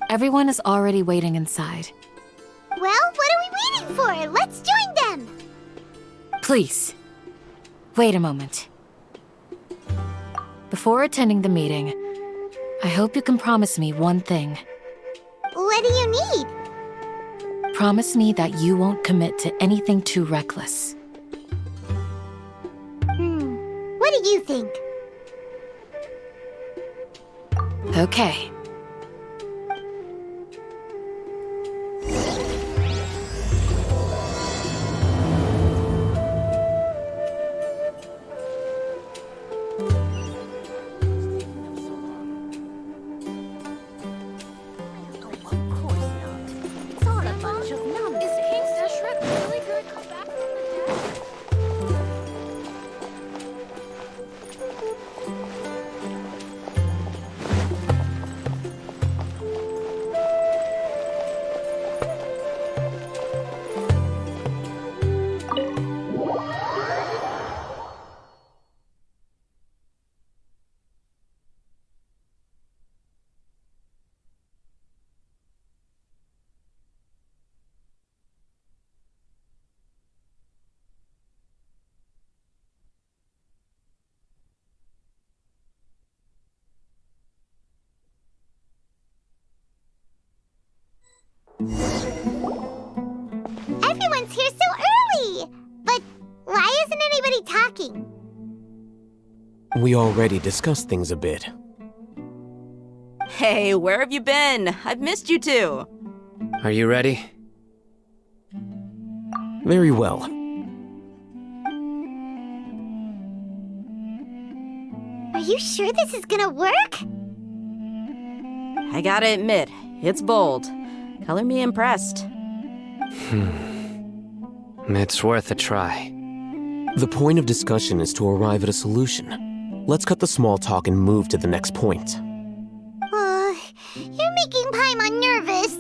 Everyone is already waiting inside. Well, what are we waiting for? Let's join them! Please, wait a moment. Before attending the meeting, I hope you can promise me one thing. What do you need? Promise me that you won't commit to anything too reckless. What do you think? Okay. Everyone's here so early! But why isn't anybody talking? We already discussed things a bit. Hey, where have you been? I've missed you too. Are you ready? Very well. Are you sure this is gonna work? I gotta admit, it's bold. Color me impressed. It's worth a try. The point of discussion is to arrive at a solution. Let's cut the small talk and move to the next point. You're making Paimon nervous.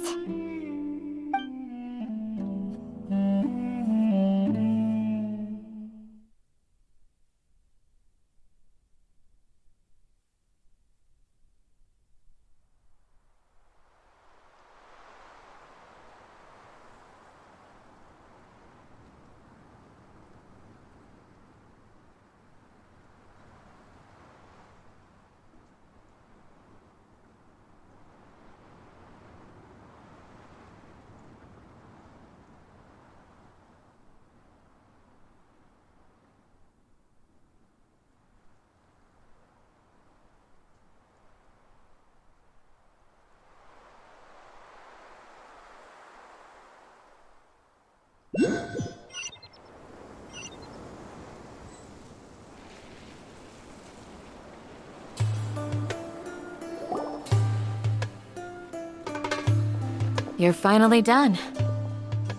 You're finally done.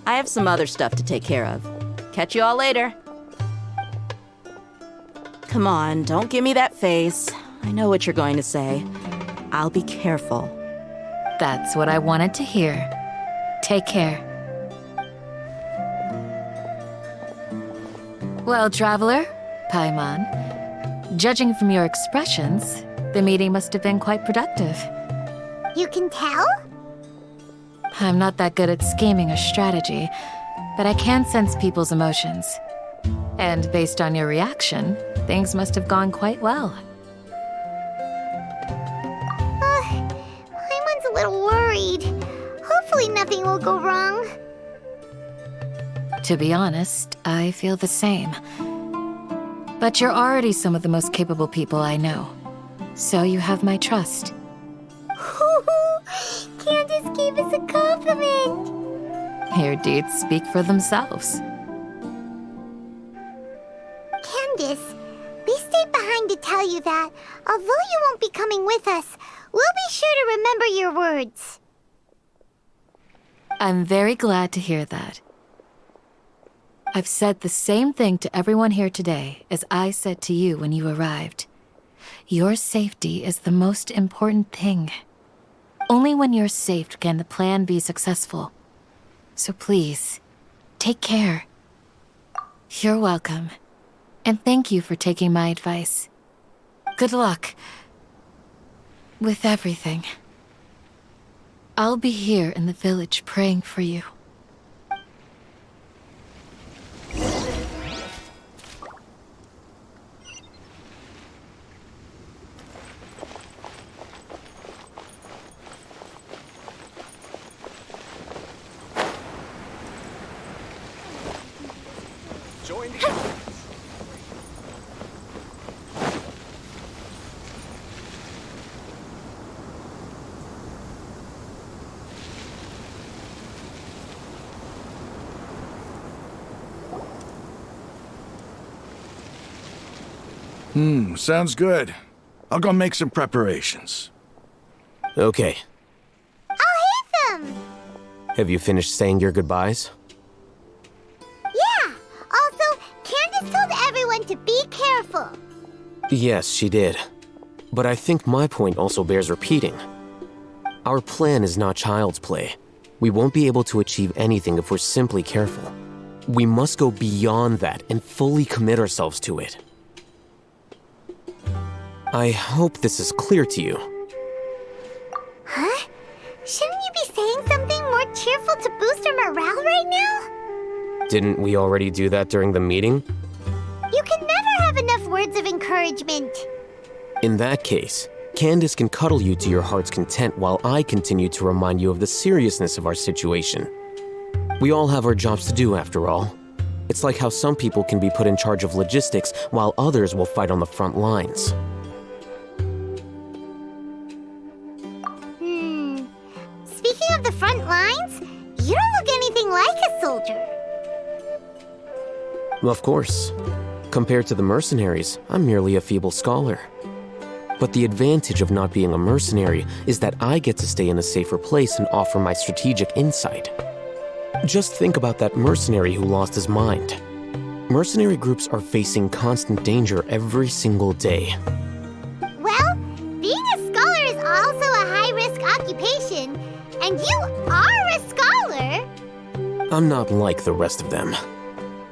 I have some other stuff to take care of. Catch you all later. Come on, don't give me that face. I know what you're going to say. I'll be careful. That's what I wanted to hear. Take care. Well, traveler, Paimon, judging from your expressions, the meeting must have been quite productive. You can tell? I'm not that good at scheming or strategy, but I can sense people's emotions. And based on your reaction, things must have gone quite well. Paimon's a little worried. Hopefully nothing will go wrong. To be honest, I feel the same. But you're already some of the most capable people I know. So you have my trust. Candace gave us a compliment. Your deeds speak for themselves. Candace, we stayed behind to tell you that, although you won't be coming with us, we'll be sure to remember your words. I'm very glad to hear that. I've said the same thing to everyone here today as I said to you when you arrived. Your safety is the most important thing. Only when you're safe can the plan be successful. So please, take care. You're welcome. And thank you for taking my advice. Good luck with everything. I'll be here in the village praying for you. Sounds good. I'll go make some preparations. Okay. I'll hit them! Have you finished saying your goodbyes? Yeah! Also, Candace told everyone to be careful. Yes, she did. But I think my point also bears repeating. Our plan is not child's play. We won't be able to achieve anything if we're simply careful. We must go beyond that and fully commit ourselves to it. I hope this is clear to you. Huh? Shouldn't you be saying something more cheerful to boost our morale right now? Didn't we already do that during the meeting? You can never have enough words of encouragement. In that case, Candace can cuddle you to your heart's content while I continue to remind you of the seriousness of our situation. We all have our jobs to do after all. It's like how some people can be put in charge of logistics while others will fight on the front lines. Speaking of the front lines, you don't look anything like a soldier. Of course. Compared to the mercenaries, I'm merely a feeble scholar. But the advantage of not being a mercenary is that I get to stay in a safer place and offer my strategic insight. Just think about that mercenary who lost his mind. Mercenary groups are facing constant danger every single day. Well, being a scholar is also a high-risk occupation, and you are a scholar! I'm not like the rest of them.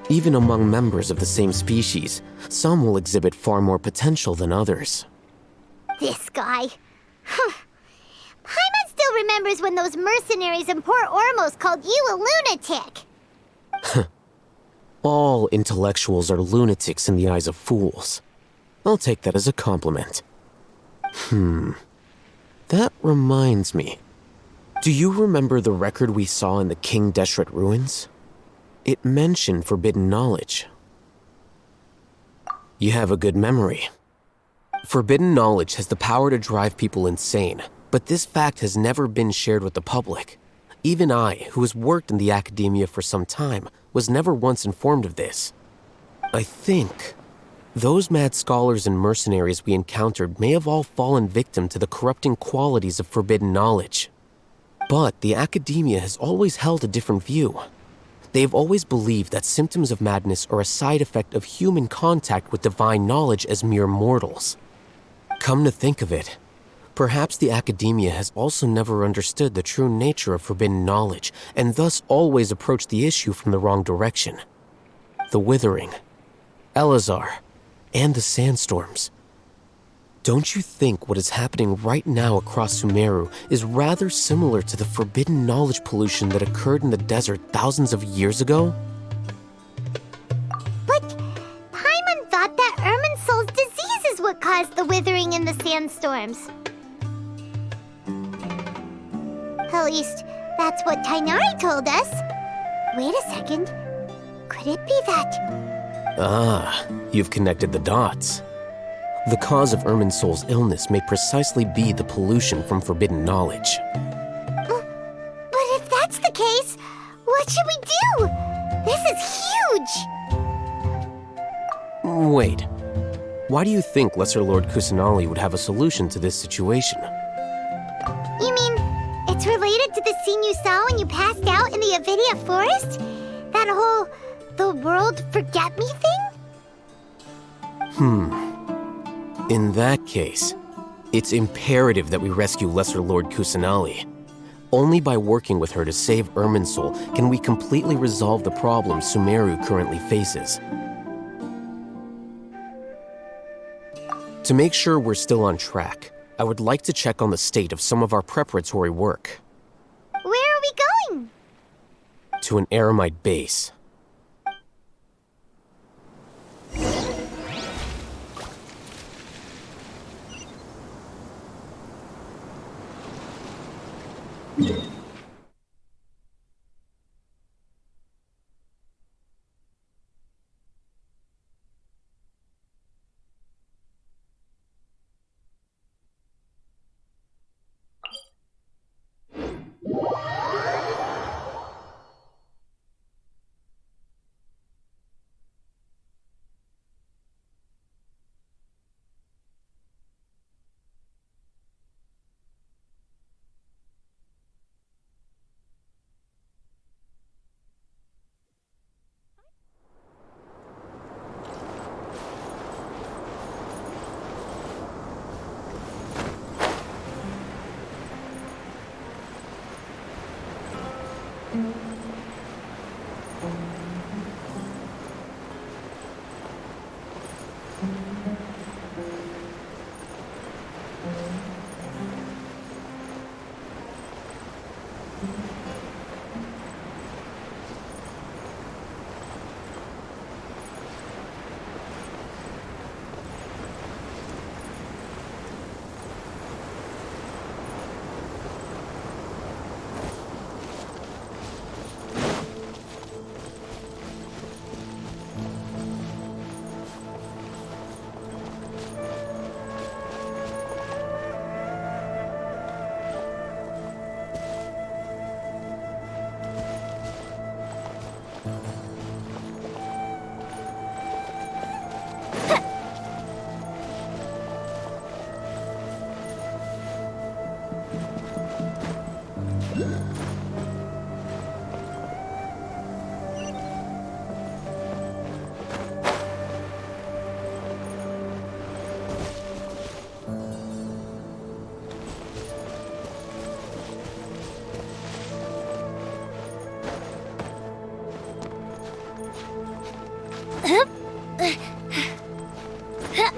Even among members of the same species, some will exhibit far more potential than others. This guy. Paimon still remembers when those mercenaries in Port Ormos called you a lunatic. All intellectuals are lunatics in the eyes of fools. I'll take that as a compliment. That reminds me. Do you remember the record we saw in the King Deshret ruins? It mentioned forbidden knowledge. You have a good memory. Forbidden knowledge has the power to drive people insane, but this fact has never been shared with the public. Even I, who has worked in the academia for some time, was never once informed of this. I think those mad scholars and mercenaries we encountered may have all fallen victim to the corrupting qualities of forbidden knowledge. But the academia has always held a different view. They have always believed that symptoms of madness are a side effect of human contact with divine knowledge as mere mortals. Come to think of it, perhaps the academia has also never understood the true nature of forbidden knowledge, and thus always approached the issue from the wrong direction. The Withering, Elazar, and the sandstorms. Don't you think what is happening right now across Sumeru is rather similar to the forbidden knowledge pollution that occurred in the desert thousands of years ago? But caused the withering and the sandstorms. At least, that's what Tainari told us. Wait a second. Could it be that... Ah, you've connected the dots. The cause of Irminsol's illness may precisely be the pollution from forbidden knowledge. But if that's the case, what should we do? This is huge! Wait. Why do you think Lesser Lord Kusanali would have a solution to this situation? You mean, it's related to the scene you saw when you passed out in the Avidia forest? That whole, the world forget me thing? In that case, it's imperative that we rescue Lesser Lord Kusanali. Only by working with her to save Irminsol can we completely resolve the problems Sumeru currently faces. To make sure we're still on track, I would like to check on the state of some of our preparatory work. Where are we going? To an Eremite base.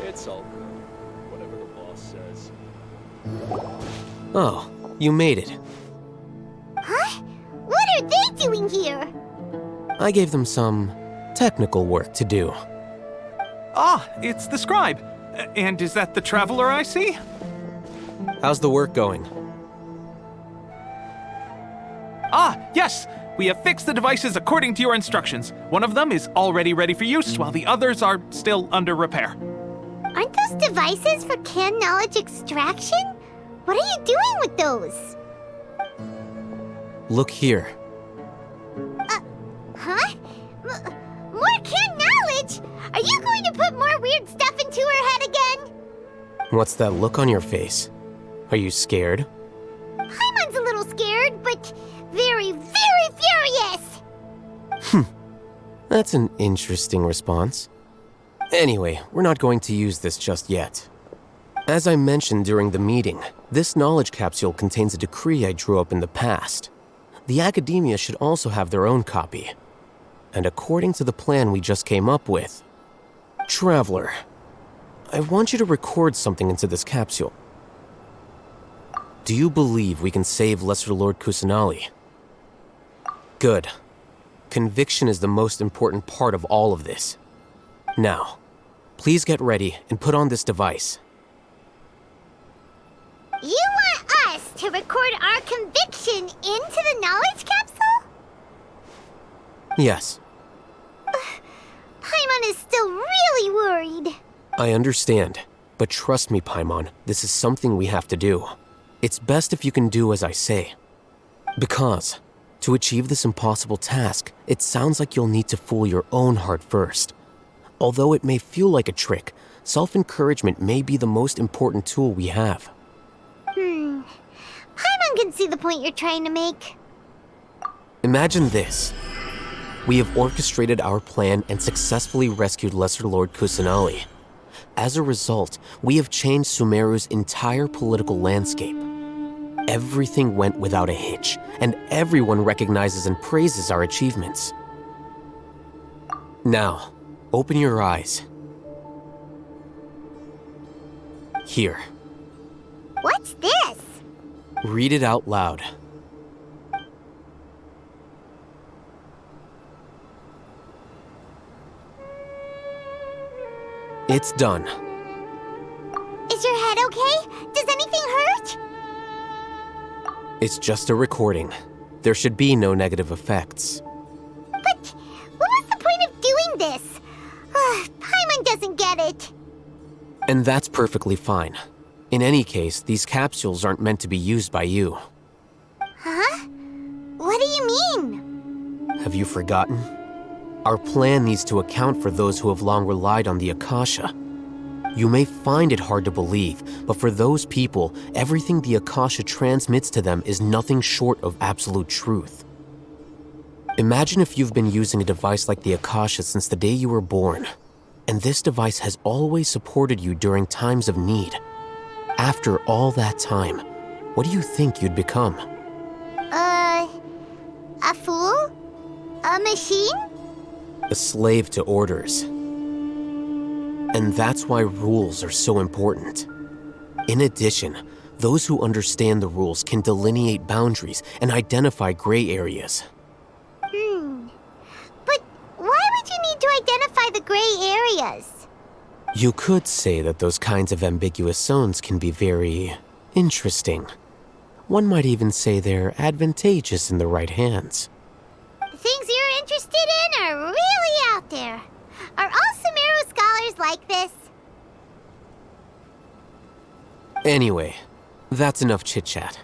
It's all good. Whatever the boss says. Oh, you made it. Huh? What are they doing here? I gave them some technical work to do. Ah, it's the scribe. And is that the traveler I see? How's the work going? Ah, yes! We have fixed the devices according to your instructions. One of them is already ready for use, while the others are still under repair. Aren't those devices for can knowledge extraction? What are you doing with those? Look here. Huh? More can knowledge? Are you going to put more weird stuff into her head again? What's that look on your face? Are you scared? Paimon's a little scared, but very, very furious! That's an interesting response. Anyway, we're not going to use this just yet. As I mentioned during the meeting, this knowledge capsule contains a decree I drew up in the past. The academia should also have their own copy. And according to the plan we just came up with, Traveler, I want you to record something into this capsule. Do you believe we can save Lesser Lord Kusanali? Good. Conviction is the most important part of all of this. Now, Please get ready and put on this device. You want us to record our conviction into the knowledge capsule? Yes, Paimon is still really worried. I understand. But trust me, Paimon, this is something we have to do. It's best if you can do as I say. Because, to achieve this impossible task, it sounds like you'll need to fool your own heart first. Although it may feel like a trick, self-encouragement may be the most important tool we have. Paimon can see the point you're trying to make. Imagine this. We have orchestrated our plan and successfully rescued Lesser Lord Kusanali. As a result, we have changed Sumeru's entire political landscape. Everything went without a hitch, and everyone recognizes and praises our achievements. Now, open your eyes. Here. What's this? Read it out loud. It's done. Is your head okay? Does anything hurt? It's just a recording. There should be no negative effects. But what was the point of doing this? Paimon doesn't get it. And that's perfectly fine. In any case, these capsules aren't meant to be used by you. Huh? What do you mean? Have you forgotten? Our plan needs to account for those who have long relied on the Akasha. You may find it hard to believe, but for those people, everything the Akasha transmits to them is nothing short of absolute truth. Imagine if you've been using a device like the Akasha since the day you were born, and this device has always supported you during times of need. After all that time, what do you think you'd become? A fool? A machine? A slave to orders. And that's why rules are so important. In addition, those who understand the rules can delineate boundaries and identify gray areas. But why would you need to identify the gray areas? You could say that those kinds of ambiguous zones can be very interesting. One might even say they're advantageous in the right hands. The things you're interested in are really out there. Are all Sumeru scholars like this? Anyway, that's enough chit-chat.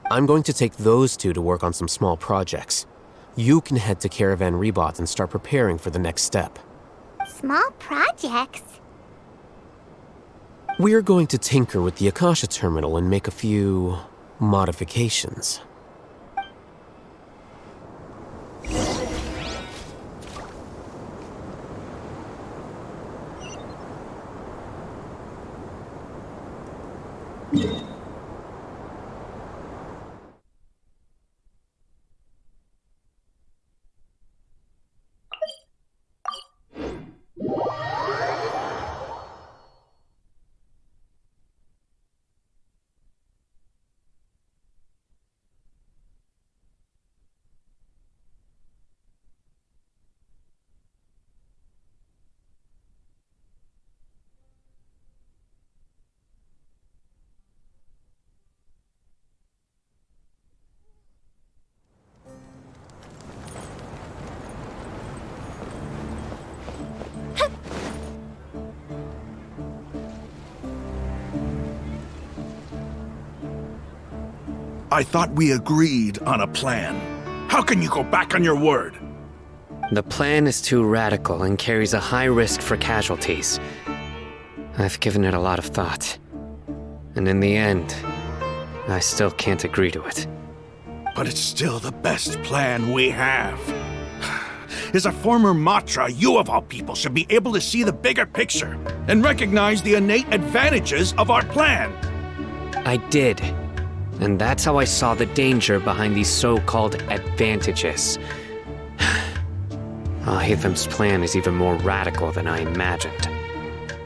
I'm going to take those two to work on some small projects. You can head to Caravan Rebot and start preparing for the next step. Small projects? We're going to tinker with the Akasha terminal and make a few modifications. I thought we agreed on a plan. How can you go back on your word? The plan is too radical and carries a high risk for casualties. I've given it a lot of thought. And in the end, I still can't agree to it. But it's still the best plan we have. As a former Matra, you of all people should be able to see the bigger picture and recognize the innate advantages of our plan. I did. And that's how I saw the danger behind these so-called advantages. Ahithem's plan is even more radical than I imagined.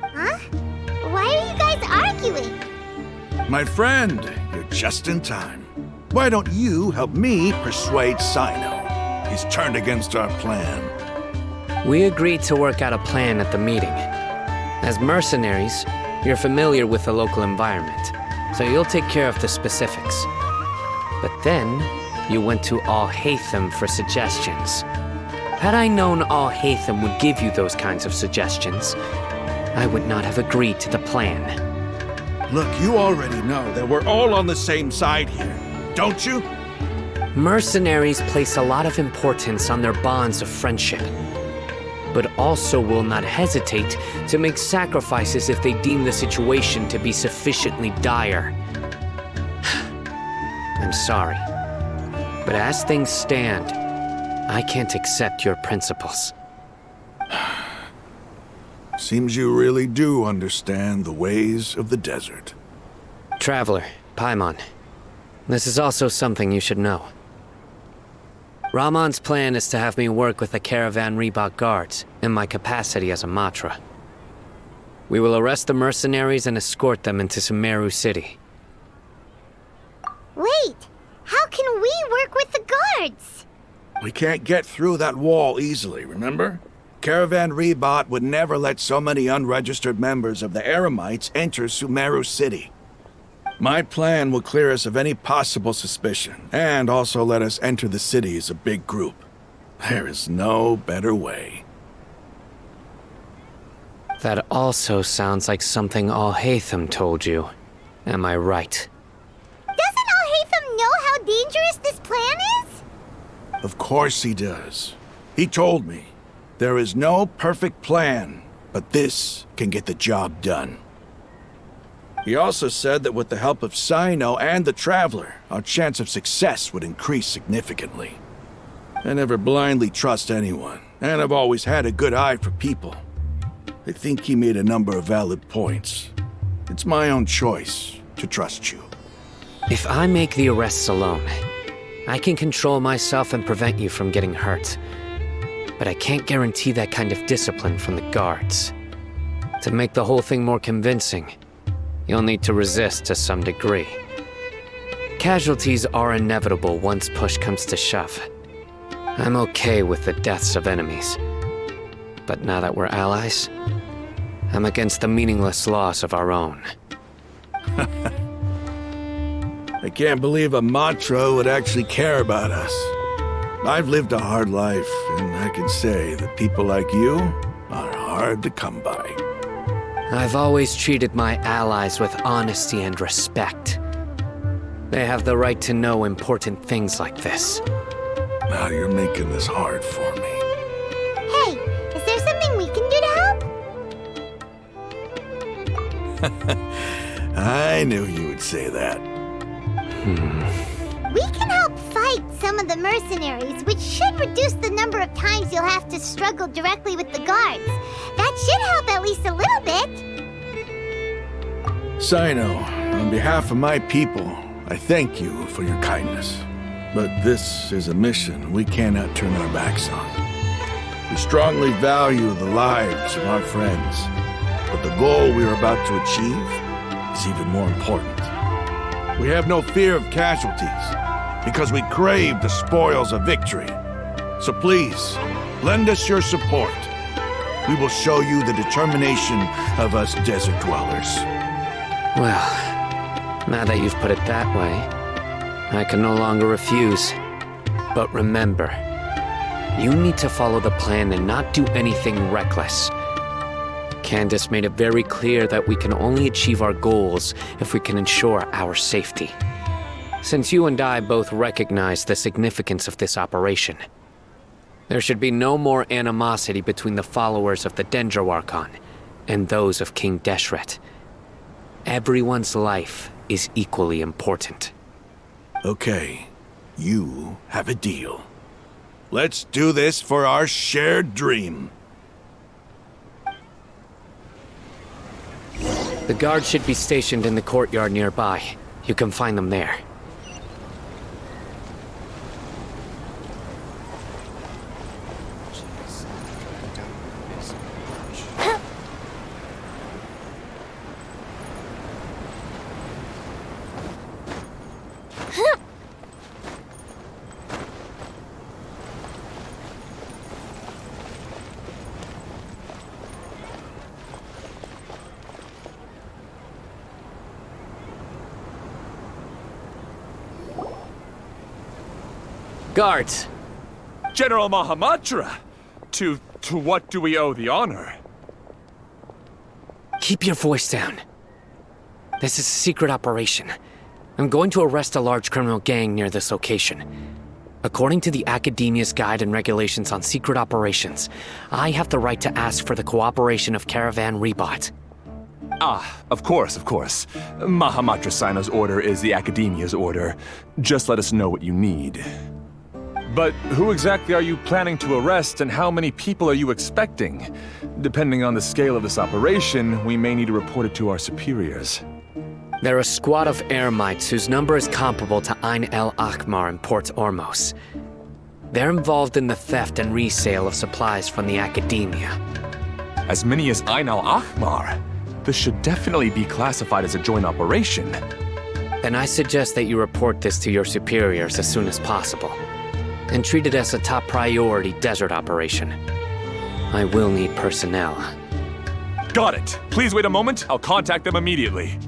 Huh? Why are you guys arguing? My friend, you're just in time. Why don't you help me persuade Sino? He's turned against our plan. We agreed to work out a plan at the meeting. As mercenaries, you're familiar with the local environment, so you'll take care of the specifics. But then, you went to Al-Haytham for suggestions. Had I known Al-Haytham would give you those kinds of suggestions, I would not have agreed to the plan. Look, you already know that we're all on the same side here, don't you? Mercenaries place a lot of importance on their bonds of friendship, but also will not hesitate to make sacrifices if they deem the situation to be sufficiently dire. I'm sorry, but as things stand, I can't accept your principles. Seems you really do understand the ways of the desert. Traveler, Paimon, this is also something you should know. Ramon's plan is to have me work with the Caravan Reebok guards in my capacity as a Matra. We will arrest the mercenaries and escort them into Sumeru City. Wait, how can we work with the guards? We can't get through that wall easily, remember? Caravan Reebok would never let so many unregistered members of the Eremites enter Sumeru City. My plan will clear us of any possible suspicion, and also let us enter the city as a big group. There is no better way. That also sounds like something Al-Haytham told you. Am I right? Doesn't Al-Haytham know how dangerous this plan is? Of course he does. He told me, there is no perfect plan, but this can get the job done. He also said that with the help of Sino and the Traveler, our chance of success would increase significantly. I never blindly trust anyone, and I've always had a good eye for people. I think he made a number of valid points. It's my own choice to trust you. If I make the arrests alone, I can control myself and prevent you from getting hurt. But I can't guarantee that kind of discipline from the guards. To make the whole thing more convincing, you'll need to resist to some degree. Casualties are inevitable once push comes to shove. I'm okay with the deaths of enemies. But now that we're allies, I'm against the meaningless loss of our own. I can't believe a Matra would actually care about us. I've lived a hard life, and I can say that people like you are hard to come by. I've always treated my allies with honesty and respect. They have the right to know important things like this. Now you're making this hard for me. Hey, is there something we can do to help? I knew you would say that. We can help fight some of the mercenaries, which should reduce the number of times you'll have to struggle directly with the guards. That should help at least a little bit. Sino, on behalf of my people, I thank you for your kindness. But this is a mission we cannot turn our backs on. We strongly value the lives of our friends, but the goal we are about to achieve is even more important. We have no fear of casualties, because we crave the spoils of victory. So please, lend us your support. We will show you the determination of us desert dwellers. Well, now that you've put it that way, I can no longer refuse. But remember, you need to follow the plan and not do anything reckless. Candace made it very clear that we can only achieve our goals if we can ensure our safety. Since you and I both recognize the significance of this operation, there should be no more animosity between the followers of the Dendro Archon and those of King Deshret. Everyone's life is equally important. Okay, you have a deal. Let's do this for our shared dream. The guards should be stationed in the courtyard nearby. You can find them there. Guards! General Mahamatra! To what do we owe the honor? Keep your voice down. This is a secret operation. I'm going to arrest a large criminal gang near this location. According to the Academia's Guide and Regulations on Secret Operations, I have the right to ask for the cooperation of Caravan Rebot. Ah, of course. Mahamatra Sino's order is the Academia's order. Just let us know what you need. But who exactly are you planning to arrest, and how many people are you expecting? Depending on the scale of this operation, we may need to report it to our superiors. They're a squad of Eremites whose number is comparable to Ain El Akmar in Port Ormos. They're involved in the theft and resale of supplies from the Academia. As many as Ain Al Akmar? This should definitely be classified as a joint operation. Then I suggest that you report this to your superiors as soon as possible, and treat it as a top priority desert operation. I will need personnel. Got it. Please wait a moment. I'll contact them immediately.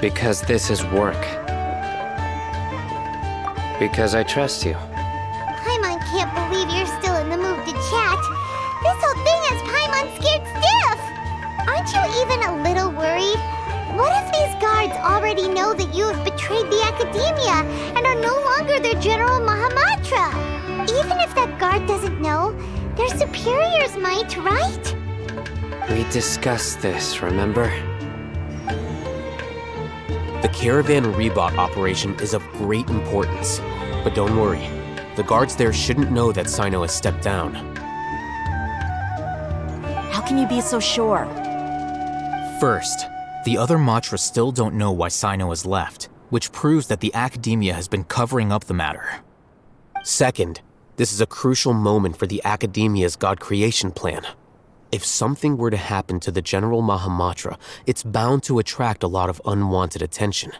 Because this is work. Because I trust you. Paimon can't believe you're still in the mood to chat. This whole thing has Paimon scared stiff. Aren't you even a little worried? What if these guards already know that you have betrayed the Academia and are no longer their General Mahamatra? Even if that guard doesn't know, their superiors might, right? We discussed this, remember? The Caravan Rebot operation is of great importance. But don't worry, the guards there shouldn't know that Sino has stepped down. How can you be so sure? First, the other Matra still don't know why Sino has left, which proves that the Academia has been covering up the matter. Second, this is a crucial moment for the Academia's God creation plan. If something were to happen to the General Mahamatra, it's bound to attract a lot of unwanted attention.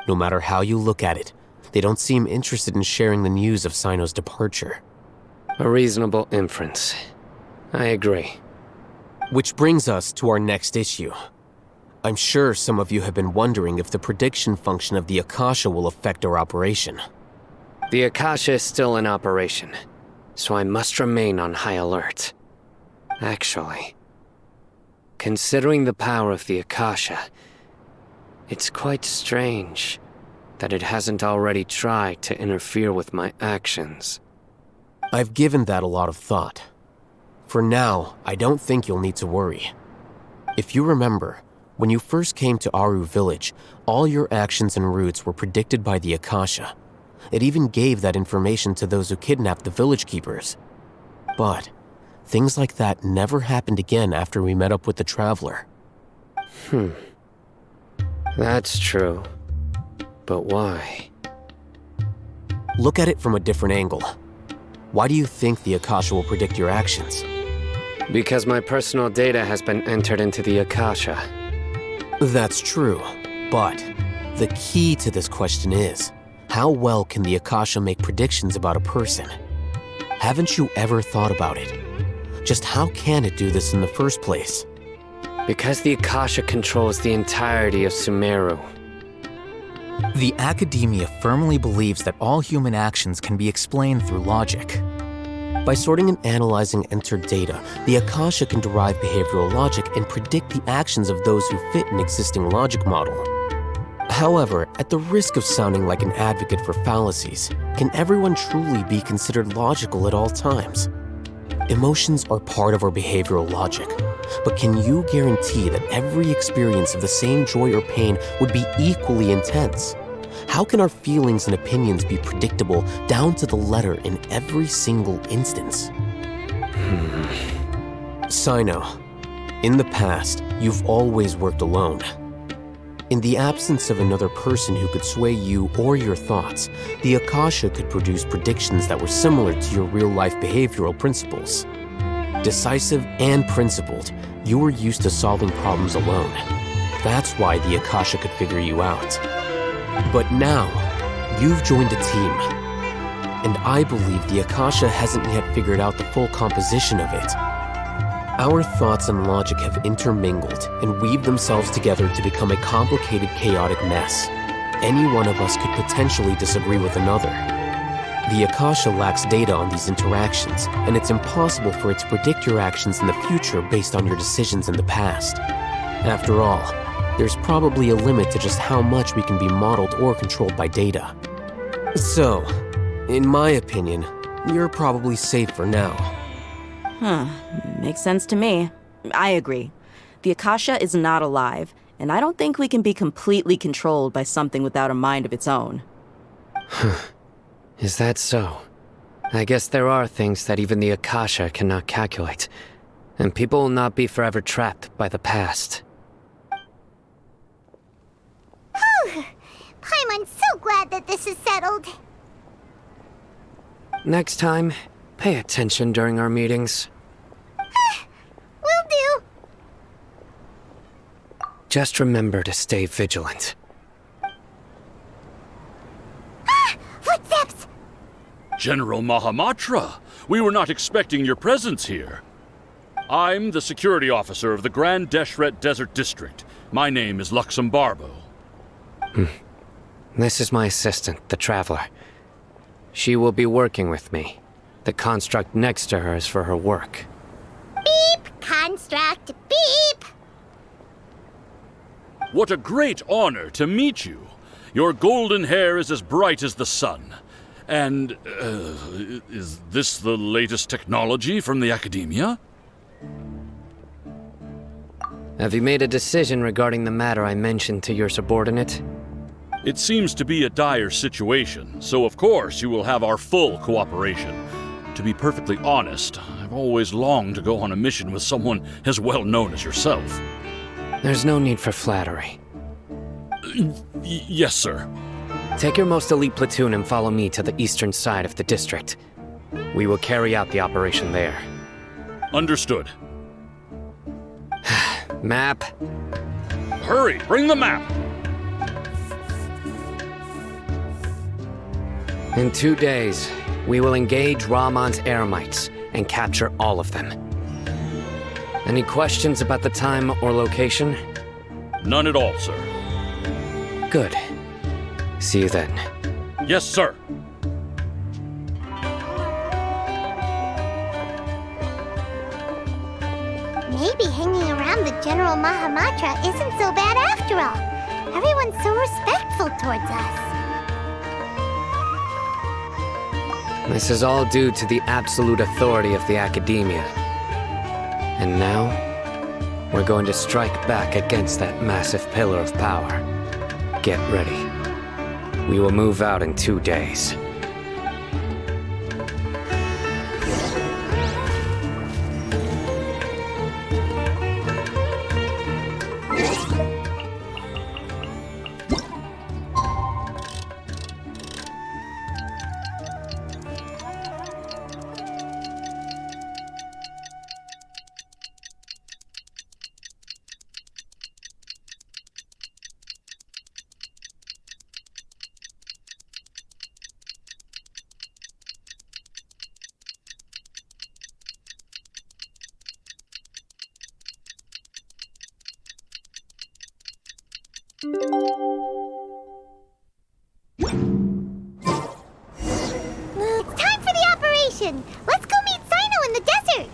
No matter how you look at it, they don't seem interested in sharing the news of Sino's departure. A reasonable inference. I agree. Which brings us to our next issue. I'm sure some of you have been wondering if the prediction function of the Akasha will affect our operation. The Akasha is still in operation, so I must remain on high alert. Actually, considering the power of the Akasha, it's quite strange that it hasn't already tried to interfere with my actions. I've given that a lot of thought. For now, I don't think you'll need to worry. If you remember, when you first came to Aru Village, all your actions and routes were predicted by the Akasha. It even gave that information to those who kidnapped the village keepers. But things like that never happened again after we met up with the Traveler. That's true. But why? Look at it from a different angle. Why do you think the Akasha will predict your actions? Because my personal data has been entered into the Akasha. That's true, but the key to this question is, how well can the Akasha make predictions about a person? Haven't you ever thought about it? Just how can it do this in the first place? Because the Akasha controls the entirety of Sumeru. The Academia firmly believes that all human actions can be explained through logic. By sorting and analyzing entered data, the Akasha can derive behavioral logic and predict the actions of those who fit an existing logic model. However, at the risk of sounding like an advocate for fallacies, can everyone truly be considered logical at all times? Emotions are part of our behavioral logic, but can you guarantee that every experience of the same joy or pain would be equally intense? How can our feelings and opinions be predictable down to the letter in every single instance? Sino, in the past, you've always worked alone. In the absence of another person who could sway you or your thoughts, the Akasha could produce predictions that were similar to your real-life behavioral principles. Decisive and principled, you were used to solving problems alone. That's why the Akasha could figure you out. But now, you've joined a team. And I believe the Akasha hasn't yet figured out the full composition of it. Our thoughts and logic have intermingled and weaved themselves together to become a complicated, chaotic mess. Any one of us could potentially disagree with another. The Akasha lacks data on these interactions, and it's impossible for it to predict your actions in the future based on your decisions in the past. After all, there's probably a limit to just how much we can be modeled or controlled by data. So, in my opinion, you're probably safe for now. Makes sense to me. I agree. The Akasha is not alive, and I don't think we can be completely controlled by something without a mind of its own. Is that so? I guess there are things that even the Akasha cannot calculate, and people will not be forever trapped by the past. Paimon's so glad that this is settled. Next time, pay attention during our meetings. Will do. Just remember to stay vigilant. Footsteps! General Mahamatra, we were not expecting your presence here. I'm the security officer of the Grand Deshret Desert District. My name is Luxembarbo. This is my assistant, the Traveler. She will be working with me. The construct next to her is for her work. Beep! Construct, beep! What a great honor to meet you. Your golden hair is as bright as the sun. And, is this the latest technology from the Academia? Have you made a decision regarding the matter I mentioned to your subordinate? It seems to be a dire situation, so of course you will have our full cooperation. To be perfectly honest, I've always longed to go on a mission with someone as well known as yourself. There's no need for flattery. Yes, sir. Take your most elite platoon and follow me to the eastern side of the district. We will carry out the operation there. Understood. Map. Hurry, bring the map! In 2 days, we will engage Rahman's Eremites and capture all of them. Any questions about the time or location? None at all, sir. Good. See you then. Yes, sir. Maybe hanging around the General Mahamatra isn't so bad after all. Everyone's so respectful towards us. This is all due to the absolute authority of the Academia. And now, we're going to strike back against that massive pillar of power. Get ready. We will move out in 2 days. It's time for the operation! Let's go meet Sino in the desert!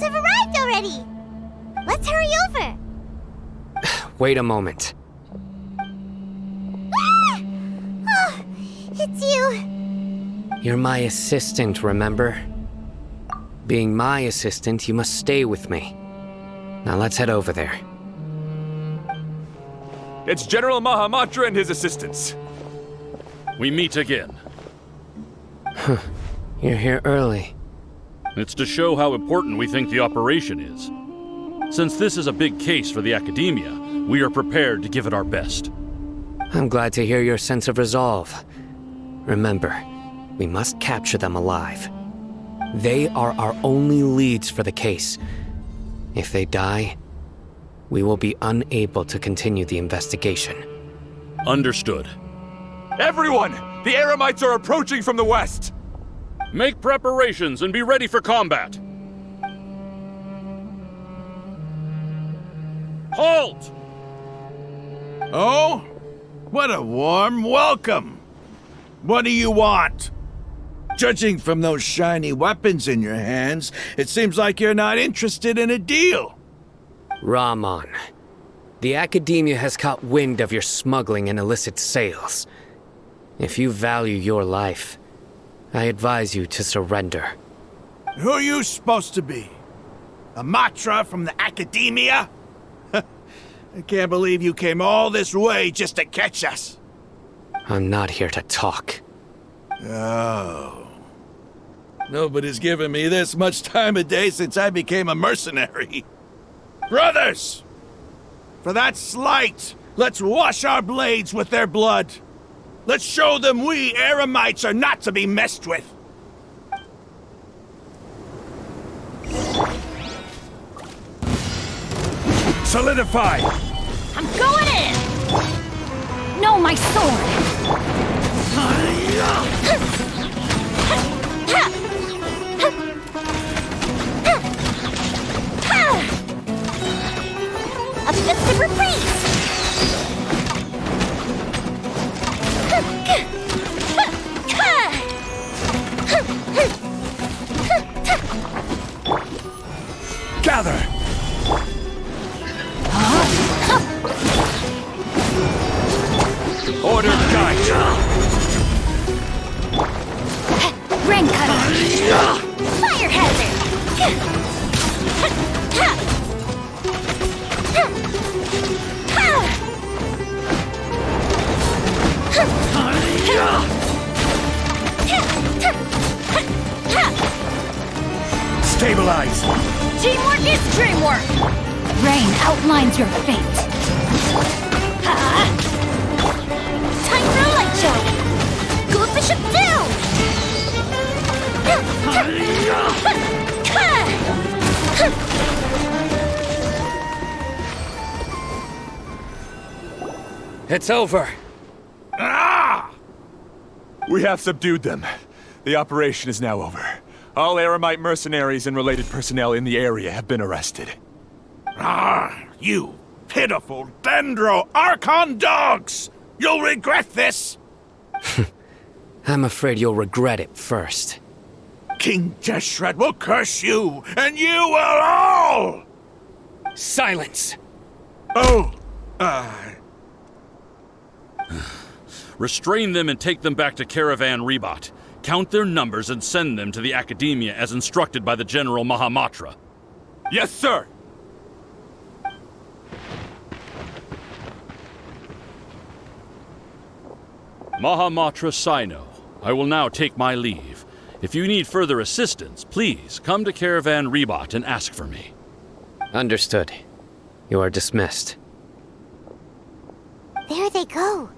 have arrived already! Let's hurry over! Wait a moment. Ah! Oh, it's you. You're my assistant, remember? Being my assistant, you must stay with me. Now let's head over there. It's General Mahamatra and his assistants. We meet again. You're here early. It's to show how important we think the operation is. Since this is a big case for the Academia, we are prepared to give it our best. I'm glad to hear your sense of resolve. Remember, we must capture them alive. They are our only leads for the case. If they die, we will be unable to continue the investigation. Understood. Everyone! The Eremites are approaching from the west! Make preparations and be ready for combat. Halt! Oh? What a warm welcome! What do you want? Judging from those shiny weapons in your hands, it seems like you're not interested in a deal. Rahman, the Academia has caught wind of your smuggling and illicit sales. If you value your life, I advise you to surrender. Who are you supposed to be? A Matra from the Academia? I can't believe you came all this way just to catch us. I'm not here to talk. Oh. Nobody's given me this much time of day since I became a mercenary. Brothers! For that slight, let's wash our blades with their blood. Let's show them we Eremites are not to be messed with. Solidify! I'm going in! No, my sword! A festive reprise! Gather! Order guide! Rain cutter! Fire hazard! Stabilize! Teamwork is dreamwork! Rain outlines your fate. Time for a light show! Go Bishop down! It's over. Ah! We have subdued them. The operation is now over. All Eremite mercenaries and related personnel in the area have been arrested. Ah, you pitiful Dendro Archon dogs! You'll regret this! I'm afraid you'll regret it first. King Jeshred will curse you, and you will all! Silence! Oh, Restrain them and take them back to Caravan Rebot. Count their numbers and send them to the Academia as instructed by the General Mahamatra. Yes, sir! Mahamatra Sino, I will now take my leave. If you need further assistance, please come to Caravan Rebot and ask for me. Understood. You are dismissed. There they go.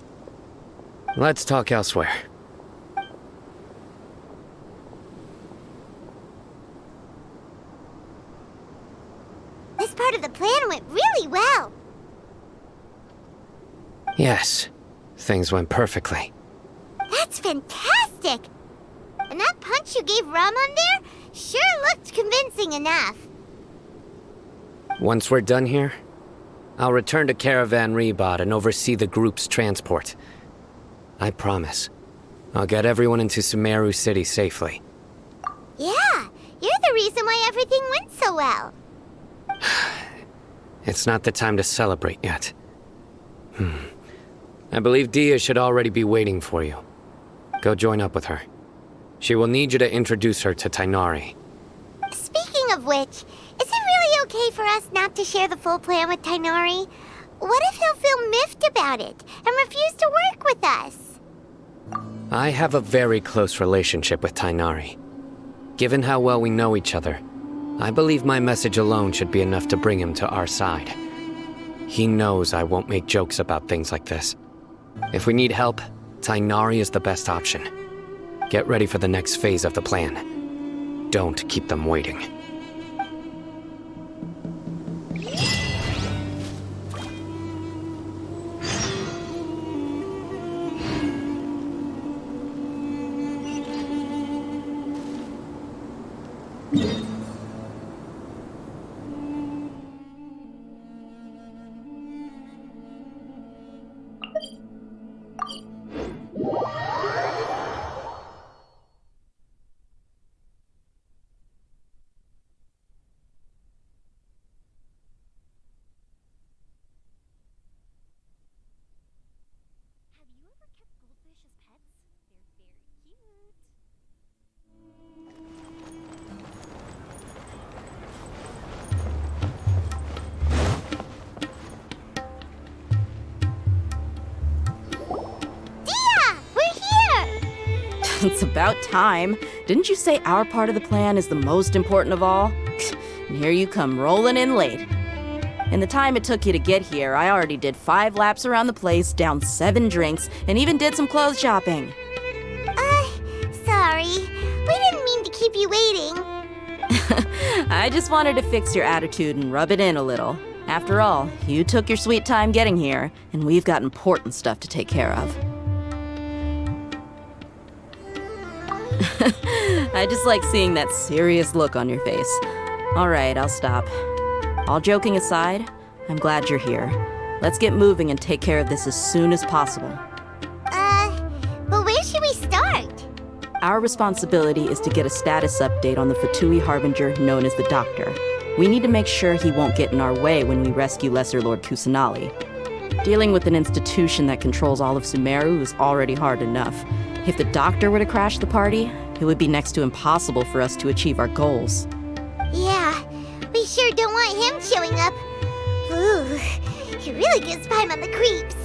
Let's talk elsewhere. This part of the plan went really well. Yes, things went perfectly. That's fantastic! And that punch you gave Rahman there sure looked convincing enough. Once we're done here, I'll return to Caravan Rebot and oversee the group's transport. I promise. I'll get everyone into Sumeru City safely. Yeah, you're the reason why everything went so well. It's not the time to celebrate yet. I believe Dia should already be waiting for you. Go join up with her. She will need you to introduce her to Tainari. Speaking of which, is it really okay for us not to share the full plan with Tainari? What if he'll feel miffed about it and refuse to work with us? I have a very close relationship with Tainari. Given how well we know each other, I believe my message alone should be enough to bring him to our side. He knows I won't make jokes about things like this. If we need help, Tainari is the best option. Get ready for the next phase of the plan. Don't keep them waiting. Have you ever kept goldfish as pets? They're very cute. Dia! We're here! It's about time. Didn't you say our part of the plan is the most important of all? And here you come rolling in late. In the time it took you to get here, I already did 5 laps around the place, downed 7 drinks, and even did some clothes shopping. Sorry. We didn't mean to keep you waiting. I just wanted to fix your attitude and rub it in a little. After all, you took your sweet time getting here, and we've got important stuff to take care of. I just like seeing that serious look on your face. All right, I'll stop. All joking aside, I'm glad you're here. Let's get moving and take care of this as soon as possible. But where should we start? Our responsibility is to get a status update on the Fatui Harbinger known as the Doctor. We need to make sure he won't get in our way when we rescue Lesser Lord Kusanali. Dealing with an institution that controls all of Sumeru is already hard enough. If the Doctor were to crash the party, it would be next to impossible for us to achieve our goals. Yeah, we sure don't want him showing up. Ooh, he really gives Paimon the creeps.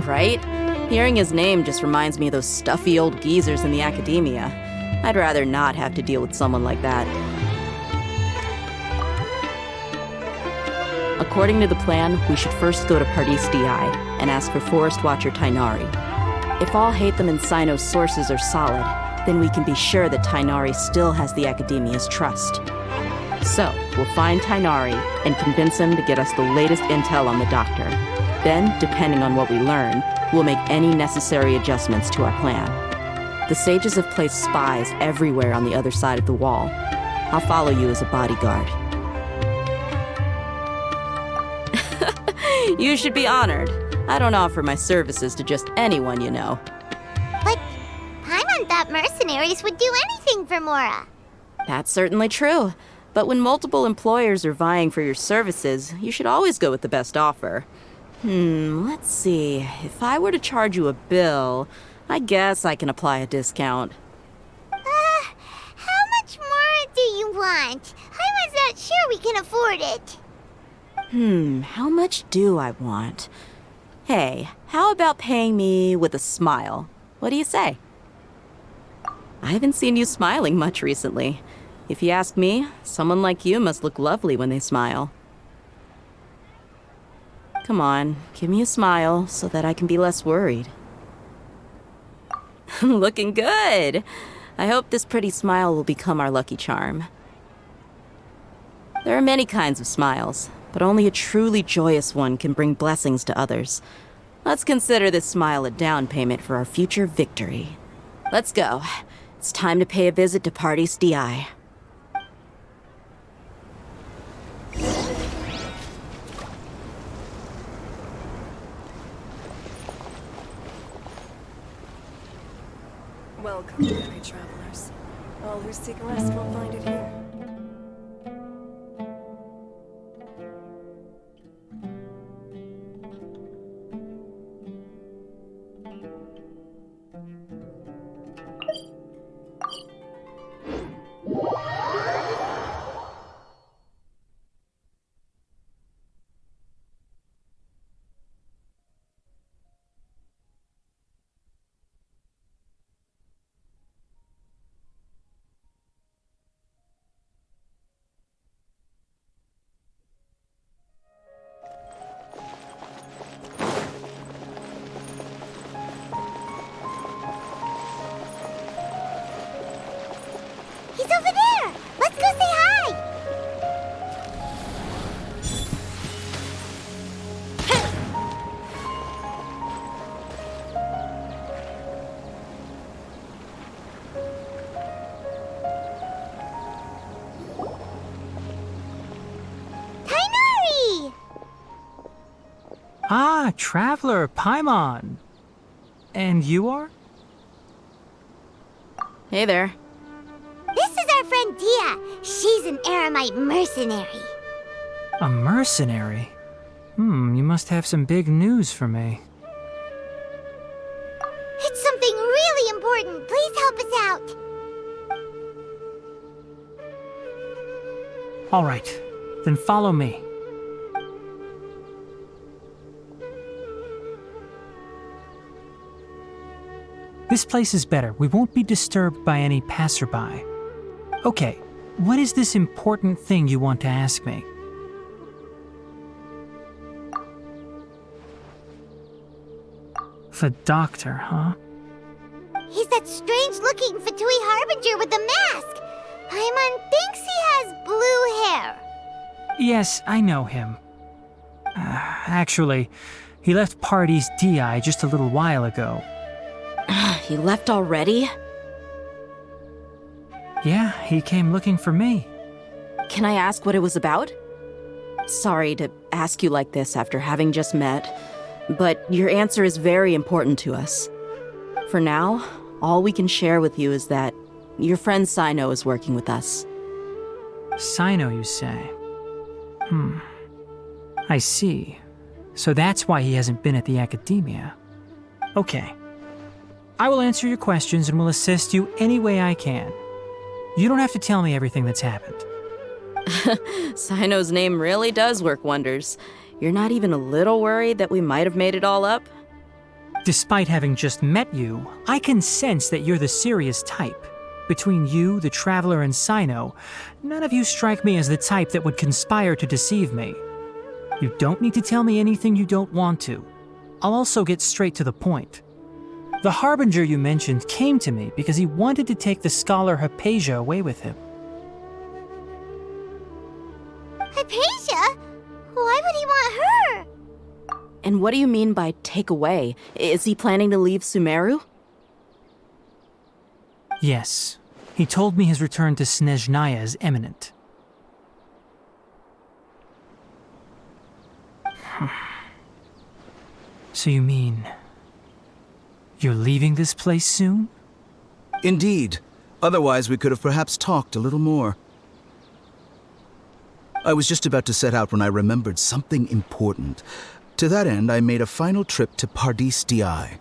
Right? Hearing his name just reminds me of those stuffy old geezers in the academia. I'd rather not have to deal with someone like that. According to the plan, we should first go to Pardis Di and ask for Forest Watcher Tainari. If all Hatham and Sino's sources are solid, then we can be sure that Tainari still has the academia's trust. So, we'll find Tainari and convince him to get us the latest intel on the Doctor. Then, depending on what we learn, we'll make any necessary adjustments to our plan. The sages have placed spies everywhere on the other side of the wall. I'll follow you as a bodyguard. You should be honored. I don't offer my services to just anyone you know. But Paimon thought mercenaries would do anything for Mora. That's certainly true. But when multiple employers are vying for your services, you should always go with the best offer. Let's see. If I were to charge you a bill, I guess I can apply a discount. How much more do you want? I was not sure we can afford it. How much do I want? Hey, how about paying me with a smile? What do you say? I haven't seen you smiling much recently. If you ask me, someone like you must look lovely when they smile. Come on, give me a smile so that I can be less worried. Looking good! I hope this pretty smile will become our lucky charm. There are many kinds of smiles, but only a truly joyous one can bring blessings to others. Let's consider this smile a down payment for our future victory. Let's go. It's time to pay a visit to Pardis Di. Welcome, weary travelers. All who seek rest will find it here. He's over there! Let's go say hi! Tainari! Ah, Traveler, Paimon. And you are? Hey there. This is our friend Dia. She's an Aramite mercenary. A mercenary? You must have some big news for me. It's something really important. Please help us out. All right, then follow me. This place is better. We won't be disturbed by any passerby. Okay, what is this important thing you want to ask me? The doctor, huh? He's that strange-looking Fatui Harbinger with the mask. Paimon thinks he has blue hair. Yes, I know him. Actually, he left Party's DI just a little while ago. He left already? Yeah, he came looking for me. Can I ask what it was about? Sorry to ask you like this after having just met, but your answer is very important to us. For now, all we can share with you is that your friend Sino is working with us. Sino, you say? I see. So that's why he hasn't been at the academia. Okay. I will answer your questions and will assist you any way I can. You don't have to tell me everything that's happened. Sino's name really does work wonders. You're not even a little worried that we might have made it all up? Despite having just met you, I can sense that you're the serious type. Between you, the Traveler, and Sino, none of you strike me as the type that would conspire to deceive me. You don't need to tell me anything you don't want to. I'll also get straight to the point. The Harbinger you mentioned came to me because he wanted to take the scholar Hypatia away with him. Hypatia? Why would he want her? And what do you mean by take away? Is he planning to leave Sumeru? Yes. He told me his return to Snezhnaya is imminent. So you mean... you're leaving this place soon? Indeed. Otherwise, we could have perhaps talked a little more. I was just about to set out when I remembered something important. To that end, I made a final trip to Pardis Di.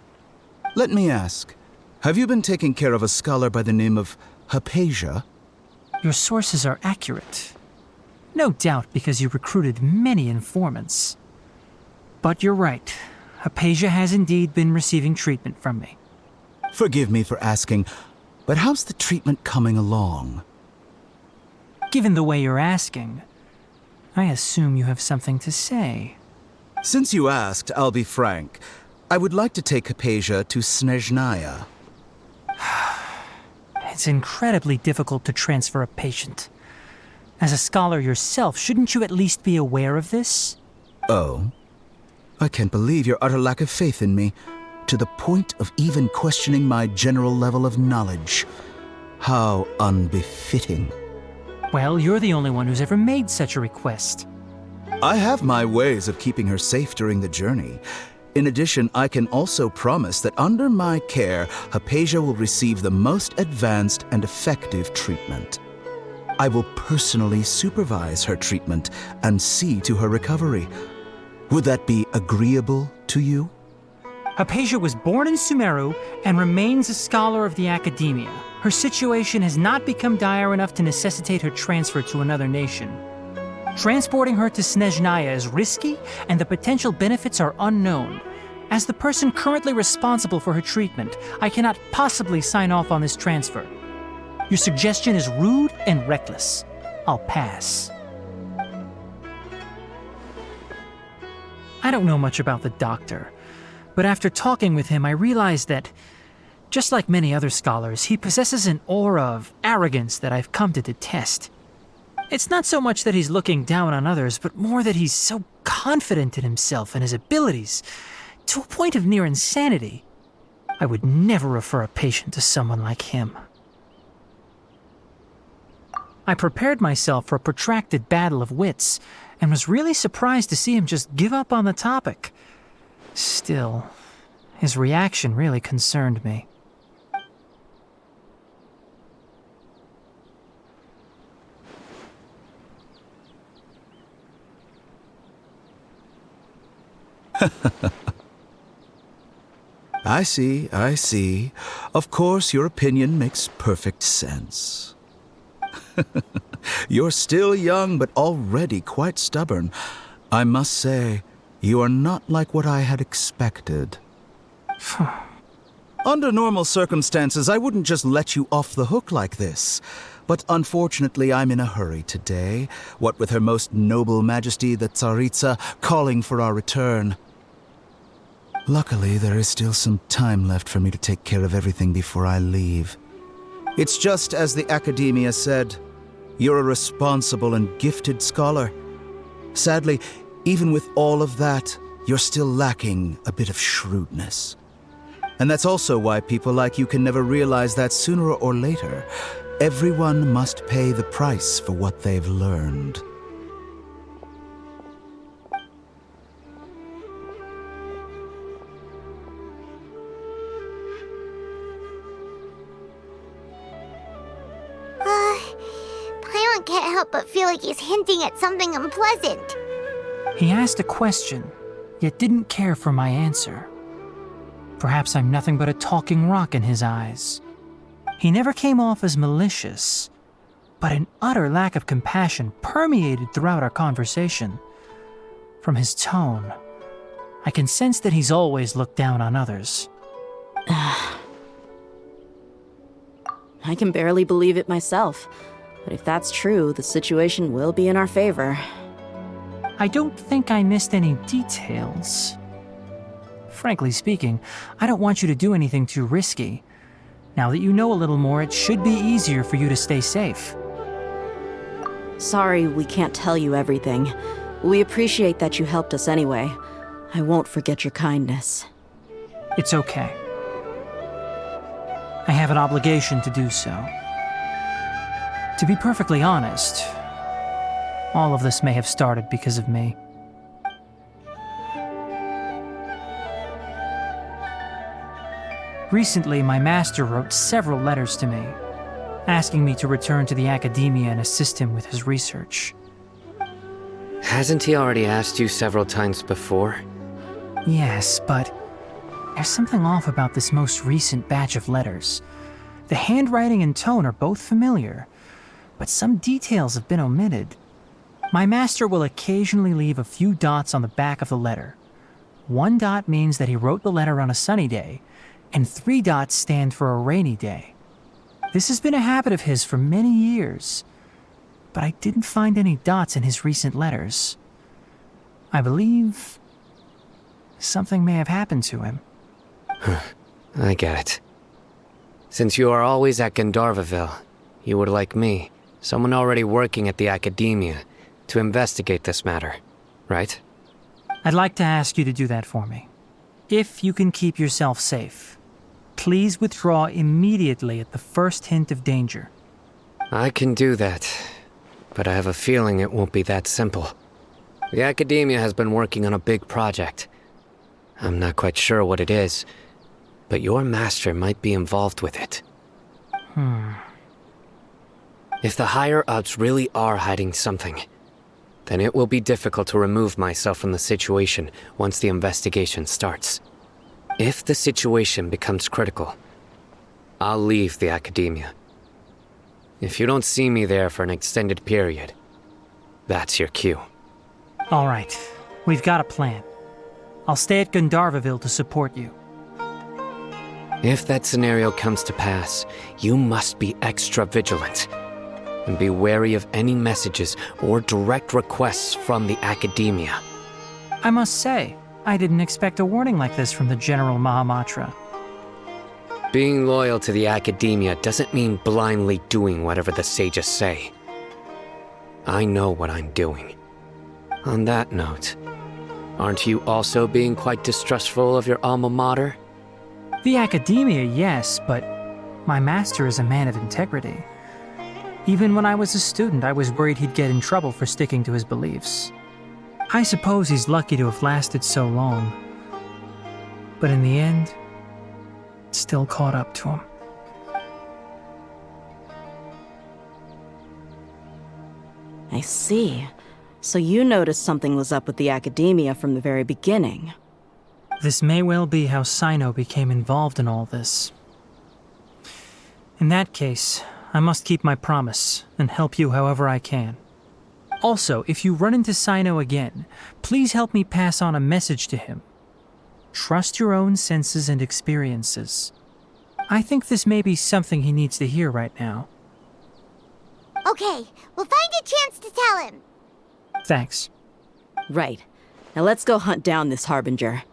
Let me ask, have you been taking care of a scholar by the name of Hypatia? Your sources are accurate. No doubt because you recruited many informants. But you're right. Hypatia has indeed been receiving treatment from me. Forgive me for asking, but how's the treatment coming along? Given the way you're asking, I assume you have something to say. Since you asked, I'll be frank. I would like to take Hypatia to Snezhnaya. It's incredibly difficult to transfer a patient. As a scholar yourself, shouldn't you at least be aware of this? Oh? I can't believe your utter lack of faith in me, to the point of even questioning my general level of knowledge. How unbefitting. Well, you're the only one who's ever made such a request. I have my ways of keeping her safe during the journey. In addition, I can also promise that under my care, Hypatia will receive the most advanced and effective treatment. I will personally supervise her treatment and see to her recovery. Would that be agreeable to you? Hypatia was born in Sumeru and remains a scholar of the Academia. Her situation has not become dire enough to necessitate her transfer to another nation. Transporting her to Snezhnaya is risky, and the potential benefits are unknown. As the person currently responsible for her treatment, I cannot possibly sign off on this transfer. Your suggestion is rude and reckless. I'll pass. I don't know much about the doctor, but after talking with him, I realized that, just like many other scholars, he possesses an aura of arrogance that I've come to detest. It's not so much that he's looking down on others, but more that he's so confident in himself and his abilities, to a point of near insanity. I would never refer a patient to someone like him. I prepared myself for a protracted battle of wits, and was really surprised to see him just give up on the topic. Still, his reaction really concerned me. I see. Of course, your opinion makes perfect sense. You're still young, but already quite stubborn. I must say, you are not like what I had expected. Under normal circumstances, I wouldn't just let you off the hook like this. But unfortunately, I'm in a hurry today, what with Her Most Noble Majesty the Tsaritsa calling for our return. Luckily, there is still some time left for me to take care of everything before I leave. It's just as the Academia said, you're a responsible and gifted scholar. Sadly, even with all of that, you're still lacking a bit of shrewdness. And that's also why people like you can never realize that sooner or later, everyone must pay the price for what they've learned. Paimon can't help but feel like he's hinting at something unpleasant. He asked a question, yet didn't care for my answer. Perhaps I'm nothing but a talking rock in his eyes. He never came off as malicious, but an utter lack of compassion permeated throughout our conversation. From his tone, I can sense that he's always looked down on others. I can barely believe it myself, but if that's true, the situation will be in our favor. I don't think I missed any details. Frankly speaking, I don't want you to do anything too risky. Now that you know a little more, it should be easier for you to stay safe. Sorry we can't tell you everything. We appreciate that you helped us anyway. I won't forget your kindness. It's okay. I have an obligation to do so. To be perfectly honest, all of this may have started because of me. Recently, my master wrote several letters to me, asking me to return to the Academia and assist him with his research. Hasn't he already asked you several times before? Yes, but there's something off about this most recent batch of letters. The handwriting and tone are both familiar, but some details have been omitted. My master will occasionally leave a few dots on the back of the letter. 1 dot means that he wrote the letter on a sunny day, and 3 dots stand for a rainy day. This has been a habit of his for many years, but I didn't find any dots in his recent letters. I believe something may have happened to him. I get it. Since you are always at Gandharvaville, you would like me, someone already working at the Academia, to investigate this matter, right? I'd like to ask you to do that for me. If you can keep yourself safe, please withdraw immediately at the first hint of danger. I can do that, but I have a feeling it won't be that simple. The Academia has been working on a big project. I'm not quite sure what it is, but your master might be involved with it. If the higher-ups really are hiding something, then it will be difficult to remove myself from the situation once the investigation starts. If the situation becomes critical, I'll leave the academia. If you don't see me there for an extended period, that's your cue. All right, we've got a plan. I'll stay at Gandharvaville to support you. If that scenario comes to pass, you must be extra vigilant. And be wary of any messages or direct requests from the academia. I must say, I didn't expect a warning like this from the General Mahamatra. Being loyal to the academia doesn't mean blindly doing whatever the sages say. I know what I'm doing. On that note, aren't you also being quite distrustful of your alma mater? The academia, yes, but my master is a man of integrity. Even when I was a student, I was worried he'd get in trouble for sticking to his beliefs. I suppose he's lucky to have lasted so long. But in the end, it still caught up to him. I see. So you noticed something was up with the academia from the very beginning. This may well be how Sino became involved in all this. In that case, I must keep my promise and help you however I can. Also, if you run into Sino again, please help me pass on a message to him. Trust your own senses and experiences. I think this may be something he needs to hear right now. Okay, we'll find a chance to tell him. Thanks. Right. Now let's go hunt down this Harbinger.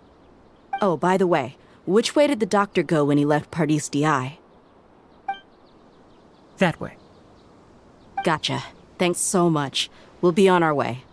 Oh, by the way, which way did the doctor go when he left Pardis Di? That way. Gotcha. Thanks so much. We'll be on our way.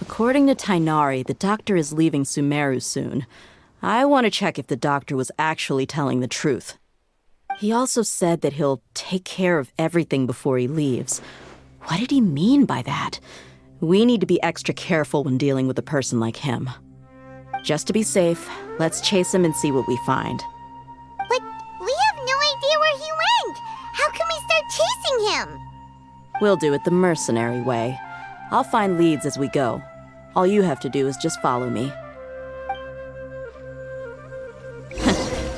According to Tainari, the doctor is leaving Sumeru soon. I want to check if the doctor was actually telling the truth. He also said that he'll take care of everything before he leaves. What did he mean by that? We need to be extra careful when dealing with a person like him. Just to be safe, let's chase him and see what we find. But we have no idea where he went! How can we start chasing him? We'll do it the mercenary way. I'll find leads as we go. All you have to do is just follow me.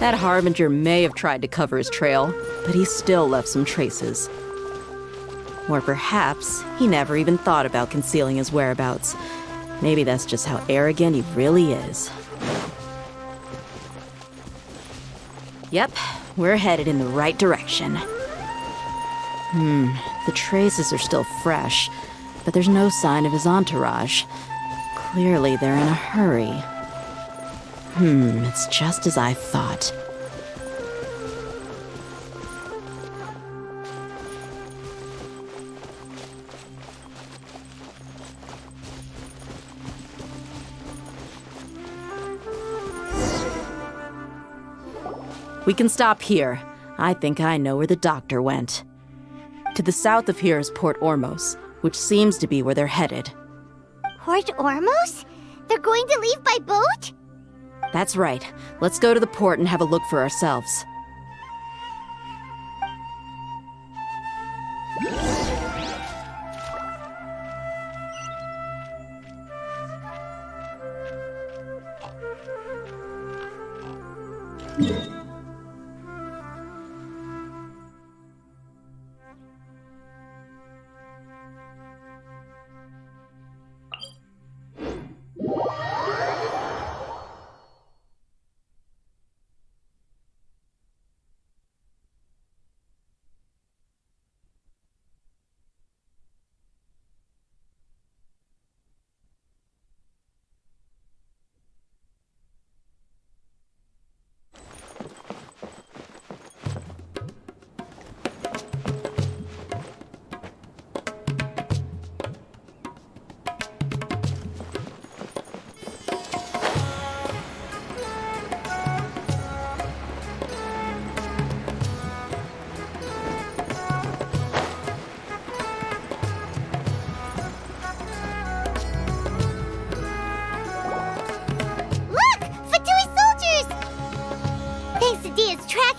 That Harbinger may have tried to cover his trail, but he still left some traces. Or perhaps he never even thought about concealing his whereabouts. Maybe that's just how arrogant he really is. Yep, we're headed in the right direction. The traces are still fresh, but there's no sign of his entourage. Clearly they're in a hurry. It's just as I thought. We can stop here. I think I know where the doctor went. To the south of here is Port Ormos, which seems to be where they're headed. Port Ormos? They're going to leave by boat? That's right. Let's go to the port and have a look for ourselves.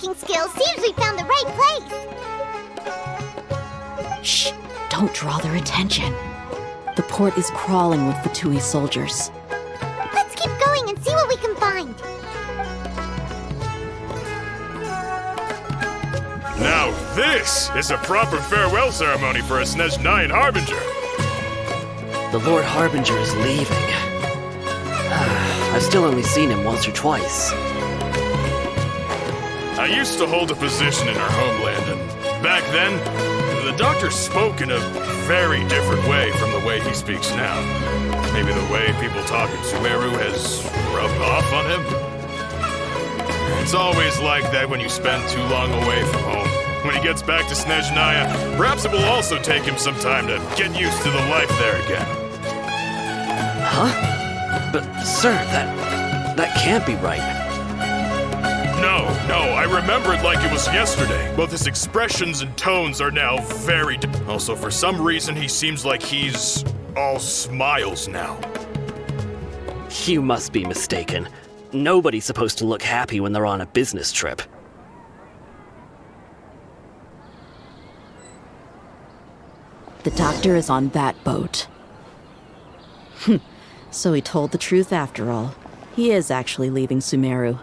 tracking skills, seems we found the right place. Shh! Don't draw their attention. The port is crawling with Fatui soldiers. Let's keep going and see what we can find. Now this is a proper farewell ceremony for a Snezhnayan Harbinger. The Lord Harbinger is leaving. I've still only seen him once or twice. I used to hold a position in our homeland, and back then, the doctor spoke in a very different way from the way he speaks now. Maybe the way people talk in Sumeru has rubbed off on him. It's always like that when you spend too long away from home. When he gets back to Snezhnaya, perhaps it will also take him some time to get used to the life there again. Huh? But, sir, that can't be right. No, I remember it like it was yesterday. Both his expressions and tones are now very Also, for some reason, he seems like he's all smiles now. You must be mistaken. Nobody's supposed to look happy when they're on a business trip. The doctor is on that boat. So he told the truth after all. He is actually leaving Sumeru.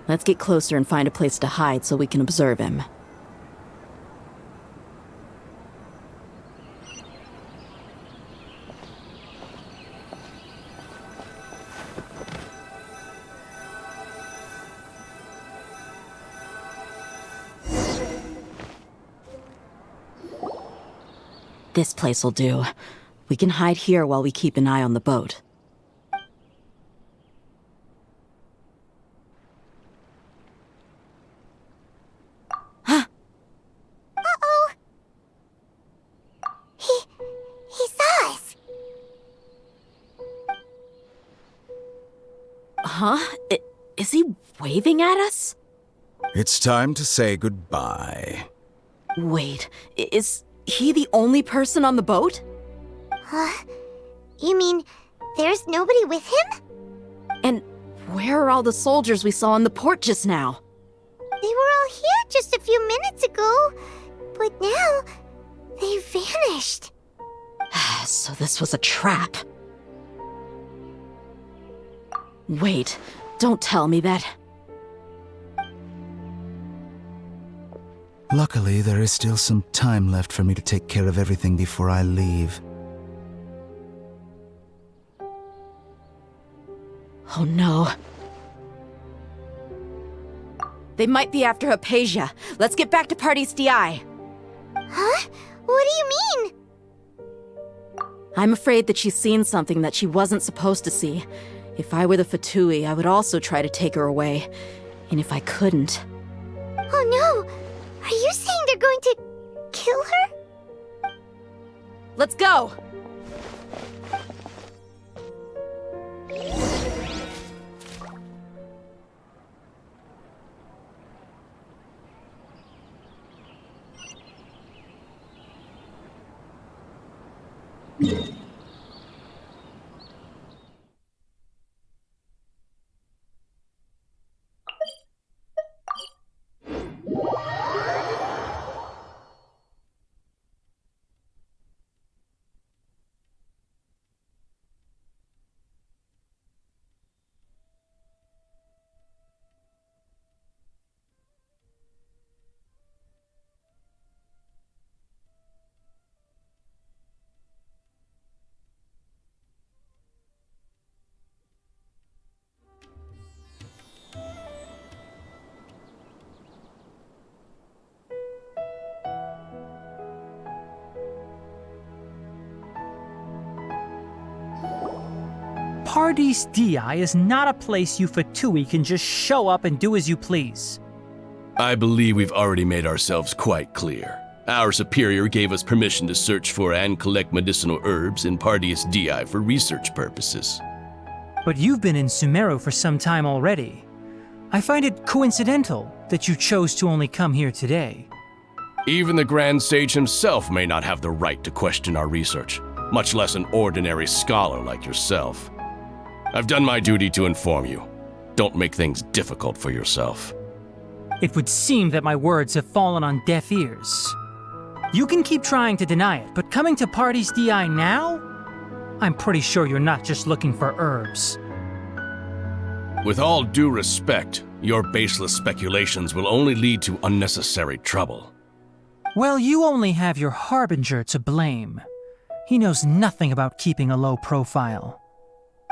Let's get closer and find a place to hide so we can observe him. This place will do. We can hide here while we keep an eye on the boat. Uh-oh. He saw us. Huh? Is he waving at us? It's time to say goodbye. Wait, is he the only person on the boat? Huh? You mean there's nobody with him? And where are all the soldiers we saw in the port just now? They were all here just a few minutes ago, but now they vanished. So this was a trap. Wait, don't tell me that. Luckily, there is still some time left for me to take care of everything before I leave. Oh no. They might be after Hypatia. Let's get back to Party's DI. Huh? What do you mean? I'm afraid that she's seen something that she wasn't supposed to see. If I were the Fatui, I would also try to take her away. And if I couldn't... Oh no! Are you saying they're going to kill her? Let's go! Pardy's DI is not a place you Fatui can just show up and do as you please. I believe we've already made ourselves quite clear. Our superior gave us permission to search for and collect medicinal herbs in Pardius DI for research purposes. But you've been in Sumeru for some time already. I find it coincidental that you chose to only come here today. Even the Grand Sage himself may not have the right to question our research, much less an ordinary scholar like yourself. I've done my duty to inform you. Don't make things difficult for yourself. It would seem that my words have fallen on deaf ears. You can keep trying to deny it, but coming to Party's DI now? I'm pretty sure you're not just looking for herbs. With all due respect, your baseless speculations will only lead to unnecessary trouble. Well, you only have your Harbinger to blame. He knows nothing about keeping a low profile.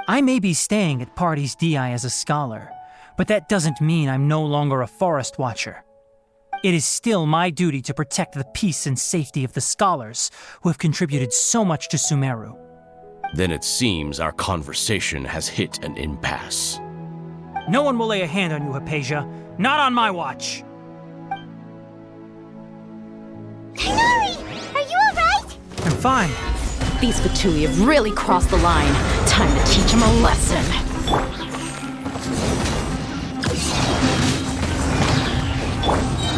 I may be staying at Party's DI as a scholar, but that doesn't mean I'm no longer a forest watcher. It is still my duty to protect the peace and safety of the scholars who have contributed so much to Sumeru. Then it seems our conversation has hit an impasse. No one will lay a hand on you, Hypatia. Not on my watch. Tighnari! Are you alright? I'm fine. These Fatui have really crossed the line. Time to teach them a lesson.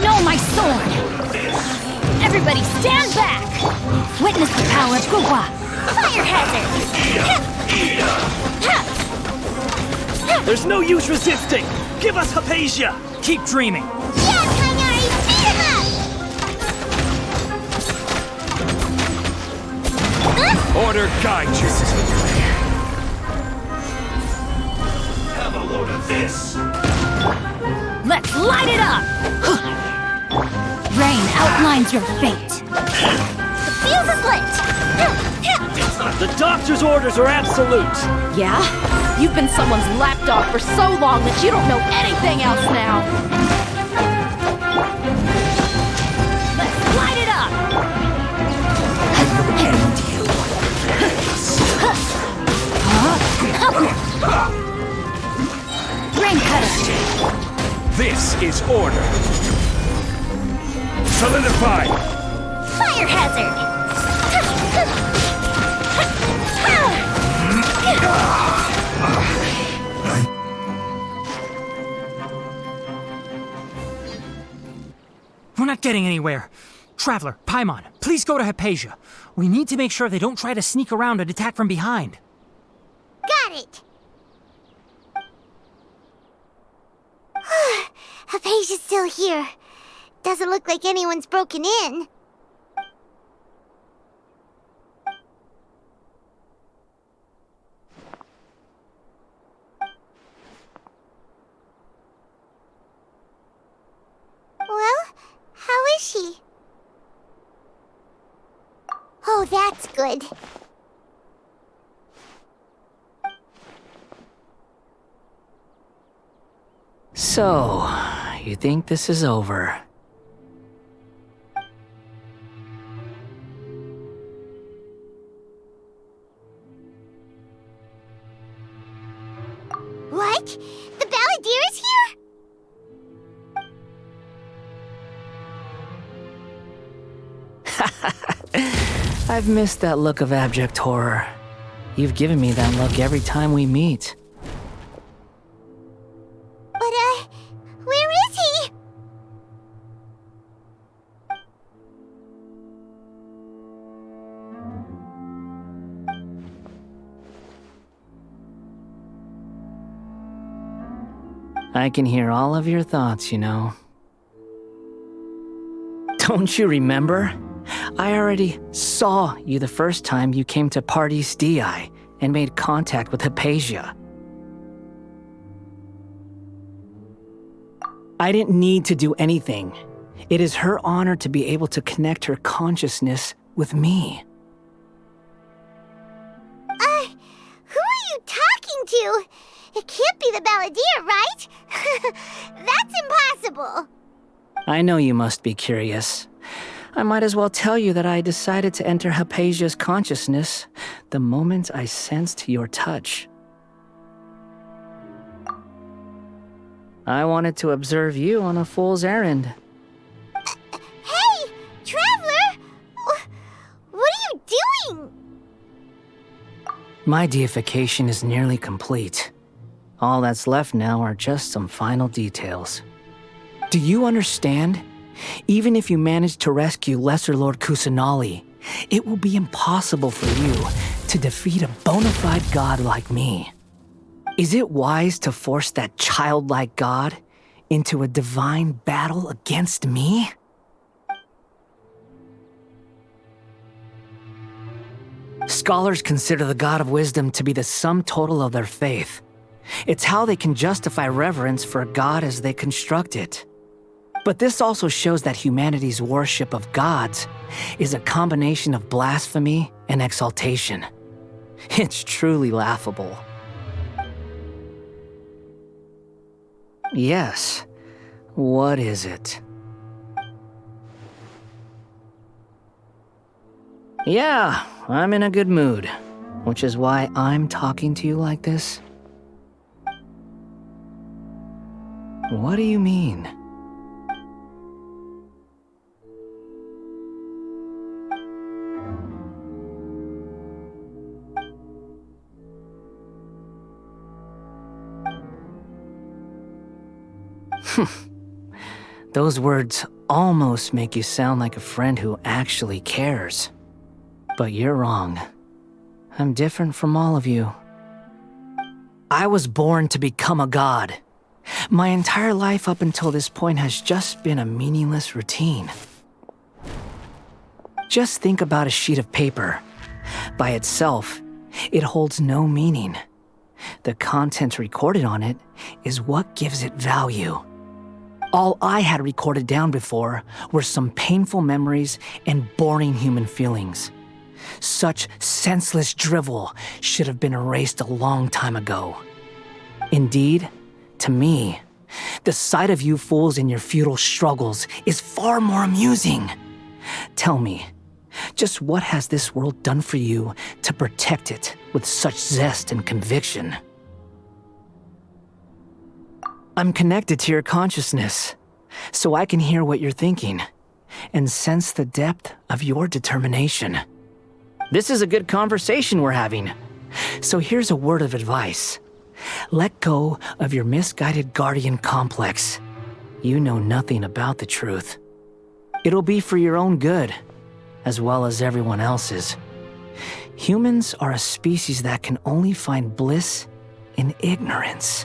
No, my sword! Everybody stand back! Witness the power of Gugwa! Fire hazard! There's no use resisting! Give us Hypatia! Keep dreaming! Yeah, Tighnari! Beat him up! Order guide you. Have a load of this. Let's light it up! Rain outlines your fate. The fuse is lit! The doctor's orders are absolute! Yeah? You've been someone's lapdog for so long that you don't know anything else now! Let's light it up! Rain cutter! This is order. Solidify. Fire hazard! We're not getting anywhere. Traveler, Paimon, please go to Hypatia. We need to make sure they don't try to sneak around and attack from behind. Got it! Hypatia's still here. Doesn't look like anyone's broken in. Well, how is she? Oh, that's good. So, you think this is over? What? The Balladeer is here? I've missed that look of abject horror. You've given me that look every time we meet. But, where is he? I can hear all of your thoughts, you know. Don't you remember? I already saw you the first time you came to Party's DI and made contact with Hypatia. I didn't need to do anything. It is her honor to be able to connect her consciousness with me. Who are you talking to? It can't be the Balladeer, right? That's impossible. I know you must be curious. I might as well tell you that I decided to enter Hypatia's consciousness the moment I sensed your touch. I wanted to observe you on a fool's errand. Hey, Traveler! What are you doing? My deification is nearly complete. All that's left now are just some final details. Do you understand? Even if you manage to rescue Lesser Lord Kusanali, it will be impossible for you to defeat a bona fide god like me. Is it wise to force that childlike god into a divine battle against me? Scholars consider the God of Wisdom to be the sum total of their faith. It's how they can justify reverence for a God as they construct it. But this also shows that humanity's worship of gods is a combination of blasphemy and exaltation. It's truly laughable. Yes. What is it? Yeah, I'm in a good mood, which is why I'm talking to you like this. What do you mean? Those words almost make you sound like a friend who actually cares. But you're wrong. I'm different from all of you. I was born to become a god. My entire life up until this point has just been a meaningless routine. Just think about a sheet of paper. By itself, it holds no meaning. The content recorded on it is what gives it value. All I had recorded down before were some painful memories and boring human feelings. Such senseless drivel should have been erased a long time ago. Indeed, to me, the sight of you fools in your futile struggles is far more amusing. Tell me, just what has this world done for you to protect it with such zest and conviction? I'm connected to your consciousness, so I can hear what you're thinking and sense the depth of your determination. This is a good conversation we're having. So here's a word of advice. Let go of your misguided guardian complex. You know nothing about the truth. It'll be for your own good, as well as everyone else's. Humans are a species that can only find bliss in ignorance.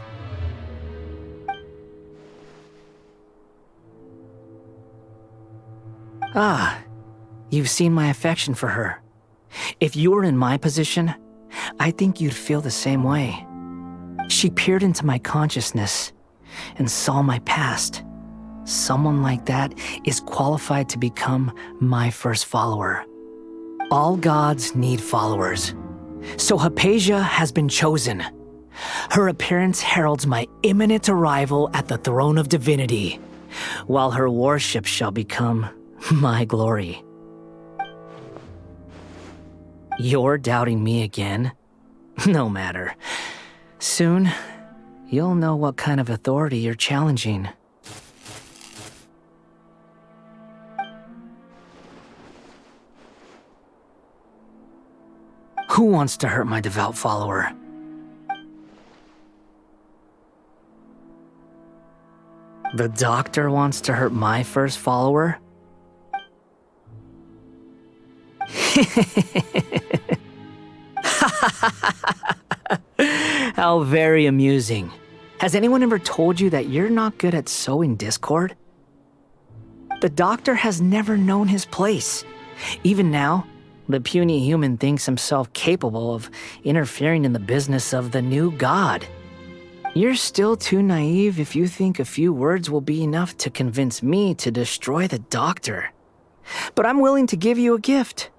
Ah, you've seen my affection for her. If you were in my position, I think you'd feel the same way. She peered into my consciousness and saw my past. Someone like that is qualified to become my first follower. All gods need followers. So Hypatia has been chosen. Her appearance heralds my imminent arrival at the throne of divinity, while her worship shall become my glory. You're doubting me again? No matter. Soon, you'll know what kind of authority you're challenging. Who wants to hurt my devout follower? The doctor wants to hurt my first follower? How very amusing. Has anyone ever told you that you're not good at sowing discord? The doctor has never known his place. Even now, the puny human thinks himself capable of interfering in the business of the new god. You're still too naive if you think a few words will be enough to convince me to destroy the doctor. But I'm willing to give you a gift,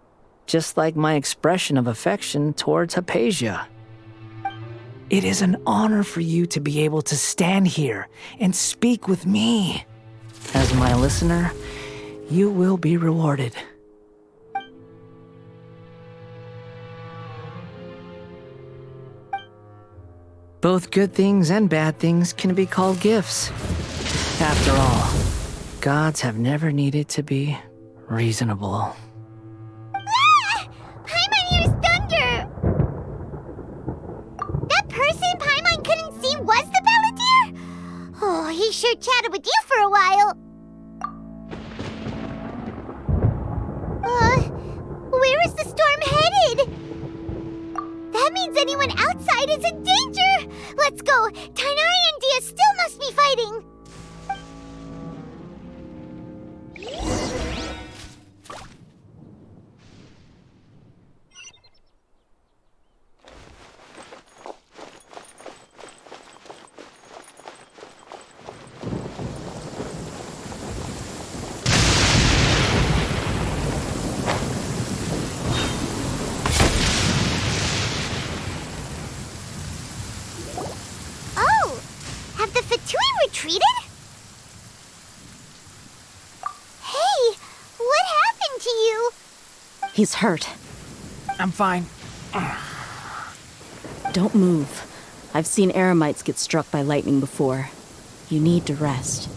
just like my expression of affection towards Hypatia. It is an honor for you to be able to stand here and speak with me. As my listener, you will be rewarded. Both good things and bad things can be called gifts. After all, gods have never needed to be reasonable. Paimon hears thunder! That person Paimon couldn't see was the Palantir? Oh, he sure chatted with you for a while. Where is the storm headed? That means anyone outside is in danger! Let's go! Tainari and Dia still must be fighting! retreated? Hey, what happened to you? He's hurt. I'm fine. Don't move. I've seen eremites get struck by lightning before. You need to rest.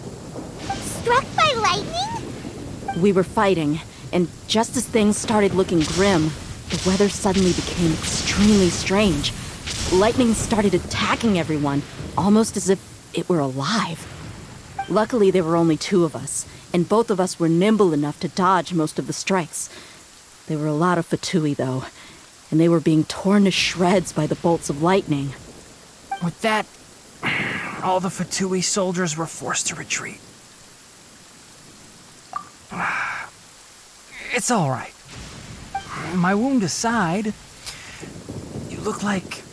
Struck by lightning? We were fighting, and just as things started looking grim, the weather suddenly became extremely strange. Lightning started attacking everyone, almost as if it were alive. Luckily, there were only two of us, and both of us were nimble enough to dodge most of the strikes. There were a lot of Fatui, though, and they were being torn to shreds by the bolts of lightning. With that, all the Fatui soldiers were forced to retreat. It's all right. My wound aside, you look like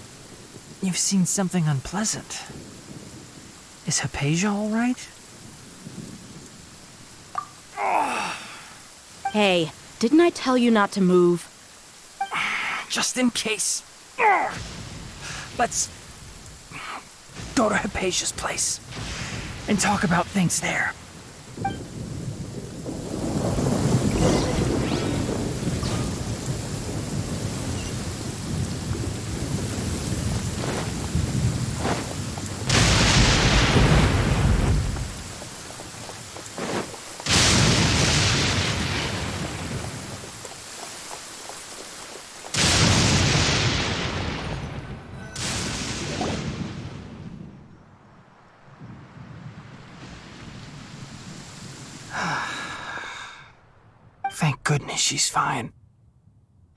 you've seen something unpleasant. Is Hypatia all right? Hey, didn't I tell you not to move? Just in case. Let's go to Hypatia's place and talk about things there. Thank goodness she's fine.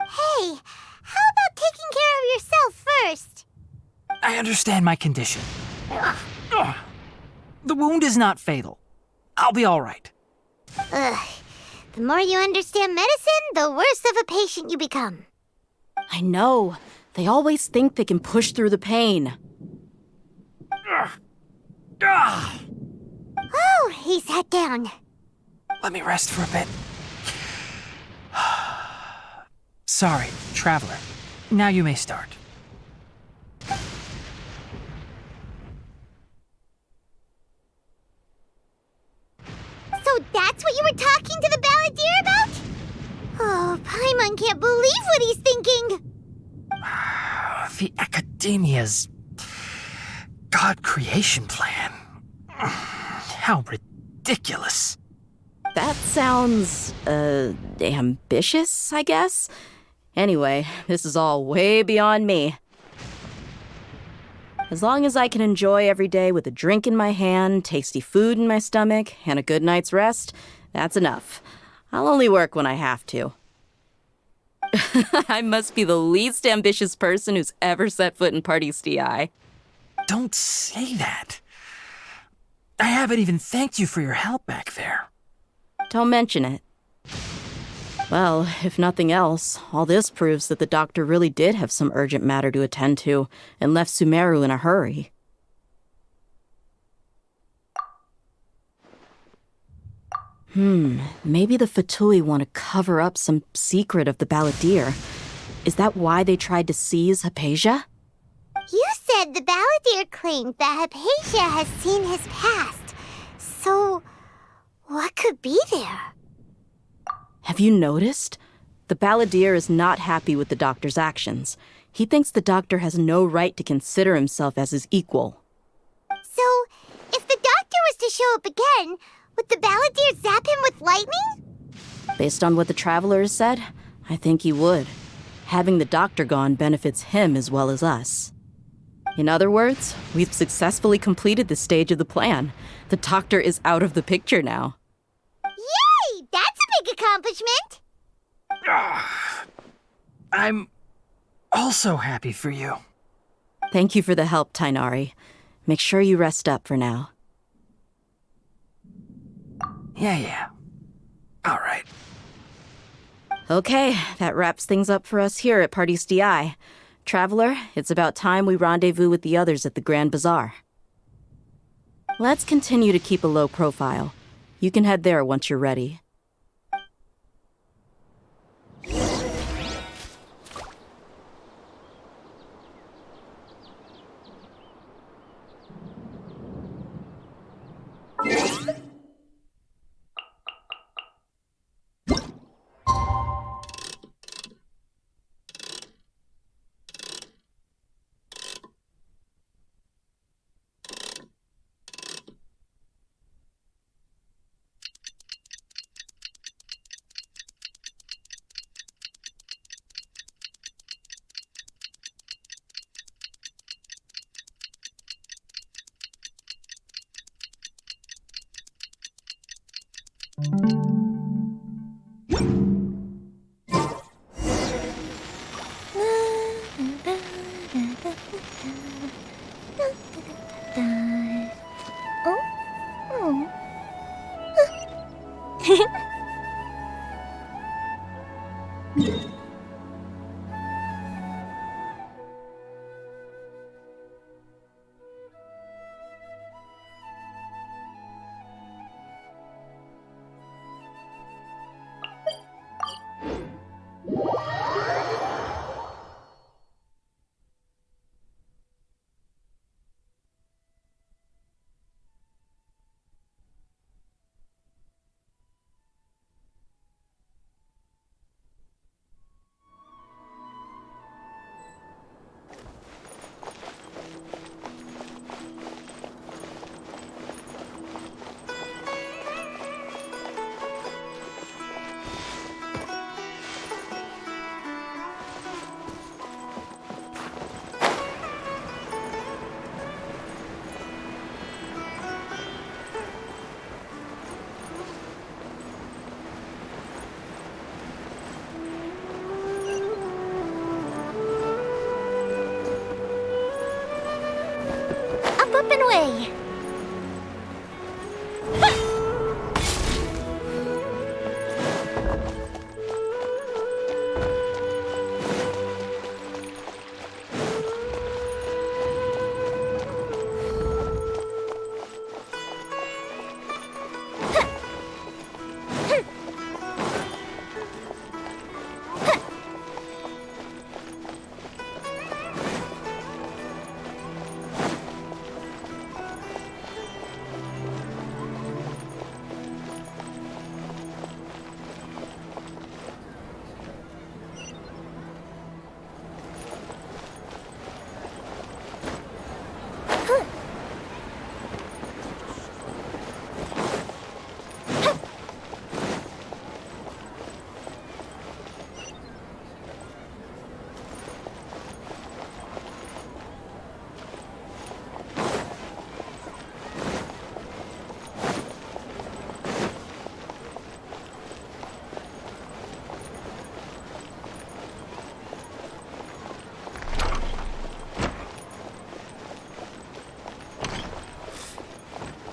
Hey, how about taking care of yourself first? I understand my condition. The wound is not fatal. I'll be all right. Ugh. The more you understand medicine, the worse of a patient you become. I know. They always think they can push through the pain. Oh, he sat down. Let me rest for a bit. Sorry, traveler. Now you may start. So that's what you were talking to the balladeer about? Oh, Paimon can't believe what he's thinking. The Academia's God creation plan. How ridiculous. That sounds, ambitious, I guess? Anyway, this is all way beyond me. As long as I can enjoy every day with a drink in my hand, tasty food in my stomach, and a good night's rest, that's enough. I'll only work when I have to. I must be the least ambitious person who's ever set foot in Party STI. Don't say that. I haven't even thanked you for your help back there. Don't mention it. Well, if nothing else, all this proves that the doctor really did have some urgent matter to attend to and left Sumeru in a hurry. Maybe the Fatui want to cover up some secret of the balladeer. Is that why they tried to seize Hypatia? You said the balladeer claimed that Hypatia has seen his past. So, what could be there? Have you noticed? The balladeer is not happy with the doctor's actions. He thinks the doctor has no right to consider himself as his equal. So, if the doctor was to show up again, would the balladeer zap him with lightning? Based on what the traveler has said, I think he would. Having the doctor gone benefits him as well as us. In other words, we've successfully completed this stage of the plan. The doctor is out of the picture now. Yay! That's a big accomplishment! I'm also happy for you. Thank you for the help, Tainari. Make sure you rest up for now. Yeah. All right. Okay, that wraps things up for us here at Party STI. Traveler, it's about time we rendezvous with the others at the Grand Bazaar. Let's continue to keep a low profile. You can head there once you're ready. Up and away!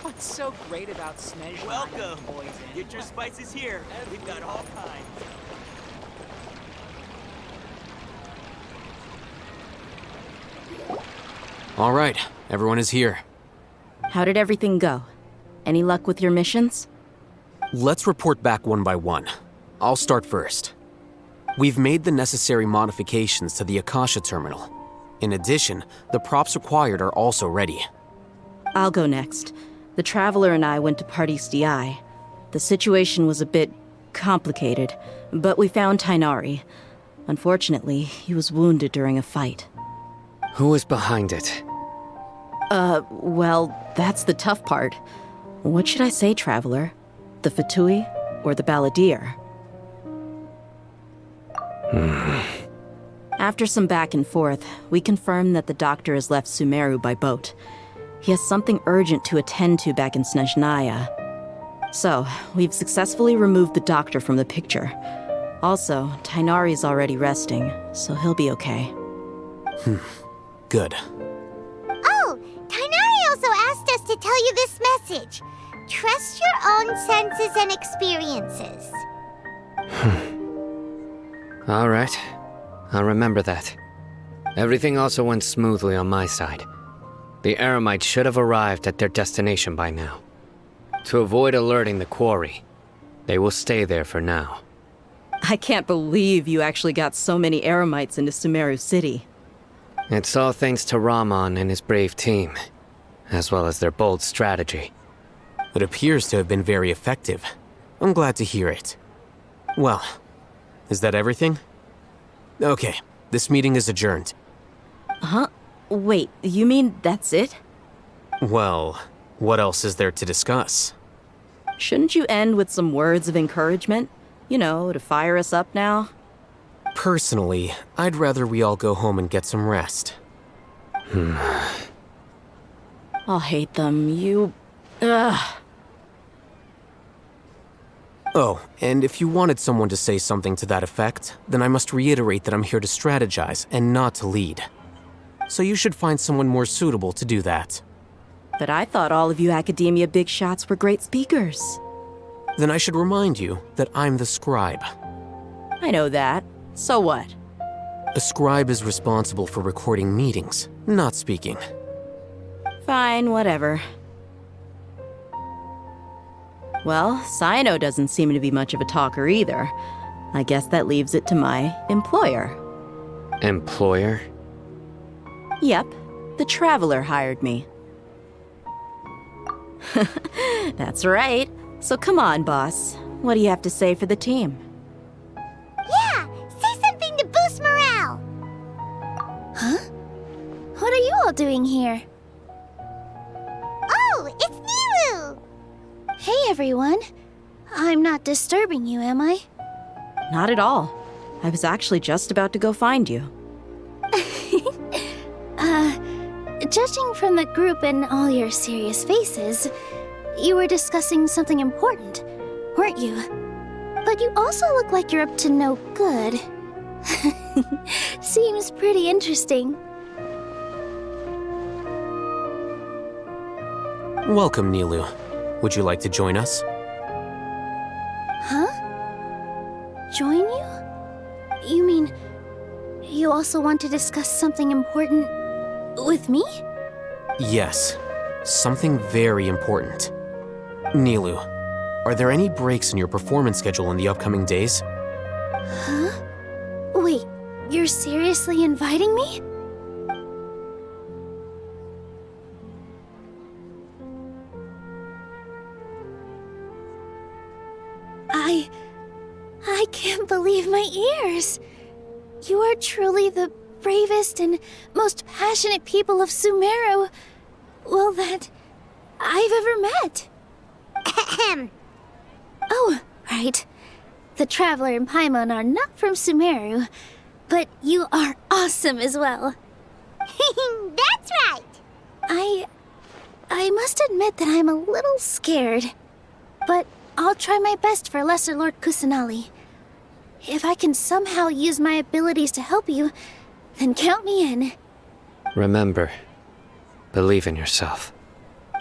What's so great about Snezh? Welcome! Get your spices here. We've got all kinds. All right, everyone is here. How did everything go? Any luck with your missions? Let's report back one by one. I'll start first. We've made the necessary modifications to the Akasha terminal. In addition, the props required are also ready. I'll go next. The Traveler and I went to Party's DI. The situation was a bit complicated, but we found Tainari. Unfortunately, he was wounded during a fight. Who was behind it? Well, that's the tough part. What should I say, Traveler? The Fatui or the Balladeer? After some back and forth, we confirmed that the doctor has left Sumeru by boat. He has something urgent to attend to back in Snezhnaya. So, we've successfully removed the doctor from the picture. Also, Tainari's already resting, so he'll be okay. Good. Oh, Tainari also asked us to tell you this message. Trust your own senses and experiences. All right. I'll remember that. Everything also went smoothly on my side. The Eremites should have arrived at their destination by now. To avoid alerting the quarry, they will stay there for now. I can't believe you actually got so many Eremites into Sumeru City. It's all thanks to Rahman and his brave team, as well as their bold strategy. It appears to have been very effective. I'm glad to hear it. Well, is that everything? Okay, this meeting is adjourned. Huh? Wait, you mean that's it? Well, what else is there to discuss? Shouldn't you end with some words of encouragement? You know, to fire us up now? Personally, I'd rather we all go home and get some rest. I'll hate them. Ugh. Oh, and if you wanted someone to say something to that effect, then I must reiterate that I'm here to strategize and not to lead. So you should find someone more suitable to do that. But I thought all of you academia big shots were great speakers. Then I should remind you that I'm the scribe. I know that. So what? A scribe is responsible for recording meetings, not speaking. Fine, whatever. Well, Sino doesn't seem to be much of a talker either. I guess that leaves it to my employer. Employer? Yep, the Traveler hired me. That's right. So come on, boss. What do you have to say for the team? Yeah, say something to boost morale. Huh? What are you all doing here? Oh, it's Nilu! Hey, everyone. I'm not disturbing you, am I? Not at all. I was actually just about to go find you. Judging from the group and all your serious faces, you were discussing something important, weren't you? But you also look like you're up to no good. Seems pretty interesting. Welcome, Nilu. Would you like to join us? Huh? Join you? You mean you also want to discuss something important with me? Yes, something very important. Nilu, are there any breaks in your performance schedule in the upcoming days? Huh? Wait, you're seriously inviting me? I can't believe my ears. You are truly the bravest and most passionate people of Sumeru, well, that I've ever met. Ahem. Oh, right. The Traveler and Paimon are not from Sumeru, but you are awesome as well. That's right. I must admit that I'm a little scared, but I'll try my best for Lesser Lord Kusanali. If I can somehow use my abilities to help you, then count me in. Remember, believe in yourself.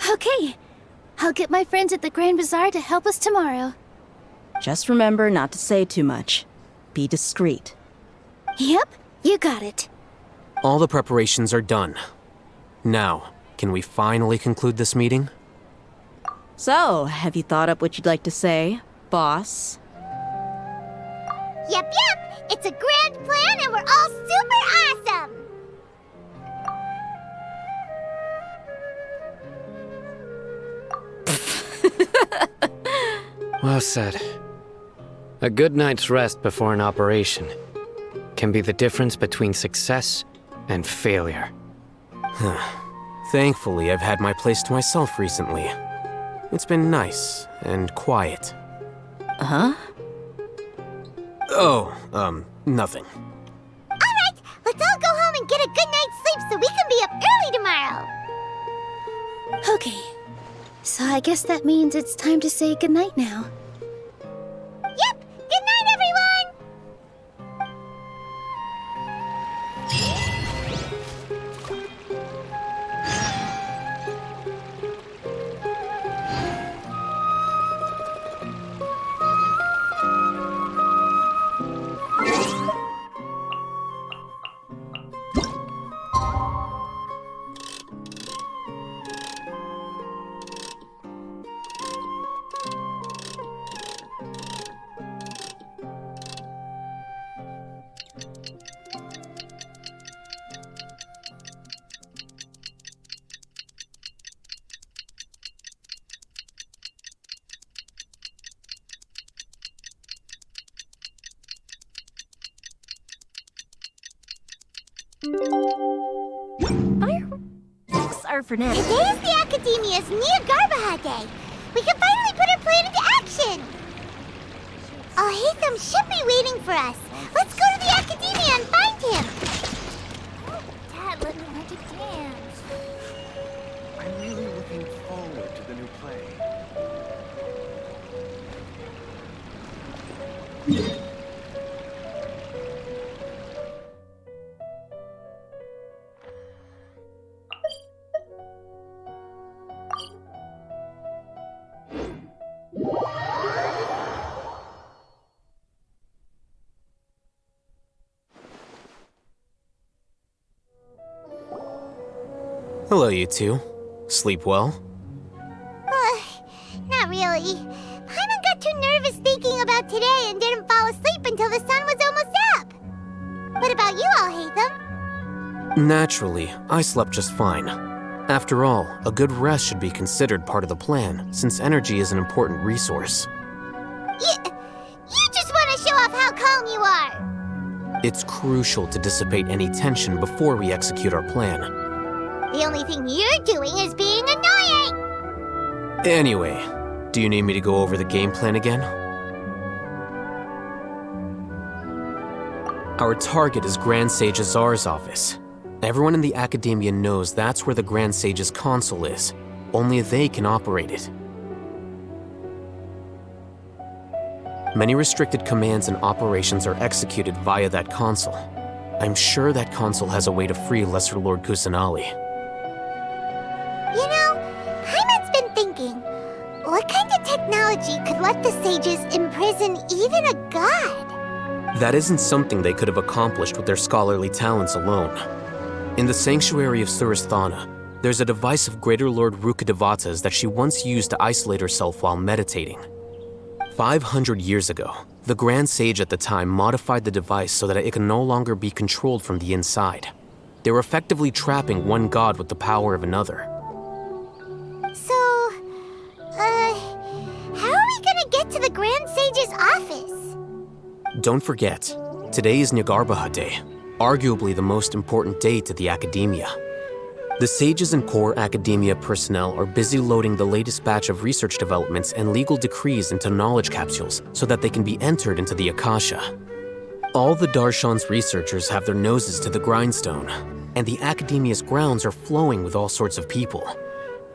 Okay. I'll get my friends at the Grand Bazaar to help us tomorrow. Just remember not to say too much. Be discreet. Yep, you got it. All the preparations are done. Now, can we finally conclude this meeting? So, have you thought up what you'd like to say, boss? Yep. It's a grand plan and we're all super awesome! Well said. A good night's rest before an operation can be the difference between success and failure. Thankfully, I've had my place to myself recently. It's been nice and quiet. Huh? Oh, nothing. Alright, let's all go home and get a good night's sleep so we can be up early tomorrow! Okay. So I guess that means it's time to say goodnight now. Yep! Good night, everyone! Are for now. Today is the Academia's Nia Garbaha Day. We can finally put our plan into action. Hatham should be waiting for us. Let's go to the Academia and find him. Oh, Dad, let me learn to dance. I'm really looking forward to the new play. Hello, you two. Sleep well? Not really. Paimon got too nervous thinking about today and didn't fall asleep until the sun was almost up. What about you, Alhaitham? Naturally, I slept just fine. After all, a good rest should be considered part of the plan, since energy is an important resource. You just want to show off how calm you are. It's crucial to dissipate any tension before we execute our plan. The only thing you're doing is being annoying. Anyway, do you need me to go over the game plan again? Our target is Grand Sage Azar's office. Everyone in the Academia knows that's where the Grand Sage's console is. Only they can operate it. Many restricted commands and operations are executed via that console. I'm sure that console has a way to free Lesser Lord Kusanali. You know, Paimon's been thinking, what kind of technology could let the sages imprison even a god? That isn't something they could have accomplished with their scholarly talents alone. In the Sanctuary of Surasthana, there's a device of Greater Lord Rukkhadevata's that she once used to isolate herself while meditating. 500 years ago, the Grand Sage at the time modified the device so that it can no longer be controlled from the inside. They were effectively trapping one god with the power of another. So, how are we gonna get to the Grand Sage's office? Don't forget, today is Nyagarbha Day, arguably the most important day to the Academia. The sages and core Academia personnel are busy loading the latest batch of research developments and legal decrees into knowledge capsules so that they can be entered into the Akasha. All the Darshan's researchers have their noses to the grindstone, and the Academia's grounds are flowing with all sorts of people.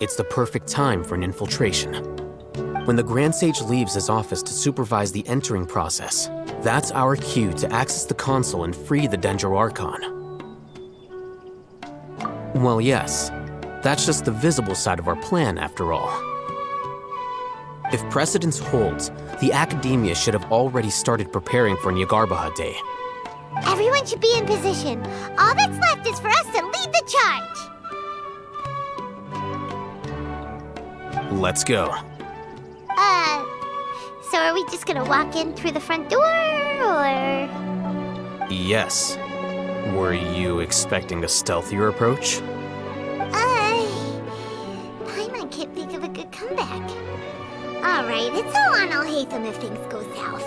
It's the perfect time for an infiltration. When the Grand Sage leaves his office to supervise the entering process, that's our cue to access the console and free the Dendro Archon. Well, yes, that's just the visible side of our plan, after all. If precedence holds, the Academia should have already started preparing for Nyagarbha Day. Everyone should be in position. All that's left is for us to lead the charge. Let's go. So are we just gonna walk in through the front door, or...? Yes. Were you expecting a stealthier approach? Paimon can't think of a good comeback. Alright, it's all on Alhaitham if things go south.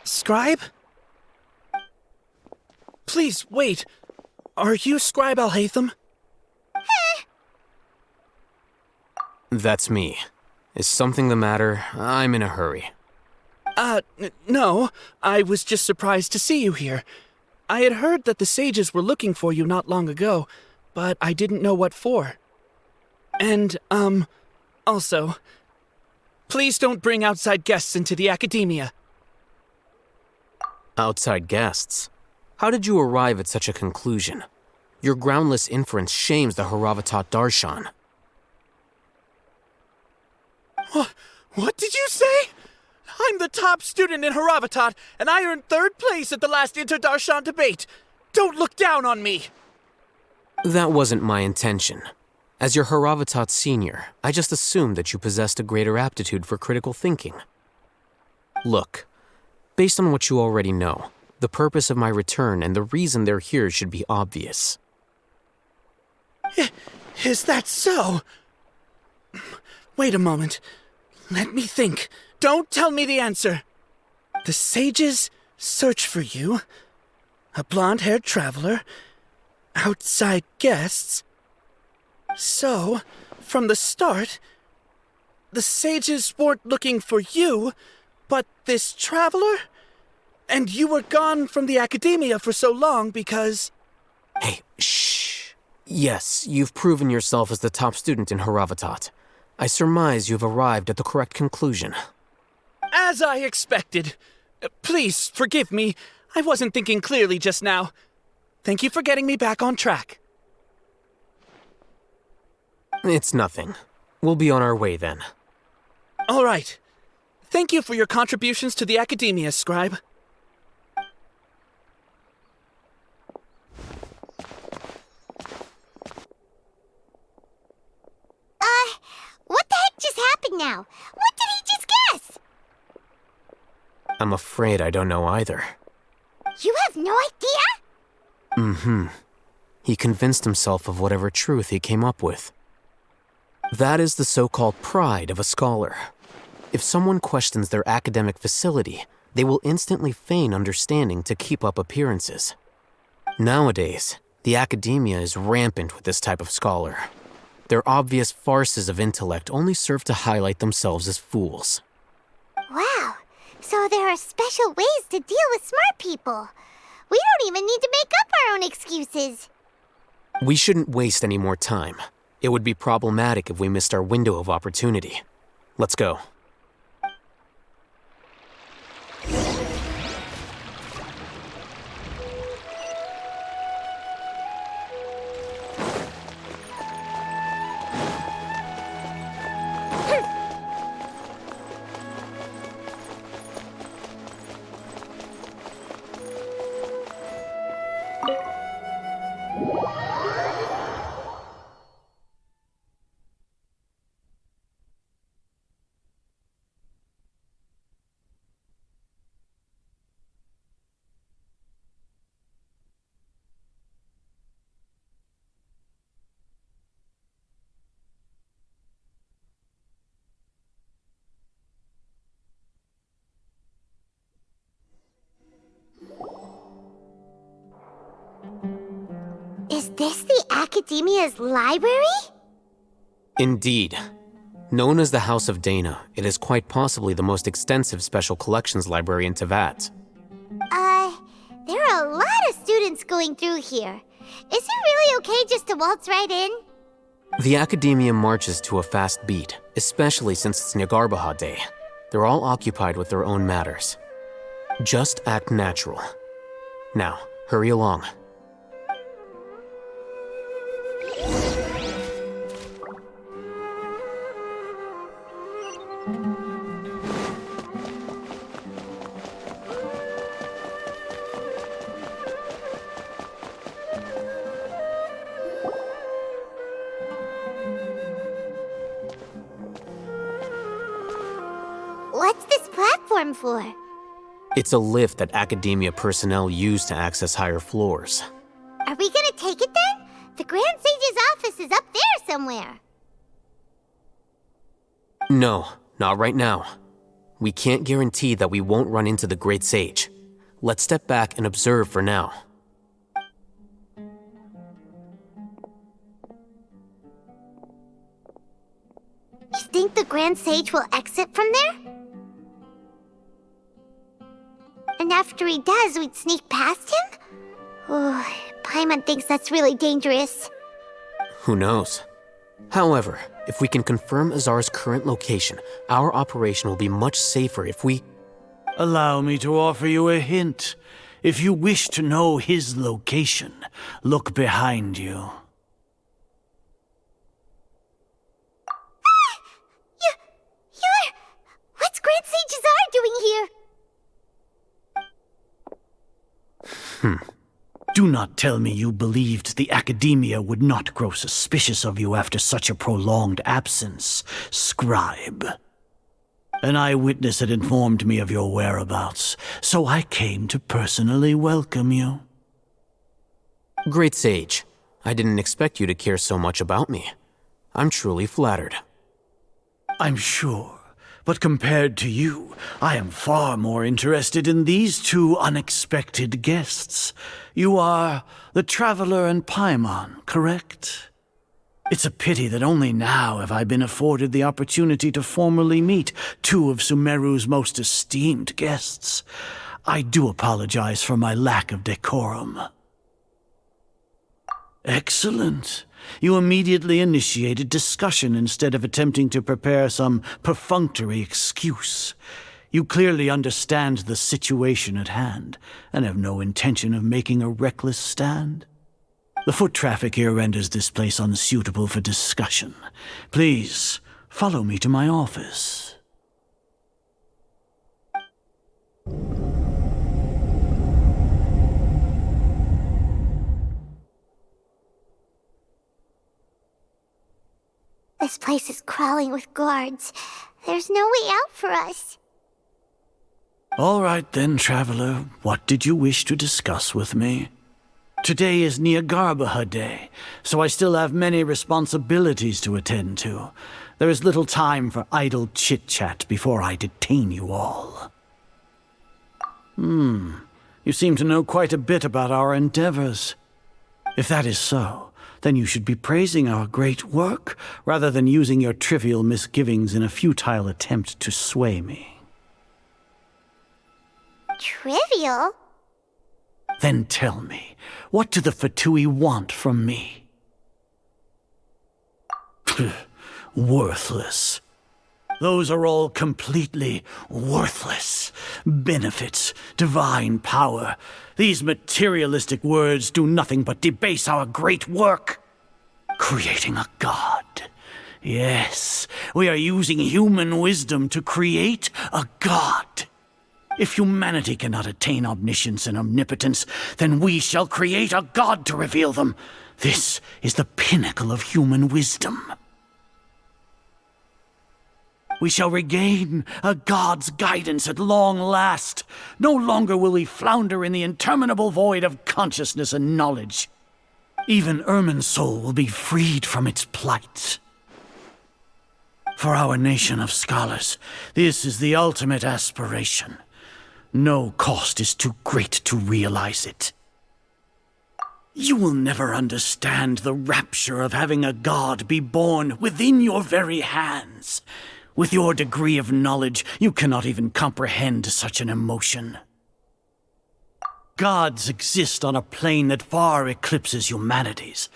Scribe? Please, wait. Are you Scribe Alhaitham? That's me. Is something the matter? I'm in a hurry. No. I was just surprised to see you here. I had heard that the sages were looking for you not long ago, but I didn't know what for. And, also, please don't bring outside guests into the Academia. Outside guests? How did you arrive at such a conclusion? Your groundless inference shames the Haravatat Darshan. What did you say? I'm the top student in Haravatat, and I earned 3rd place at the last Inter-Darshan debate. Don't look down on me! That wasn't my intention. As your Haravatat senior, I just assumed that you possessed a greater aptitude for critical thinking. Look, based on what you already know, The purpose of my return and the reason they're here should be obvious. Is that so? Wait a moment. Let me think. Don't tell me the answer. The sages search for you. A blonde-haired traveler. Outside guests. So, from the start, the sages weren't looking for you, but this traveler? And you were gone from the academia for so long because... Hey, shh. Yes, you've proven yourself as the top student in Haravatat. I surmise you've arrived at the correct conclusion. As I expected. Please forgive me. I wasn't thinking clearly just now. Thank you for getting me back on track. It's nothing. We'll be on our way then. All right. Thank you for your contributions to the academia, Scribe. What the heck just happened now? What did he just guess? I'm afraid I don't know either. You have no idea? Mm-hmm. He convinced himself of whatever truth he came up with. That is the so-called pride of a scholar. If someone questions their academic facility, they will instantly feign understanding to keep up appearances. Nowadays, the academia is rampant with this type of scholar. Their obvious farces of intellect only serve to highlight themselves as fools. Wow, so there are special ways to deal with smart people. We don't even need to make up our own excuses. We shouldn't waste any more time. It would be problematic if we missed our window of opportunity. Let's go. Is this the Academia's library? Indeed. Known as the House of Dana, it is quite possibly the most extensive special collections library in Teyvat. There are a lot of students going through here. Is it really okay just to waltz right in? The Academia marches to a fast beat, especially since it's Nagarbaha Day. They're all occupied with their own matters. Just act natural. Now, hurry along. What's this platform for? It's a lift that Academia personnel use to access higher floors. Are we gonna take it then? The Grand Sage's office is up there somewhere. No, not right now. We can't guarantee that we won't run into the Great Sage. Let's step back and observe for now. You think the Grand Sage will exit from there? And after he does, we'd sneak past him? Oh, Paimon thinks that's really dangerous. Who knows? However, if we can confirm Azar's current location, our operation will be much safer if we... Allow me to offer you a hint. If you wish to know his location, look behind you. What's Grand Sage Azar doing here? Do not tell me you believed the Academia would not grow suspicious of you after such a prolonged absence, Scribe. An eyewitness had informed me of your whereabouts, so I came to personally welcome you. Great Sage, I didn't expect you to care so much about me. I'm truly flattered. I'm sure, but compared to you, I am far more interested in these two unexpected guests. You are the Traveler and Paimon, correct? It's a pity that only now have I been afforded the opportunity to formally meet two of Sumeru's most esteemed guests. I do apologize for my lack of decorum. Excellent. You immediately initiated discussion instead of attempting to prepare some perfunctory excuse. You clearly understand the situation at hand, and have no intention of making a reckless stand. The foot traffic here renders this place unsuitable for discussion. Please, follow me to my office. This place is crawling with guards. There's no way out for us. All right then, Traveler. What did you wish to discuss with me? Today is Niagarbaha Day, so I still have many responsibilities to attend to. There is little time for idle chit-chat before I detain you all. You seem to know quite a bit about our endeavors. If that is so, then you should be praising our great work, rather than using your trivial misgivings in a futile attempt to sway me. Trivial? Then tell me, what do the Fatui want from me? Worthless. Those are all completely worthless. Benefits, divine power. These materialistic words do nothing but debase our great work. Creating a god. Yes, we are using human wisdom to create a god. If humanity cannot attain omniscience and omnipotence, then we shall create a god to reveal them. This is the pinnacle of human wisdom. We shall regain a god's guidance at long last. No longer will we flounder in the interminable void of consciousness and knowledge. Even Irminsul will be freed from its plight. For our nation of scholars, this is the ultimate aspiration. No cost is too great to realize it. You will never understand the rapture of having a god be born within your very hands. With your degree of knowledge, you cannot even comprehend such an emotion. Gods exist on a plane that far eclipses humanity's.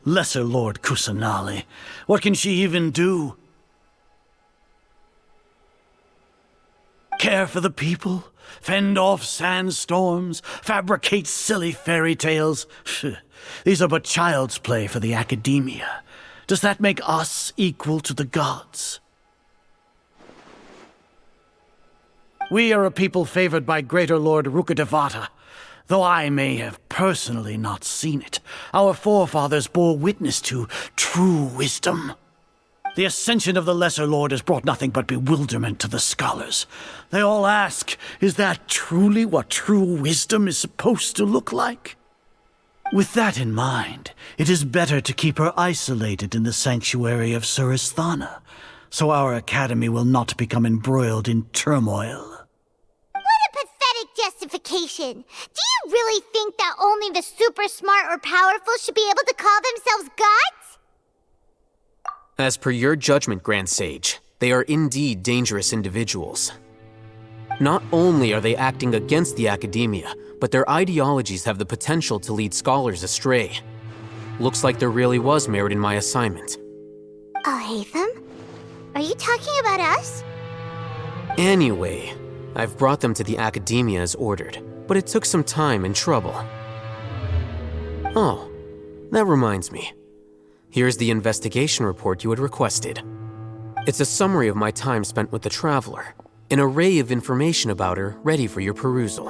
Lesser Lord Kusanali, what can she even do? Care for the people? Fend off sandstorms? Fabricate silly fairy tales? These are but child's play for the academia. Does that make us equal to the gods? We are a people favored by Greater Lord Rukadevata. Though I may have personally not seen it, our forefathers bore witness to true wisdom. The ascension of the Lesser Lord has brought nothing but bewilderment to the scholars. They all ask, is that truly what true wisdom is supposed to look like? With that in mind, it is better to keep her isolated in the sanctuary of Suristhana, so our academy will not become embroiled in turmoil. What a pathetic justification! Do you really think that only the super smart or powerful should be able to call themselves gods? As per your judgment, Grand Sage, they are indeed dangerous individuals. Not only are they acting against the academia, but their ideologies have the potential to lead scholars astray. Looks like there really was merit in my assignment. Oh, Hatham? Are you talking about us? Anyway, I've brought them to the academia as ordered, but it took some time and trouble. Oh, that reminds me. Here's the investigation report you had requested. It's a summary of my time spent with the Traveler, an array of information about her ready for your perusal.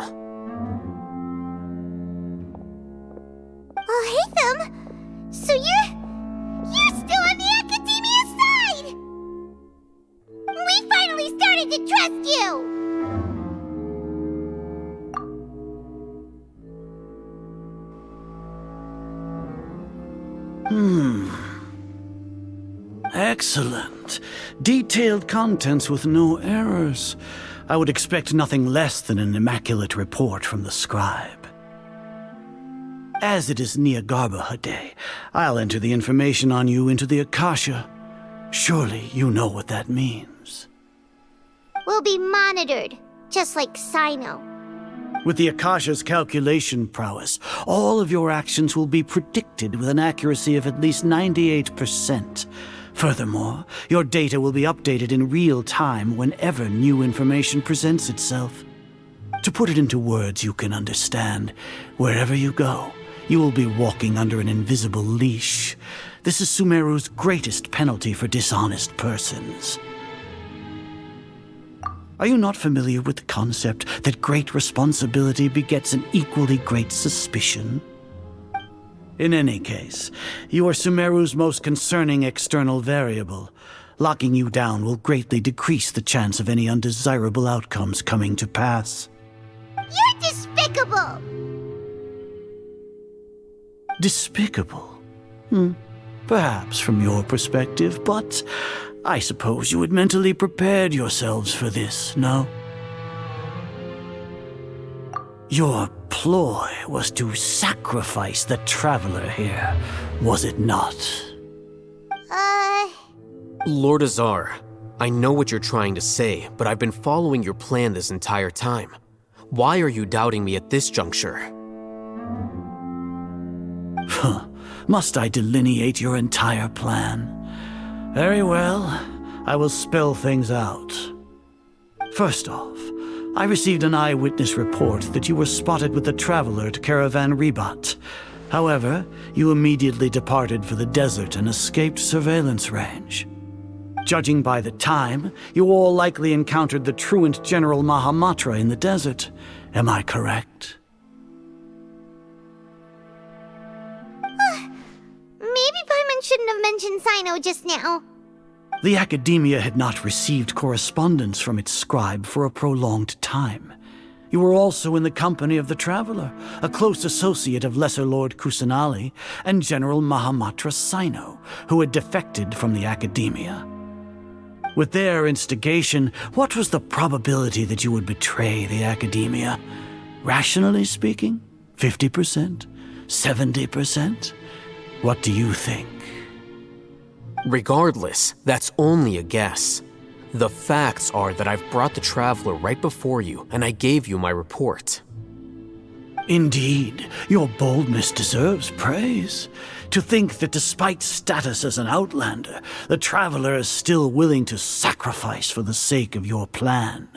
Oh, Hatham! So you're still on the academia side! We finally started to Excellent. Detailed contents with no errors. I would expect nothing less than an immaculate report from the scribe. As it is Niagarbaha Day, I'll enter the information on you into the Akasha. Surely you know what that means. We'll be monitored, just like Sino. With the Akasha's calculation prowess, all of your actions will be predicted with an accuracy of at least 98%. Furthermore, your data will be updated in real time whenever new information presents itself. To put it into words you can understand, wherever you go, you will be walking under an invisible leash. This is Sumeru's greatest penalty for dishonest persons. Are you not familiar with the concept that great responsibility begets an equally great suspicion? In any case, you are Sumeru's most concerning external variable. Locking you down will greatly decrease the chance of any undesirable outcomes coming to pass. You're despicable! Despicable? Perhaps from your perspective, but I suppose you had mentally prepared yourselves for this, no? Your ploy was to sacrifice the traveler here, was it not? Lord Azar, I know what you're trying to say, but I've been following your plan this entire time. Why are you doubting me at this juncture? Must I delineate your entire plan? Very well, I will spell things out. First off, I received an eyewitness report that you were spotted with the traveler at Caravan Ribat. However, you immediately departed for the desert and escaped surveillance range. Judging by the time, you all likely encountered the truant General Mahamatra in the desert. Am I correct? Maybe Paimon shouldn't have mentioned Sino just now. The Academia had not received correspondence from its scribe for a prolonged time. You were also in the company of the Traveler, a close associate of Lesser Lord Kusanali and General Mahamatra Sino, who had defected from the Academia. With their instigation, what was the probability that you would betray the Academia? Rationally speaking, 50%? 70%? What do you think? Regardless, that's only a guess. The facts are that I've brought the Traveler right before you, and I gave you my report. Indeed, your boldness deserves praise. To think that despite status as an outlander, the Traveler is still willing to sacrifice for the sake of your plan.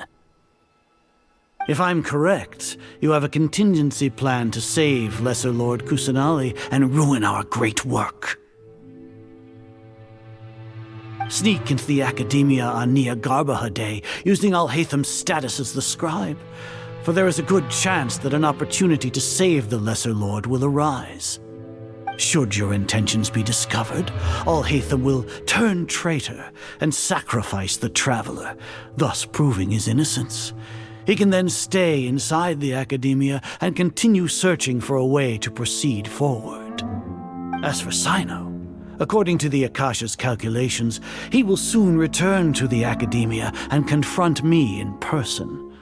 If I'm correct, you have a contingency plan to save Lesser Lord Kusanali and ruin our great work. Sneak into the Academia on Niagarbaha Day, using Alhaitham's status as the scribe, for there is a good chance that an opportunity to save the Lesser Lord will arise. Should your intentions be discovered, Alhaitham will turn traitor and sacrifice the Traveler, thus proving his innocence. He can then stay inside the Academia and continue searching for a way to proceed forward. As for Sino, according to the Akasha's calculations, he will soon return to the Academia and confront me in person.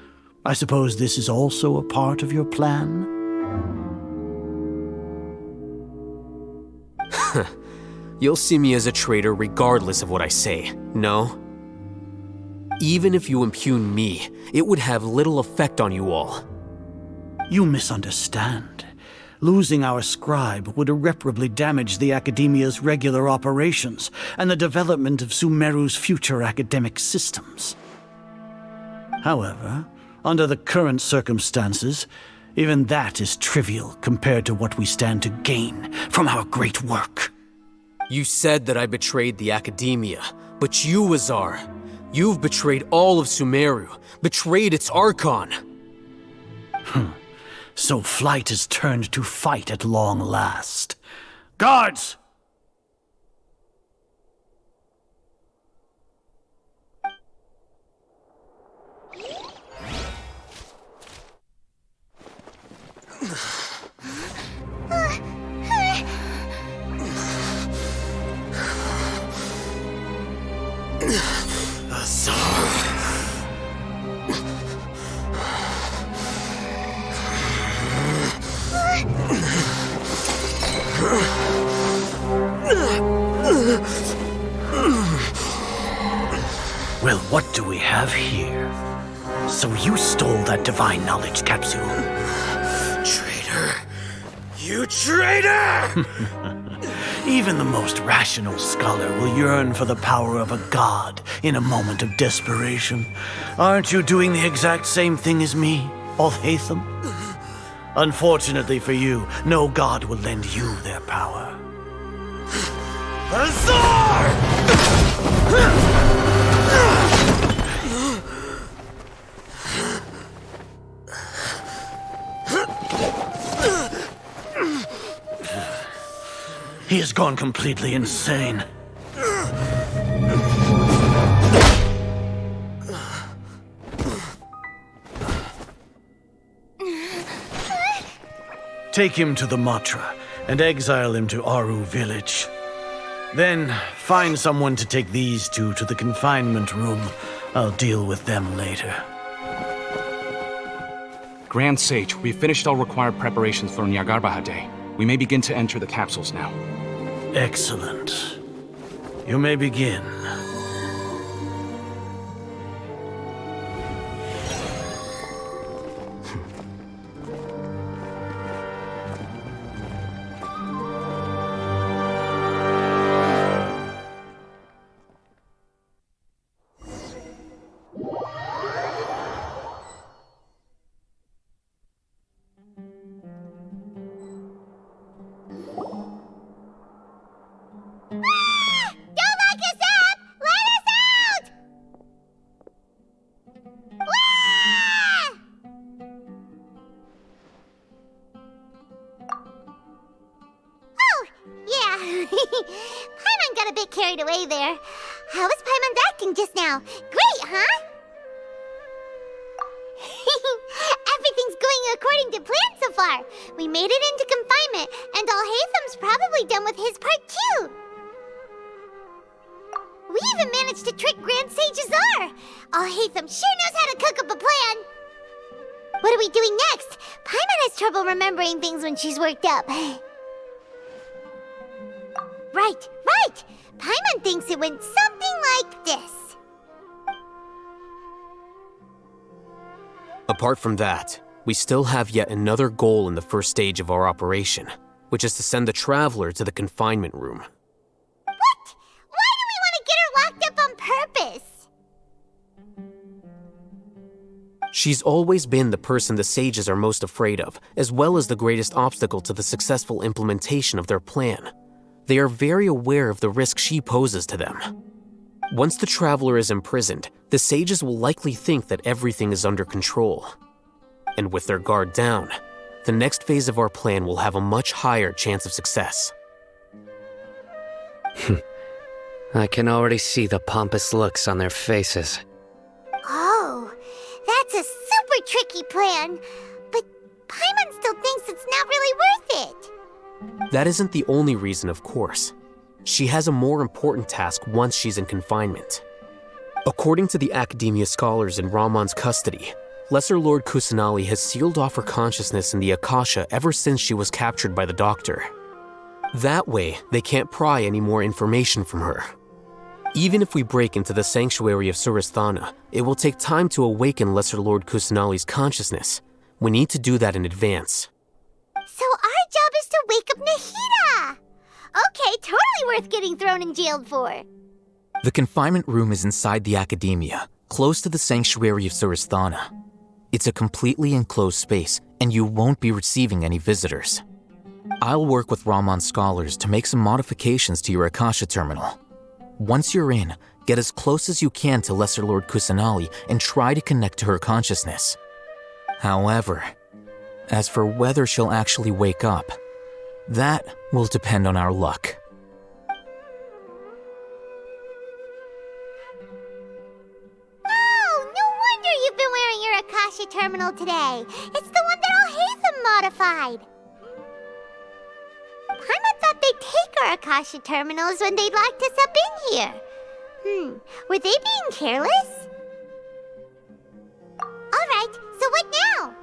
I suppose this is also a part of your plan? You'll see me as a traitor regardless of what I say, no? Even if you impugn me, it would have little effect on you all. You misunderstand. Losing our scribe would irreparably damage the Academia's regular operations and the development of Sumeru's future academic systems. However, under the current circumstances, even that is trivial compared to what we stand to gain from our great work. You said that I betrayed the Academia, but you, Azar, you've betrayed all of Sumeru, betrayed its Archon. So flight has turned to fight at long last. Guards! What do we have here? So you stole that divine knowledge capsule? Traitor! You traitor! Even the most rational scholar will yearn for the power of a god in a moment of desperation. Aren't you doing the exact same thing as me, Alhaitham? Unfortunately for you, no god will lend you their power. Azar! He has gone completely insane. Take him to the Matra and exile him to Aru village. Then find someone to take these two to the confinement room. I'll deal with them later. Grand Sage, we've finished all required preparations for Nyargarbaha Day. We may begin to enter the capsules now. Excellent. You may begin. Paimon got a bit carried away there. How was Paimon's acting just now? Great, huh? Everything's going according to plan so far. We made it into confinement, and Alhaitham's probably done with his part too. We even managed to trick Grand Sage Azar. Alhaitham sure knows how to cook up a plan. What are we doing next? Paimon has trouble remembering things when she's worked up. Right. Paimon thinks it went something like this. Apart from that, we still have yet another goal in the first stage of our operation, which is to send the Traveler to the confinement room. What? Why do we want to get her locked up on purpose? She's always been the person the sages are most afraid of, as well as the greatest obstacle to the successful implementation of their plan. They are very aware of the risk she poses to them. Once the Traveler is imprisoned, the sages will likely think that everything is under control. And with their guard down, the next phase of our plan will have a much higher chance of success. I can already see the pompous looks on their faces. Oh, that's a super tricky plan. But Paimon still thinks it's not really worth it. That isn't the only reason, of course. She has a more important task once she's in confinement. According to the Academia scholars in Ramon's custody, Lesser Lord Kusanali has sealed off her consciousness in the Akasha ever since she was captured by the Doctor. That way, they can't pry any more information from her. Even if we break into the sanctuary of Surasthana, it will take time to awaken Lesser Lord Kusanali's consciousness. We need to do that in advance. So our job is to wake up Nahida! Okay, totally worth getting thrown in jail for. The confinement room is inside the Academia, close to the sanctuary of Surasthana. It's a completely enclosed space, and you won't be receiving any visitors. I'll work with Ramon's scholars to make some modifications to your Akasha terminal. Once you're in, get as close as you can to Lesser Lord Kusanali and try to connect to her consciousness. However, as for whether she'll actually wake up, that will depend on our luck. Oh, no wonder you've been wearing your Akasha terminal today. It's the one that Alhaitham modified. Paimon thought they'd take our Akasha terminals when they locked us up in here. Were they being careless? Alright, so what now?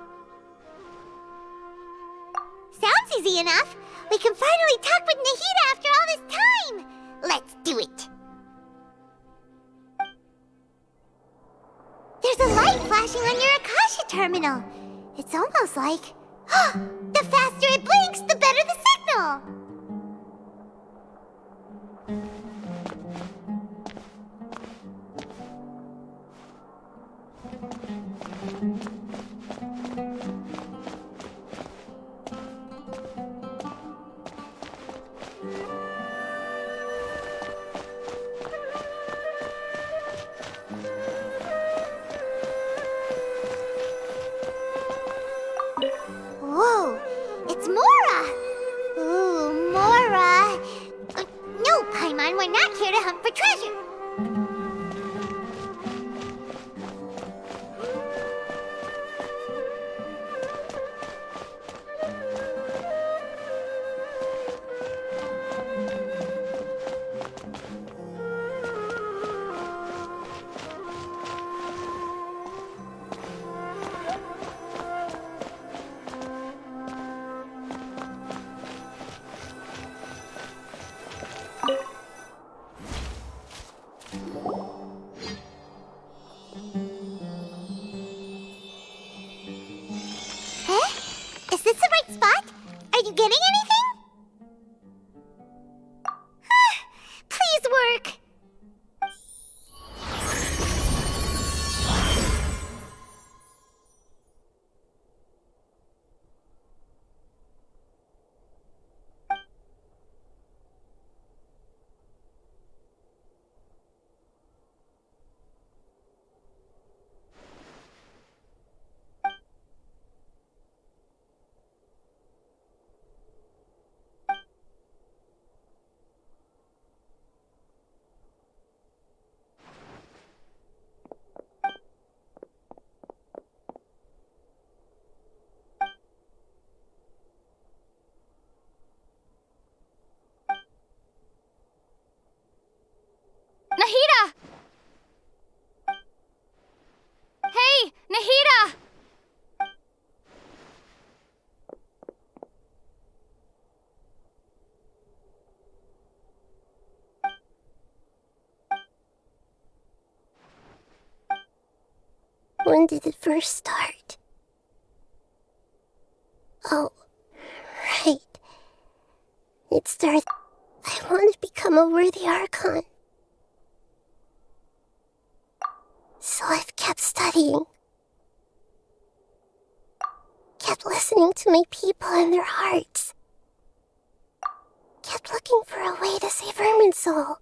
Sounds easy enough. We can finally talk with Nahida after all this time. Let's do it. light flashing on your Akasha terminal. It's almost like... the faster it blinks, the better the signal! Whoa, it's Mora! Ooh, Mora! No, Paimon, we're not here to hunt for treasure. Is this the right spot? Are you getting anything? Please work! Nahida! Hey, Nahida! When did it first start? Oh, right. It started... I want to become a worthy Archon. So I've kept studying. Kept listening to my people and their hearts. Kept looking for a way to save Irminsul.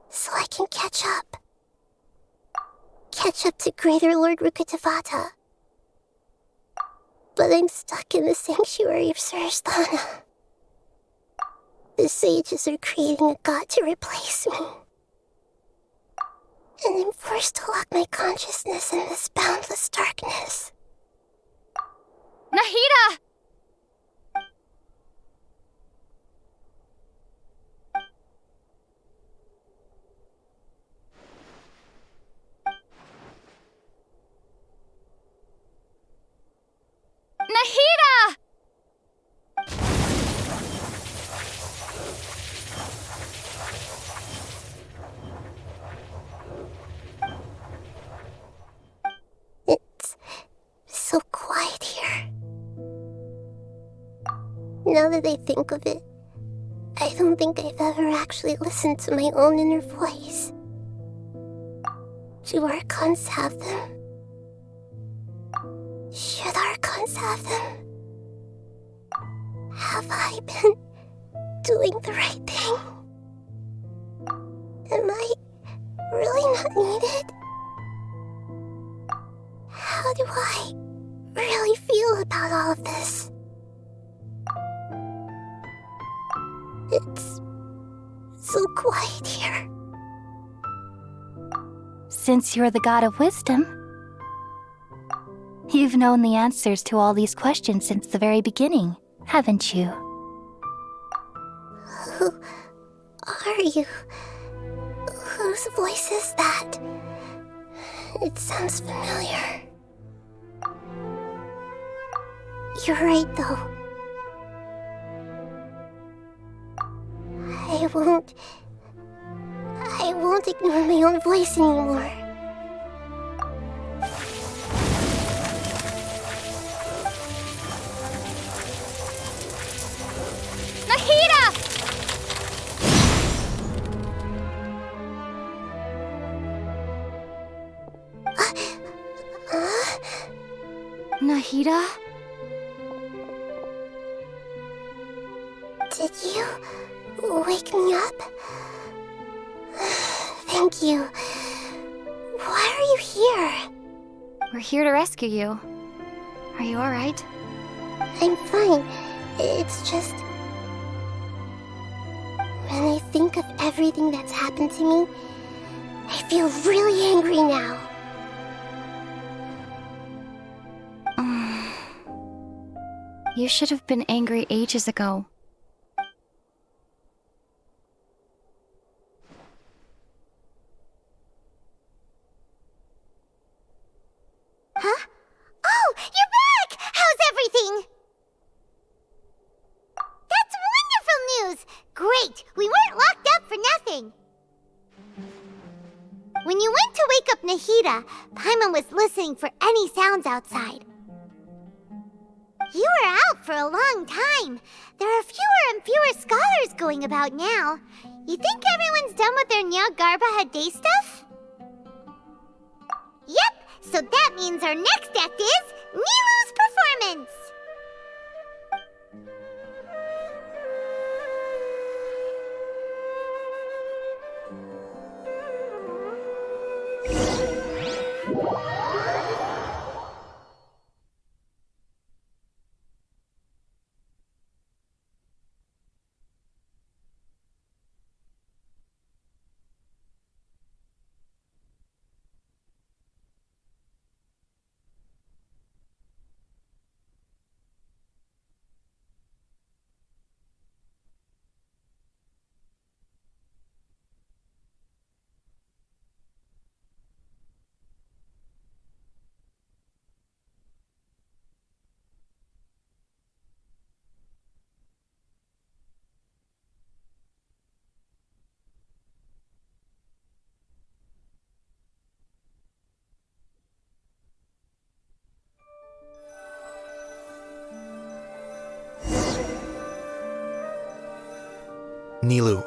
So I can catch up. Catch up to Greater Lord Rukkhadevata. But I'm stuck in the sanctuary of Suristhana. The sages are creating a god to replace me. And I'm forced to lock my consciousness in this boundless darkness. Nahida! Nahida! It's so quiet here. Now that I think of it, I don't think I've ever actually listened to my own inner voice. Do Archons have them? Should Archons have them? Have I been doing the right thing? Am I really not needed? How do I really feel about all of this? It's so quiet here. Since you're the god of wisdom, you've known the answers to all these questions since the very beginning, haven't you? Who are you? Whose voice is that? It sounds familiar. You're right, though. I won't ignore my own voice anymore. Nahida? Did you wake me up? Thank you. Why are you here? We're here to rescue you. Are you alright? I'm fine. It's just... when I think of everything that's happened to me, I feel really angry now. You should have been angry ages ago. Huh? Oh, you're back! How's everything? That's wonderful news! Great! We weren't locked up for nothing! When you went to wake up Nahida, Paimon was listening for any sounds outside. You were out for a long time. There are fewer and fewer scholars going about now. You think everyone's done with their Nyagarbha Day stuff? Yep, so that means our next act is Nilu's performance! Nilu,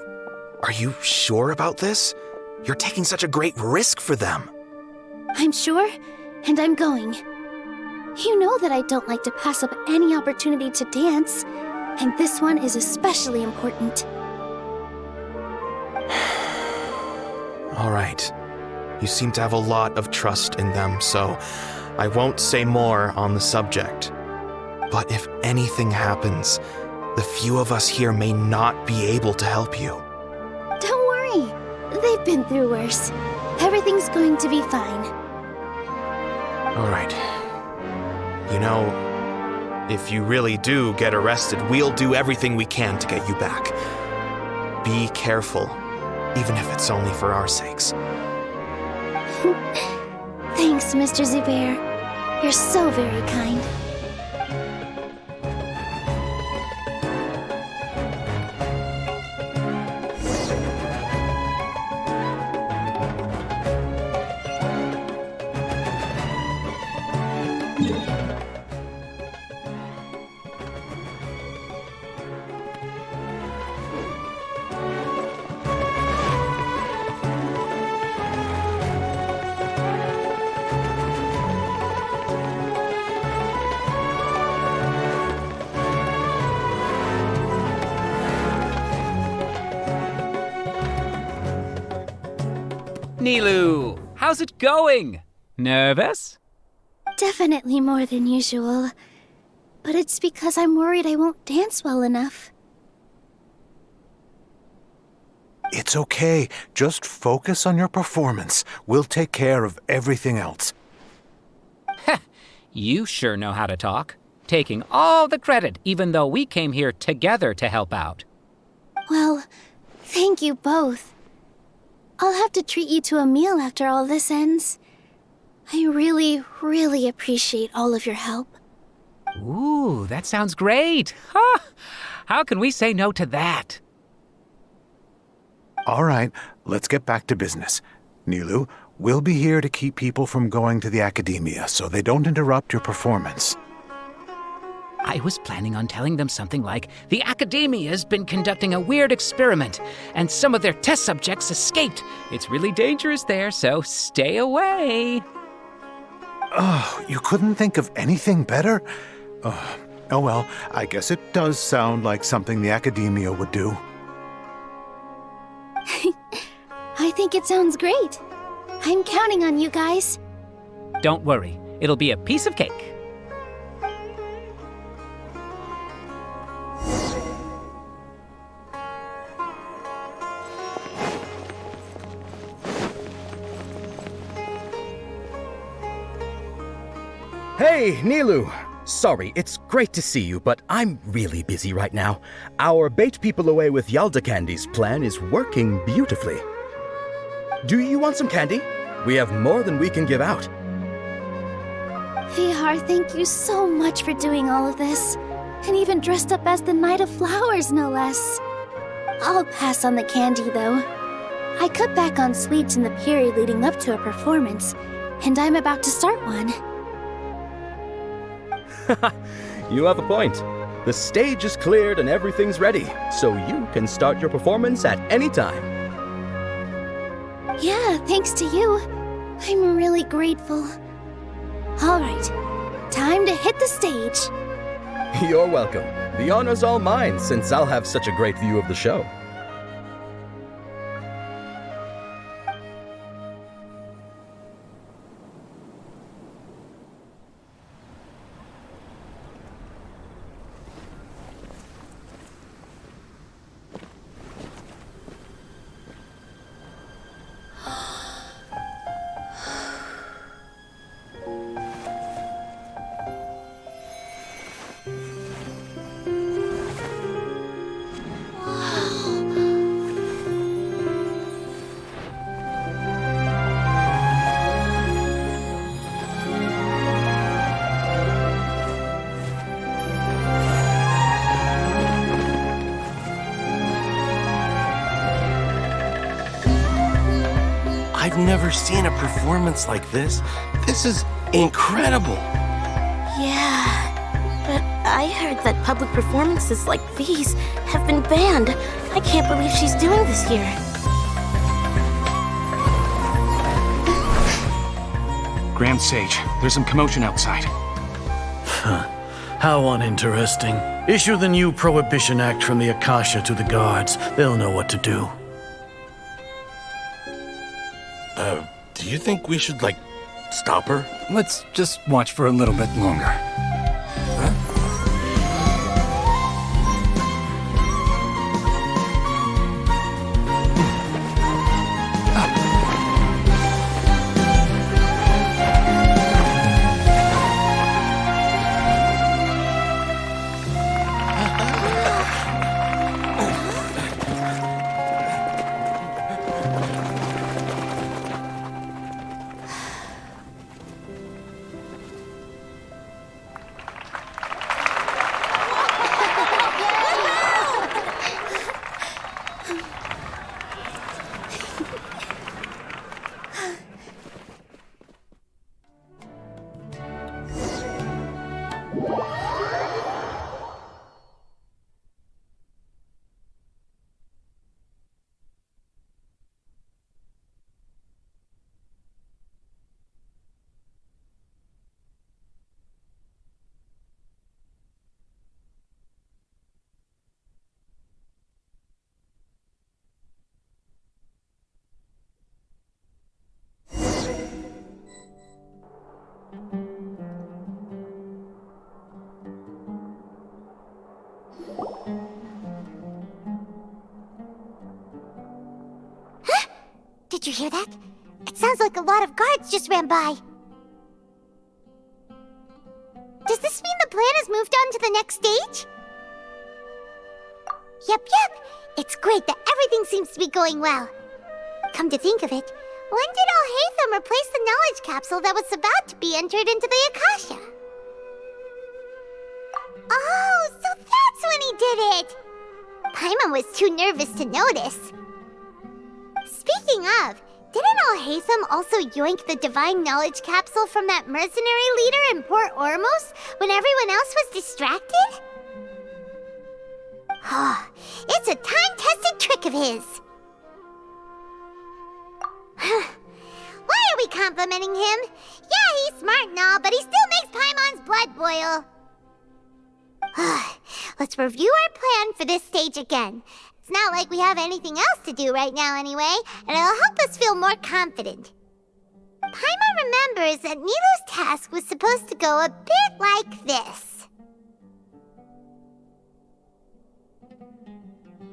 are you sure about this? You're taking such a great risk for them. I'm sure, and I'm going. You know that I don't like to pass up any opportunity to dance, and this one is especially important. All right. You seem to have a lot of trust in them, so I won't say more on the subject. But if anything happens, the few of us here may not be able to help you. Don't worry. They've been through worse. Everything's going to be fine. All right. You know, if you really do get arrested, we'll do everything we can to get you back. Be careful, even if it's only for our sakes. Thanks, Mr. Zubair. You're so very kind. Nilu, how's it going? Nervous? Definitely more than usual. But it's because I'm worried I won't dance well enough. It's okay. Just focus on your performance. We'll take care of everything else. You sure know how to talk. Taking all the credit, even though we came here together to help out. Well, thank you both. I'll have to treat you to a meal after all this ends. I really, really appreciate all of your help. Ooh, that sounds great. Huh? How can we say no to that? All right, let's get back to business. Nilu, we'll be here to keep people from going to the academia so they don't interrupt your performance. I was planning on telling them something like, the Academia's been conducting a weird experiment, and some of their test subjects escaped. It's really dangerous there, so stay away. Oh, you couldn't think of anything better? Oh well, I guess it does sound like something the Academia would do. I think it sounds great. I'm counting on you guys. Don't worry, it'll be a piece of cake. Hey, Nilu! Sorry, it's great to see you, but I'm really busy right now. Our Bait People Away with Yalda Candies plan is working beautifully. Do you want some candy? We have more than we can give out. Vihar, thank you so much for doing all of this. And even dressed up as the Knight of Flowers, no less. I'll pass on the candy, though. I cut back on sweets in the period leading up to a performance, and I'm about to start one. You have a point. The stage is cleared and everything's ready, so you can start your performance at any time. Yeah, thanks to you. I'm really grateful. All right, time to hit the stage. You're welcome. The honor's all mine, since I'll have such a great view of the show. I've never seen a performance like this. This is incredible. Yeah, but I heard that public performances like these have been banned. I can't believe she's doing this here. Grand Sage, there's some commotion outside. How uninteresting. Issue the new Prohibition Act from the Akasha to the guards. They'll know what to do. Do you think we should, stop her? Let's just watch for a little bit longer. Did you hear that? It sounds like a lot of guards just ran by. Does this mean the plan has moved on to the next stage? Yep. It's great that everything seems to be going well. Come to think of it, when did Alhaitham replace the knowledge capsule that was about to be entered into the Akasha? Oh, so that's when he did it! Paimon was too nervous to notice. Speaking of, didn't Alhaitham also yoink the divine knowledge capsule from that mercenary leader in Port Ormos when everyone else was distracted? It's a time-tested trick of his. Why are we complimenting him? Yeah, he's smart and all, but he still makes Paimon's blood boil. Let's review our plan for this stage again. It's not like we have anything else to do right now anyway, and it'll help us feel more confident. Paimon remembers that Nilu's task was supposed to go a bit like this.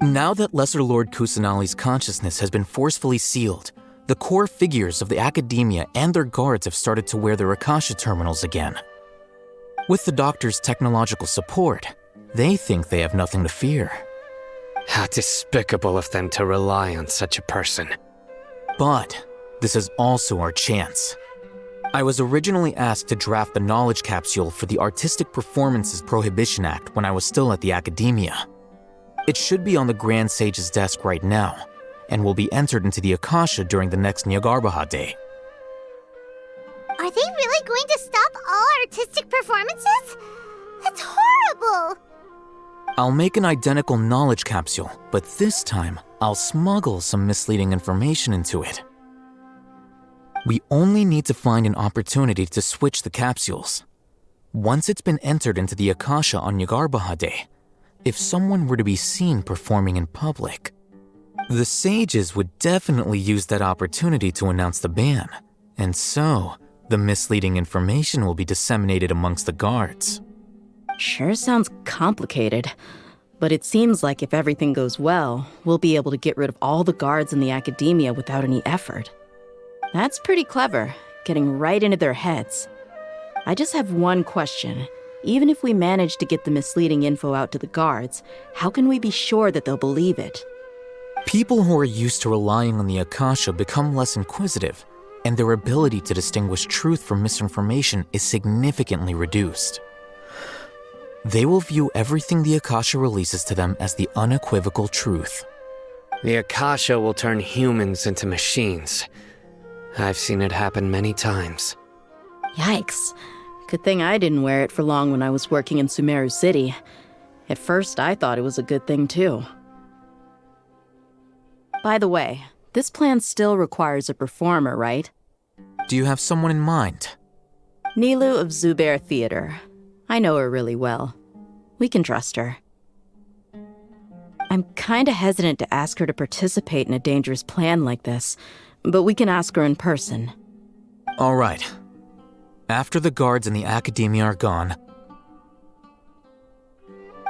Now that Lesser Lord Kusanali's consciousness has been forcefully sealed, the core figures of the academia and their guards have started to wear their Akasha terminals again. With the doctor's technological support, they think they have nothing to fear. How despicable of them to rely on such a person. But this is also our chance. I was originally asked to draft the knowledge capsule for the Artistic Performances Prohibition Act when I was still at the academia. It should be on the Grand Sage's desk right now, and will be entered into the Akasha during the next Nyargarbaha Day. Are they really going to stop all artistic performances? That's horrible! I'll make an identical knowledge capsule, but this time, I'll smuggle some misleading information into it. We only need to find an opportunity to switch the capsules. Once it's been entered into the Akasha on Nyargarbaha Day, if someone were to be seen performing in public, the sages would definitely use that opportunity to announce the ban, and so the misleading information will be disseminated amongst the guards. Sure sounds complicated, but it seems like if everything goes well, we'll be able to get rid of all the guards in the academia without any effort. That's pretty clever, getting right into their heads. I just have one question. Even if we manage to get the misleading info out to the guards, how can we be sure that they'll believe it? People who are used to relying on the Akasha become less inquisitive, and their ability to distinguish truth from misinformation is significantly reduced. They will view everything the Akasha releases to them as the unequivocal truth. The Akasha will turn humans into machines. I've seen it happen many times. Yikes. Good thing I didn't wear it for long when I was working in Sumeru City. At first, I thought it was a good thing too. By the way, this plan still requires a performer, right? Do you have someone in mind? Nilu of Zubair Theater. I know her really well. We can trust her. I'm kinda hesitant to ask her to participate in a dangerous plan like this, but we can ask her in person. All right. After the guards and the academia are gone,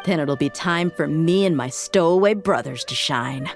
then it'll be time for me and my stowaway brothers to shine.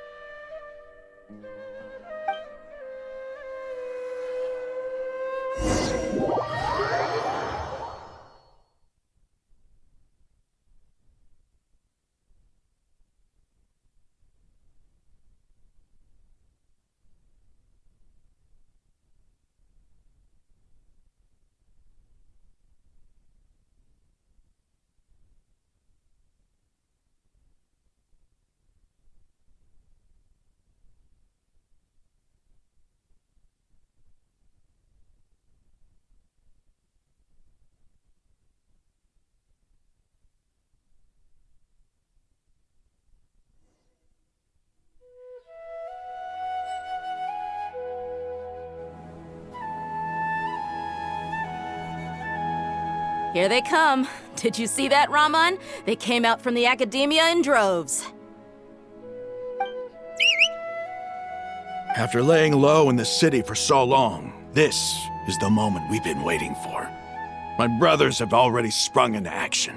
Here they come. Did you see that, Raman? They came out from the academia in droves. After laying low in the city for so long, this is the moment we've been waiting for. My brothers have already sprung into action.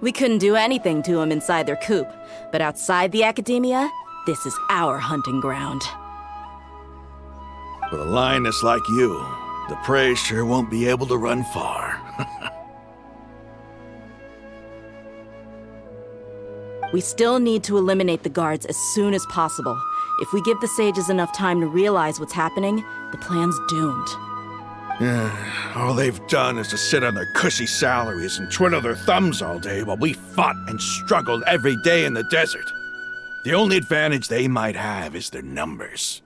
We couldn't do anything to them inside their coop, but outside the academia, this is our hunting ground. With a lioness like you, the prey sure won't be able to run far. We still need to eliminate the guards as soon as possible. If we give the sages enough time to realize what's happening, the plan's doomed. All they've done is to sit on their cushy salaries and twiddle their thumbs all day while we fought and struggled every day in the desert. The only advantage they might have is their numbers.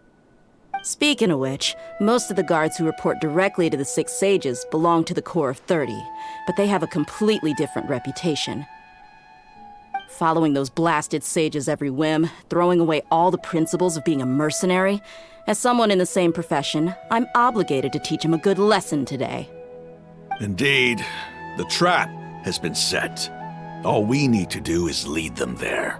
Speaking of which, most of the guards who report directly to the 6 sages belong to the Corps of 30, but they have a completely different reputation. Following those blasted sages every whim, throwing away all the principles of being a mercenary, As someone in the same profession, I'm obligated to teach him a good lesson today. Indeed, the trap has been set. All we need to do is lead them there.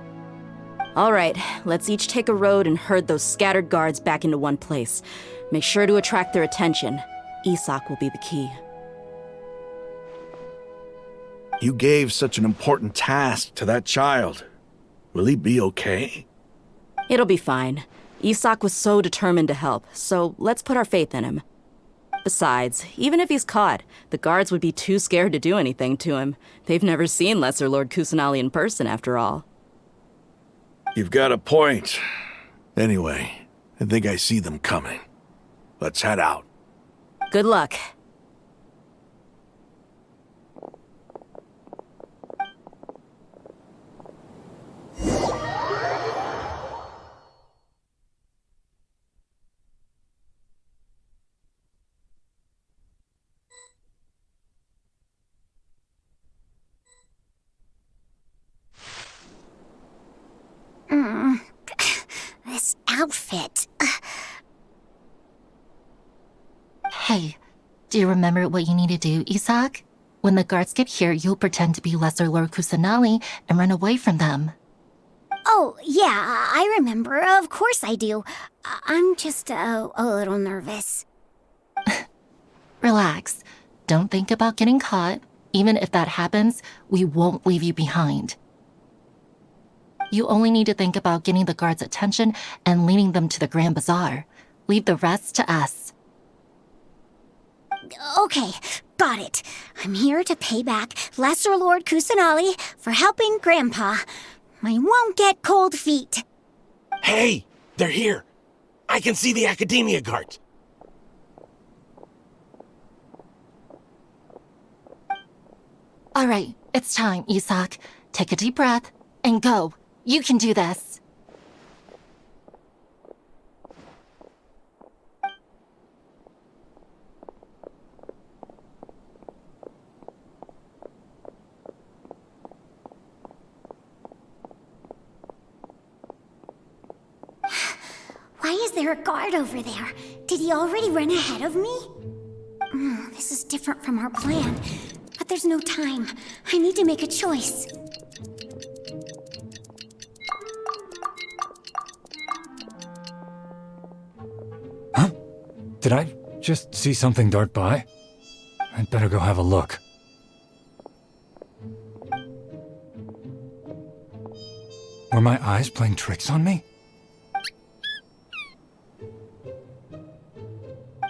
All right, let's each take a road and herd those scattered guards back into one place. Make sure to attract their attention. Isak will be the key. You gave such an important task to that child. Will he be okay? It'll be fine. Isak was so determined to help, so let's put our faith in him. Besides, even if he's caught, the guards would be too scared to do anything to him. They've never seen Lesser Lord Kusanali in person, after all. You've got a point. Anyway, I think I see them coming. Let's head out. Good luck. This outfit. Hey, do you remember what you need to do, Isak? When the guards get here, you'll pretend to be Lesser Lord Kusanali and run away from them. Oh, yeah, I remember. Of course I do. I'm just a little nervous. Relax. Don't think about getting caught. Even if that happens, we won't leave you behind. You only need to think about getting the guards' attention and leading them to the Grand Bazaar. Leave the rest to us. Okay, got it. I'm here to pay back Lesser Lord Kusanali for helping Grandpa. I won't get cold feet. Hey, they're here. I can see the Academia guards. All right, it's time, Isak. Take a deep breath and go. You can do this. Why is there a guard over there? Did he already run ahead of me? This is different from our plan. But there's no time. I need to make a choice. Huh? Did I just see something dart by? I'd better go have a look. Were my eyes playing tricks on me?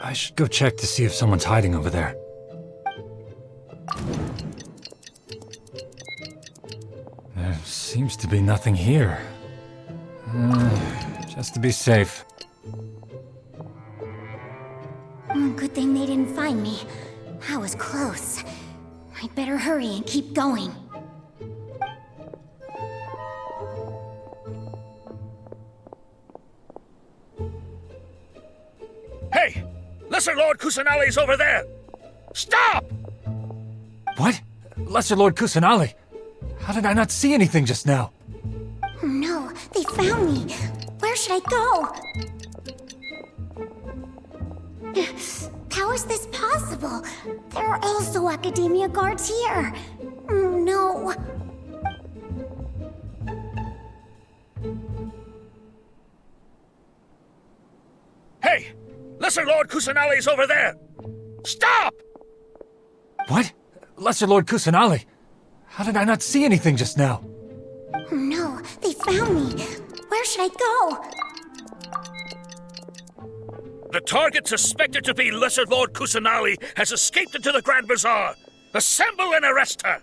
I should go check to see if someone's hiding over there. There seems to be nothing here. Just to be safe. Good thing they didn't find me. I was close. I'd better hurry and keep going. Hey! Lesser Lord Kusanali's over there! Stop! What? Lesser Lord Kusanali? How did I not see anything just now? Oh no, they found me. Where should I go? How is this possible? There are also Academia guards here. No. Hey! Lesser Lord Kusanali's over there! Stop! What? Lesser Lord Kusanali? How did I not see anything just now? Oh no, they found me. Where should I go? The target suspected to be Lesser Lord Kusanali has escaped into the Grand Bazaar. Assemble and arrest her!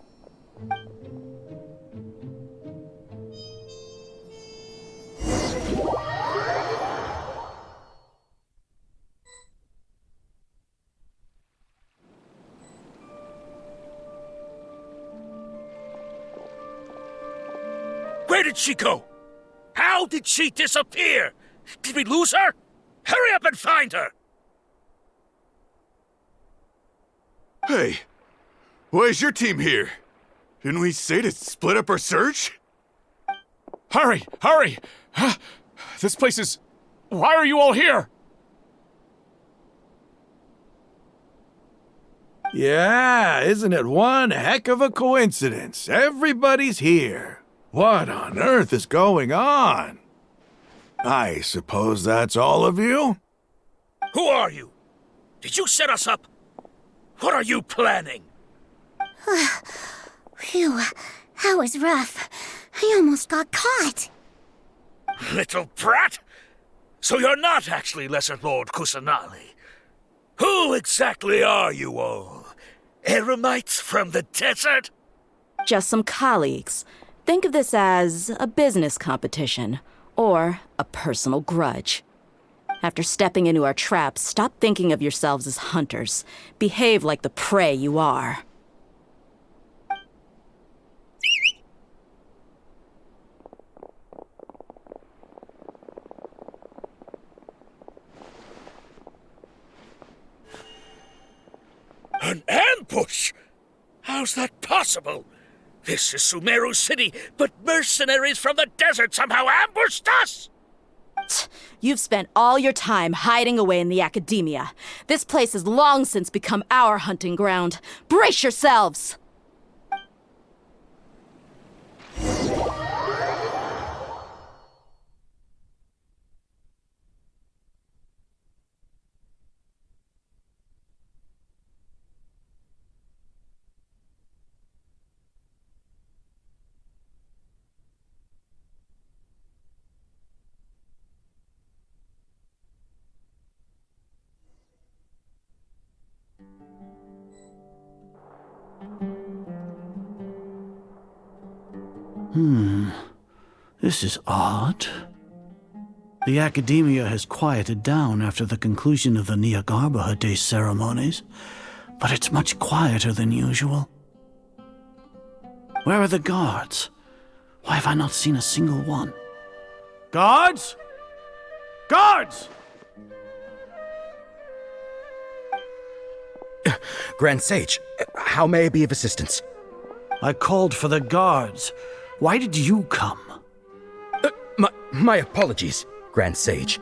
Where did she go? How did she disappear? Did we lose her? Hurry up and find her! Hey, why is your team here? Didn't we say to split up our search? Hurry! Hurry! This place is... Why are you all here? Yeah, isn't it one heck of a coincidence? Everybody's here. What on earth is going on? I suppose that's all of you? Who are you? Did you set us up? What are you planning? Phew, that was rough. I almost got caught. Little brat! So you're not actually Lesser Lord Kusanali. Who exactly are you all? Eremites from the desert? Just some colleagues. Think of this as a business competition, or a personal grudge. After stepping into our traps, stop thinking of yourselves as hunters. Behave like the prey you are. An ambush? How's that possible? This is Sumeru City, but mercenaries from the desert somehow ambushed us! You've spent all your time hiding away in the academia. This place has long since become our hunting ground. Brace yourselves! This is odd. The academia has quieted down after the conclusion of the Nyagarbha Day ceremonies, but it's much quieter than usual. Where are the guards? Why have I not seen a single one? Guards? Guards! Grand Sage, how may I be of assistance? I called for the guards. Why did you come? My apologies, Grand Sage.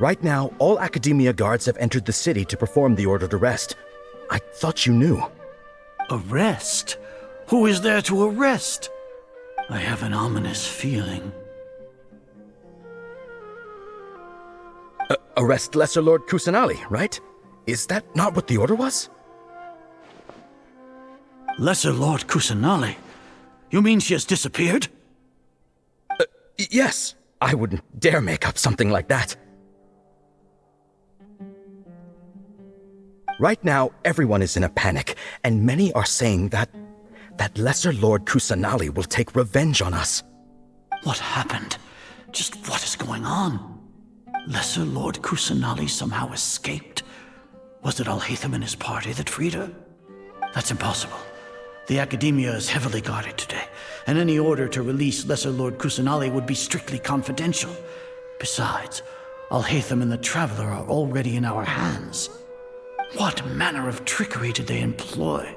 Right now, all Academia guards have entered the city to perform the ordered arrest. I thought you knew. Arrest? Who is there to arrest? I have an ominous feeling. Arrest Lesser Lord Kusanali, right? Is that not what the order was? Lesser Lord Kusanali? You mean she has disappeared? Yes. I wouldn't dare make up something like that. Right now, everyone is in a panic, and many are saying that Lesser Lord Kusanali will take revenge on us. What happened? Just what is going on? Lesser Lord Kusanali somehow escaped? Was it Alhaitham and his party that freed her? That's impossible. The Academia is heavily guarded today, and any order to release Lesser Lord Kusanali would be strictly confidential. Besides, Alhaitham and the Traveler are already in our hands. What manner of trickery did they employ?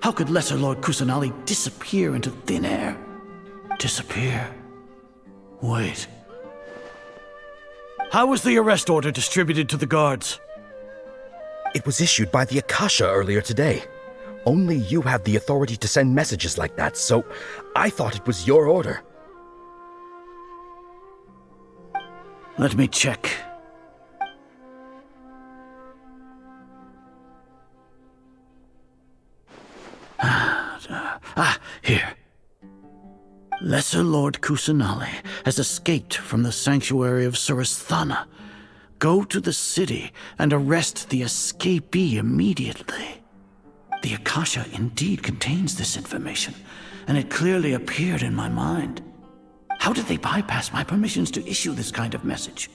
How could Lesser Lord Kusanali disappear into thin air? Disappear? Wait. How was the arrest order distributed to the guards? It was issued by the Akasha earlier today. Only you have the authority to send messages like that, so I thought it was your order. Let me check. Here. Lesser Lord Kusanali has escaped from the sanctuary of Surasthana. Go to the city and arrest the escapee immediately. The Akasha indeed contains this information, and it clearly appeared in my mind. How did they bypass my permissions to issue this kind of message?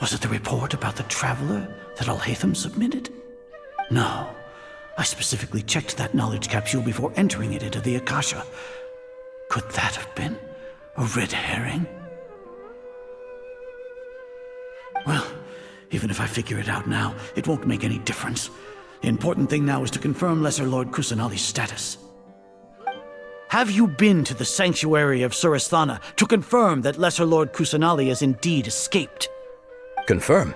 Was it the report about the Traveler that Alhaitham submitted? No. I specifically checked that knowledge capsule before entering it into the Akasha. Could that have been a red herring? Well, even if I figure it out now, it won't make any difference. The important thing now is to confirm Lesser Lord Kusanali's status. Have you been to the sanctuary of Surasthana to confirm that Lesser Lord Kusanali has indeed escaped? Confirm?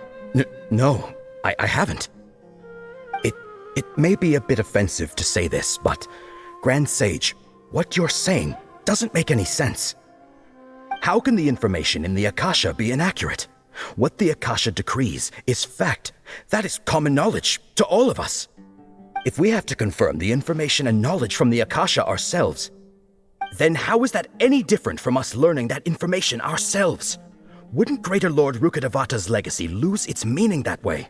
No, I haven't. It may be a bit offensive to say this, but Grand Sage, what you're saying doesn't make any sense. How can the information in the Akasha be inaccurate? What the Akasha decrees is fact. That is common knowledge to all of us. If we have to confirm the information and knowledge from the Akasha ourselves, then how is that any different from us learning that information ourselves? Wouldn't Greater Lord Rukkhadevata's legacy lose its meaning that way?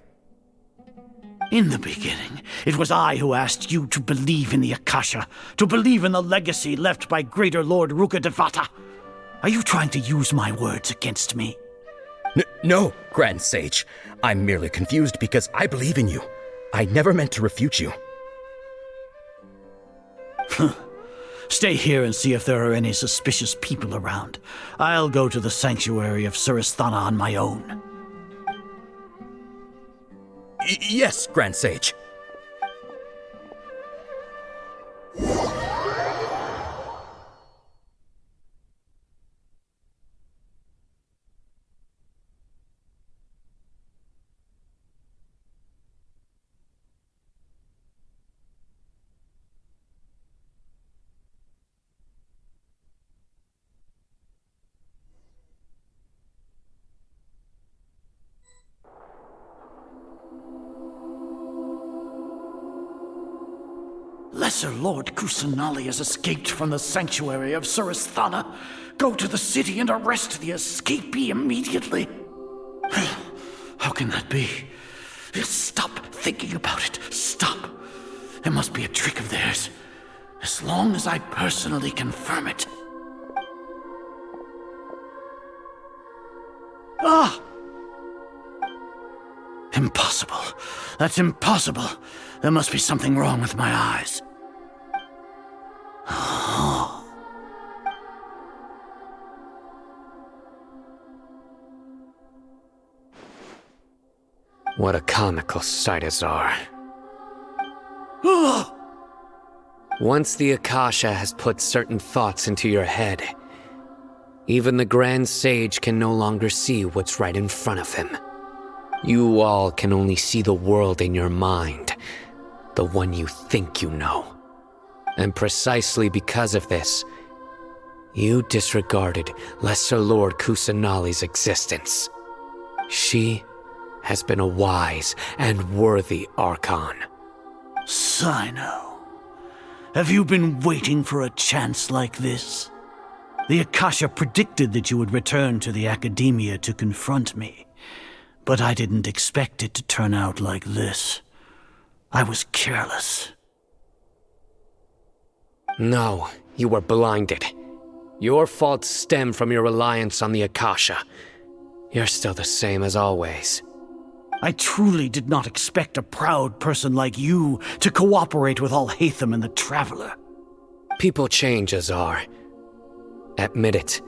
In the beginning, it was I who asked you to believe in the Akasha, to believe in the legacy left by Greater Lord Rukkhadevata. Are you trying to use my words against me? No, Grand Sage. I'm merely confused because I believe in you. I never meant to refute you. Stay here and see if there are any suspicious people around. I'll go to the sanctuary of Suristhana on my own. Yes, Grand Sage. Lesser Lord Kusanali has escaped from the sanctuary of Suristhana. Go to the city and arrest the escapee immediately. How can that be? Stop thinking about it. Stop. It must be a trick of theirs. As long as I personally confirm it. Ah! Impossible. That's impossible. There must be something wrong with my eyes. What a comical sight, Azar. Once the Akasha has put certain thoughts into your head, even the Grand Sage can no longer see what's right in front of him. You all can only see the world in your mind, the one you think you know. And precisely because of this, you disregarded Lesser Lord Kusanali's existence. She has been a wise and worthy Archon. Sino, have you been waiting for a chance like this? The Akasha predicted that you would return to the Academia to confront me, but I didn't expect it to turn out like this. I was careless. No, you were blinded. Your faults stem from your reliance on the Akasha. You're still the same as always. I truly did not expect a proud person like you to cooperate with Alhaitham and the Traveler. People change, Azar. Admit it.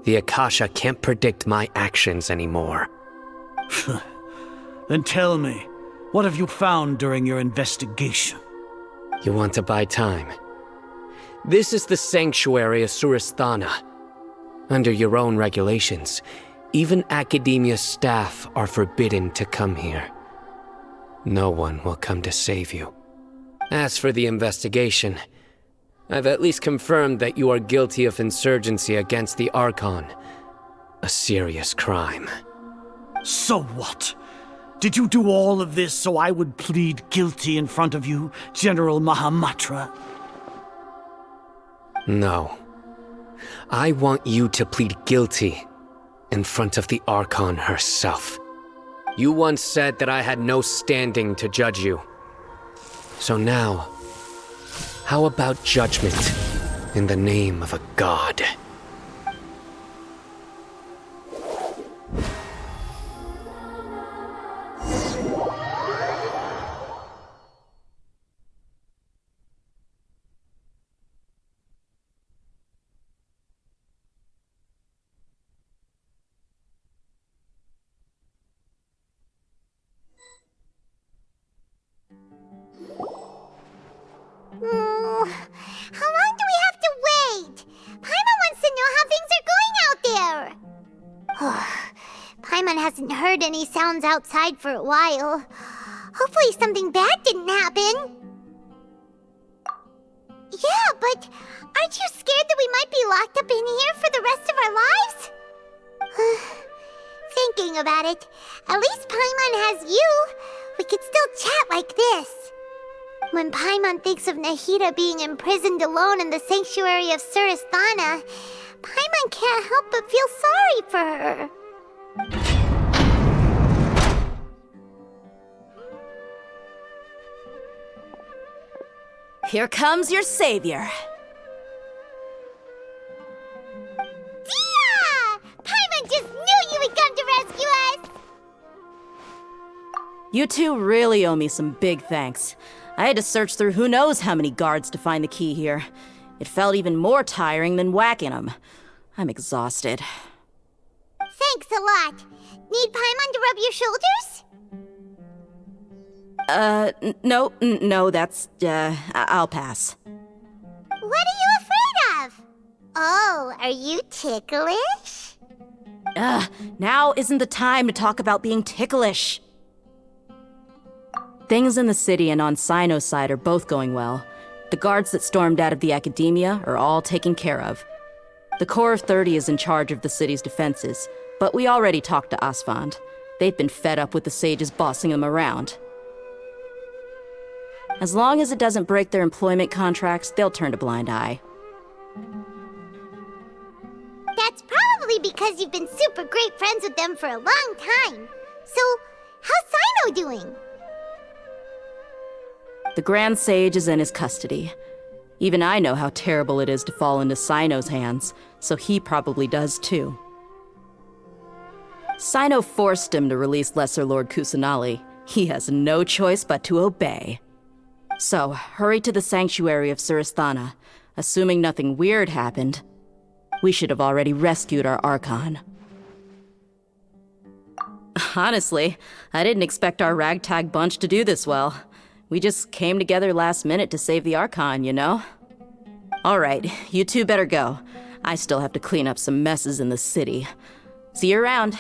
The Akasha can't predict my actions anymore. Then tell me, what have you found during your investigation? You want to buy time? This is the sanctuary of Suristhana. Under your own regulations, even Academia staff are forbidden to come here. No one will come to save you. As for the investigation, I've at least confirmed that you are guilty of insurgency against the Archon. A serious crime. So what? Did you do all of this so I would plead guilty in front of you, General Mahamatra? No. I want you to plead guilty in front of the Archon herself. You once said that I had no standing to judge you. So now, how about judgment in the name of a god? How long do we have to wait? Paimon wants to know how things are going out there. Paimon hasn't heard any sounds outside for a while. Hopefully Hopefully something bad didn't happen. Yeah, but aren't you scared that we might be locked up in here for the rest of our lives? Thinking about it, at least Paimon has you. We could still chat like this. When Paimon thinks of Nahida being imprisoned alone in the sanctuary of Surasthana, Paimon can't help but feel sorry for her. Here comes your savior. Dia! Paimon just knew you would come to rescue us! You two really owe me some big thanks. I had to search through who knows how many guards to find the key here. It felt even more tiring than whacking them. I'm exhausted. Thanks a lot. Need Paimon to rub your shoulders? No, that's, I'll pass. What are you afraid of? Oh, are you ticklish? Now isn't the time to talk about being ticklish. Things in the city and on Sino's side are both going well. The guards that stormed out of the Academia are all taken care of. The Corps of 30 is in charge of the city's defenses, but we already talked to Asfand. They've been fed up with the sages bossing them around. As long as it doesn't break their employment contracts, they'll turn a blind eye. That's probably because you've been super great friends with them for a long time. So, how's Sino doing? The Grand Sage is in his custody. Even I know how terrible it is to fall into Sino's hands, so he probably does too. Sino forced him to release Lesser Lord Kusanali. He has no choice but to obey. So, hurry to the sanctuary of Surasthana. Assuming nothing weird happened, we should have already rescued our Archon. Honestly, I didn't expect our ragtag bunch to do this well. We just came together last minute to save the Archon, you know? Alright, you two better go. I still have to clean up some messes in the city. See you around.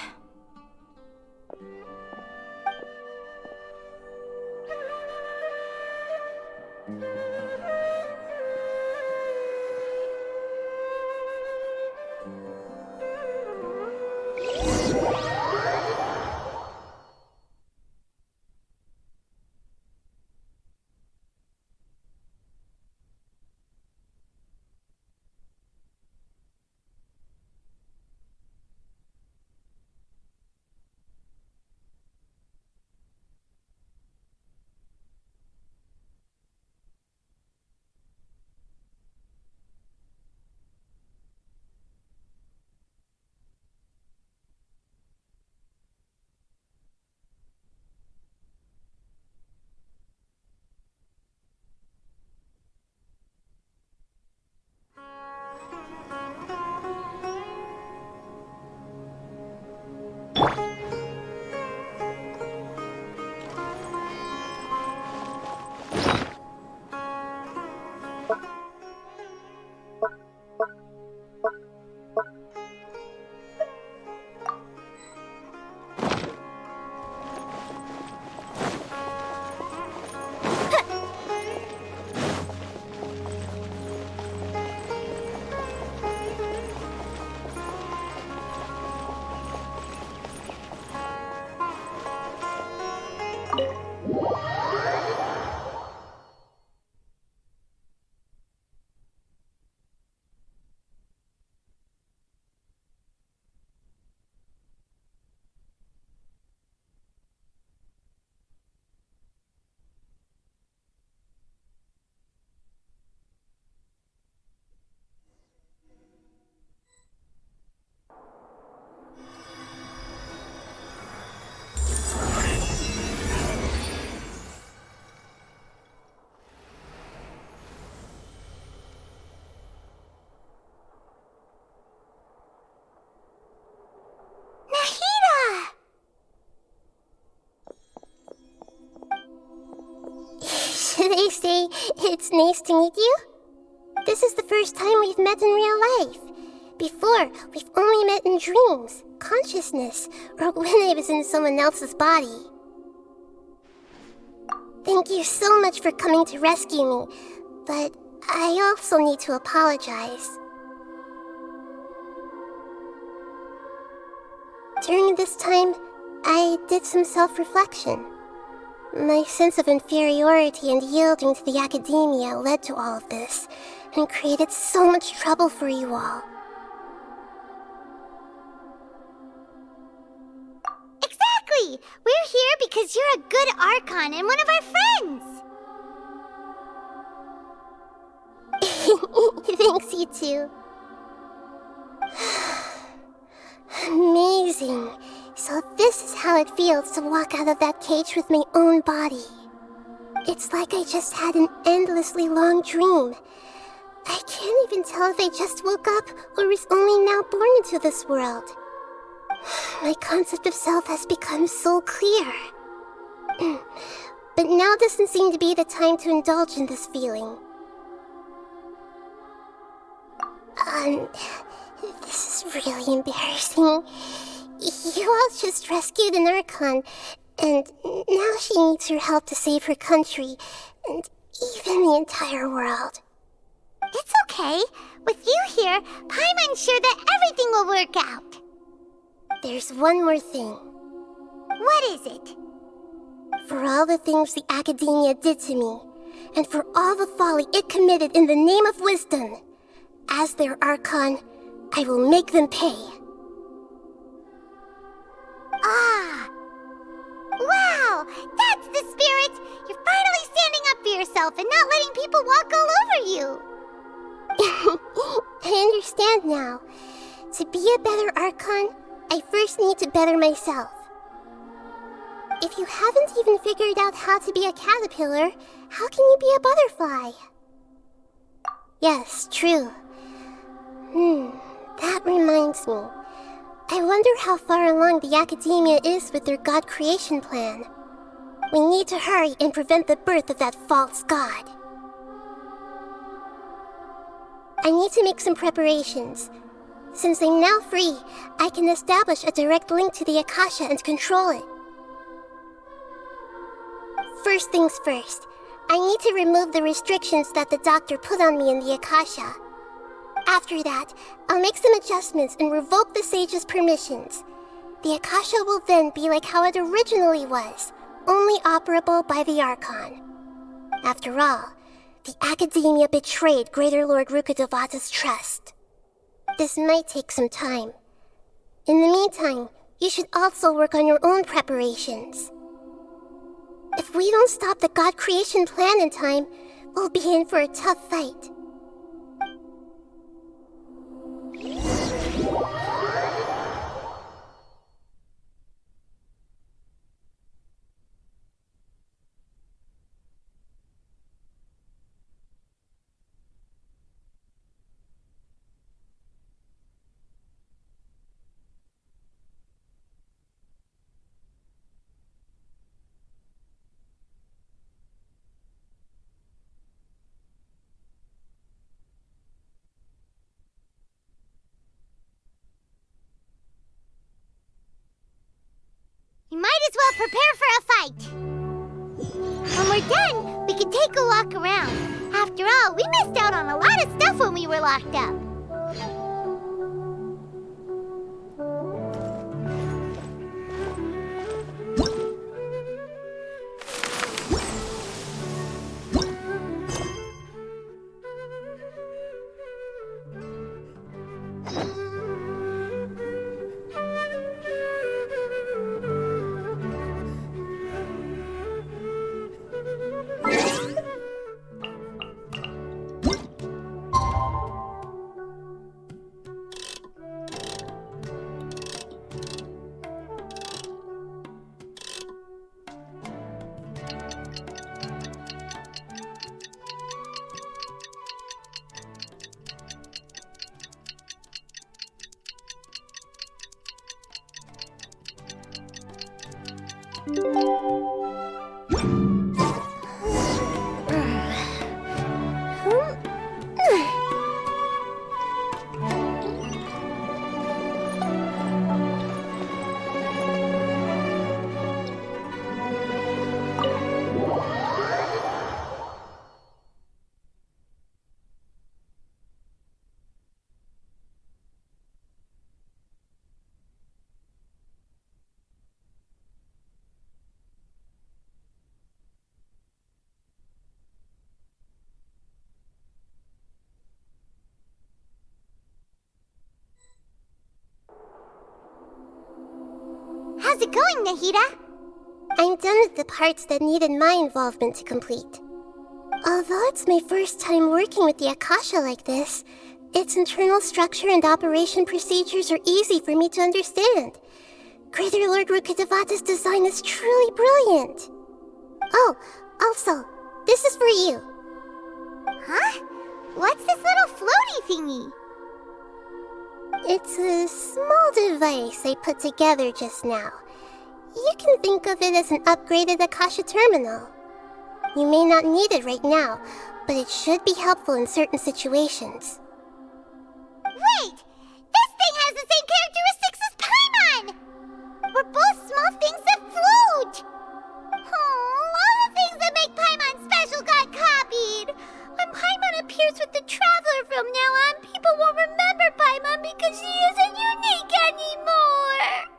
They say it's nice to meet you? This is the first time we've met in real life. Before, we've only met in dreams, consciousness, or when I was in someone else's body. Thank you so much for coming to rescue me, but I also need to apologize. During this time, I did some self-reflection. My sense of inferiority and yielding to the academia led to all of this, and created so much trouble for you all. Exactly! We're here because you're a good Archon and one of our friends! Thanks, you two. Amazing. So this is how it feels to walk out of that cage with my own body. It's like I just had an endlessly long dream. I can't even tell if I just woke up or was only now born into this world. My concept of self has become so clear. But now doesn't seem to be the time to indulge in this feeling. This is really embarrassing. You all just rescued an Archon, and now she needs your help to save her country, and even the entire world. It's okay. With you here, Paimon's sure that everything will work out. There's one more thing. What is it? For all the things the Academia did to me, and for all the folly it committed in the name of wisdom, as their Archon, I will make them pay. Ah! Wow! That's the spirit! You're finally standing up for yourself and not letting people walk all over you! I understand now. To be a better Archon, I first need to better myself. If you haven't even figured out how to be a caterpillar, how can you be a butterfly? Yes, true. That reminds me. I wonder how far along the Academia is with their god creation plan. We need to hurry and prevent the birth of that false god. I need to make some preparations. Since I'm now free, I can establish a direct link to the Akasha and control it. First things first, I need to remove the restrictions that the doctor put on me in the Akasha. After that, I'll make some adjustments and revoke the sage's permissions. The Akasha will then be like how it originally was, only operable by the Archon. After all, the Academia betrayed Greater Lord Rukkhadevata's trust. This might take some time. In the meantime, you should also work on your own preparations. If we don't stop the god creation plan in time, we'll be in for a tough fight. You might as well prepare for a fight. When we're done, we can take a walk around. After all, we missed out on a lot of stuff when we were locked up. How's it going, Nahida? I'm done with the parts that needed my involvement to complete. Although it's my first time working with the Akasha like this, its internal structure and operation procedures are easy for me to understand. Greater Lord Rukkhadevata's design is truly brilliant. Oh, also, this is for you. Huh? What's this little floaty thingy? It's a small device I put together just now. You can think of it as an upgraded Akasha terminal. You may not need it right now, but it should be helpful in certain situations. Wait! This thing has the same characteristics as Paimon! We're both small things that float! Oh, all the things that make Paimon special got copied! When Paimon appears with the Traveler from now on, people won't remember Paimon because she isn't unique anymore!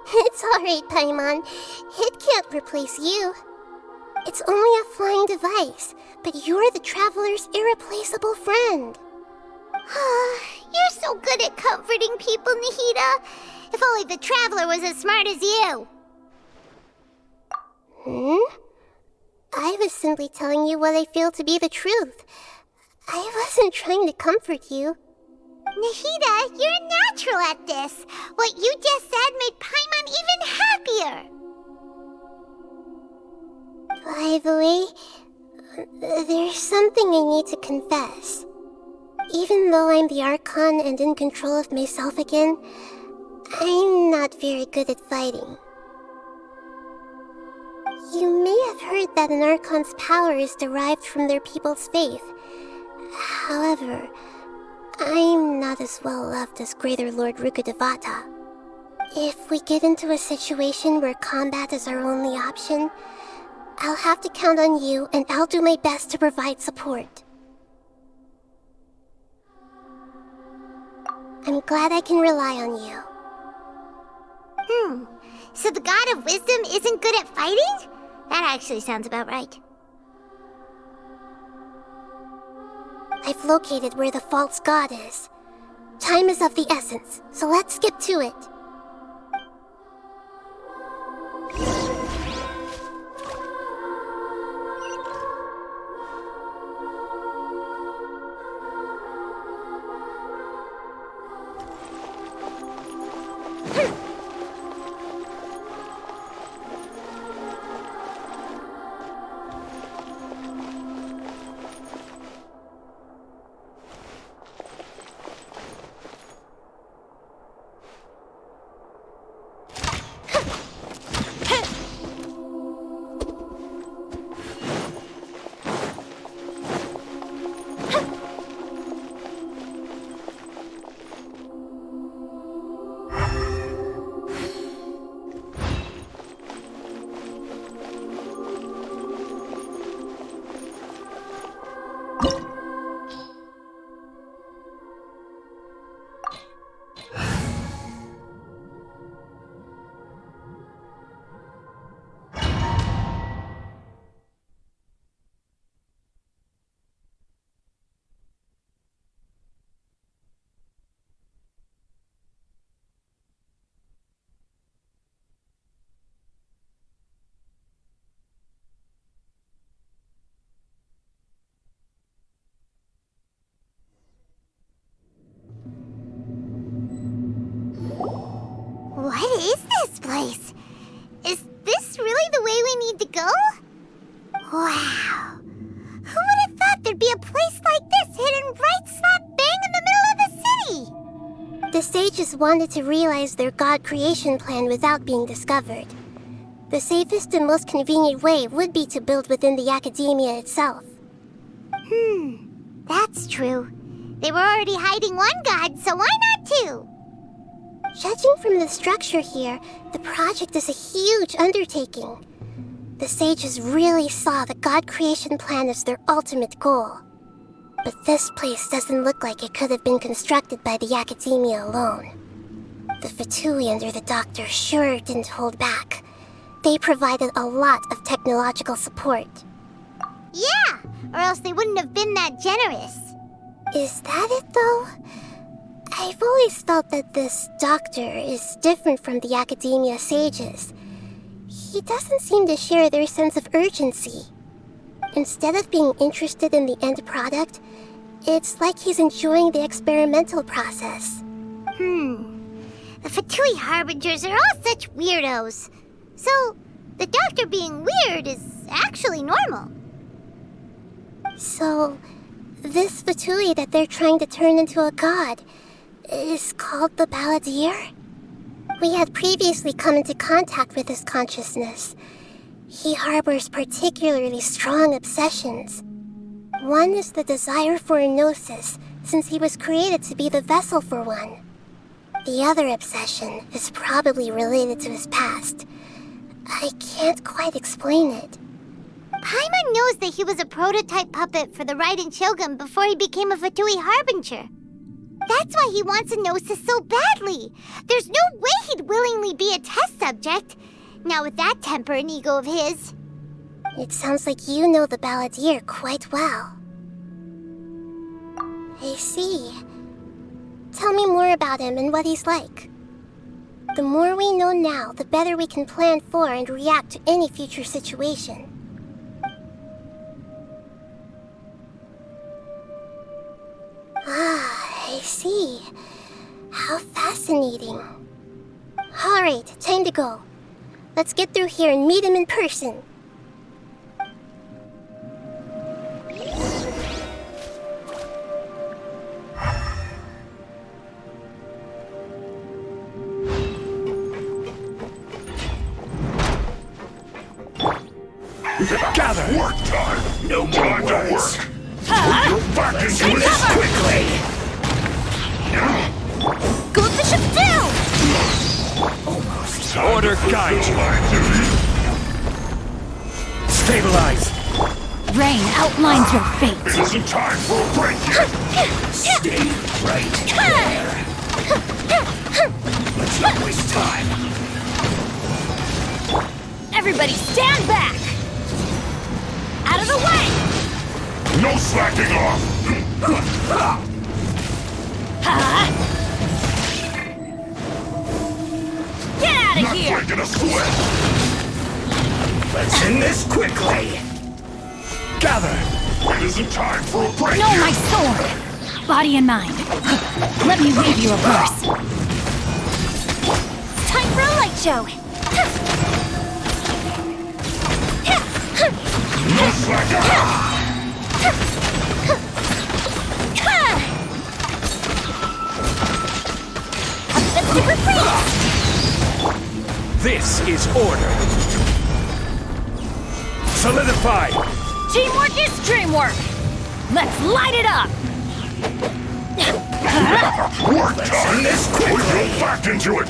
It's alright, Paimon. It can't replace you. It's only a flying device, but you're the Traveler's irreplaceable friend. You're so good at comforting people, Nahida. If only the Traveler was as smart as you. I was simply telling you what I feel to be the truth. I wasn't trying to comfort you. Nahida, you're a natural at this. What you just said made Paimon even happier. By the way, there's something I need to confess. Even though I'm the Archon and in control of myself again, I'm not very good at fighting. You may have heard that an Archon's power is derived from their people's faith. However, I'm not as well loved as Greater Lord Rukkhadevata. If we get into a situation where combat is our only option, I'll have to count on you, and I'll do my best to provide support. I'm glad I can rely on you. So the God of Wisdom isn't good at fighting? That actually sounds about right. I've located where the false god is. Time is of the essence, so let's skip to it. What is this place? Is this really the way we need to go? Wow. Who would have thought there'd be a place like this hidden right slap bang in the middle of the city? The sages wanted to realize their god creation plan without being discovered. The safest and most convenient way would be to build within the academia itself. That's true. They were already hiding one god, so why not two? Judging from the structure here, the project is a huge undertaking. The sages really saw the god creation plan as their ultimate goal. But this place doesn't look like it could have been constructed by the academia alone. The Fatui under the Doctor sure didn't hold back. They provided a lot of technological support. Yeah, or else they wouldn't have been that generous. Is that it, though? I've always felt that this doctor is different from the academia sages. He doesn't seem to share their sense of urgency. Instead of being interested in the end product, it's like he's enjoying the experimental process. The Fatui Harbingers are all such weirdos. So, the doctor being weird is actually normal. So, this Fatui that they're trying to turn into a god is called the Balladeer? We had previously come into contact with his consciousness. He harbors particularly strong obsessions. One is the desire for a gnosis, since he was created to be the vessel for one. The other obsession is probably related to his past. I can't quite explain it. Paimon knows that he was a prototype puppet for the Raiden Shogun before he became a Fatui Harbinger. That's why he wants a gnosis so badly. There's no way he'd willingly be a test subject. Not with that temper and ego of his. It sounds like you know the Balladeer quite well. I see. Tell me more about him and what he's like. The more we know now, the better we can plan for and react to any future situation. Ah, I see. How fascinating. Alright, time to go. Let's get through here and meet him in person. Gather! Work time! No more time to work! Put your back into this quickly! Go Bishop down! Order guide you! Stabilize! Rain outlines your fate. It isn't time for a break yet! Stay right there! Let's not waste time! Everybody stand back! Out of the way! No slacking off! Get out of Not here! breaking a sweat! Let's end this quickly! Gather! It isn't time for a break! No, my sword! Body and mind. Let me weave you a verse. Time for a light show! No slacking! This is order. Solidify. Teamwork is dreamwork! Let's light it up! Work time. This quickly. Put your back into it.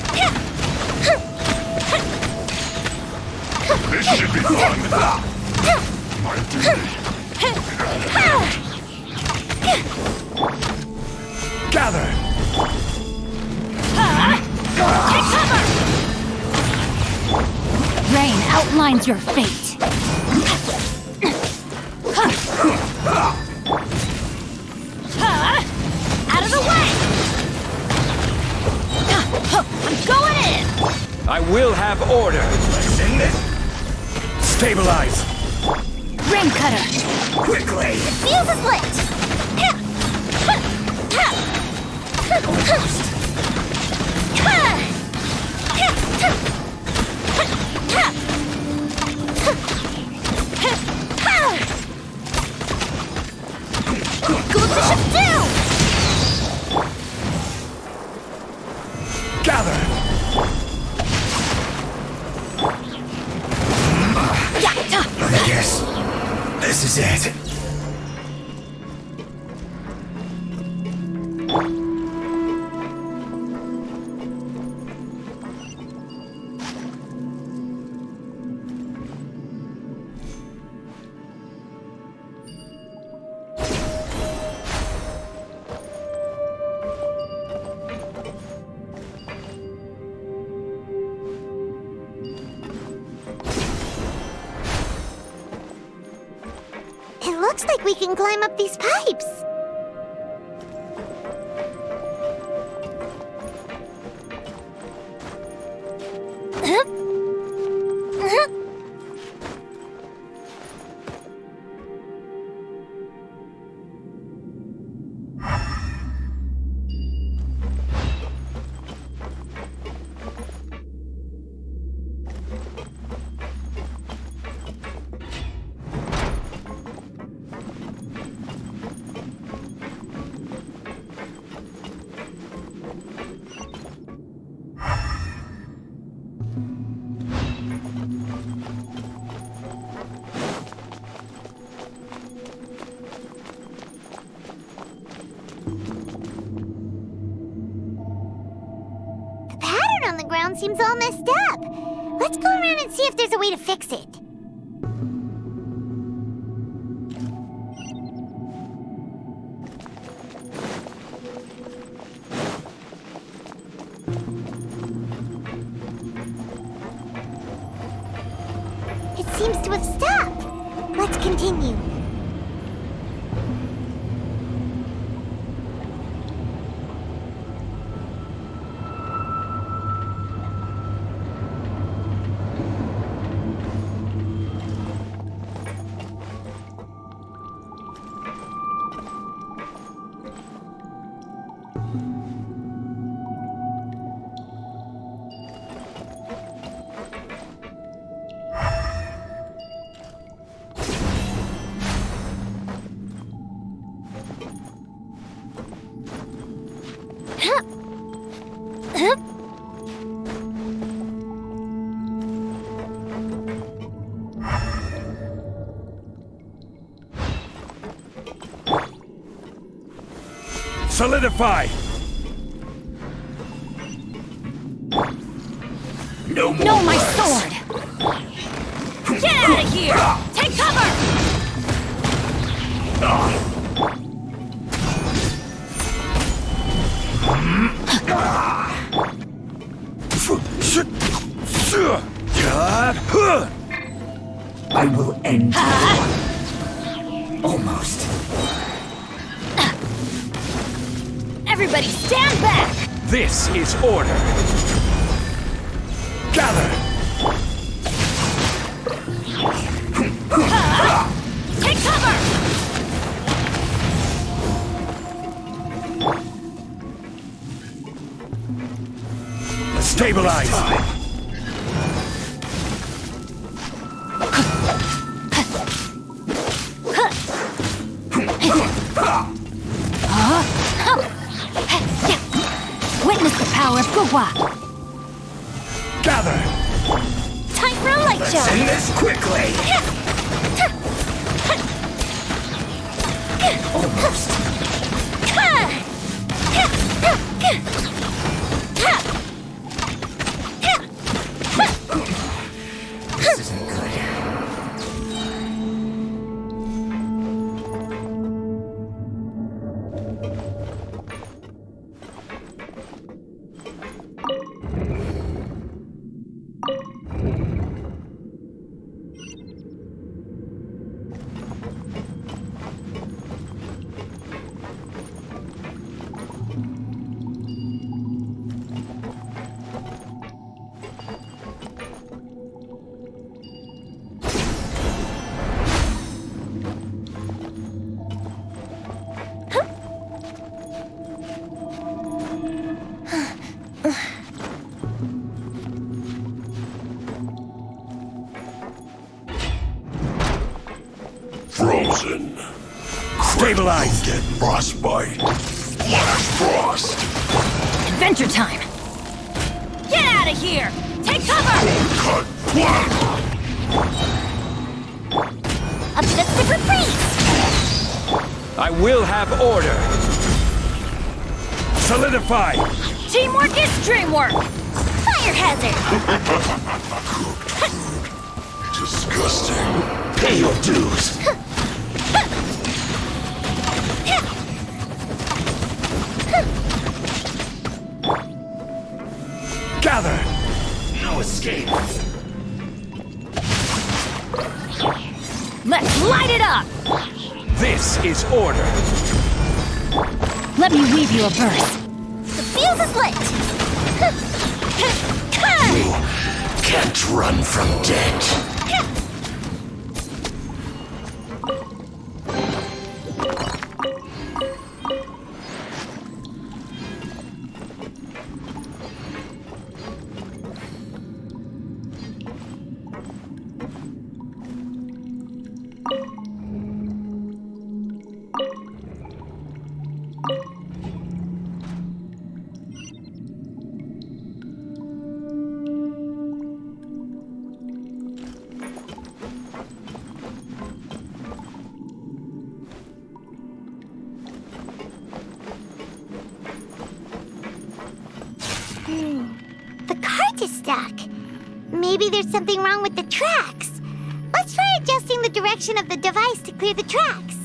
This should be fun. My duty. Gather. Take cover! Rain outlines your fate. Out of the way! I'm going in! I will have order. Sing this. Stabilize. Rain cutter! Quickly. Fuse is lit! Go Bishop down! Gather. I guess this is it. Looks like we can climb up these pipes. Seems all messed up. Let's go around and see if there's a way to fix it. It seems to have stopped. Let's continue. Solidify! No more. No, my sword! Get out of here! Take cover! I will end you. Almost. Everybody stand back! This is order. Gather! Take cover! Stabilize! Witness the power of Gugwa! Gather! Time for a light show! Let's end this quickly! Almost. This isn't good. Frozen. Stabilize. Get frostbite. Flash frost. Adventure time! Get out of here! Take cover! Cut. A festive reprise! I will have order. Solidify. Teamwork is dreamwork! Fire hazard! Disgusting. Pay your dues. Gather. No escape. Let's light it up! This is order. Let me weave you a verse. The fuse is lit! You can't run from death. The cart is stuck. Maybe there's something wrong with the tracks. Let's try adjusting the direction of the device to clear the tracks.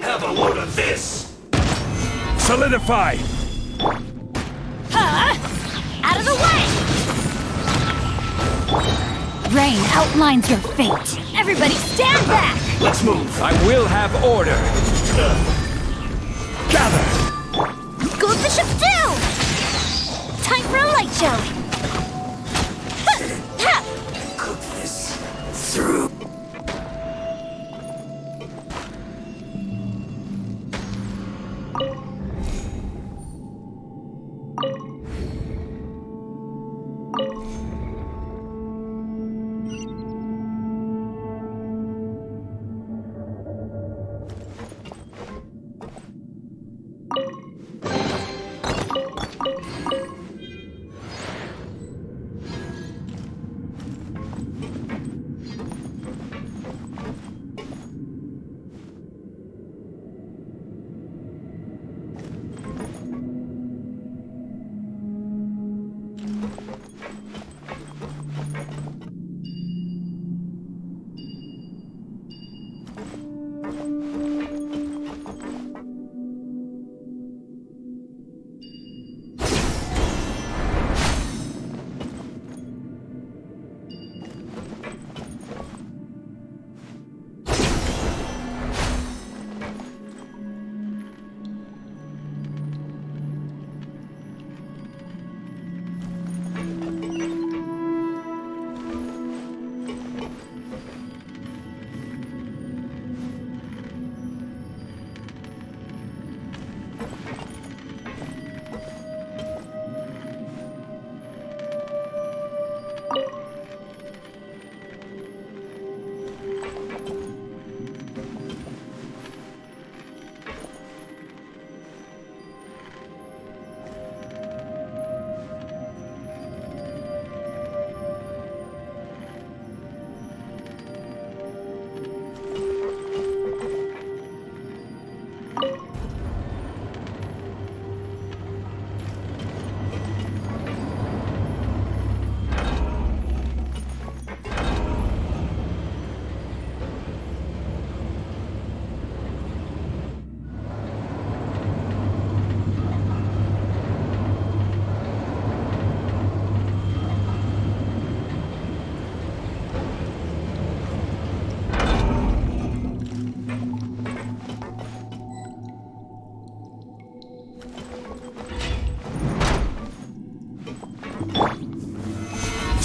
Have a load of this! Solidify! Out of the way! Rain outlines your fate. Everybody stand back! Let's move! I will have order! Gather! Goes the ship down! Time for a light show! Cook this through.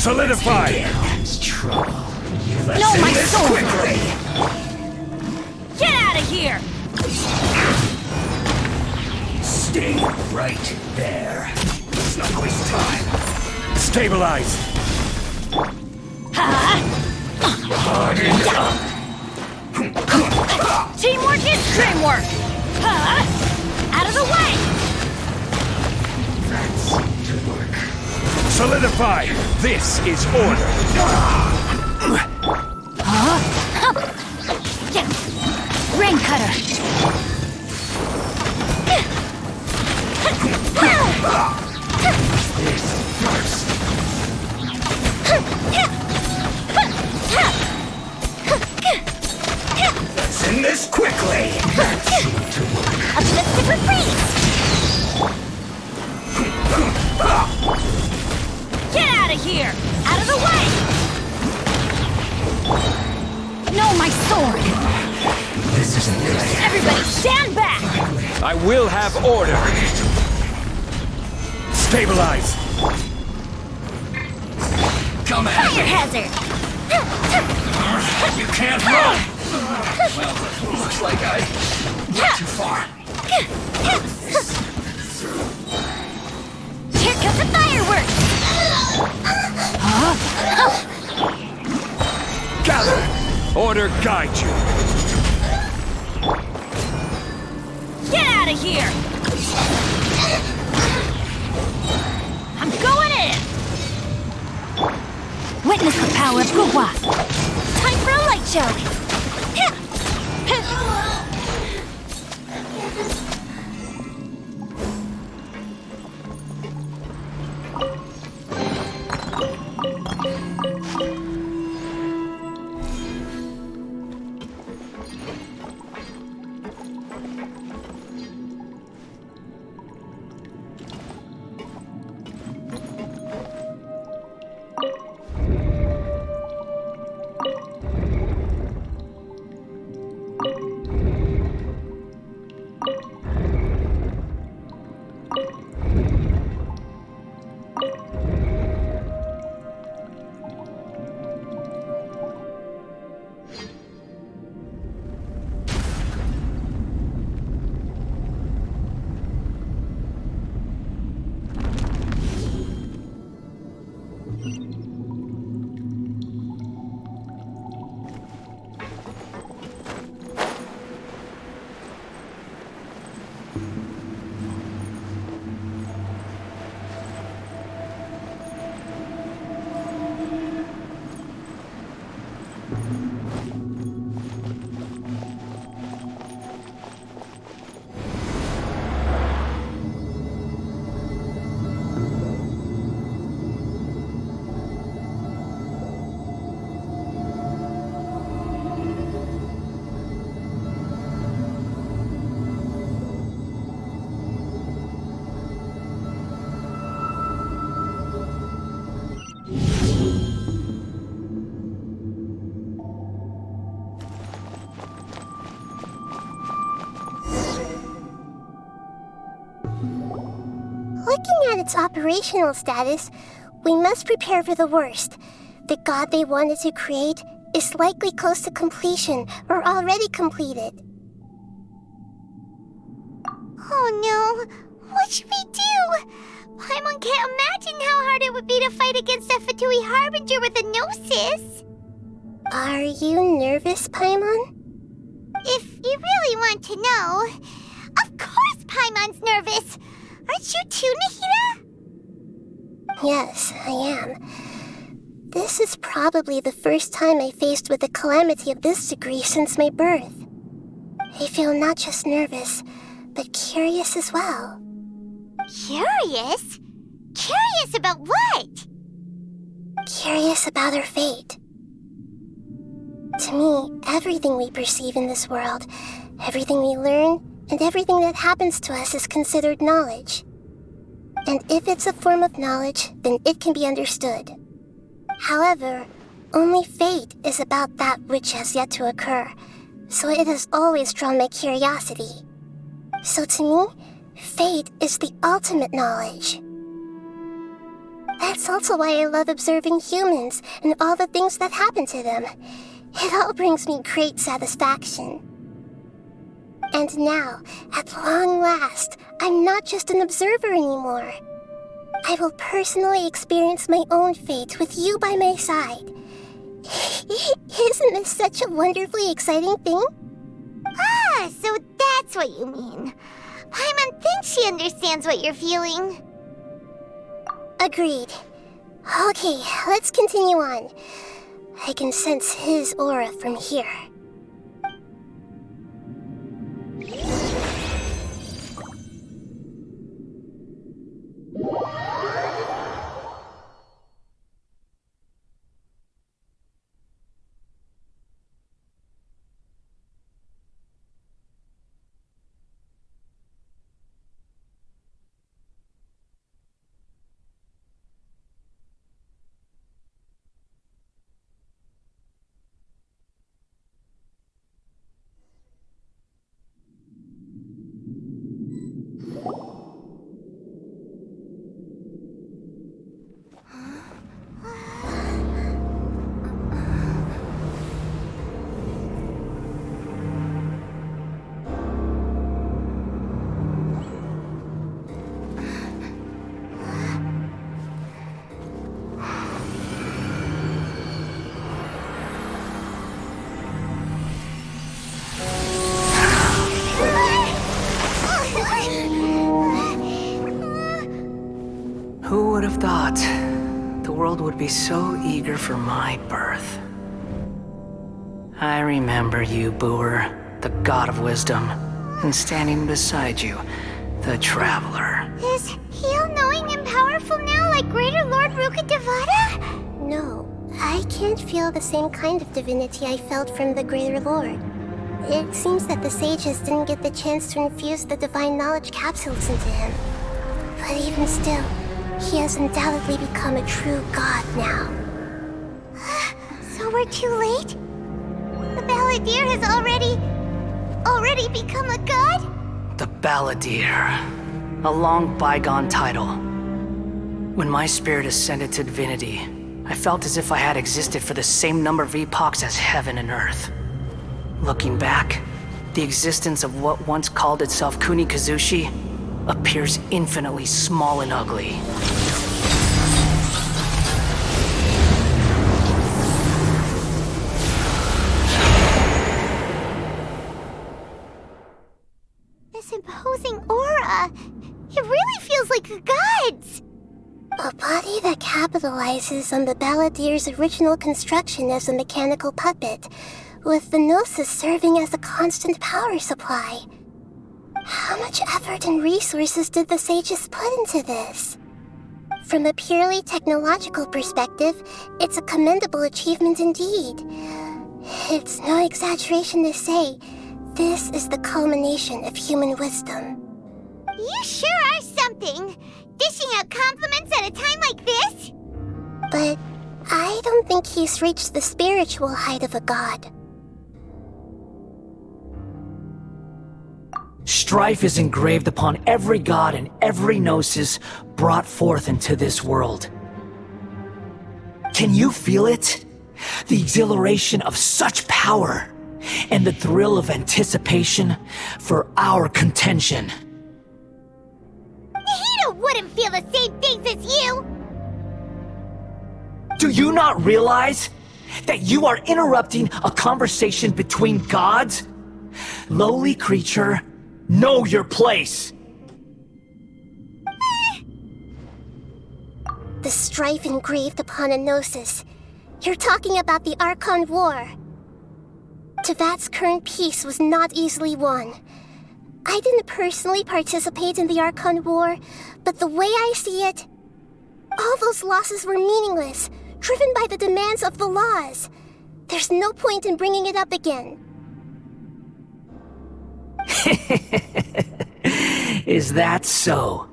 Solidify! No, my sword! Get out of here! Stay right there. Let's not waste time. Stabilize! Teamwork is dreamwork! Out of the way! Solidify! This is order! Rain cutter! Let's end this quickly! Uplifted retreat! Get out of here! Out of the way! No, my sword! This isn't good. Everybody stand back! I will have order! Stabilize! Come at Fire me! hazard! You can't run! Well, looks like I went too far. Here comes the fireworks! Gather! Order guide you! Get out of here! I'm going in! Witness the power of Guhua! Time for a light show! Looking at its operational status, we must prepare for the worst. The god they wanted to create is likely close to completion or already completed. Oh no! What should we do? Paimon can't imagine how hard it would be to fight against a Fatui Harbinger with a Gnosis. Are you nervous, Paimon? If you really want to know, of course Paimon's nervous! Aren't you too, Nahida? Yes, I am. This is probably the first time I faced with a calamity of this degree since my birth. I feel not just nervous, but curious as well. Curious? Curious about what? Curious about our fate. To me, everything we perceive in this world, everything we learn, and everything that happens to us is considered knowledge. And if it's a form of knowledge, then it can be understood. However, only fate is about that which has yet to occur, so it has always drawn my curiosity. So to me, fate is the ultimate knowledge. That's also why I love observing humans and all the things that happen to them. It all brings me great satisfaction. And now, at long last, I'm not just an observer anymore. I will personally experience my own fate with you by my side. Isn't this such a wonderfully exciting thing? Ah, so that's what you mean. Paimon thinks she understands what you're feeling. Agreed. Okay, let's continue on. I can sense his aura from here. Who would have thought the world would be so eager for my birth? I remember you, Booer, the god of wisdom, and standing beside you, the traveler. Is he all-knowing and powerful now like Greater Lord Rukkhadevata? No, I can't feel the same kind of divinity I felt from the Greater Lord. It seems that the sages didn't get the chance to infuse the divine knowledge capsules into him. But even still, he has undoubtedly become a true god now. So we're too late? The Balladeer has already become a god? The Balladeer. A long bygone title. When my spirit ascended to divinity, I felt as if I had existed for the same number of epochs as heaven and earth. Looking back, the existence of what once called itself Kunikazushi appears infinitely small and ugly. This imposing aura, it really feels like the gods! A body that capitalizes on the Balladeer's original construction as a mechanical puppet, with the Gnosis serving as a constant power supply. How much effort and resources did the sages put into this? From a purely technological perspective, it's a commendable achievement indeed. It's no exaggeration to say, this is the culmination of human wisdom. You sure are something! Dishing out compliments at a time like this? But I don't think he's reached the spiritual height of a god. Strife is engraved upon every god and every gnosis brought forth into this world. Can you feel it? The exhilaration of such power, and the thrill of anticipation for our contention. Nahida wouldn't feel the same things as you! Do you not realize that you are interrupting a conversation between gods? Lowly creature, know your place! The strife engraved upon a Gnosis. You're talking about the Archon War. Tevat's current peace was not easily won. I didn't personally participate in the Archon War, but the way I see it, all those losses were meaningless, driven by the demands of the laws. There's no point in bringing it up again. Is that so?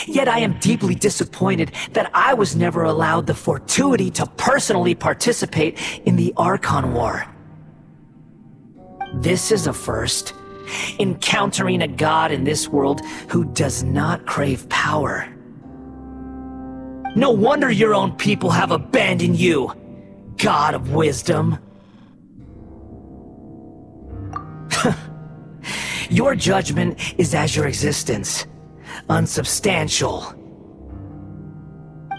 Yet I am deeply disappointed that I was never allowed the fortuity to personally participate in the Archon War. This is a first. Encountering a god in this world who does not crave power. No wonder your own people have abandoned you, God of Wisdom. Your judgment is as your existence, unsubstantial.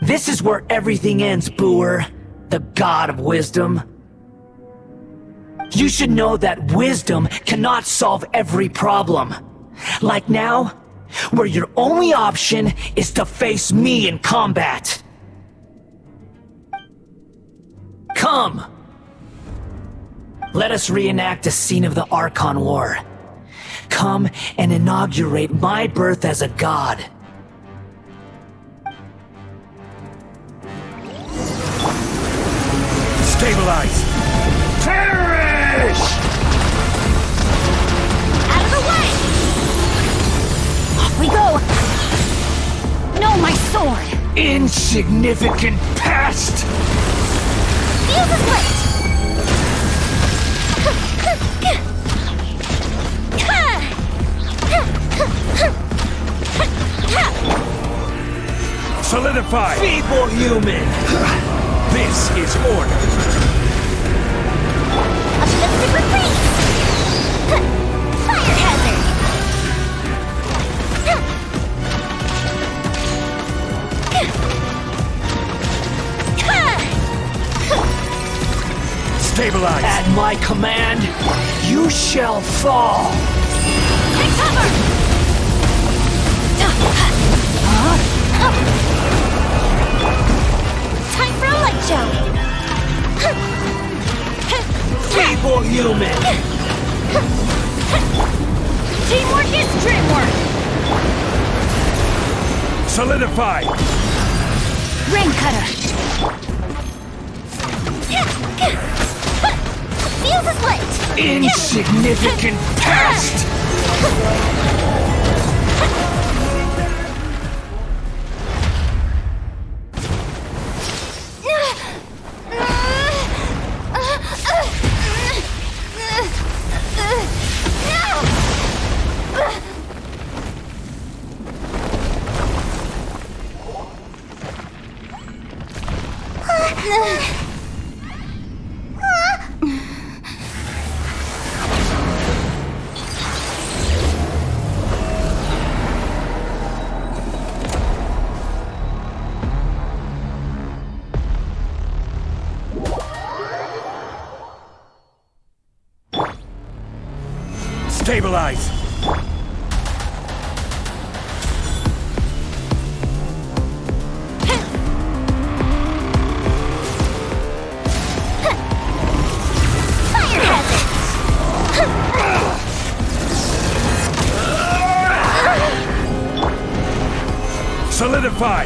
This is where everything ends, Booer, the God of Wisdom. You should know that wisdom cannot solve every problem. Like now, where your only option is to face me in combat. Come! Let us reenact a scene of the Archon War. Come and inaugurate my birth as a god. Stabilize! Perish! Out of the way! Off we go! No, my sword! Insignificant pest! Fuse is lit! Solidify! Feeble human! This is order! Uplifted retreat! Fire hazard! Stabilize! At my command, you shall fall! Take cover! Time for a light show! Feeble human! Teamwork is dreamwork! Solidify! Rain cutter! Fuse is lit! Insignificant pest! Stabilize! Solidify!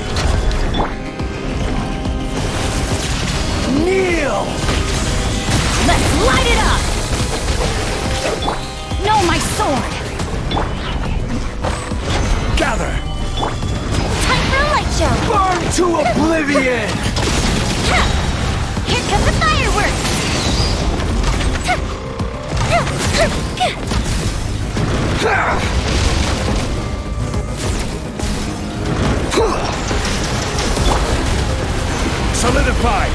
Kneel! Let's light it up! No, my sword! Gather! Time for a light show! Burn to oblivion! Here come the fireworks! Solidify!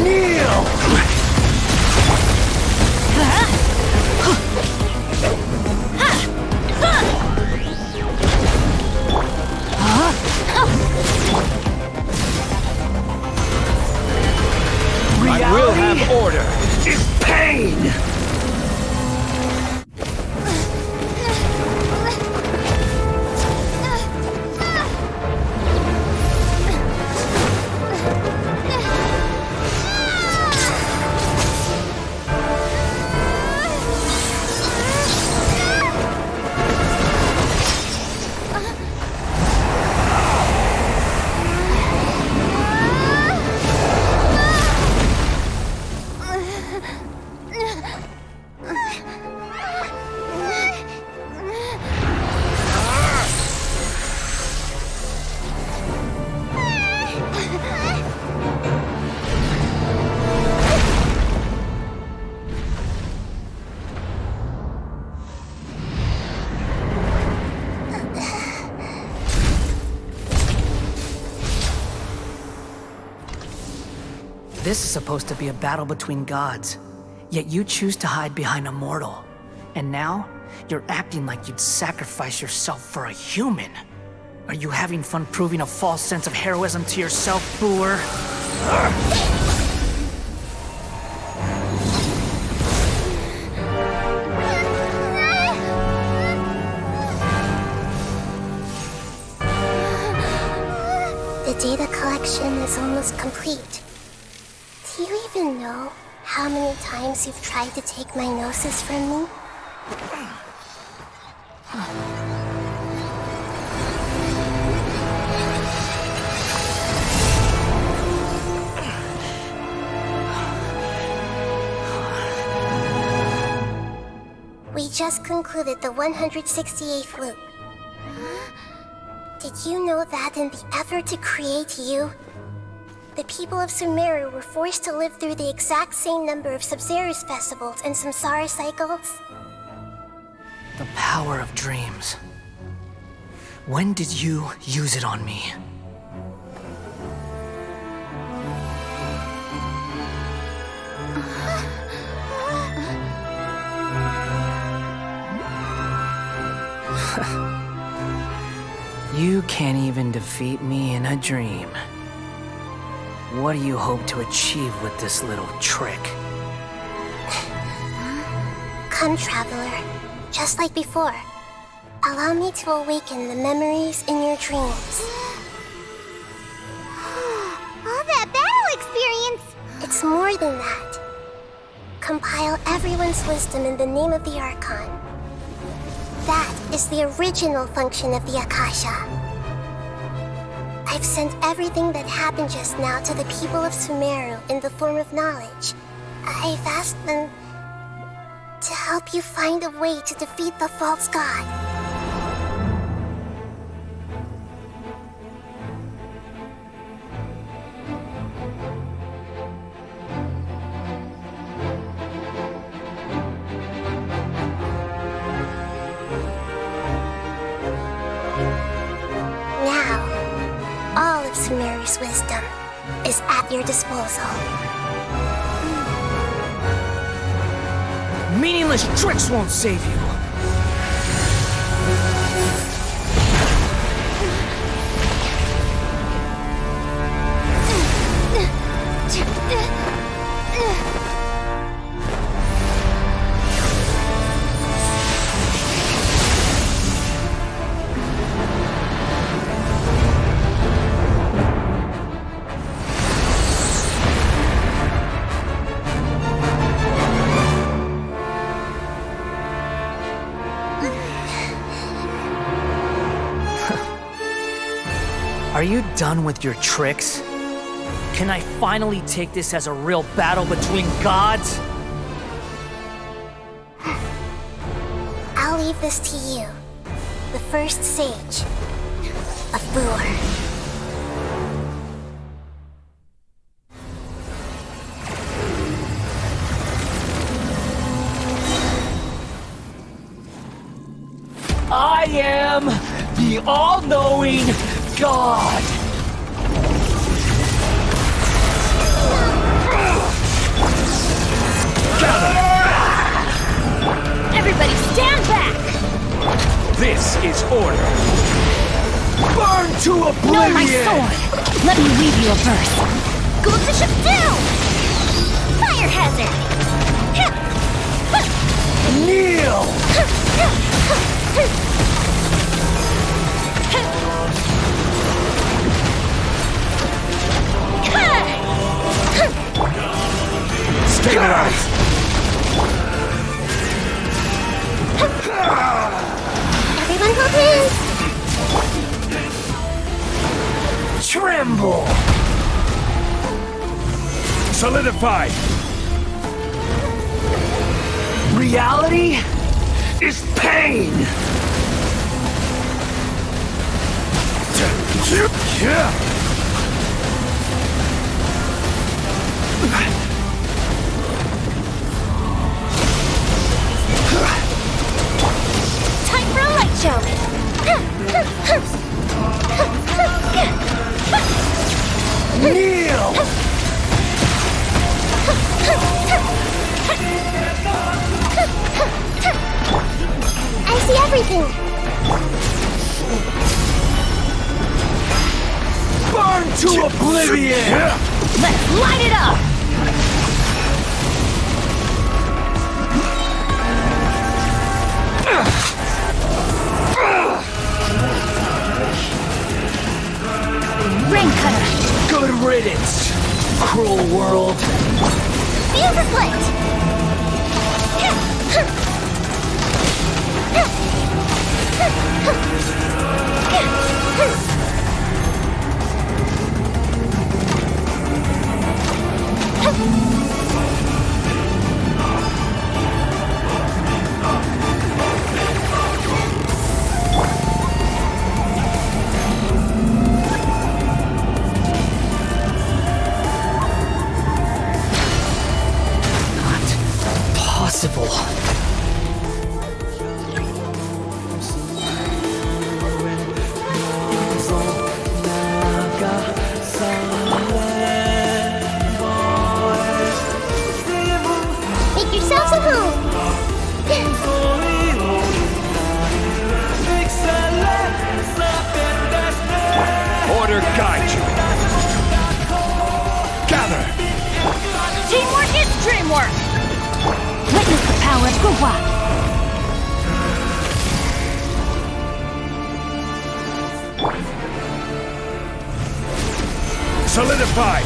Kneel! I will have order! Is pain! This is supposed to be a battle between gods, yet you choose to hide behind a mortal. And now, you're acting like you'd sacrifice yourself for a human. Are you having fun proving a false sense of heroism to yourself, Booer? The data collection is almost complete. Do you even know how many times you've tried to take my gnosis from me? We just concluded the 168th loop. Did you know that in the effort to create you, the people of Sumeru were forced to live through the exact same number of Sabzeruz festivals and Samsara cycles? The power of dreams. When did you use it on me? You can't even defeat me in a dream. What do you hope to achieve with this little trick? Come, Traveler. Just like before. Allow me to awaken the memories in your dreams. All that battle experience! It's more than that. Compile everyone's wisdom in the name of the Archon. That is the original function of the Akasha. I've sent everything that happened just now to the people of Sumeru in the form of knowledge. I've asked them to help you find a way to defeat the false god. Sumeru's wisdom is at your disposal. Meaningless tricks won't save you! Are you done with your tricks? Can I finally take this as a real battle between gods? I'll leave this to you, the first sage of Booer. I am the all-knowing God! Everybody stand back! This is order. Burn to oblivion! No, my sword! Let me weave you a verse. Go Bishop down! Fire hazard! Kneel! Stabilize! Everyone hold hands! Tremble! Solidify! Reality is pain! Time for a light show! Kneel! Burn to oblivion! Let's light it up! Rain cutter! Good riddance, cruel world. Fuse is lit! Possible. Make yourselves at home. Order guide you. Gather. Teamwork is dreamwork! Witness the power of Guhua! Solidify.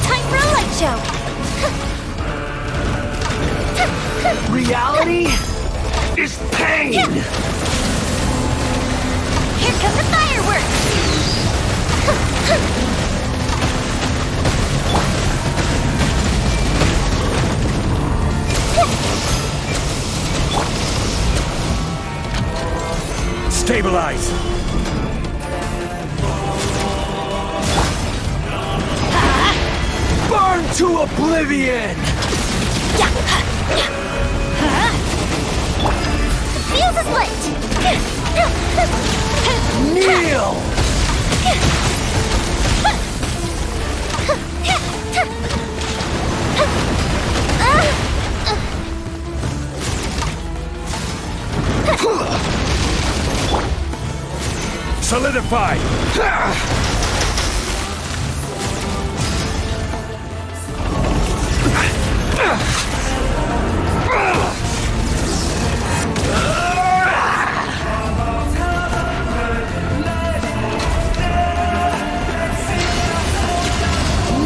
Time for a light show! Reality is pain. Here come the fireworks! Stabilize. Burn to oblivion. The fuse is lit! Kneel. Solidify.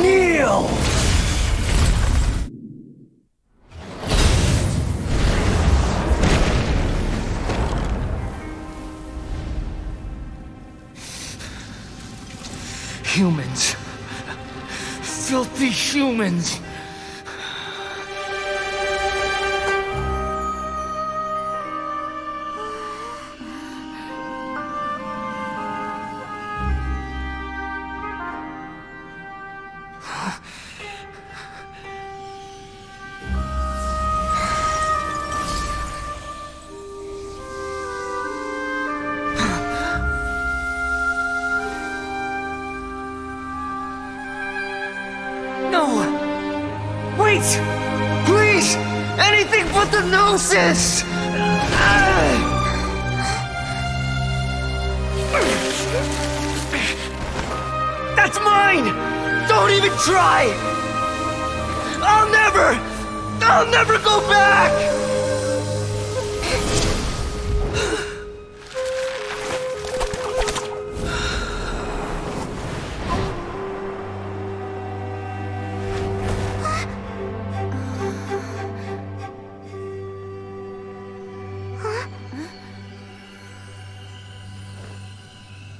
Kneel. Humans. Filthy humans. Wait! Please! Anything but the Gnosis! That's mine! Don't even try! I'll never go back!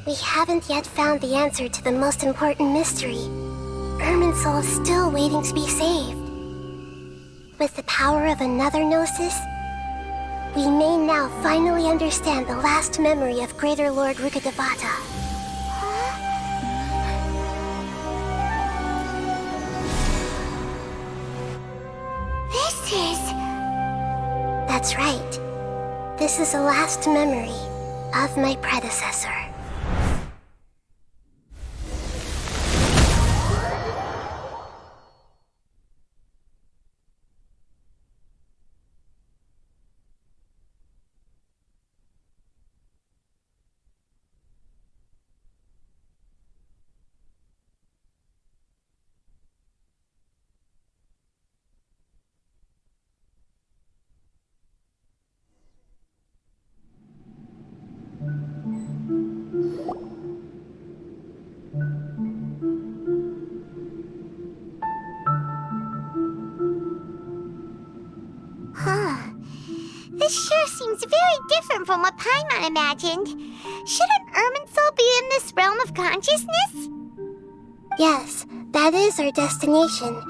We haven't yet found the answer to the most important mystery. Irminsul is still waiting to be saved. With the power of another Gnosis, we may now finally understand the last memory of Greater Lord Rukkhadevata. This is... That's right. This is the last memory of my predecessor. seems very different from what Paimon imagined. Shouldn't Irminsul be in this realm of consciousness? Yes, that is our destination.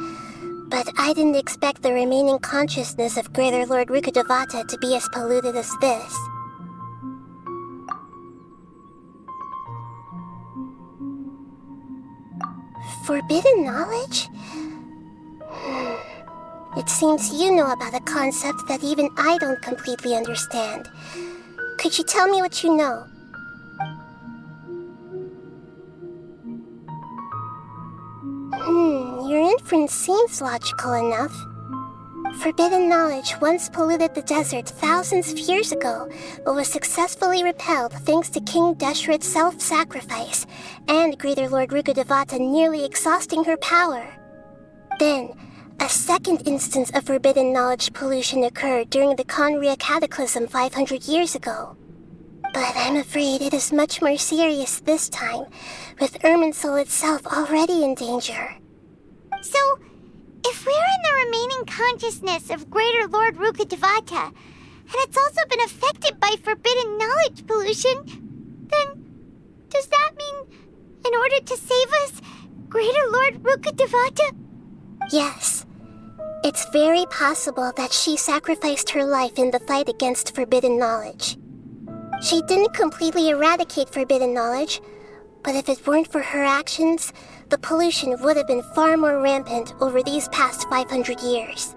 But I didn't expect the remaining consciousness of Greater Lord Rukkhadevata to be as polluted as this. Forbidden knowledge? It seems you know about a concept that even I don't completely understand. Could you tell me what you know? Your inference seems logical enough. Forbidden knowledge once polluted the desert thousands of years ago, but was successfully repelled thanks to King Deshret's self-sacrifice and Greater Lord Rukkhadevata nearly exhausting her power. Then, a second instance of forbidden knowledge pollution occurred during the Conria Cataclysm 500 years ago. But I'm afraid it is much more serious this time, with Irminsul itself already in danger. So, if we're in the remaining consciousness of Greater Lord Rukkhadevata, and it's also been affected by forbidden knowledge pollution, then does that mean, in order to save us, Greater Lord Rukkhadevata? Yes. It's very possible that she sacrificed her life in the fight against forbidden knowledge. She didn't completely eradicate forbidden knowledge, but if it weren't for her actions, the pollution would have been far more rampant over these past 500 years.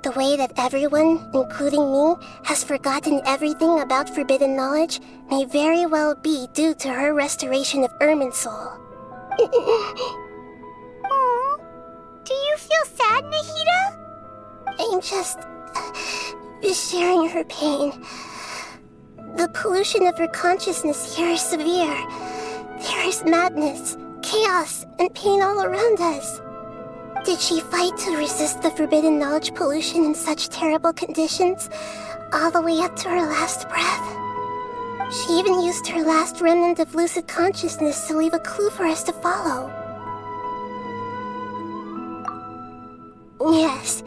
The way that everyone, including me, has forgotten everything about forbidden knowledge may very well be due to her restoration of Irminsul. Aww. Do you feel sad, Nahida? I'm just sharing her pain. The pollution of her consciousness here is severe. There is madness, chaos, and pain all around us. Did she fight to resist the forbidden knowledge pollution in such terrible conditions, all the way up to her last breath? She even used her last remnant of lucid consciousness to leave a clue for us to follow. Yes,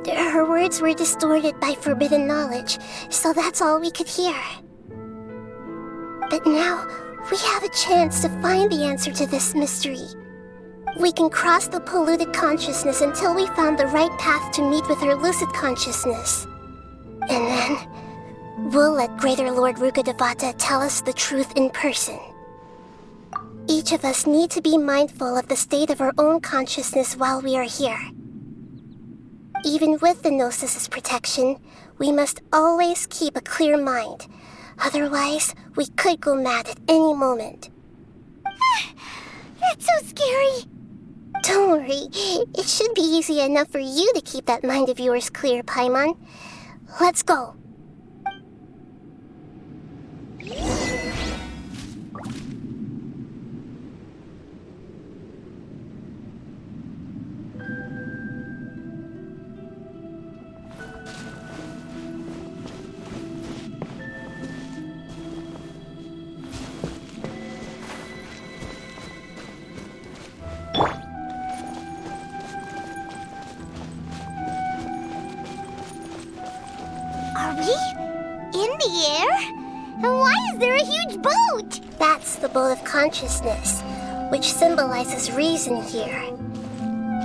her words were distorted by forbidden knowledge, so that's all we could hear. But now, we have a chance to find the answer to this mystery. We can cross the polluted consciousness until we found the right path to meet with her lucid consciousness. And then, we'll let Greater Lord Rukkhadevata tell us the truth in person. Each of us need to be mindful of the state of our own consciousness while we are here. Even with the Gnosis' protection, we must always keep a clear mind. Otherwise, we could go mad at any moment. That's so scary. Don't worry. It should be easy enough for you to keep that mind of yours clear, Paimon. Let's go. Are we in the air? And why is there a huge boat? That's the boat of consciousness, which symbolizes reason here.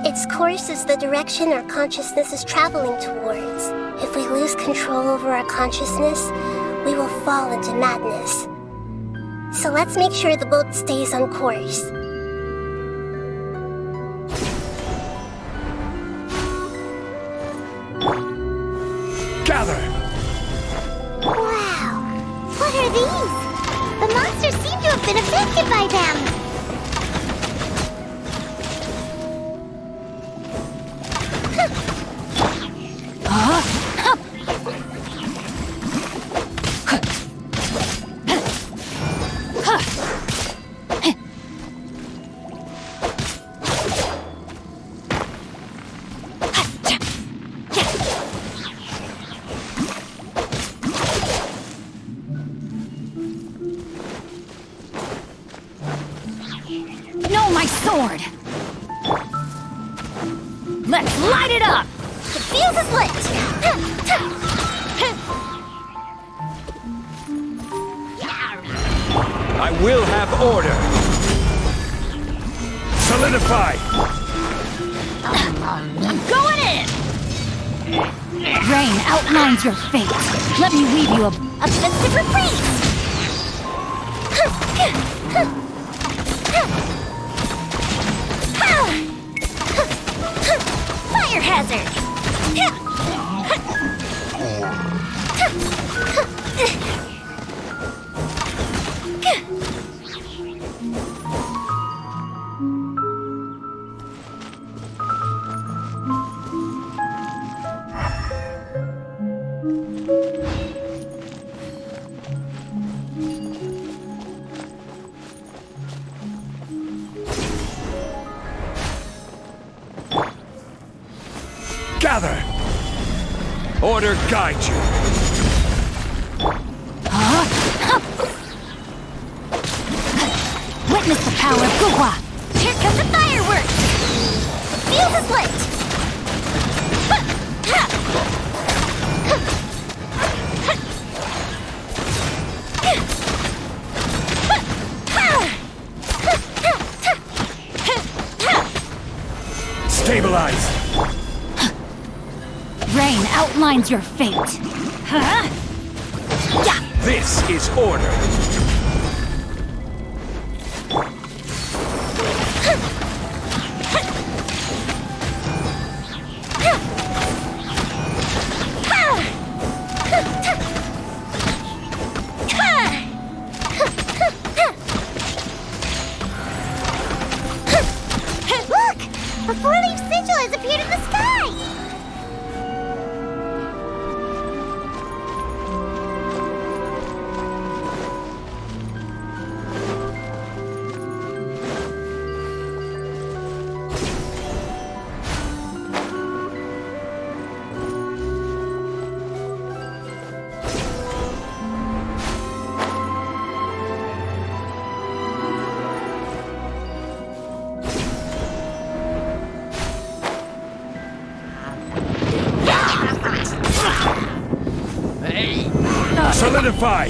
Its course is the direction our consciousness is traveling towards. If we lose control over our consciousness, we will fall into madness. So let's make sure the boat stays on course. Gather! Wow! What are these? The monsters seem to have been affected by them. No, my sword! Let's light it up! The fuse is lit! I will have order. Solidify! I'm going in! Rain outlines your fate. Let me weave you a festive reprise! Fire hazard! Gather! Order guide you. Witness the power of Guhua! Here come the fireworks! The fuse is lit! Stabilize! Rain outlines your fate. This is order. Look! A four-leaf sigil has appeared in the sky! Solidify!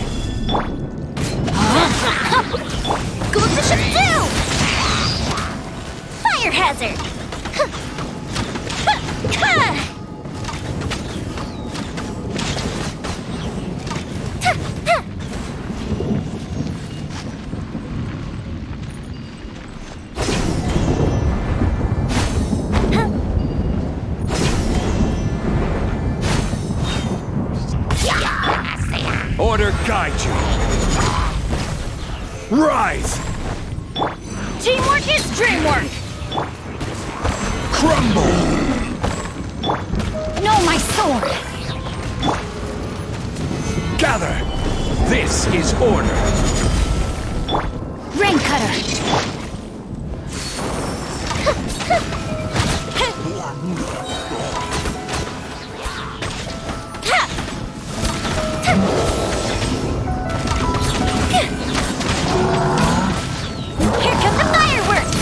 Go with the ship too! Fire hazard! Order guide you. Rise! Teamwork is dreamwork! Crumble! No, my sword! Gather! This is order. Rain cutter! Here come the fireworks!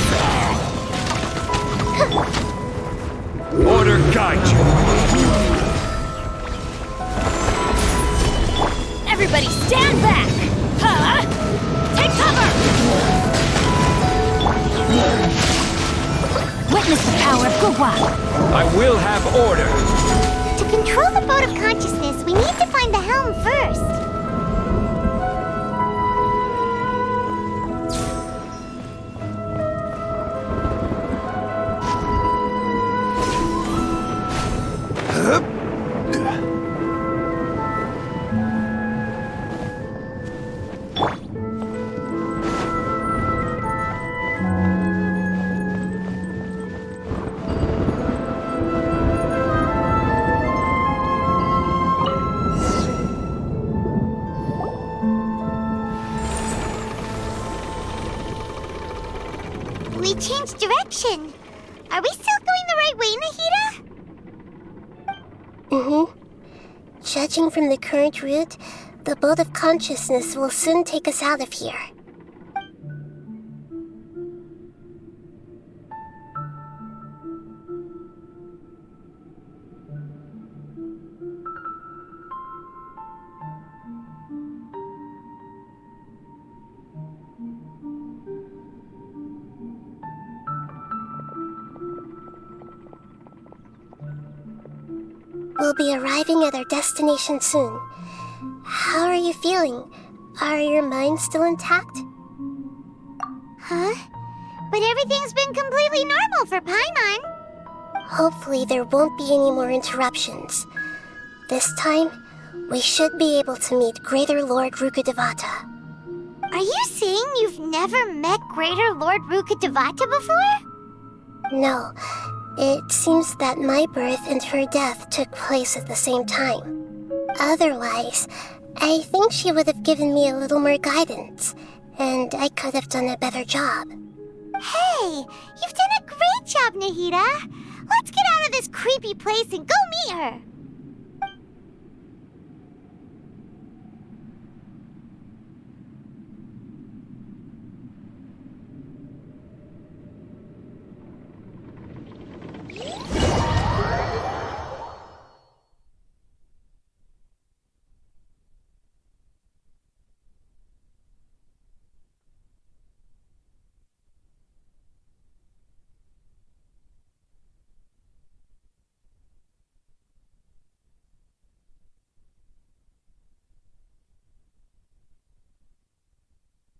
Order guide you. Everybody stand back! Huh? Take cover! Witness the power of Guhua! I will have order. To control the boat of consciousness, we need to find the helm first. We changed direction. Are we still going the right way, Nahida? Judging from the current route, the boat of consciousness will soon take us out of here. be arriving at our destination soon. How are you feeling? Are your minds still intact? Huh? But everything's been completely normal for Paimon. Hopefully there won't be any more interruptions. This time, we should be able to meet Greater Lord Rukkhadevata. Are you saying you've never met Greater Lord Rukkhadevata before? No. It seems that my birth and her death took place at the same time. Otherwise, I think she would have given me a little more guidance, and I could have done a better job. Hey, you've done a great job, Nahida. Let's get out of this creepy place and go meet her.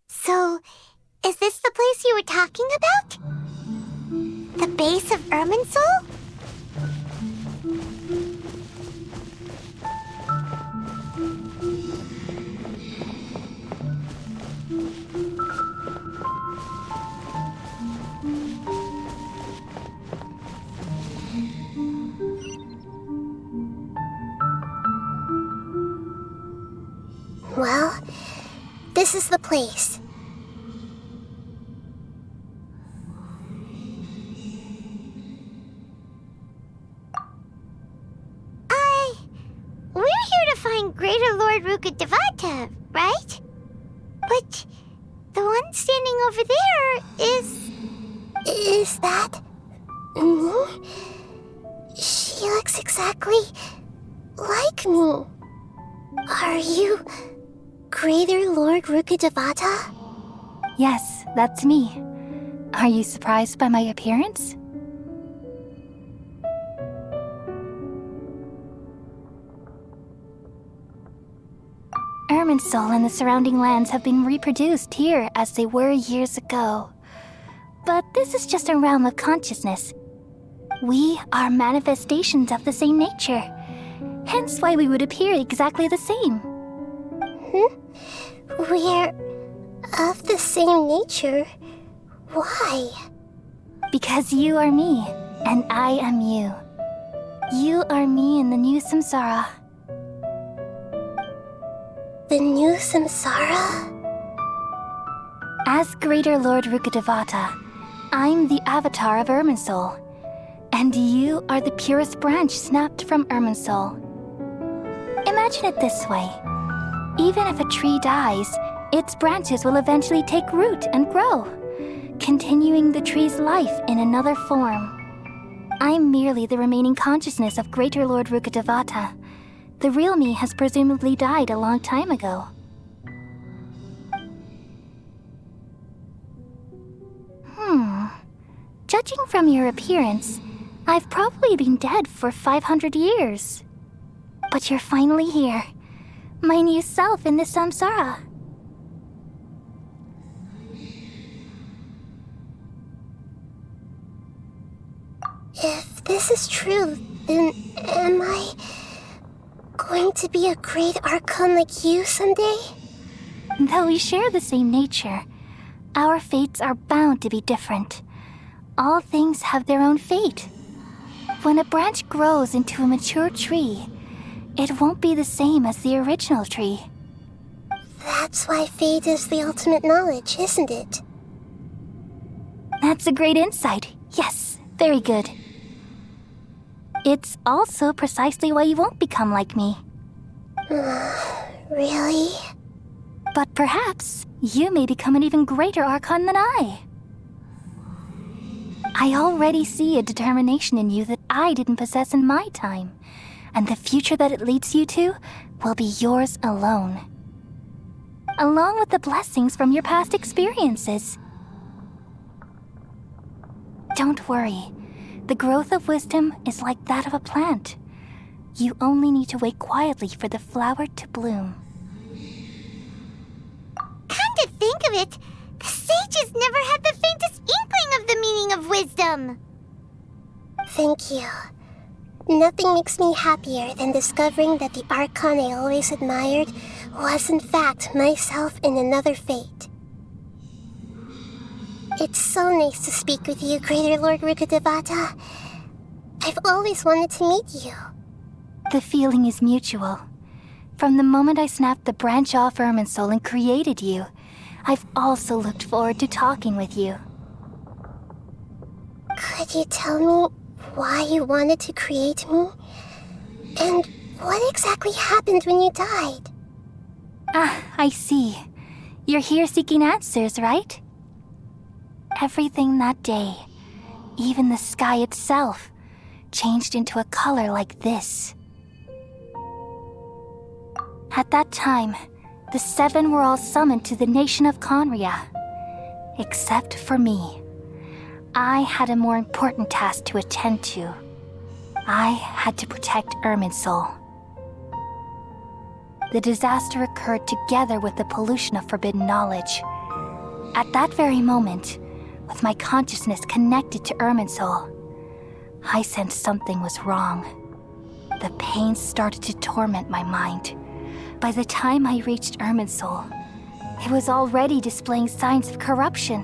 So, is this the place you were talking about? The base of Irminsul? Well, this is the place. We're here to find Greater Lord Rukkhadevata, right? But the one standing over there is... Is that... me? She looks exactly like me. Are you Greater Lord Rukkhadevata? Yes, that's me. Are you surprised by my appearance? Irminsul and the surrounding lands have been reproduced here as they were years ago. But this is just a realm of consciousness. We are manifestations of the same nature. Hence why we would appear exactly the same. We're of the same nature? Why? Because you are me, and I am you. You are me in the new samsara. The new samsara? As Greater Lord Rukkhadevata, I'm the avatar of Irminsul, and you are the purest branch snapped from Irminsul. Imagine it this way. Even if a tree dies, its branches will eventually take root and grow, continuing the tree's life in another form. I'm merely the remaining consciousness of Greater Lord Rukkhadevata. The real me has presumably died a long time ago. Judging from your appearance, I've probably been dead for 500 years. But you're finally here. My new self in the samsara. If this is true, then am I going to be a great Archon like you someday? Though we share the same nature, our fates are bound to be different. All things have their own fate. When a branch grows into a mature tree, it won't be the same as the original tree. That's why fate is the ultimate knowledge, isn't it? That's a great insight. Yes, very good. It's also precisely why you won't become like me. Really? But perhaps you may become an even greater Archon than I. I already see a determination in you that I didn't possess in my time, and the future that it leads you to will be yours alone. Along with the blessings from your past experiences. Don't worry. The growth of wisdom is like that of a plant. You only need to wait quietly for the flower to bloom. Come to think of it, the sages never had the faintest inkling of the meaning of wisdom. Thank you. Nothing makes me happier than discovering that the Archon I always admired was in fact myself in another fate. It's so nice to speak with you, Greater Lord Rukkhadevata. I've always wanted to meet you. The feeling is mutual. From the moment I snapped the branch off Irminsul and created you, I've also looked forward to talking with you. Could you tell me why you wanted to create me? And what exactly happened when you died? Ah, I see. You're here seeking answers, right? Everything that day, even the sky itself, changed into a color like this. At that time, the seven were all summoned to the nation of Conria. Except for me. I had a more important task to attend to. I had to protect Irminsul. The disaster occurred together with the pollution of forbidden knowledge. At that very moment, with my consciousness connected to Irminsul, I sensed something was wrong. The pain started to torment my mind. By the time I reached Irminsul, it was already displaying signs of corruption.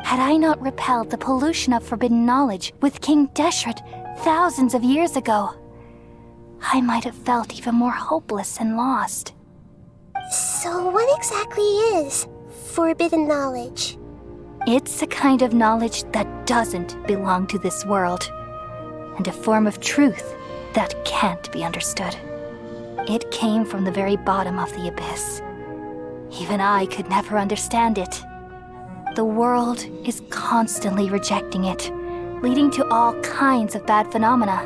Had I not repelled the pollution of forbidden knowledge with King Deshret thousands of years ago, I might have felt even more hopeless and lost. So what exactly is forbidden knowledge? It's a kind of knowledge that doesn't belong to this world, and a form of truth that can't be understood. It came from the very bottom of the abyss. Even I could never understand it. The world is constantly rejecting it, leading to all kinds of bad phenomena.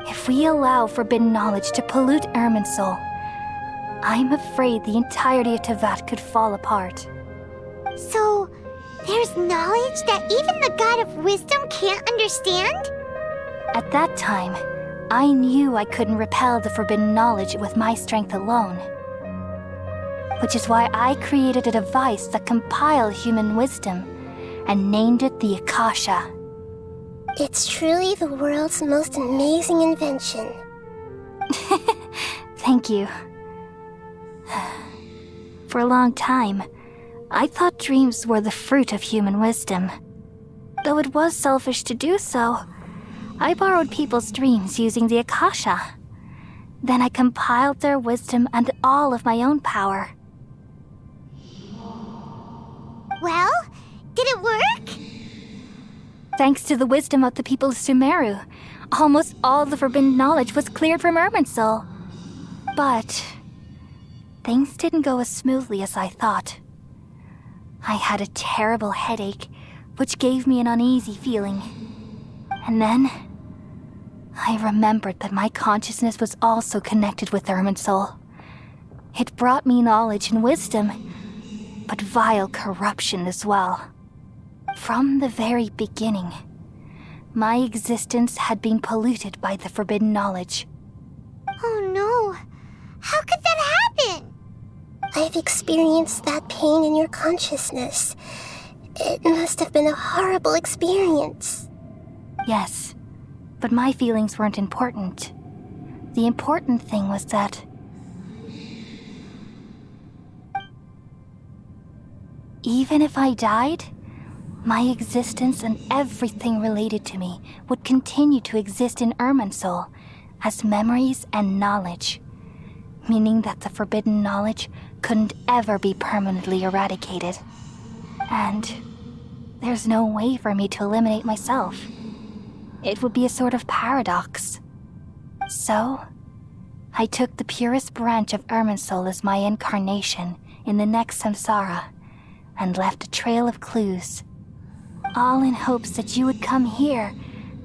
If we allow forbidden knowledge to pollute Irminsul, I'm afraid the entirety of Tevat could fall apart. So, there's knowledge that even the God of Wisdom can't understand? At that time, I knew I couldn't repel the forbidden knowledge with my strength alone. Which is why I created a device that compiled human wisdom and named it the Akasha. It's truly the world's most amazing invention. Thank you. For a long time, I thought dreams were the fruit of human wisdom. Though it was selfish to do so, I borrowed people's dreams using the Akasha. Then I compiled their wisdom and all of my own power. Well, did it work? Thanks to the wisdom of the people of Sumeru, almost all the forbidden knowledge was cleared from Irminsul. But things didn't go as smoothly as I thought. I had a terrible headache, which gave me an uneasy feeling. And then I remembered that my consciousness was also connected with Irminsul. It brought me knowledge and wisdom, but vile corruption as well. From the very beginning, my existence had been polluted by the forbidden knowledge. Oh no! How could that happen? I've experienced that pain in your consciousness. It must have been a horrible experience. Yes, but my feelings weren't important. The important thing was that even if I died, my existence and everything related to me would continue to exist in Irminsul as memories and knowledge, meaning that the forbidden knowledge couldn't ever be permanently eradicated. And there's no way for me to eliminate myself. It would be a sort of paradox. So, I took the purest branch of Irminsul as my incarnation in the next samsara and left a trail of clues, all in hopes that you would come here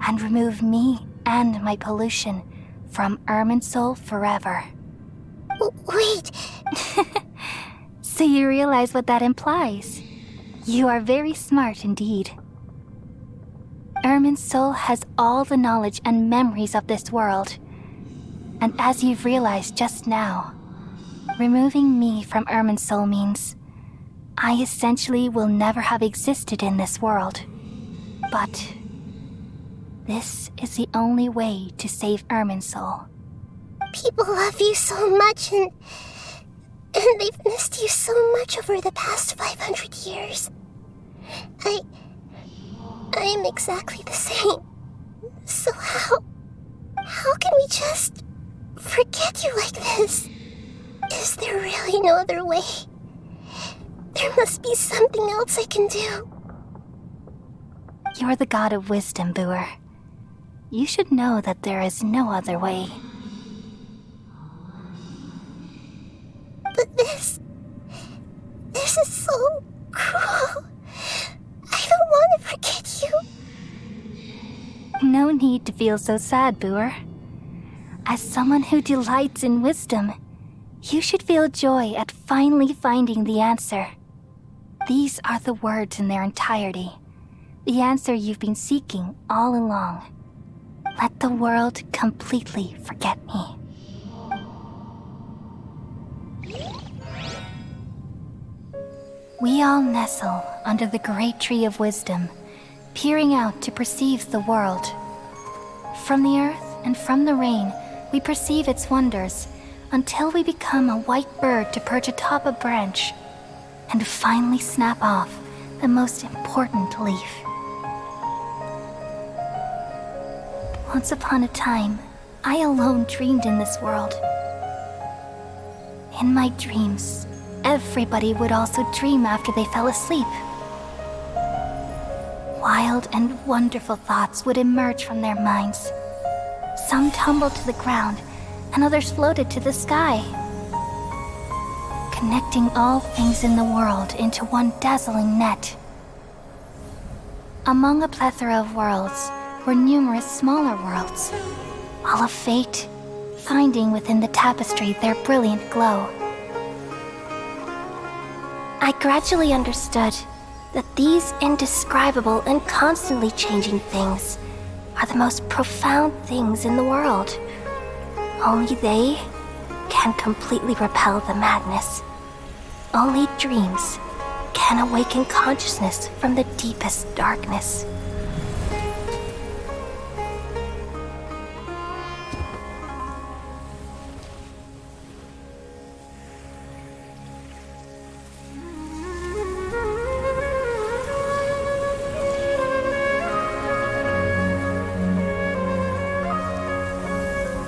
and remove me and my pollution from Irminsul forever. Wait! So you realize what that implies? You are very smart indeed. Irminsul has all the knowledge and memories of this world, And as you've realized just now, removing me from Irminsul means I essentially will never have existed in this world. But this is the only way to save Irminsul. People love you so much, and they've missed you so much over the past 500 years. I am exactly the same. So how can we just forget you like this? Is there really no other way? There must be something else I can do. You're the god of wisdom, Buer. You should know that there is no other way. But this is so cruel. I don't want to forget you. No need to feel so sad, Buer. As someone who delights in wisdom, you should feel joy at finally finding the answer. These are the words in their entirety. The answer you've been seeking all along. Let the world completely forget me. We all nestle under the great tree of wisdom, peering out to perceive the world. From the earth and from the rain, we perceive its wonders, until we become a white bird to perch atop a branch, and finally snap off the most important leaf. Once upon a time, I alone dreamed in this world. In my dreams, everybody would also dream after they fell asleep. Wild and wonderful thoughts would emerge from their minds. Some tumbled to the ground, and others floated to the sky, connecting all things in the world into one dazzling net. Among a plethora of worlds were numerous smaller worlds, all of fate, finding within the tapestry their brilliant glow. I gradually understood that these indescribable and constantly changing things are the most profound things in the world. Only they can completely repel the madness. Only dreams can awaken consciousness from the deepest darkness.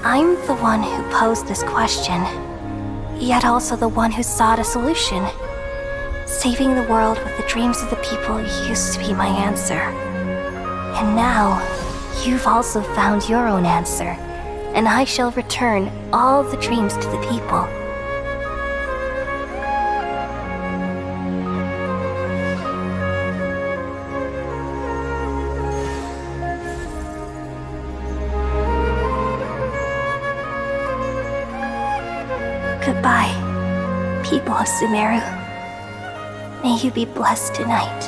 I'm the one who posed this question, yet also the one who sought a solution. Saving the world with the dreams of the people used to be my answer. And now, you've also found your own answer, and I shall return all the dreams to the people. Goodbye, people of Sumeru. May you be blessed tonight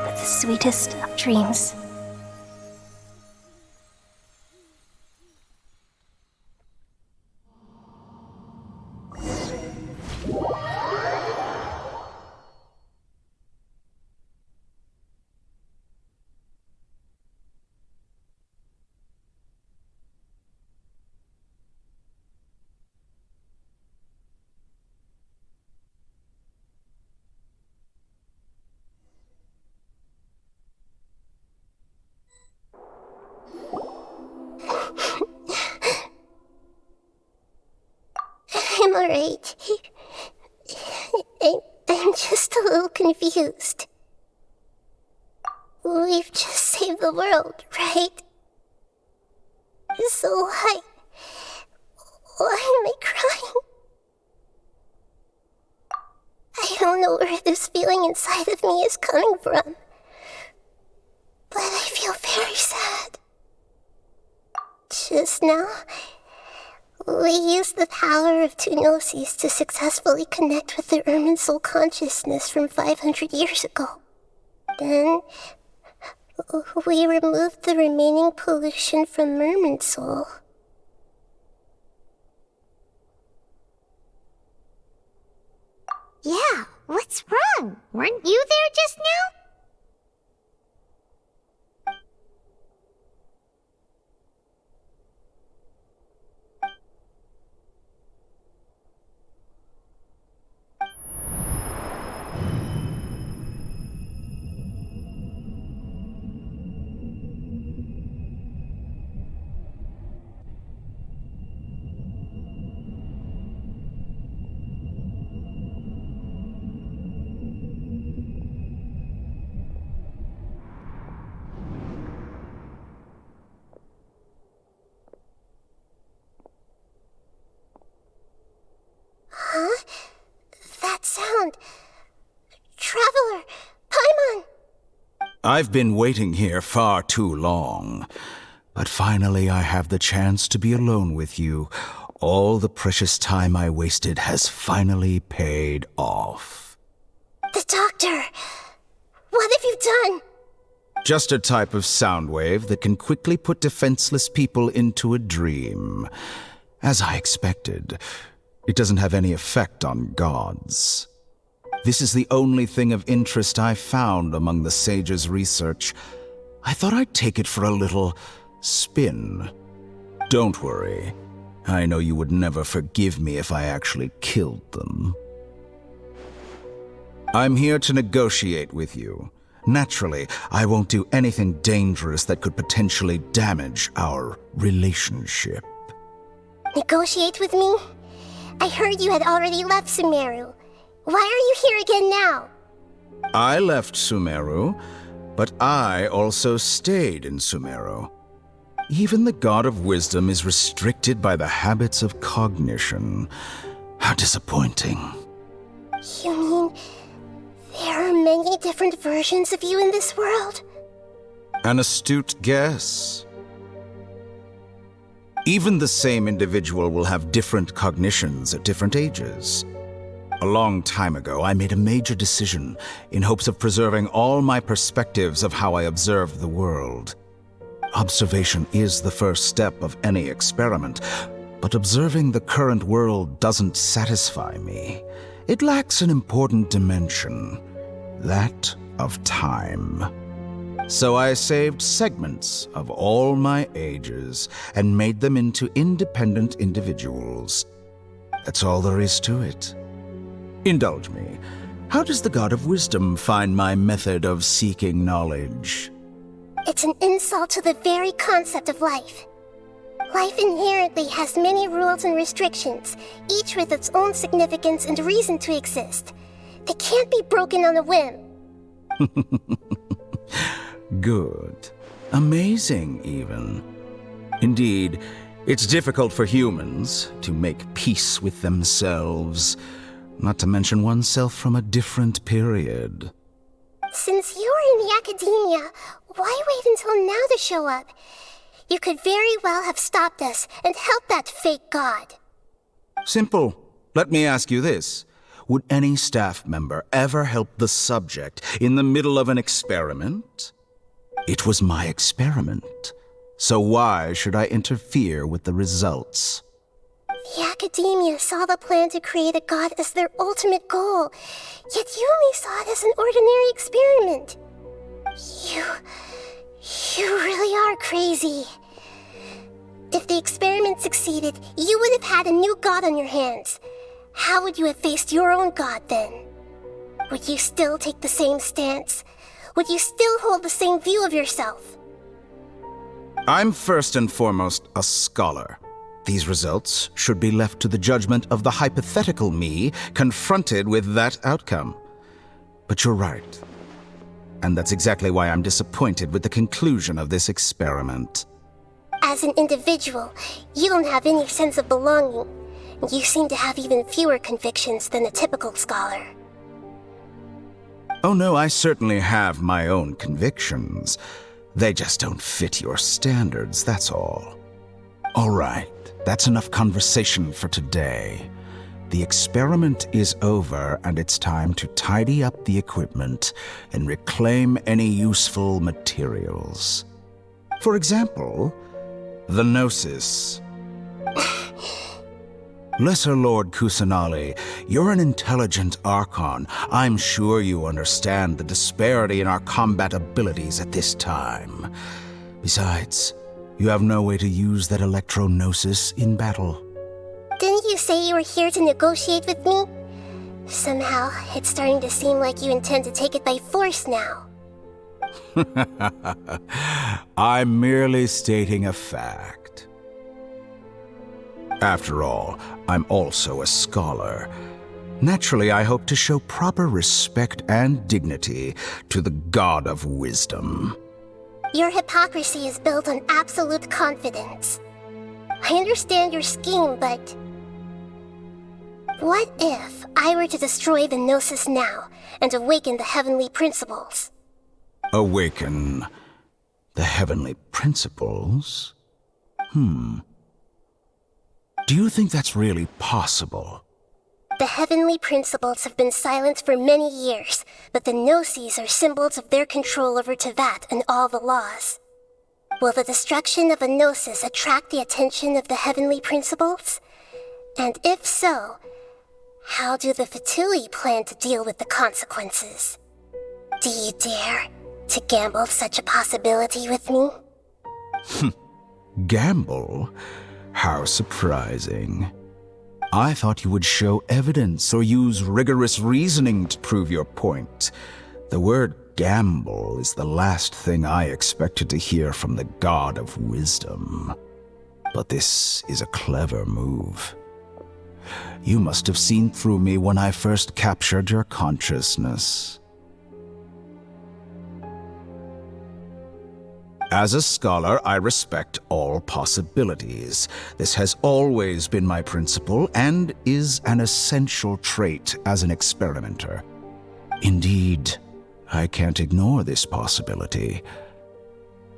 with the sweetest of dreams. I'm alright. I'm just a little confused. We've just saved the world, right? So why am I crying? I don't know where this feeling inside of me is coming from, but I feel very sad. Just now, we used the power of two gnosis to successfully connect with the Irminsul consciousness from 500 years ago. Then, we removed the remaining pollution from Irminsul. Yeah, what's wrong? Weren't you there just now? Huh? That sound. Traveler! Paimon! I've been waiting here far too long. But finally I have the chance to be alone with you. All the precious time I wasted has finally paid off. The doctor! What have you done? Just a type of sound wave that can quickly put defenseless people into a dream. As I expected, it doesn't have any effect on gods. This is the only thing of interest I found among the sage's research. I thought I'd take it for a little spin. Don't worry. I know you would never forgive me if I actually killed them. I'm here to negotiate with you. Naturally, I won't do anything dangerous that could potentially damage our relationship. Negotiate with me? I heard you had already left Sumeru. Why are you here again now? I left Sumeru, but I also stayed in Sumeru. Even the God of Wisdom is restricted by the habits of cognition. How disappointing. You mean there are many different versions of you in this world? An astute guess. Even the same individual will have different cognitions at different ages. A long time ago, I made a major decision in hopes of preserving all my perspectives of how I observed the world. Observation is the first step of any experiment, but observing the current world doesn't satisfy me. It lacks an important dimension, that of time. So I saved segments of all my ages and made them into independent individuals. That's all there is to it. Indulge me. How does the God of Wisdom find my method of seeking knowledge? It's an insult to the very concept of life. Life inherently has many rules and restrictions, each with its own significance and reason to exist. They can't be broken on a whim. Good. Amazing, even. Indeed, it's difficult for humans to make peace with themselves, not to mention oneself from a different period. Since you're in the academia, why wait until now to show up? You could very well have stopped us and helped that fake god. Simple. Let me ask you this. Would any staff member ever help the subject in the middle of an experiment? It was my experiment. So why should I interfere with the results? The academia saw the plan to create a god as their ultimate goal, yet you only saw it as an ordinary experiment. You really are crazy. If the experiment succeeded, you would have had a new god on your hands. How would you have faced your own god then? Would you still take the same stance? Would you still hold the same view of yourself? I'm first and foremost a scholar. These results should be left to the judgment of the hypothetical me confronted with that outcome. But you're right. And that's exactly why I'm disappointed with the conclusion of this experiment. As an individual, you don't have any sense of belonging. You seem to have even fewer convictions than a typical scholar. Oh no, I certainly have my own convictions. They just don't fit your standards, that's all. All right, that's enough conversation for today. The experiment is over, and it's time to tidy up the equipment and reclaim any useful materials. For example, the Gnosis. Lesser Lord Kusanali, you're an intelligent Archon. I'm sure you understand the disparity in our combat abilities at this time. Besides, you have no way to use that electro-gnosis in battle. Didn't you say you were here to negotiate with me? Somehow, it's starting to seem like you intend to take it by force now. I'm merely stating a fact. After all, I'm also a scholar. Naturally, I hope to show proper respect and dignity to the God of Wisdom. Your hypocrisy is built on absolute confidence. I understand your scheme, but... what if I were to destroy the Gnosis now and awaken the heavenly principles? Awaken the heavenly principles? Do you think that's really possible? The heavenly principles have been silent for many years, but the Gnosis are symbols of their control over Teyvat and all the laws. Will the destruction of a Gnosis attract the attention of the heavenly principles? And if so, how do the Fatui plan to deal with the consequences? Do you dare to gamble such a possibility with me? Gamble? How surprising. I thought you would show evidence or use rigorous reasoning to prove your point. The word gamble is the last thing I expected to hear from the God of Wisdom. But this is a clever move. You must have seen through me when I first captured your consciousness. As a scholar, I respect all possibilities. This has always been my principle and is an essential trait as an experimenter. Indeed, I can't ignore this possibility.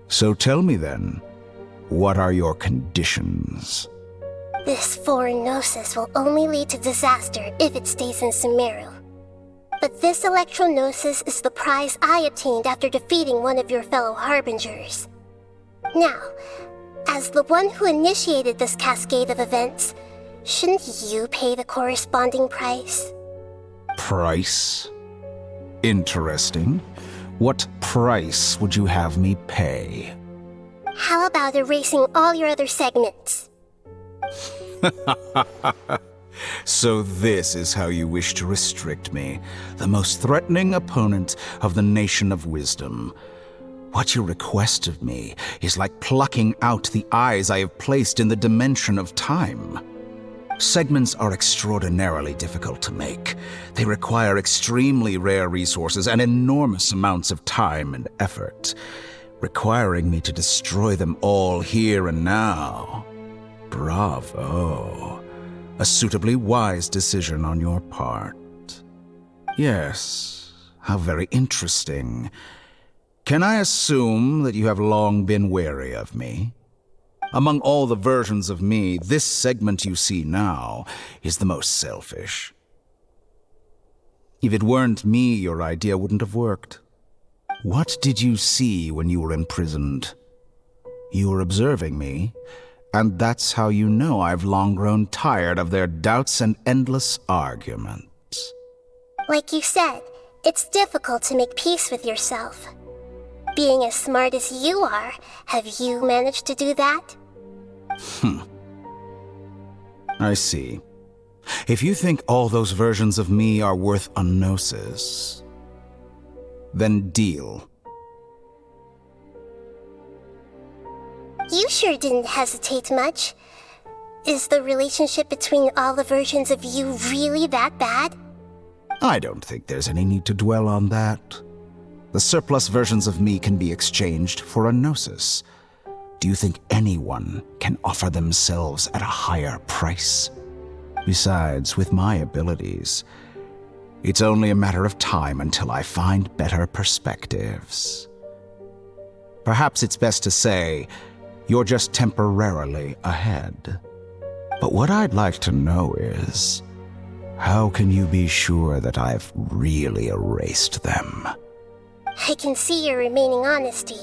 So tell me then, what are your conditions? This foreign Gnosis will only lead to disaster if it stays in Sumeru. But this electro-gnosis is the prize I obtained after defeating one of your fellow Harbingers. Now, as the one who initiated this cascade of events, shouldn't you pay the corresponding price? Price? Interesting. What price would you have me pay? How about erasing all your other segments? So this is how you wish to restrict me, the most threatening opponent of the Nation of Wisdom. What you request of me is like plucking out the eyes I have placed in the dimension of time. Segments are extraordinarily difficult to make. They require extremely rare resources and enormous amounts of time and effort, requiring me to destroy them all here and now. Bravo. A suitably wise decision on your part. Yes, how very interesting. Can I assume that you have long been wary of me? Among all the versions of me, this segment you see now is the most selfish. If it weren't me, your idea wouldn't have worked. What did you see when you were imprisoned? You were observing me, and that's how you know I've long grown tired of their doubts and endless arguments. Like you said, it's difficult to make peace with yourself. Being as smart as you are, have you managed to do that? I see. If you think all those versions of me are worth a gnosis, then deal. You sure didn't hesitate much. Is the relationship between all the versions of you really that bad? I don't think there's any need to dwell on that. The surplus versions of me can be exchanged for a gnosis. Do you think anyone can offer themselves at a higher price? Besides, with my abilities, it's only a matter of time until I find better perspectives. Perhaps it's best to say, you're just temporarily ahead. But what I'd like to know is, how can you be sure that I've really erased them? I can see your remaining honesty.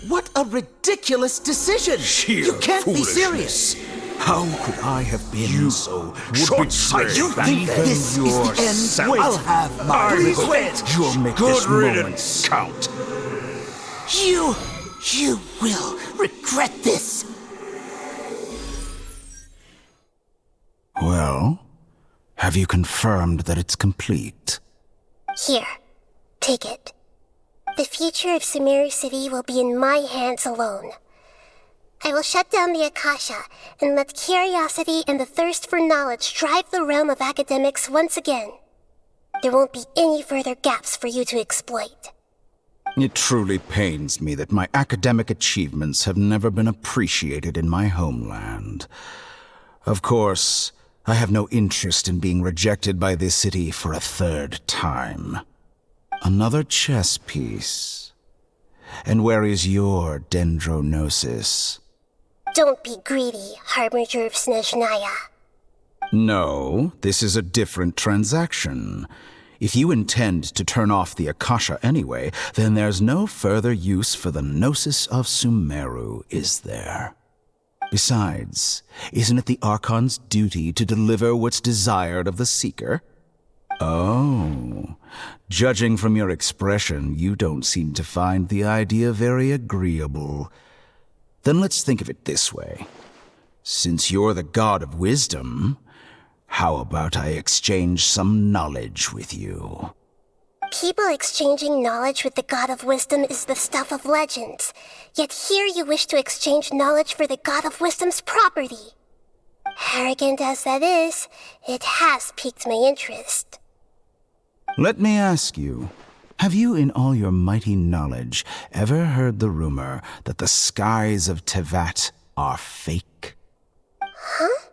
What a ridiculous decision! Sheer You can't be foolishness. serious! How could I have been so short-sighted. You think that this is the yourself. end? I'll have my revenge! You'll make Good this moment riddance, Count. You will regret this! Well, have you confirmed that it's complete? Here, take it. The future of Sumeru City will be in my hands alone. I will shut down the Akasha and let curiosity and the thirst for knowledge drive the realm of academics once again. There won't be any further gaps for you to exploit. It truly pains me that my academic achievements have never been appreciated in my homeland. Of course, I have no interest in being rejected by this city for a third time. Another chess piece. And where is your dendronosis? Don't be greedy, Harbinger of Snezhnaya. No, this is a different transaction. If you intend to turn off the Akasha anyway, then there's no further use for the Gnosis of Sumeru, is there? Besides, isn't it the Archon's duty to deliver what's desired of the Seeker? Oh, judging from your expression, you don't seem to find the idea very agreeable. Then let's think of it this way. Since you're the god of wisdom, how about I exchange some knowledge with you? People exchanging knowledge with the god of wisdom is the stuff of legends. Yet here you wish to exchange knowledge for the god of wisdom's property. Arrogant as that is, it has piqued my interest. Let me ask you, have you in all your mighty knowledge ever heard the rumor that the skies of Tevat are fake? Huh?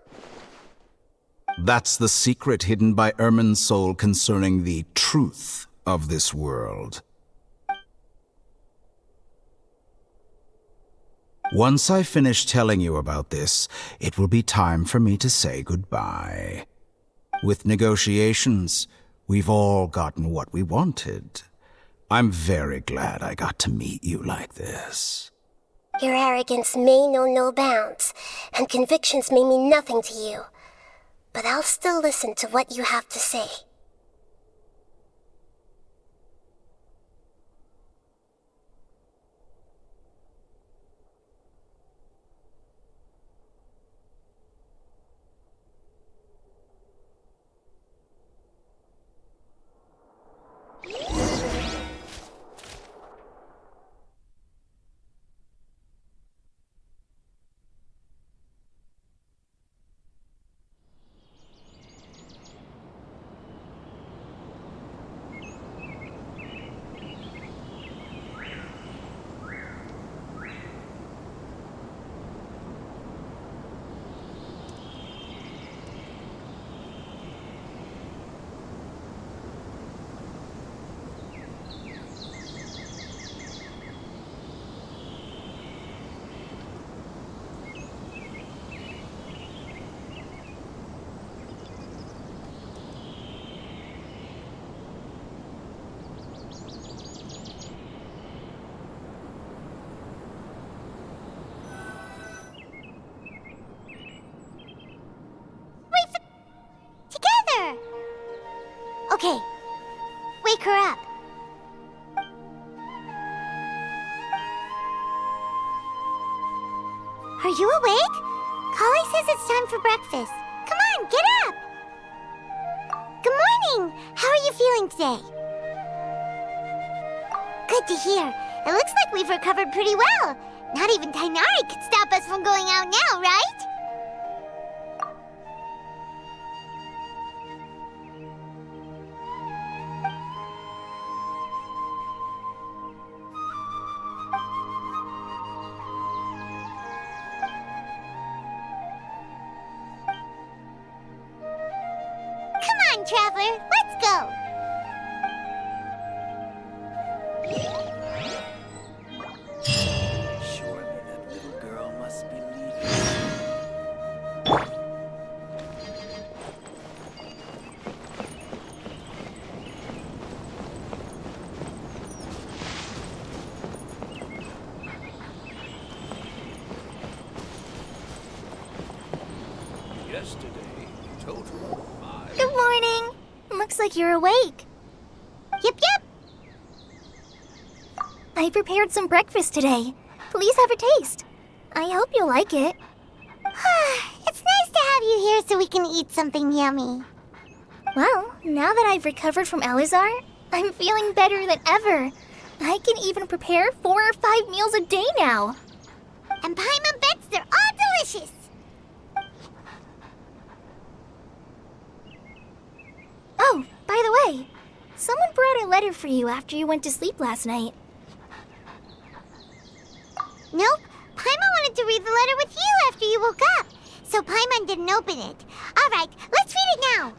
That's the secret hidden by Irminsul concerning the truth of this world. Once I finish telling you about this, it will be time for me to say goodbye. With negotiations, we've all gotten what we wanted. I'm very glad I got to meet you like this. Your arrogance may know no bounds, and convictions may mean nothing to you. But I'll still listen to what you have to say. Okay, wake her up. Are you awake? Kali says it's time for breakfast. Come on, get up! Good morning! How are you feeling today? Good to hear. It looks like we've recovered pretty well. Not even Tainari could stop us from going out now, right? Come on, Traveler, let's go! Surely that little girl must be leaving. yesterday. Total 5. Good morning. Looks like you're awake. Yep. I prepared some breakfast today. Please have a taste. I hope you'll like it. It's nice to have you here so we can eat something yummy. Well, now that I've recovered from Elazar, I'm feeling better than ever. I can even prepare 4 or 5 meals a day now. And Paimon bets they're all delicious. Oh, by the way, someone brought a letter for you after you went to sleep last night. Nope, Paimon wanted to read the letter with you after you woke up, so Paimon didn't open it. All right, let's read it now.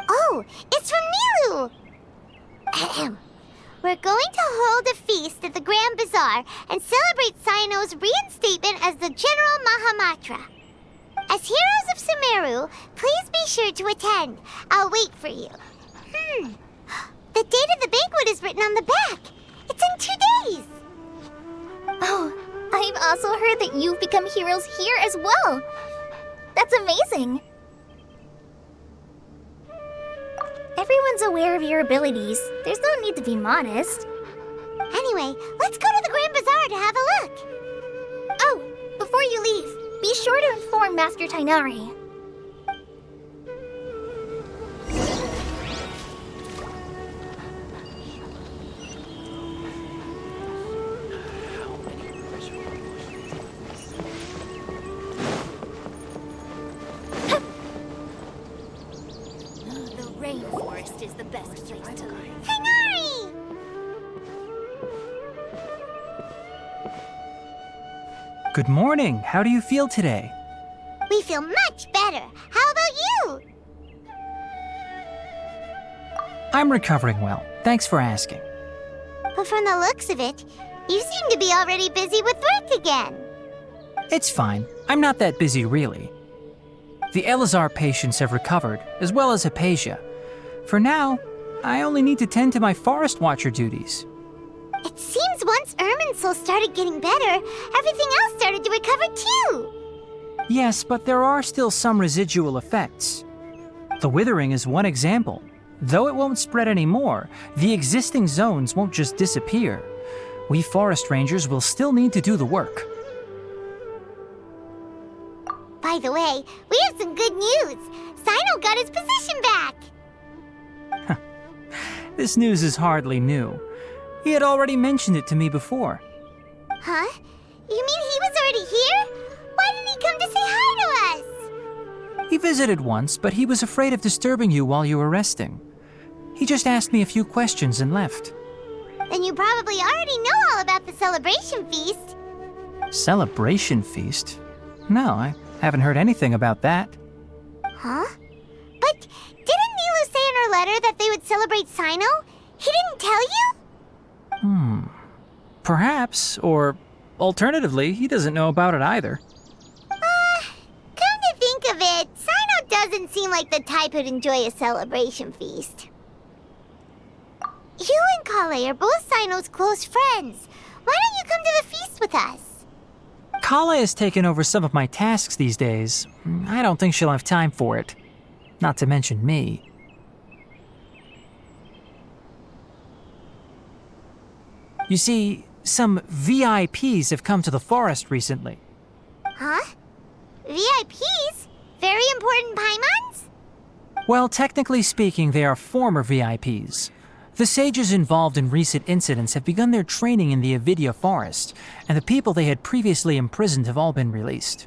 Oh, it's from Nilu. Ahem. We're going to hold a feast at the Grand Bazaar and celebrate Cyno's reinstatement as the General Mahamatra. As heroes of Sumeru, please be sure to attend. I'll wait for you. The date of the banquet is written on the back. It's in 2 days. Oh, I've also heard that you've become heroes here as well. That's amazing. Everyone's aware of your abilities. There's no need to be modest. Anyway, let's go to the Grand Bazaar to have a look. Oh, before you leave, be sure to inform Master Tainari. Rainforest is the best place to live. Tainari! Good morning. How do you feel today? We feel much better. How about you? I'm recovering well. Thanks for asking. But from the looks of it, you seem to be already busy with work again. It's fine. I'm not that busy, really. The Elazar patients have recovered, as well as Hypatia. For now, I only need to tend to my Forest Watcher duties. It seems once Irminsul started getting better, everything else started to recover too. Yes, but there are still some residual effects. The withering is one example. Though it won't spread anymore, the existing zones won't just disappear. We forest rangers will still need to do the work. By the way, we have some good news. Cyno got his position back. This news is hardly new. He had already mentioned it to me before. Huh? You mean he was already here? Why didn't he come to say hi to us? He visited once, but he was afraid of disturbing you while you were resting. He just asked me a few questions and left. Then you probably already know all about the celebration feast. Celebration feast? No, I haven't heard anything about that. Huh? But didn't Nilu say in her letter that they would celebrate Cyno? He didn't tell you? Perhaps, or alternatively, he doesn't know about it either. Come to think of it, Cyno doesn't seem like the type who'd enjoy a celebration feast. You and Kale are both Cyno's close friends. Why don't you come to the feast with us? Kale has taken over some of my tasks these days. I don't think she'll have time for it. Not to mention me. You see, some VIPs have come to the forest recently. Huh? VIPs? Very important Paimons? Well, technically speaking, they are former VIPs. The sages involved in recent incidents have begun their training in the Avidya forest, and the people they had previously imprisoned have all been released.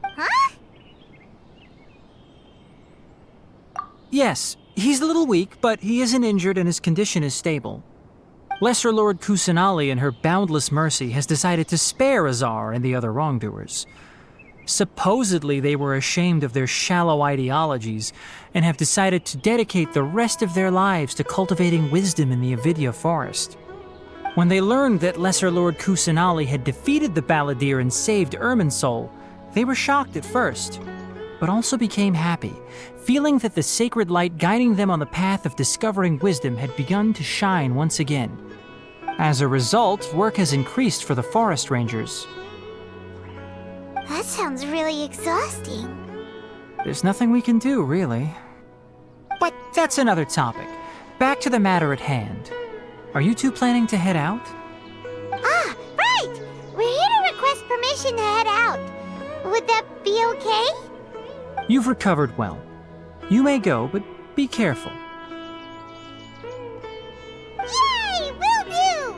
Huh? Yes, he's a little weak, but he isn't injured and his condition is stable. Lesser Lord Kusanali, in her boundless mercy, has decided to spare Azar and the other wrongdoers. Supposedly, they were ashamed of their shallow ideologies and have decided to dedicate the rest of their lives to cultivating wisdom in the Avidya forest. When they learned that Lesser Lord Kusanali had defeated the Balladeer and saved Irminsul, they were shocked at first, but also became happy, feeling that the sacred light guiding them on the path of discovering wisdom had begun to shine once again. As a result, work has increased for the forest rangers. That sounds really exhausting. there's nothing we can do, really. But that's another topic. Back to the matter at hand. Are you two planning to head out? Ah, right! We're here to request permission to head out. Would that be okay? You've recovered well. You may go, but be careful. Yay! Will do!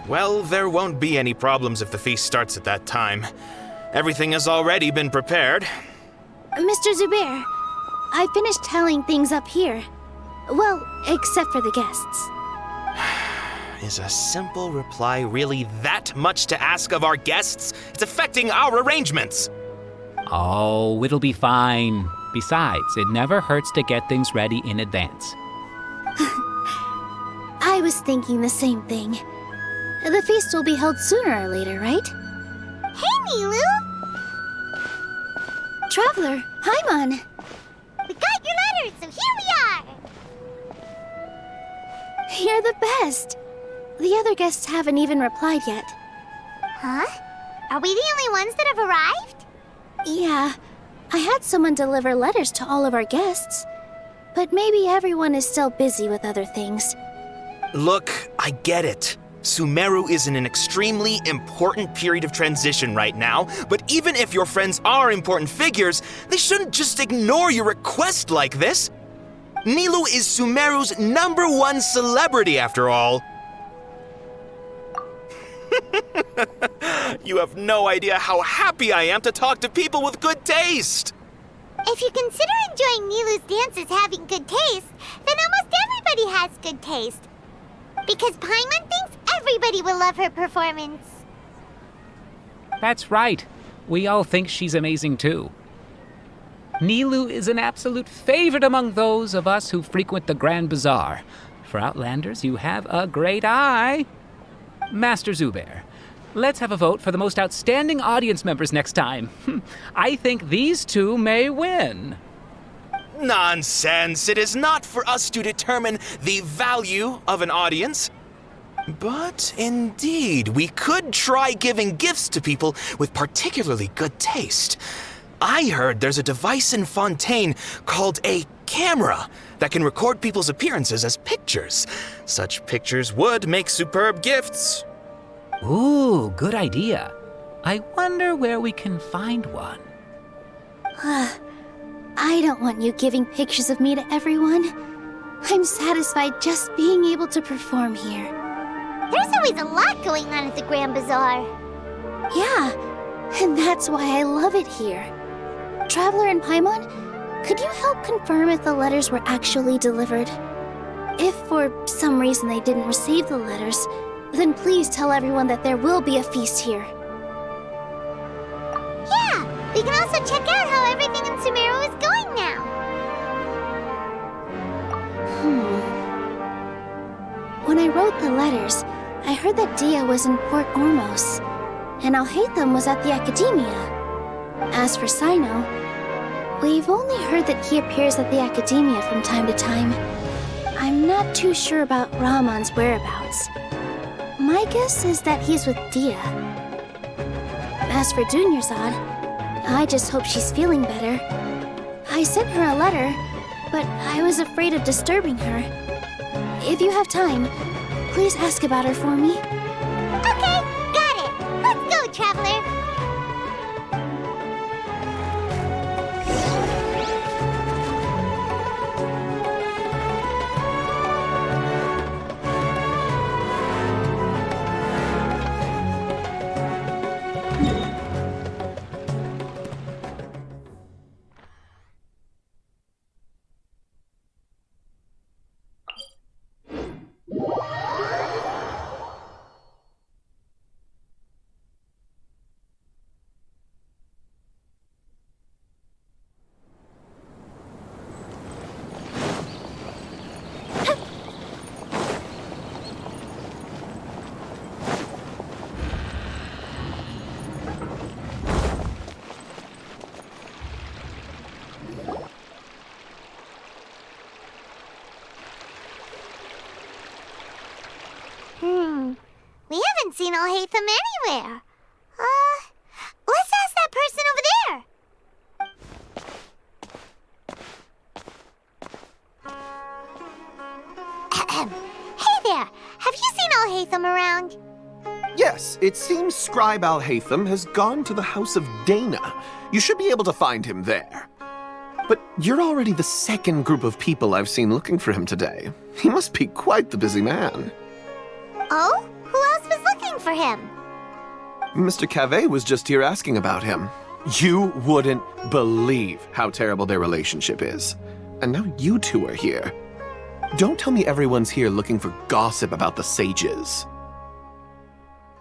Well, there won't be any problems if the feast starts at that time. Everything has already been prepared. Mr. Zubair, I finished tallying things up here. Well, except for the guests. Is a simple reply really that much to ask of our guests? It's affecting our arrangements. Oh, it'll be fine. Besides, it never hurts to get things ready in advance. I was thinking the same thing. The feast will be held sooner or later, right? Hey, Nilu! Traveler, Paimon! We got your letters, so here we are! You're the best! The other guests haven't even replied yet. Huh? Are we the only ones that have arrived? Yeah. I had someone deliver letters to all of our guests. But maybe everyone is still busy with other things. Look, I get it. Sumeru is in an extremely important period of transition right now, but even if your friends are important figures, they shouldn't just ignore your request like this. Nilu is Sumeru's #1 celebrity, after all. You have no idea how happy I am to talk to people with good taste. If you consider enjoying Nilu's dances having good taste, then almost everybody has good taste. Because Paimon thinks everybody will love her performance. That's right. We all think she's amazing too. Nilu is an absolute favorite among those of us who frequent the Grand Bazaar. For Outlanders, you have a great eye. Master Zubair, let's have a vote for the most outstanding audience members next time. I think these two may win. Nonsense! It is not for us to determine the value of an audience. But indeed, we could try giving gifts to people with particularly good taste. I heard there's a device in Fontaine called a camera that can record people's appearances as pictures. Such pictures would make superb gifts. Ooh, good idea. I wonder where we can find one. I don't want you giving pictures of me to everyone. I'm satisfied just being able to perform here. There's always a lot going on at the Grand Bazaar. Yeah, and that's why I love it here. Traveler and Paimon, could you help confirm if the letters were actually delivered? If for some reason they didn't receive the letters, then please tell everyone that there will be a feast here. Yeah, we can also check out how everything in Sumeru is going now. When I wrote the letters, I heard that Dia was in Port Ormos, and Alhaitham was at the Academia. As for Sino, We've only heard that he appears at the Academia from time to time. I'm not too sure about Rahman's whereabouts. My guess is that he's with Dia. As for Dunyarzad, I just hope she's feeling better. I sent her a letter, but I was afraid of disturbing her. If you have time, please ask about her for me. Okay, got it. Let's go, Traveler. We haven't seen Alhaitham anywhere. Let's ask that person over there. Hey there, have you seen Alhaitham around? Yes, it seems Scribe Alhaitham has gone to the House of Dana. You should be able to find him there. But you're already the second group of people I've seen looking for him today. He must be quite the busy man. Oh? Who else was looking for him? Mr. Cavey was just here asking about him. You wouldn't believe how terrible their relationship is. And now you two are here. Don't tell me everyone's here looking for gossip about the sages.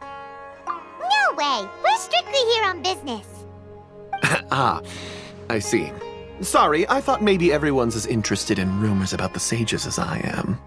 No way! We're strictly here on business. Ah, I see. Sorry, I thought maybe everyone's as interested in rumors about the sages as I am.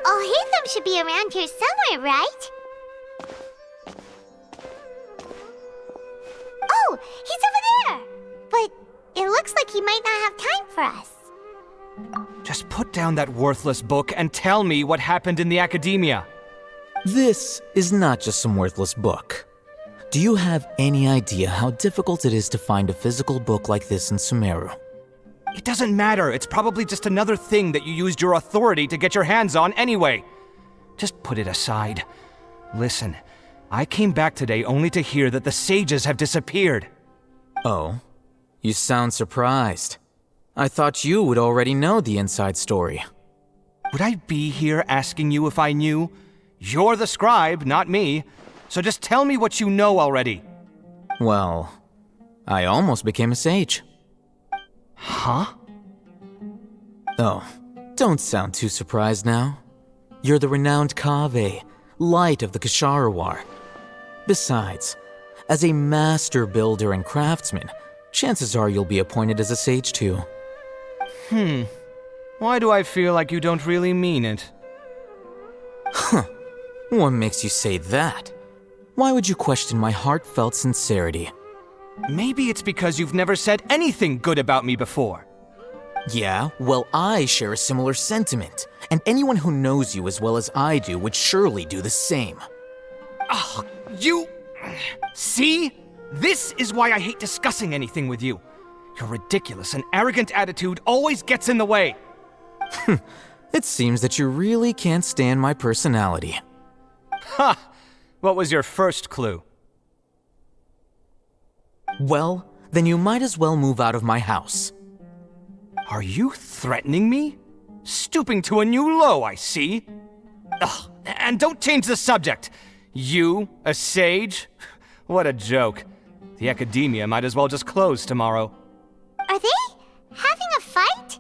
Alhaitham should be around here somewhere, right? Oh, he's over there! But it looks like he might not have time for us. Just put down that worthless book and tell me what happened in the Academia. This is not just some worthless book. Do you have any idea how difficult it is to find a physical book like this in Sumeru? It doesn't matter. It's probably just another thing that you used your authority to get your hands on anyway. Just put it aside. Listen, I came back today only to hear that the sages have disappeared. Oh? You sound surprised. I thought you would already know the inside story. Would I be here asking you if I knew? You're the scribe, not me. So just tell me what you know already. Well, I almost became a sage. Huh? Oh, don't sound too surprised now. You're the renowned Kaveh, light of the Ksharawar. Besides, as a master builder and craftsman, chances are you'll be appointed as a sage too. Why do I feel like you don't really mean it? Huh. What makes you say that? Why would you question my heartfelt sincerity? Maybe it's because you've never said anything good about me before. Yeah, well, I share a similar sentiment, and anyone who knows you as well as I do would surely do the same. Oh, you... See? This is why I hate discussing anything with you. Your ridiculous and arrogant attitude always gets in the way. It seems that you really can't stand my personality. Ha! What was your first clue? Well, then you might as well move out of my house. Are you threatening me? Stooping to a new low, I see. Ugh, and don't change the subject. You, a sage? What a joke. The academia might as well just close tomorrow. Are they having a fight?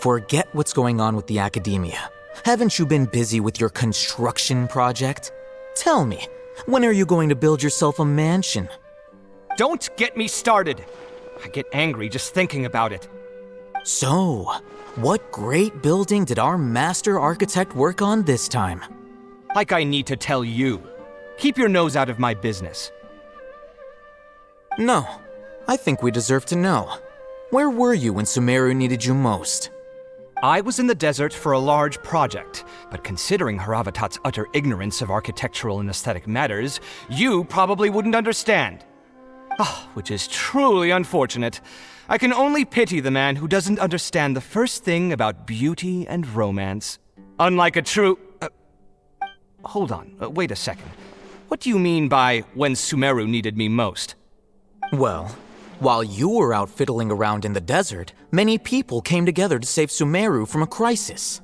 Forget what's going on with the academia. Haven't you been busy with your construction project? Tell me, when are you going to build yourself a mansion? Don't get me started. I get angry just thinking about it. So, what great building did our master architect work on this time? Like I need to tell you. Keep your nose out of my business. No, I think we deserve to know. Where were you when Sumeru needed you most? I was in the desert for a large project, but considering Haravatat's utter ignorance of architectural and aesthetic matters, you probably wouldn't understand. Which is truly unfortunate. I can only pity the man who doesn't understand the first thing about beauty and romance. Unlike a true... hold on, wait a second. What do you mean by when Sumeru needed me most? Well, while you were out fiddling around in the desert, many people came together to save Sumeru from a crisis.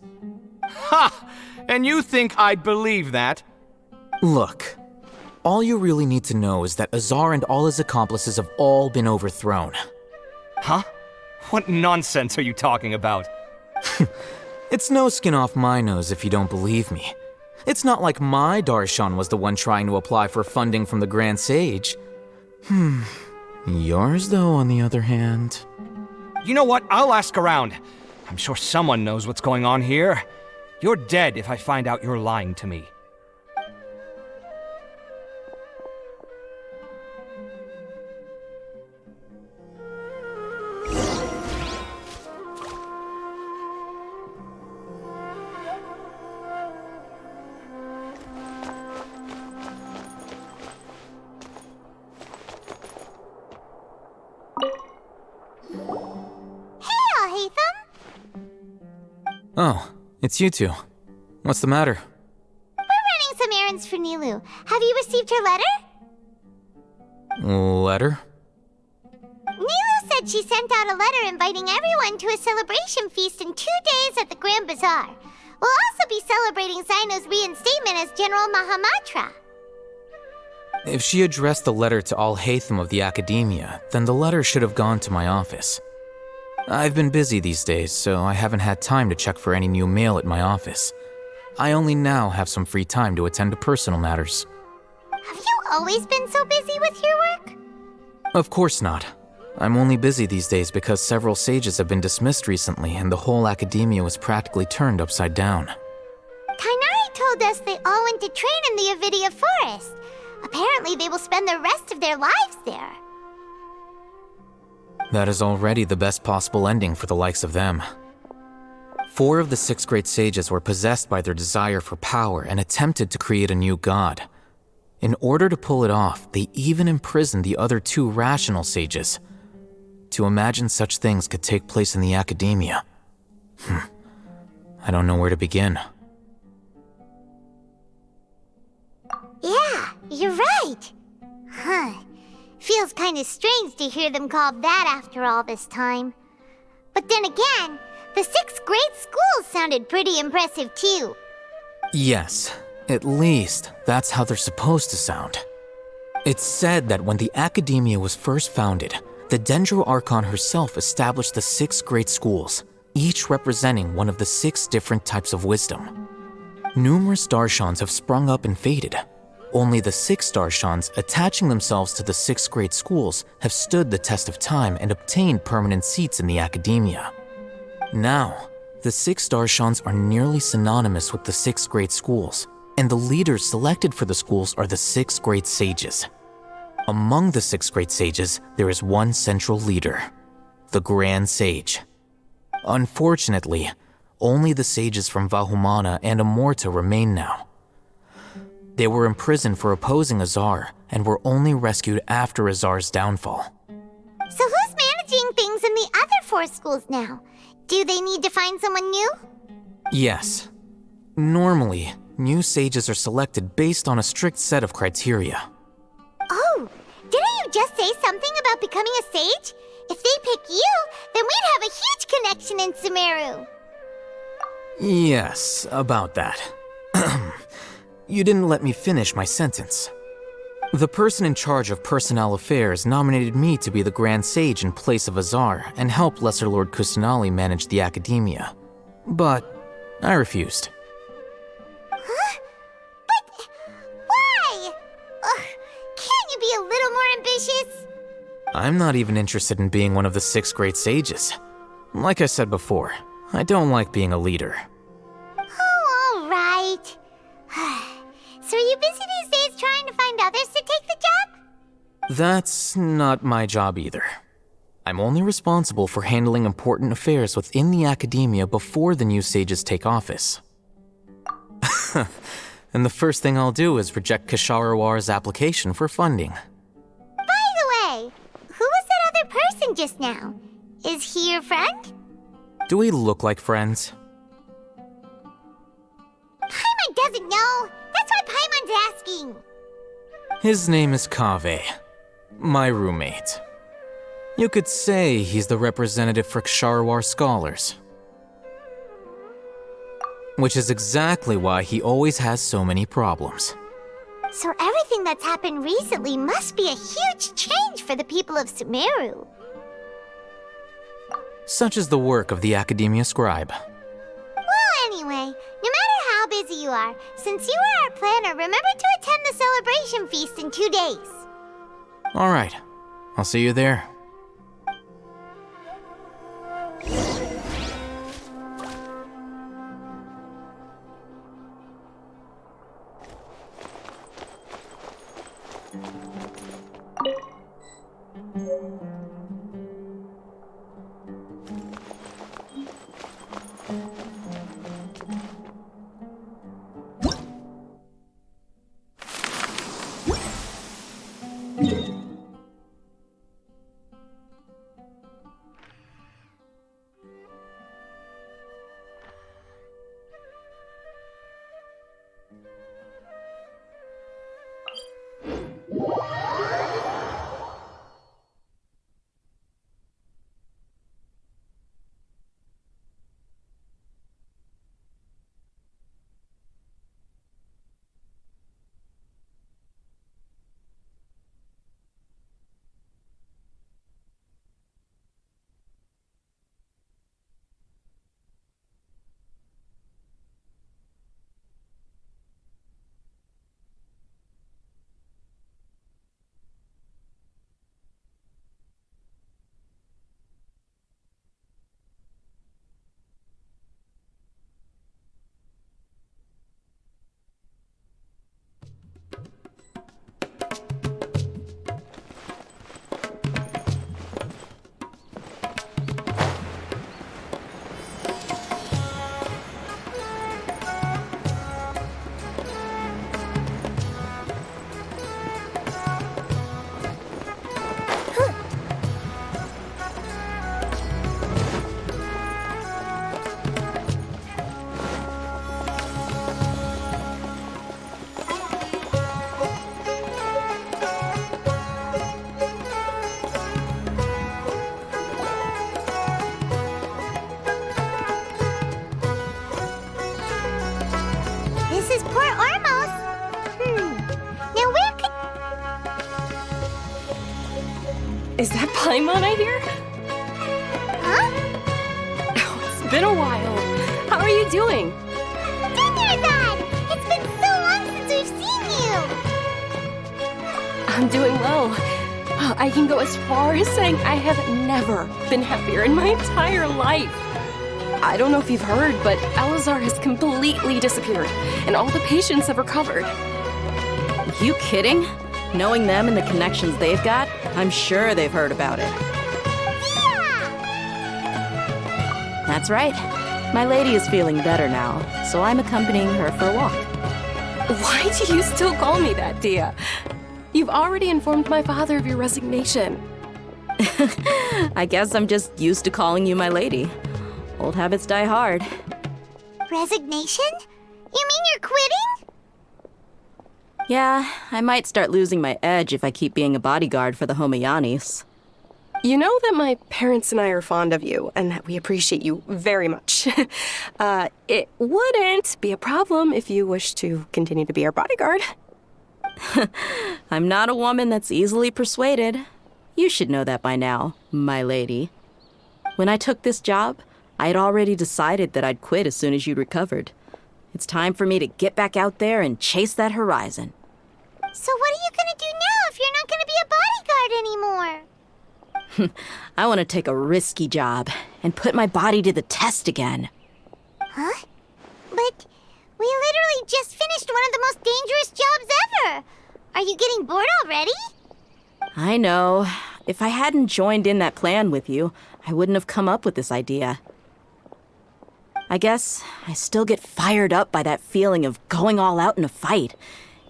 Ha! And you think I'd believe that? Look, all you really need to know is that Azar and all his accomplices have all been overthrown. Huh? What nonsense are you talking about? It's no skin off my nose if you don't believe me. It's not like my Darshan was the one trying to apply for funding from the Grand Sage. Yours, though, on the other hand... You know what? I'll ask around. I'm sure someone knows what's going on here. You're dead if I find out you're lying to me. Oh, it's you two. What's the matter? We're running some errands for Nilou. Have you received her letter? Letter? Nilou said she sent out a letter inviting everyone to a celebration feast in 2 days at the Grand Bazaar. We'll also be celebrating Zaino's reinstatement as General Mahamatra. If she addressed the letter to all Hatham of the Academia, then the letter should have gone to my office. I've been busy these days, so I haven't had time to check for any new mail at my office. I only now have some free time to attend to personal matters. Have you always been so busy with your work? Of course not. I'm only busy these days because several sages have been dismissed recently and the whole academia was practically turned upside down. Tainari told us they all went to train in the Avidia Forest. Apparently they will spend the rest of their lives there. That is already the best possible ending for the likes of them. 4 of the 6 great sages were possessed by their desire for power and attempted to create a new god. In order to pull it off, they even imprisoned the other 2 rational sages. To imagine such things could take place in the academia. I don't know where to begin. Yeah, you're right. Feels kind of strange to hear them called that after all this time. But then again, the 6 great schools sounded pretty impressive too. Yes, at least that's how they're supposed to sound. It's said that when the academia was first founded, the Dendro Archon herself established the 6 great schools, each representing one of the 6 different types of wisdom. Numerous Darshans have sprung up and faded, Only the 6 Darshans attaching themselves to the 6th grade schools have stood the test of time and obtained permanent seats in the academia. Now, the 6 Darshans are nearly synonymous with the 6th grade schools, and the leaders selected for the schools are the 6th grade sages. Among the 6th grade sages, there is one central leader, the Grand Sage. Unfortunately, only the sages from Vahumana and Amorta remain now. They were imprisoned for opposing Azar and were only rescued after Azar's downfall. So who's managing things in the other 4 schools now? Do they need to find someone new? Yes. Normally, new sages are selected based on a strict set of criteria. Oh, didn't you just say something about becoming a sage? If they pick you, then we'd have a huge connection in Sumeru. Yes, about that. You didn't let me finish my sentence. The person in charge of personnel affairs nominated me to be the Grand Sage in place of Azar and help Lesser Lord Kusanali manage the academia. But I refused. Huh? But why? Can't you be a little more ambitious? I'm not even interested in being one of the 6th grade sages. Like I said before, I don't like being a leader. Oh, all right. So are you busy these days trying to find others to take the job? That's not my job either. I'm only responsible for handling important affairs within the academia before the new sages take office. And the first thing I'll do is reject Kasharawar's application for funding. By the way, who was that other person just now? Is he your friend? Do we look like friends? Paimon doesn't know. That's why Paimon's asking. His name is Kaveh, my roommate. You could say he's the representative for Ksharawar scholars. Which is exactly why he always has so many problems. So everything that's happened recently must be a huge change for the people of Sumeru. Such is the work of the Academia Scribe. Well, anyway, no matter how busy you are, since you are our planner, remember to attend the celebration feast in 2 days. All right, I'll see you there. Is that Paimon I hear? Huh? Oh, it's been a while. How are you doing? Dinner, Dad! It's been so long since we've seen you! I'm doing well. I can go as far as saying I have never been happier in my entire life. I don't know if you've heard, but Alizar has completely disappeared, and all the patients have recovered. You kidding? Knowing them and the connections they've got, I'm sure they've heard about it. That's right. My lady is feeling better now, so I'm accompanying her for a walk. Why do you still call me that, Dia? You've already informed my father of your resignation. I guess I'm just used to calling you my lady. Old habits die hard. Resignation? You mean you're quitting? Yeah, I might start losing my edge if I keep being a bodyguard for the Homayanis. You know that my parents and I are fond of you, and that we appreciate you very much. It wouldn't be a problem if you wish to continue to be our bodyguard. I'm not a woman that's easily persuaded. You should know that by now, my lady. When I took this job, I had already decided that I'd quit as soon as you'd recovered. It's time for me to get back out there and chase that horizon. So what are you gonna do now if you're not gonna be a bodyguard anymore? I want to take a risky job and put my body to the test again. Huh? But we literally just finished one of the most dangerous jobs ever. Are you getting bored already? I know. If I hadn't joined in that plan with you, I wouldn't have come up with this idea. I guess I still get fired up by that feeling of going all out in a fight.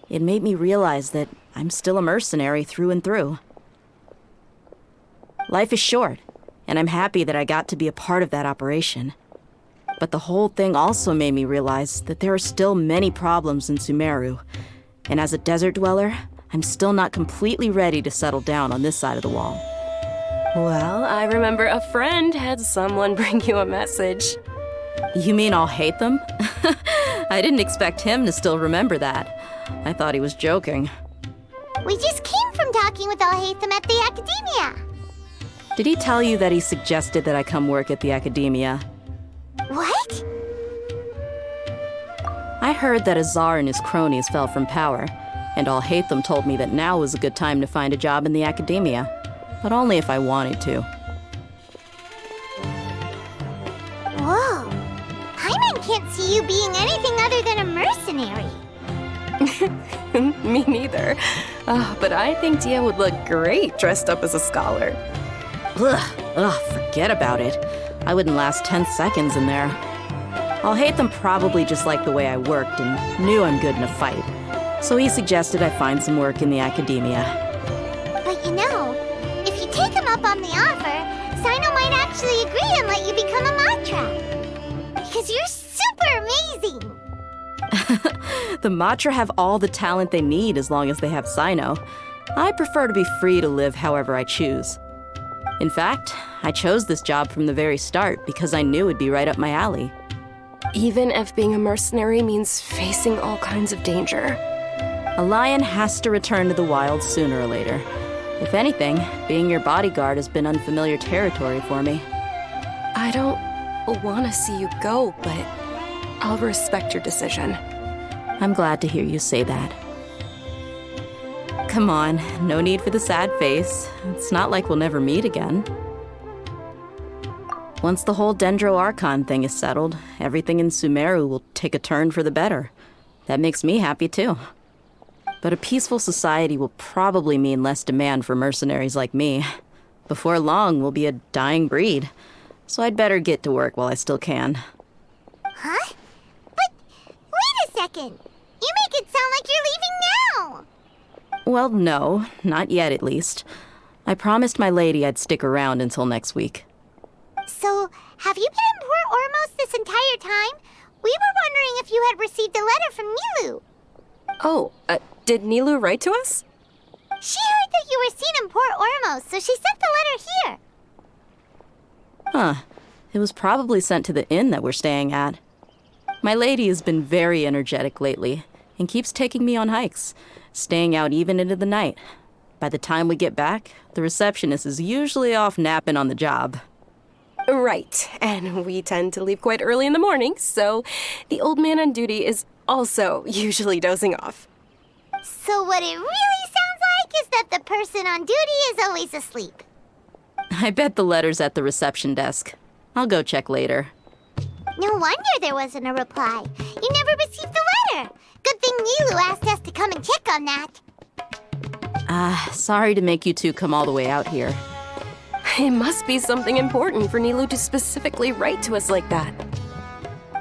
It made me realize that I'm still a mercenary through and through. Life is short, and I'm happy that I got to be a part of that operation. But the whole thing also made me realize that there are still many problems in Sumeru. And as a desert dweller, I'm still not completely ready to settle down on this side of the wall. Well, I remember a friend had someone bring you a message. You mean I'll hate them? I didn't expect him to still remember that. I thought he was joking. We just came from talking with Alhaitham at the Academia. Did he tell you that he suggested that I come work at the Academia? What? I heard that Azar and his cronies fell from power, and Alhaitham told me that now was a good time to find a job in the Academia, but only if I wanted to. Whoa. Paimon can't see you being anything other than a mercenary. Me neither. But I think Dia would look great dressed up as a scholar. Ugh, forget about it. I wouldn't last 10 seconds in there. Alhaitham probably just liked the way I worked and knew I'm good in a fight. So he suggested I find some work in the Academia. But you know, if you take him up on the offer, Sino might actually agree and let you become a Matra. Because you're super amazing! The Matra have all the talent they need as long as they have Sino. I prefer to be free to live however I choose. In fact, I chose this job from the very start because I knew it'd be right up my alley. Even if being a mercenary means facing all kinds of danger. A lion has to return to the wild sooner or later. If anything, being your bodyguard has been unfamiliar territory for me. I don't want to see you go, but I'll respect your decision. I'm glad to hear you say that. Come on, no need for the sad face. It's not like we'll never meet again. Once the whole Dendro Archon thing is settled, everything in Sumeru will take a turn for the better. That makes me happy too. But a peaceful society will probably mean less demand for mercenaries like me. Before long, we'll be a dying breed. So I'd better get to work while I still can. Huh? But wait a second! You make it sound like you're leaving now! Well, no, not yet at least. I promised my lady I'd stick around until next week. So, have you been in Port Ormos this entire time? We were wondering if you had received a letter from Nilu. Oh, did Nilu write to us? She heard that you were seen in Port Ormos, so she sent the letter here. Huh. It was probably sent to the inn that we're staying at. My lady has been very energetic lately and keeps taking me on hikes, staying out even into the night. By the time we get back, the receptionist is usually off napping on the job. Right, and we tend to leave quite early in the morning, so the old man on duty is also usually dozing off. So what it really sounds like is that the person on duty is always asleep. I bet the letter's at the reception desk. I'll go check later. No wonder there wasn't a reply. You never received the letter. Good thing Nilu asked us to come and check on that. Sorry to make you two come all the way out here. It must be something important for Nilu to specifically write to us like that.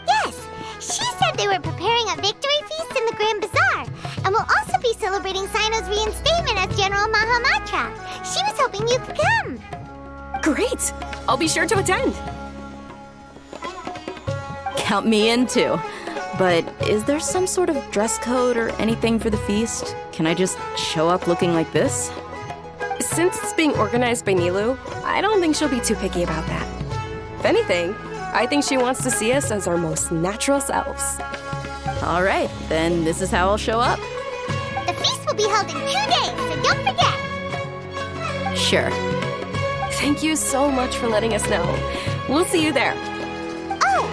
Yes, she said they were preparing a victory feast in the Grand Bazaar, and will also be celebrating Sino's reinstatement as General Mahamatra. She was hoping you could come. Great! I'll be sure to attend. Count me in too. But is there some sort of dress code or anything for the feast? Can I just show up looking like this? Since it's being organized by Nilu, I don't think she'll be too picky about that. If anything, I think she wants to see us as our most natural selves. All right, then this is how I'll show up. The feast will be held in 2 days, so don't forget. Sure. Thank you so much for letting us know. We'll see you there. Oh,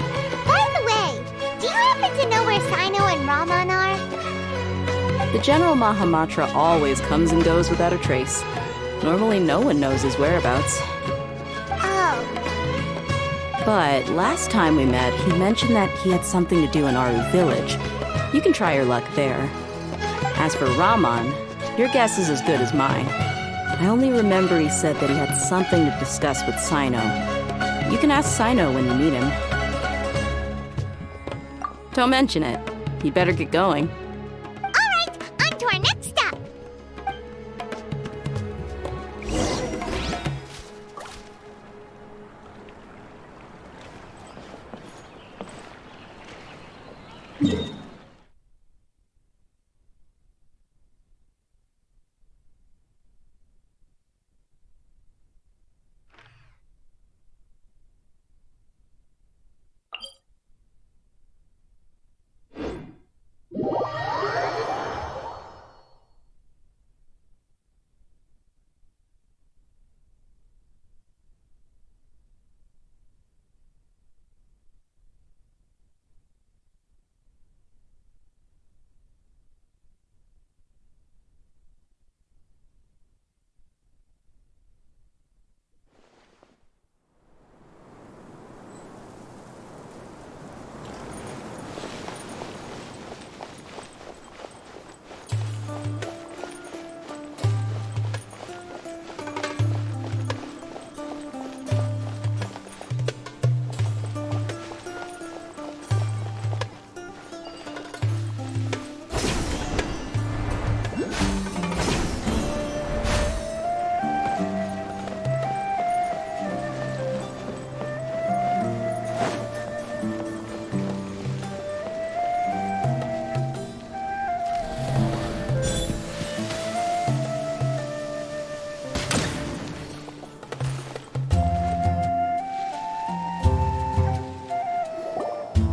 by the way, do you happen to know where Sino and Raman are? The General Mahamatra always comes and goes without a trace. Normally no one knows his whereabouts. Oh. But last time we met, he mentioned that he had something to do in Aru Village. You can try your luck there. As for Raman, your guess is as good as mine. I only remember he said that he had something to discuss with Sino. You can ask Sino when you meet him. Don't mention it. You better get going. On to our next stop.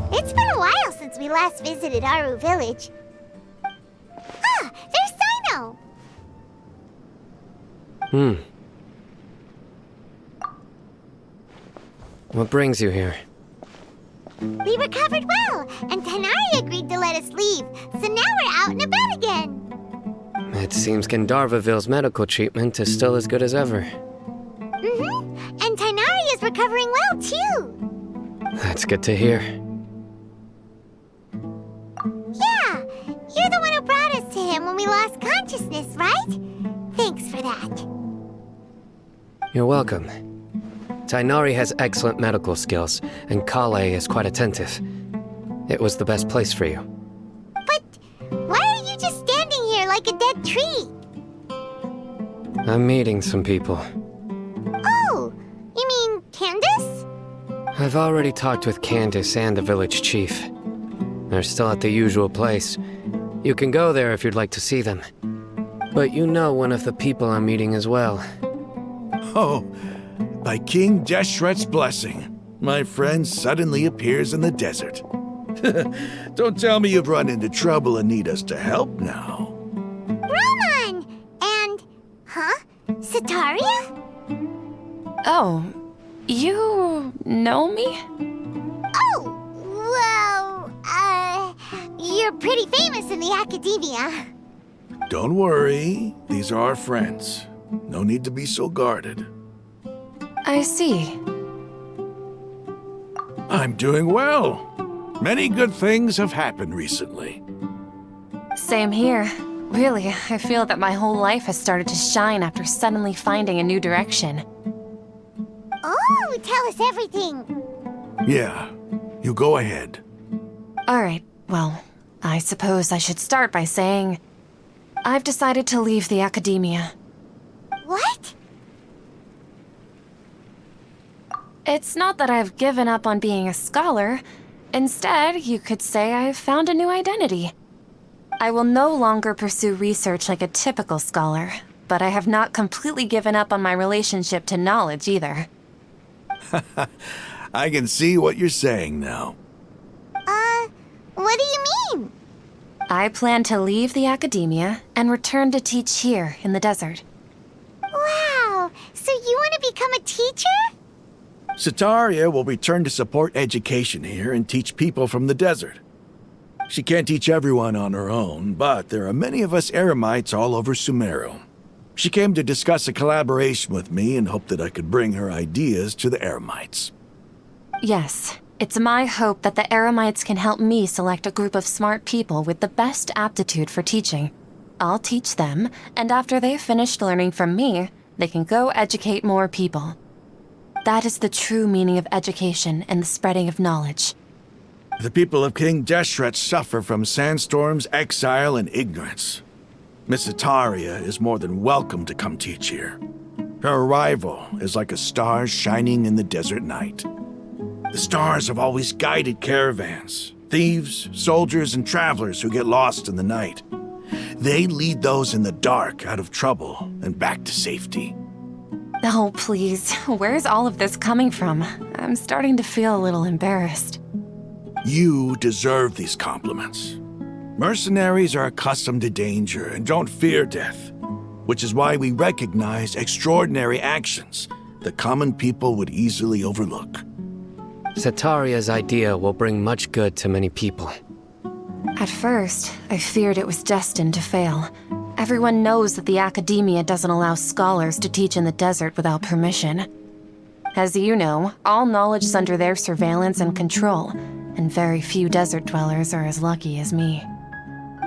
It's been a while since we last visited Aru Village. Ah, there's Sino! What brings you here? We recovered well, and Tanari agreed to let us leave, so now we're out and about again. It seems Gandharvaville's medical treatment is still as good as ever. And Tanari is recovering well, too. That's good to hear. Yeah, you're the one who brought us to him when we lost consciousness, right? Thanks for that. You're welcome. Tainari has excellent medical skills, and Kale is quite attentive. It was the best place for you. But why are you just standing here like a dead tree? I'm meeting some people. Oh, you mean Candace? I've already talked with Candace and the village chief. They're still at the usual place. You can go there if you'd like to see them. But you know one of the people I'm meeting as well. Oh, by King Deshret's blessing, my friend suddenly appears in the desert. Don't tell me you've run into trouble and need us to help now. Raman! And... huh? Sataria? Oh, you know me? Oh, well, you're pretty famous in the academia. Don't worry, these are our friends. No need to be so guarded. I see. I'm doing well. Many good things have happened recently. Same here. Really, I feel that my whole life has started to shine after suddenly finding a new direction. Oh, tell us everything. Yeah, you go ahead. Alright, well, I suppose I should start by saying I've decided to leave the academia. What? It's not that I've given up on being a scholar. Instead, you could say I've found a new identity. I will no longer pursue research like a typical scholar, but I have not completely given up on my relationship to knowledge either. I can see what you're saying now. What do you mean? I plan to leave the academia and return to teach here in the desert. Wow, so you want to become a teacher? Sataria will return to support education here and teach people from the desert. She can't teach everyone on her own, but there are many of us Eremites all over Sumeru. She came to discuss a collaboration with me and hoped that I could bring her ideas to the Eremites. Yes, it's my hope that the Eremites can help me select a group of smart people with the best aptitude for teaching. I'll teach them, and after they've finished learning from me, they can go educate more people. That is the true meaning of education and the spreading of knowledge. The people of King Deshret suffer from sandstorms, exile, and ignorance. Miss Sataria is more than welcome to come teach here. Her arrival is like a star shining in the desert night. The stars have always guided caravans, thieves, soldiers, and travelers who get lost in the night. They lead those in the dark out of trouble and back to safety. Oh, please, where's all of this coming from? I'm starting to feel a little embarrassed. You deserve these compliments. Mercenaries are accustomed to danger and don't fear death, which is why we recognize extraordinary actions that common people would easily overlook. Sataria's idea will bring much good to many people. At first, I feared it was destined to fail. Everyone knows that the academia doesn't allow scholars to teach in the desert without permission. As you know, all knowledge is under their surveillance and control, and very few desert dwellers are as lucky as me.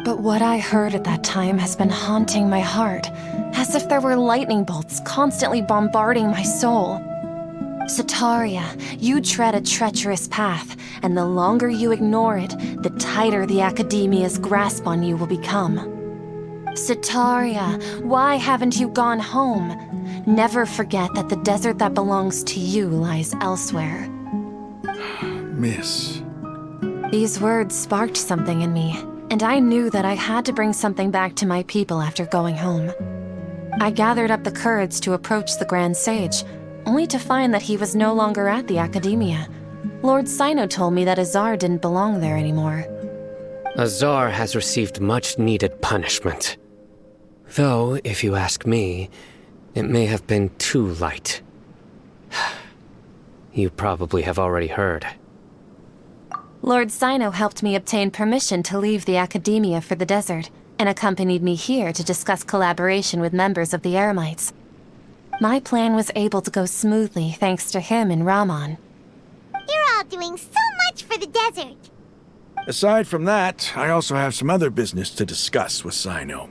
But what I heard at that time has been haunting my heart, as if there were lightning bolts constantly bombarding my soul. Sataria, you tread a treacherous path, and the longer you ignore it, the tighter the academia's grasp on you will become. Sataria, why haven't you gone home? Never forget that the desert that belongs to you lies elsewhere. Miss. These words sparked something in me, and I knew that I had to bring something back to my people after going home. I gathered up the courage to approach the Grand Sage, only to find that he was no longer at the academia. Lord Sino told me that Azar didn't belong there anymore. Azar has received much-needed punishment. Though, if you ask me, it may have been too light. You probably have already heard. Lord Sino helped me obtain permission to leave the academia for the desert, and accompanied me here to discuss collaboration with members of the Eremites. My plan was able to go smoothly thanks to him and Rahman. You're all doing so much for the desert. Aside from that, I also have some other business to discuss with Sino.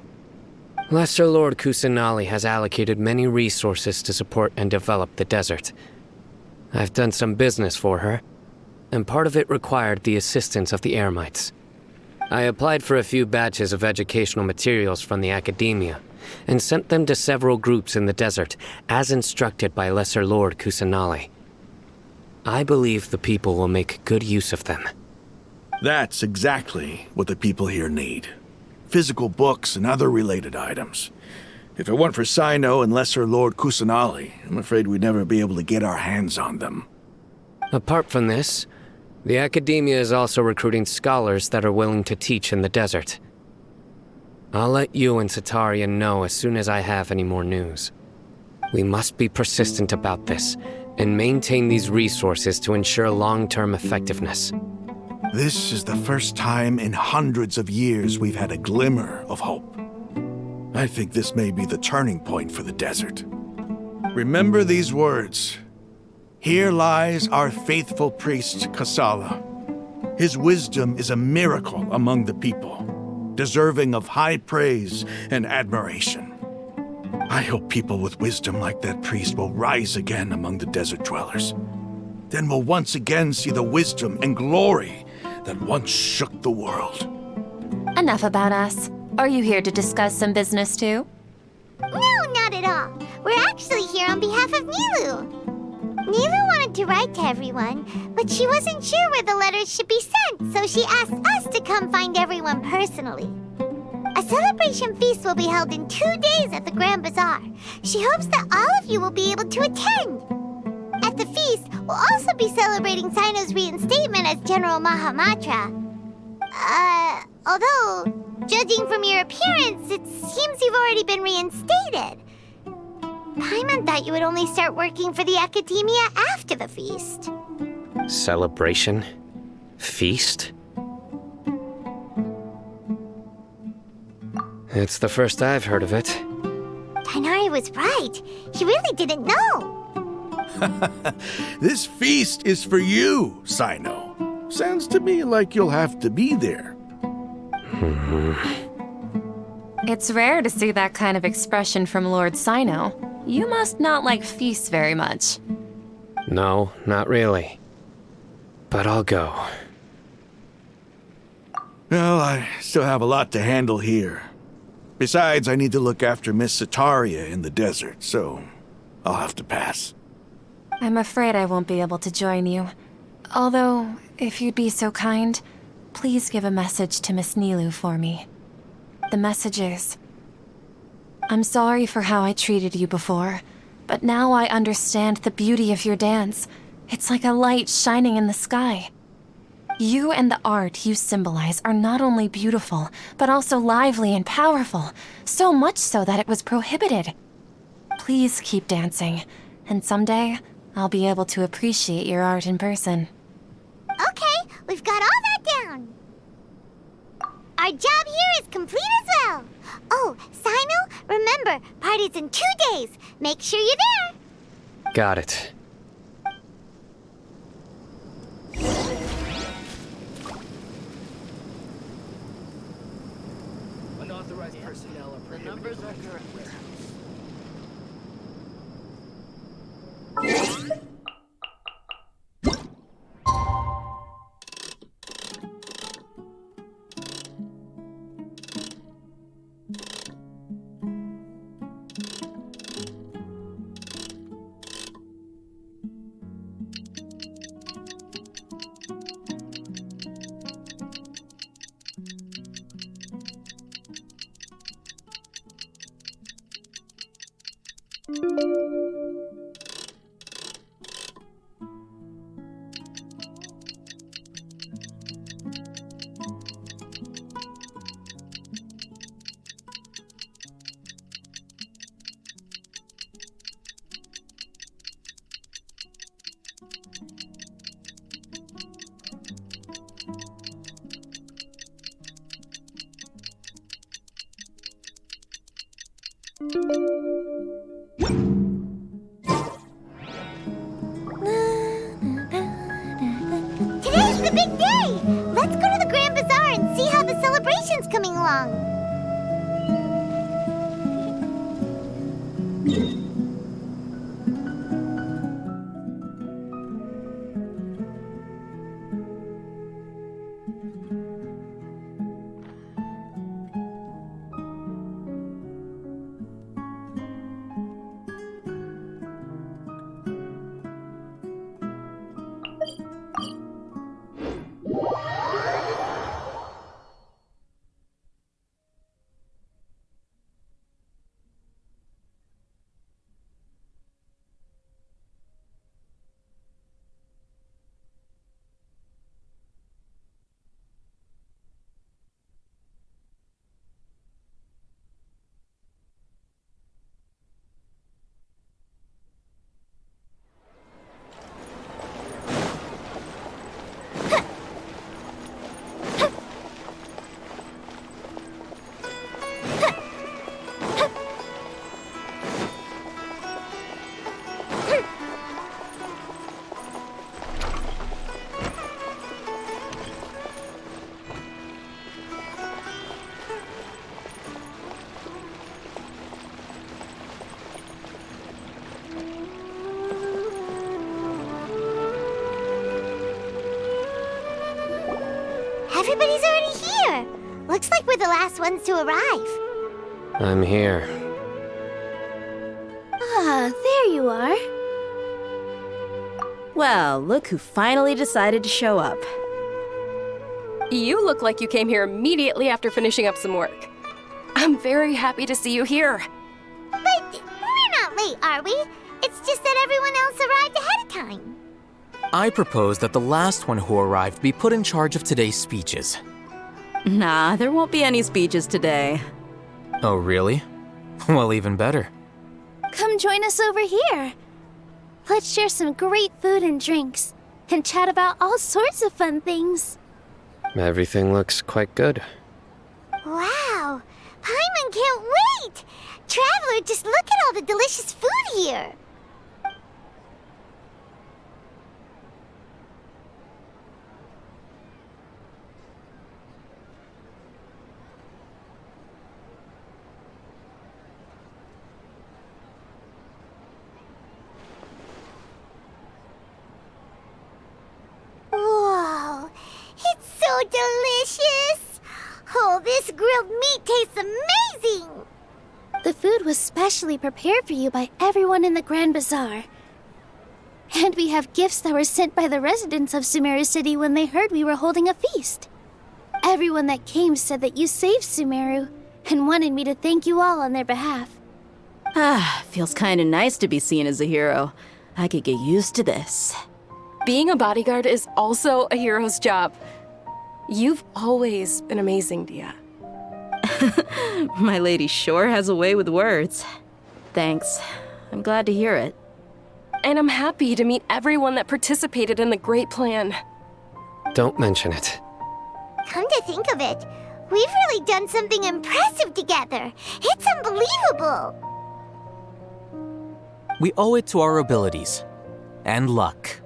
Lesser Lord Kusanali has allocated many resources to support and develop the desert. I've done some business for her, and part of it required the assistance of the Eremites. I applied for a few batches of educational materials from the academia, and sent them to several groups in the desert, as instructed by Lesser Lord Kusanali. I believe the people will make good use of them. That's exactly what the people here need. Physical books and other related items. If it weren't for Sino and Lesser Lord Kusanali, I'm afraid we'd never be able to get our hands on them. Apart from this, the academia is also recruiting scholars that are willing to teach in the desert. I'll let you and Sataria know as soon as I have any more news. We must be persistent about this, and maintain these resources to ensure long-term effectiveness. This is the first time in hundreds of years we've had a glimmer of hope. I think this may be the turning point for the desert. Remember these words. Here lies our faithful priest, Kasala. His wisdom is a miracle among the people, deserving of high praise and admiration. I hope people with wisdom like that priest will rise again among the desert dwellers. Then we'll once again see the wisdom and glory that once shook the world. Enough about us. Are you here to discuss some business too? No, not at all. We're actually here on behalf of Nilu. Nilu wanted to write to everyone, but she wasn't sure where the letters should be sent, so she asked us to come find everyone personally. A celebration feast will be held in 2 days at the Grand Bazaar. She hopes that all of you will be able to attend. At the feast, we'll also be celebrating Sino's reinstatement as General Mahamatra. Although, judging from your appearance, it seems you've already been reinstated. Paimon thought you would only start working for the Academia after the feast. Celebration? Feast? It's the first I've heard of it. Tighnari was right. He really didn't know. This feast is for you, Sino. Sounds to me like you'll have to be there. It's rare to see that kind of expression from Lord Sino. You must not like feasts very much. No, not really. But I'll go. Well, I still have a lot to handle here. Besides, I need to look after Miss Sataria in the desert, so I'll have to pass. I'm afraid I won't be able to join you. Although, if you'd be so kind, please give a message to Miss Nilu for me. The message is, I'm sorry for how I treated you before, but now I understand the beauty of your dance. It's like a light shining in the sky. You and the art you symbolize are not only beautiful, but also lively and powerful, so much so that it was prohibited. Please keep dancing, and someday I'll be able to appreciate your art in person. Okay, we've got all that down. Our job here is complete as well. Oh, Sino, remember, party's in 2 days. Make sure you're there. Got it. Unauthorized personnel are prohibited. The numbers are correct. Today's the big day! Let's go to the Grand Bazaar and see how the celebration's coming along. Everybody's already here. Looks like we're the last ones to arrive. I'm here. Ah, there you are. Well, look who finally decided to show up. You look like you came here immediately after finishing up some work. I'm very happy to see you here. But we're not late, are we? It's just that everyone else arrived ahead of time. I propose that the last one who arrived be put in charge of today's speeches. Nah, there won't be any speeches today. Oh, really? Well, even better. Come join us over here. Let's share some great food and drinks, and chat about all sorts of fun things. Everything looks quite good. Wow! Paimon can't wait! Traveler, just look at all the delicious food here! Whoa! It's so delicious! Oh, this grilled meat tastes amazing! The food was specially prepared for you by everyone in the Grand Bazaar. And we have gifts that were sent by the residents of Sumeru City when they heard we were holding a feast. Everyone that came said that you saved Sumeru, and wanted me to thank you all on their behalf. Ah, feels kinda nice to be seen as a hero. I could get used to this. Being a bodyguard is also a hero's job. You've always been amazing, Dia. My lady sure has a way with words. Thanks. I'm glad to hear it. And I'm happy to meet everyone that participated in the great plan. Don't mention it. Come to think of it, we've really done something impressive together. It's unbelievable. We owe it to our abilities. And luck.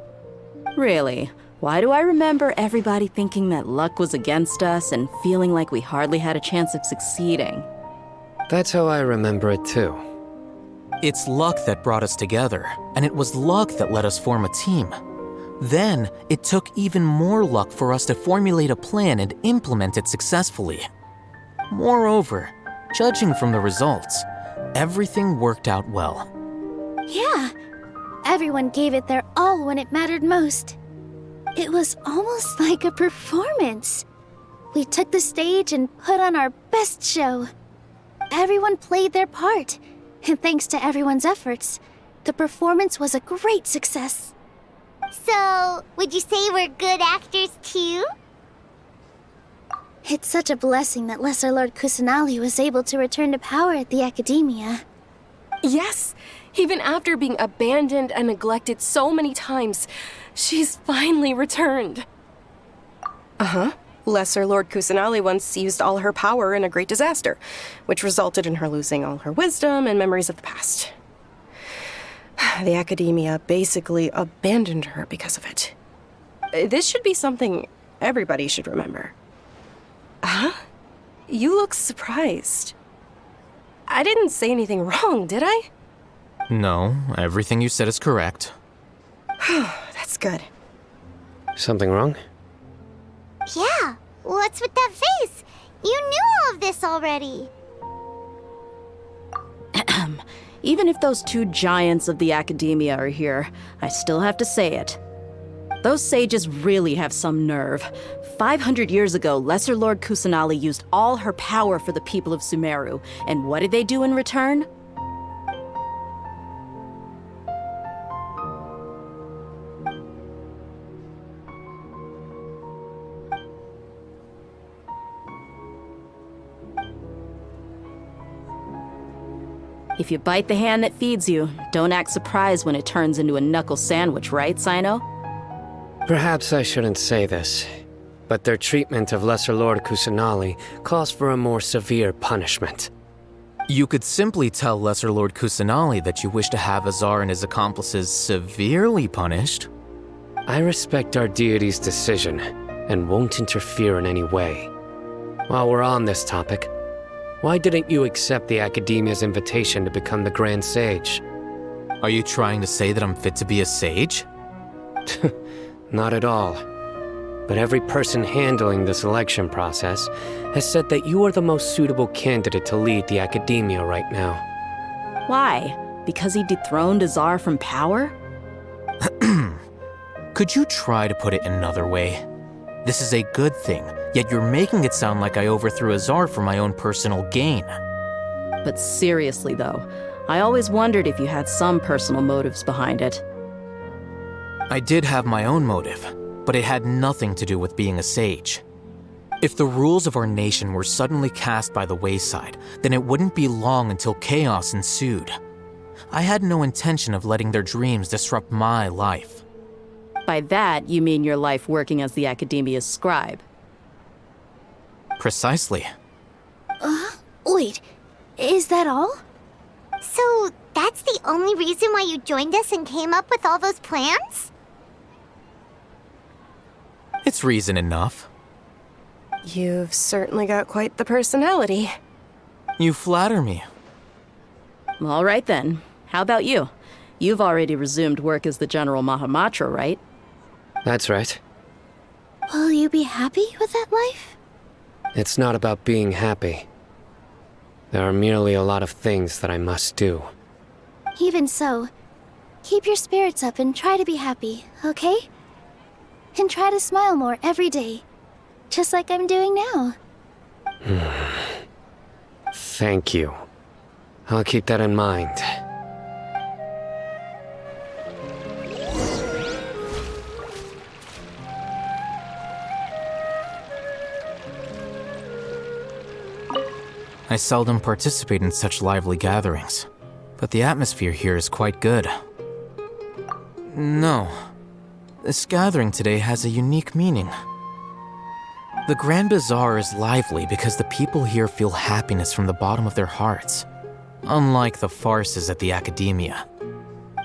Really? Why do I remember everybody thinking that luck was against us and feeling like we hardly had a chance of succeeding? That's how I remember it too. It's luck that brought us together, and it was luck that let us form a team. Then, it took even more luck for us to formulate a plan and implement it successfully. Moreover, judging from the results, everything worked out well. Yeah, everyone gave it their all when it mattered most. It was almost like a performance. We took the stage and put on our best show. Everyone played their part, and thanks to everyone's efforts, the performance was a great success. So, would you say we're good actors too? It's such a blessing that Lesser Lord Kusanali was able to return to power at the Academia. Yes, even after being abandoned and neglected so many times, she's finally returned. Uh-huh. Lesser Lord Kusanali once used all her power in a great disaster, which resulted in her losing all her wisdom and memories of the past. The Academia basically abandoned her because of it. This should be something everybody should remember. Huh? You look surprised. I didn't say anything wrong, did I? No, everything you said is correct. That's good. Something wrong? Yeah, what's with that face? You knew all of this already. Even if those two giants of the Academia are here, I still have to say it. Those sages really have some nerve. 500 years ago, Lesser Lord Kusanali used all her power for the people of Sumeru, and what did they do in return? If you bite the hand that feeds you, don't act surprised when it turns into a knuckle sandwich, right, Sino? Perhaps I shouldn't say this, but their treatment of Lesser Lord Kusanali calls for a more severe punishment. You could simply tell Lesser Lord Kusanali that you wish to have Azar and his accomplices severely punished. I respect our deity's decision and won't interfere in any way. While we're on this topic, why didn't you accept the Academia's invitation to become the Grand Sage? Are you trying to say that I'm fit to be a sage? Not at all. but every person handling the selection process has said that you are the most suitable candidate to lead the academia right now. Why? Because he dethroned Azar from power? Could you try to put it another way? This is a good thing, yet you're making it sound like I overthrew Azar for my own personal gain. But seriously, though, I always wondered if you had some personal motives behind it. I did have my own motive, but it had nothing to do with being a sage. If the rules of our nation were suddenly cast by the wayside, then it wouldn't be long until chaos ensued. I had no intention of letting their dreams disrupt my life. By that, you mean your life working as the Academia's scribe. Precisely. Wait, is that all? So, that's the only reason why you joined us and came up with all those plans? It's reason enough. You've certainly got quite the personality. You flatter me. All right then. How about you? You've already resumed work as the General Mahamatra, right? That's right. Will you be happy with that life? It's not about being happy. There are merely a lot of things that I must do. Even so, keep your spirits up and try to be happy, okay? And try to smile more every day, just like I'm doing now. Thank you. I'll keep that in mind. I seldom participate in such lively gatherings, but the atmosphere here is quite good. No, this gathering today has a unique meaning. The Grand Bazaar is lively because the people here feel happiness from the bottom of their hearts, unlike the farces at the Academia.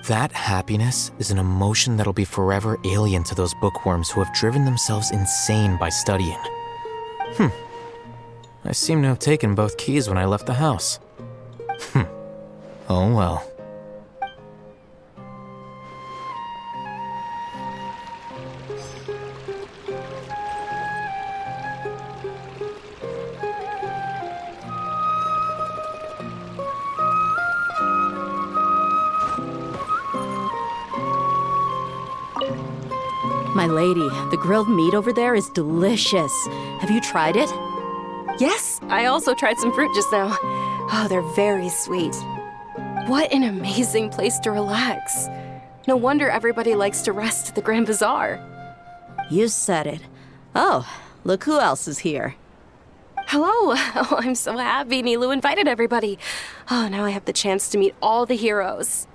That happiness is an emotion that'll be forever alien to those bookworms who have driven themselves insane by studying. I seem to have taken both keys when I left the house. Oh well. My lady, the grilled meat over there is delicious. Have you tried it? Yes, I also tried some fruit just now. Oh, they're very sweet. What an amazing place to relax. No wonder everybody likes to rest at the Grand Bazaar. You said it. Oh, look who else is here. Hello. Oh, I'm so happy Nilou invited everybody. Oh, now I have the chance to meet all the heroes.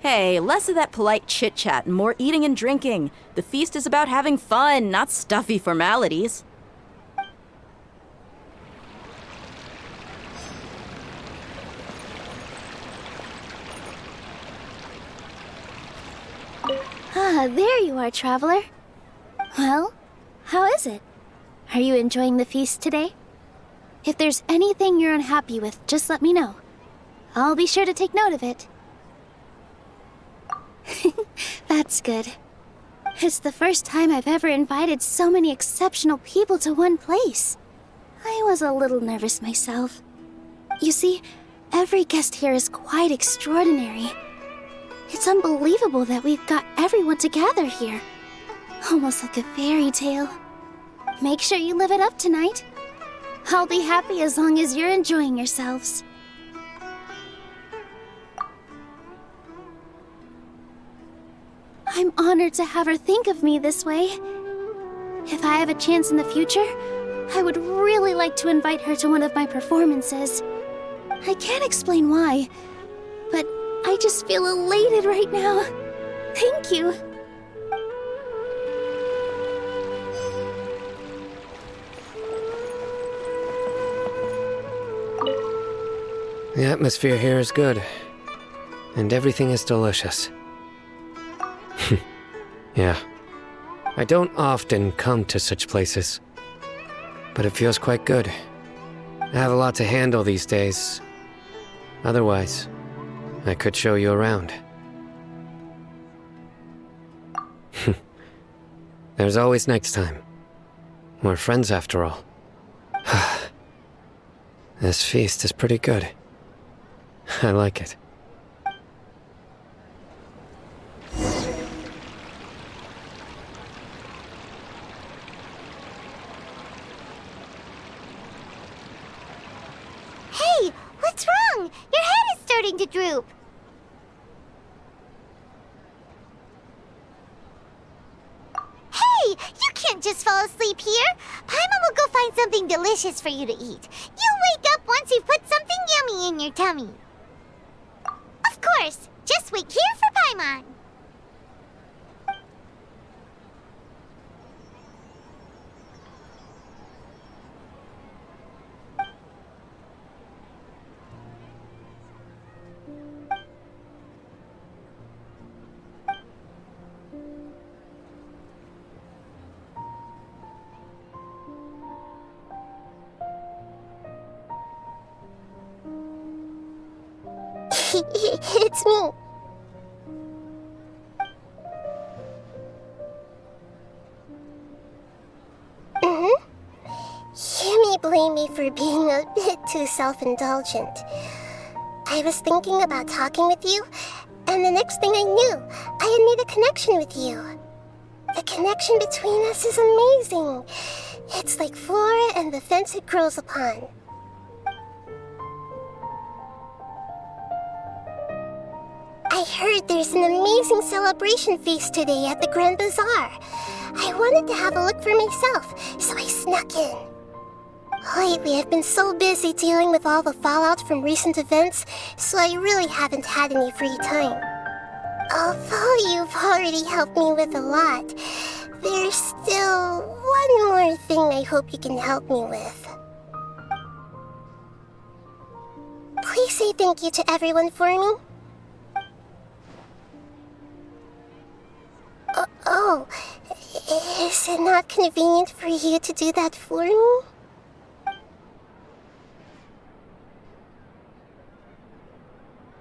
Hey, less of that polite chit-chat and more eating and drinking. The feast is about having fun, not stuffy formalities. Ah, there you are, traveler. Well, how is it? Are you enjoying the feast today? If there's anything you're unhappy with, just let me know. I'll be sure to take note of it. That's good. It's the first time I've ever invited so many exceptional people to one place. I was a little nervous myself. You see, every guest here is quite extraordinary. It's unbelievable that we've got everyone together here. Almost like a fairy tale. Make sure you live it up tonight. I'll be happy as long as you're enjoying yourselves. I'm honored to have her think of me this way. If I have a chance in the future, I would really like to invite her to one of my performances. I can't explain why, but I just feel elated right now. Thank you. The atmosphere here is good, and everything is delicious. Yeah. I don't often come to such places, but it feels quite good. I have a lot to handle these days. Otherwise, I could show you around. There's always next time. We're friends after all. This feast is pretty good. I like it. Hey, what's wrong? Your head is starting to droop. Hey, you can't just fall asleep here. Paimon will go find something delicious for you to eat. You'll wake up once you've put something yummy in your tummy. Of course, just wait here for Paimon. It's me. You may blame me for being a bit too self-indulgent. I was thinking about talking with you, and the next thing I knew, I had made a connection with you. The connection between us is amazing. It's like flora and the fence it grows upon. I heard there's an amazing celebration feast today at the Grand Bazaar. I wanted to have a look for myself, so I snuck in. Lately, I've been so busy dealing with all the fallout from recent events, so I really haven't had any free time. Although you've already helped me with a lot, there's still one more thing I hope you can help me with. Please say thank you to everyone for me. Oh, is it not convenient for you to do that for me?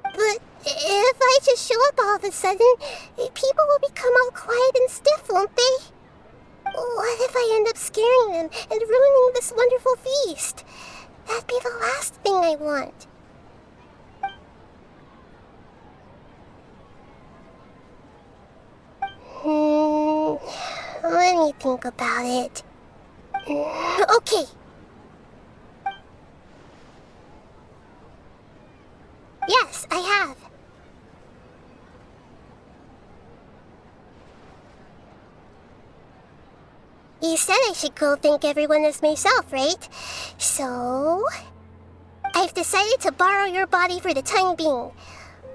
But if I just show up all of a sudden, people will become all quiet and stiff, won't they? What if I end up scaring them and ruining this wonderful feast? That'd be the last thing I want. Let me think about it. Okay. Yes, I have. You said I should go thank everyone as myself, right? So... I've decided to borrow your body for the time being.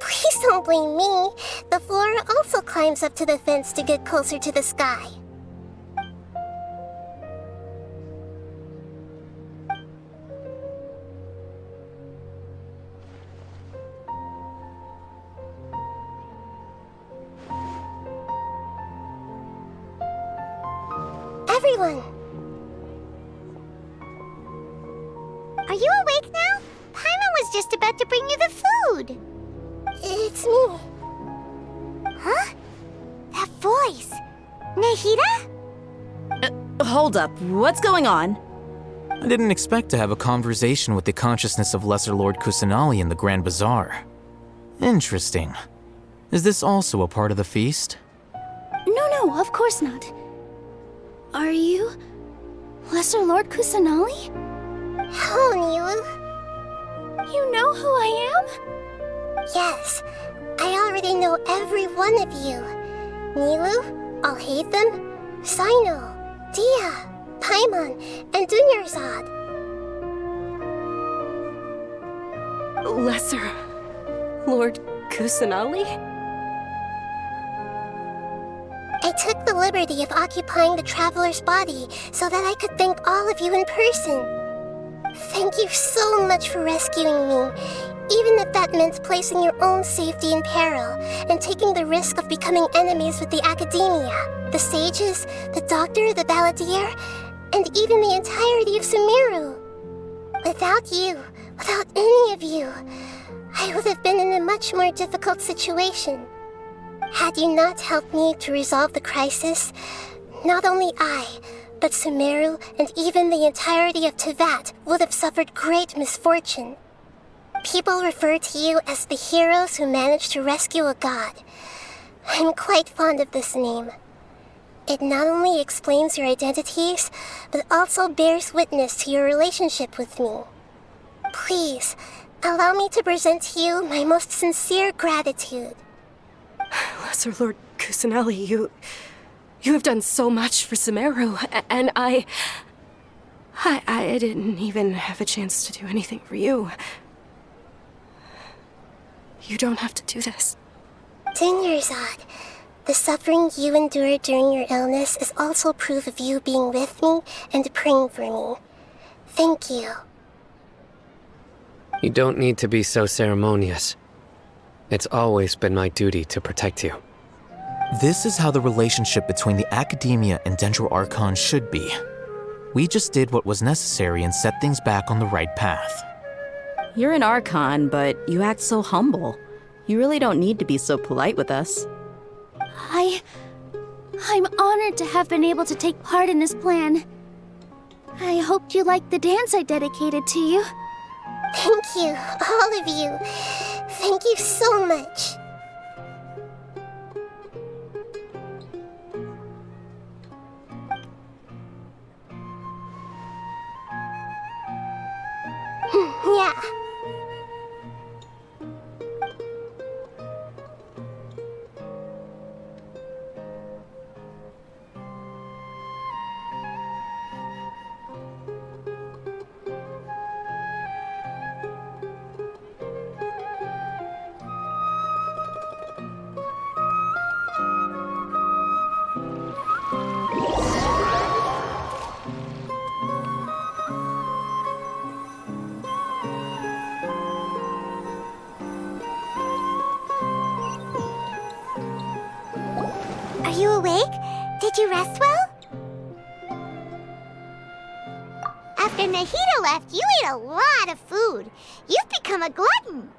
Please don't blame me. The flora also climbs up to the fence to get closer to the sky. Everyone! Are you awake now? Paimon was just about to bring you the food. It's me. Huh? That voice. Nahida? Hold up. What's going on? I didn't expect to have a conversation with the consciousness of Lesser Lord Kusanali in the Grand Bazaar. Interesting. Is this also a part of the feast? No, of course not. Are you... Lesser Lord Kusanali? Hello, Nilu. You know who I am? Yes, I already know every one of you. Nilu, Alhaitham, Sino, Dia, Paimon, and Dunyarzad. Lesser Lord Kusanali? I took the liberty of occupying the traveler's body so that I could thank all of you in person. Thank you so much for rescuing me, even if that meant placing your own safety in peril and taking the risk of becoming enemies with the academia, the sages, the doctor, the balladeer, and even the entirety of Sumeru. Without you, without any of you, I would have been in a much more difficult situation. Had you not helped me to resolve the crisis, Not only I, but Sumeru and even the entirety of Tevat would have suffered great misfortune. People refer to you as the heroes who managed to rescue a god. I'm quite fond of this name. It not only explains your identities, but also bears witness to your relationship with me. Please, allow me to present to you my most sincere gratitude. Lesser Lord Kusanali, you have done so much for Sumeru, and I didn't even have a chance to do anything for you. You don't have to do this. Dinyarzad, the suffering you endured during your illness is also proof of you being with me and praying for me. Thank you. You don't need to be so ceremonious. It's always been my duty to protect you. This is how the relationship between the Academia and Dendro Archon should be. We just did what was necessary and set things back on the right path. You're an Archon, but you act so humble. You really don't need to be so polite with us. I'm honored to have been able to take part in this plan. I hoped you liked the dance I dedicated to you. Thank you, all of you. Thank you so much. Yeah. Are you awake? Did you rest well? After Nahida left, you ate a lot of food. You've become a glutton.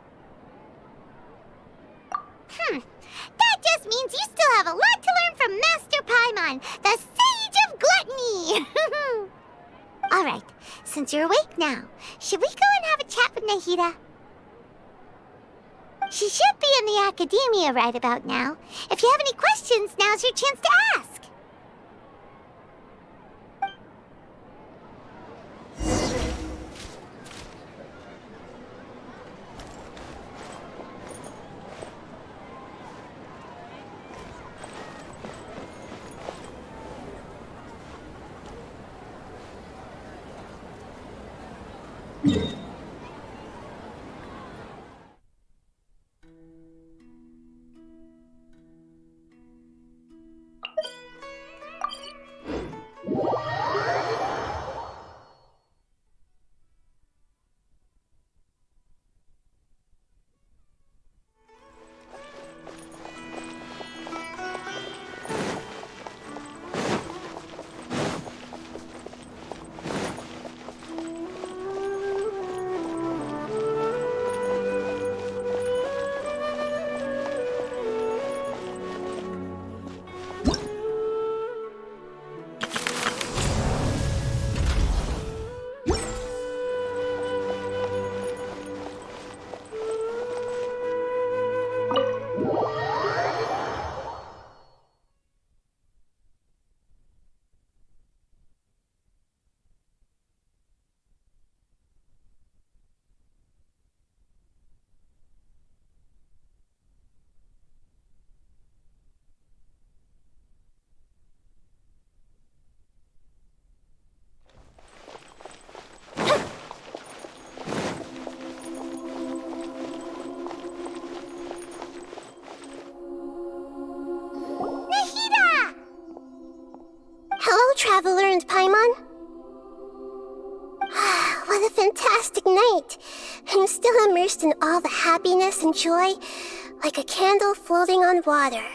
That just means you still have a lot to learn from Master Paimon, the Sage of Gluttony! Alright, since you're awake now, should we go and have a chat with Nahida? She should be in the Academia right about now. If you have any questions, now's your chance to ask. Traveler and Paimon? What a fantastic night! I'm still immersed in all the happiness and joy, like a candle floating on water.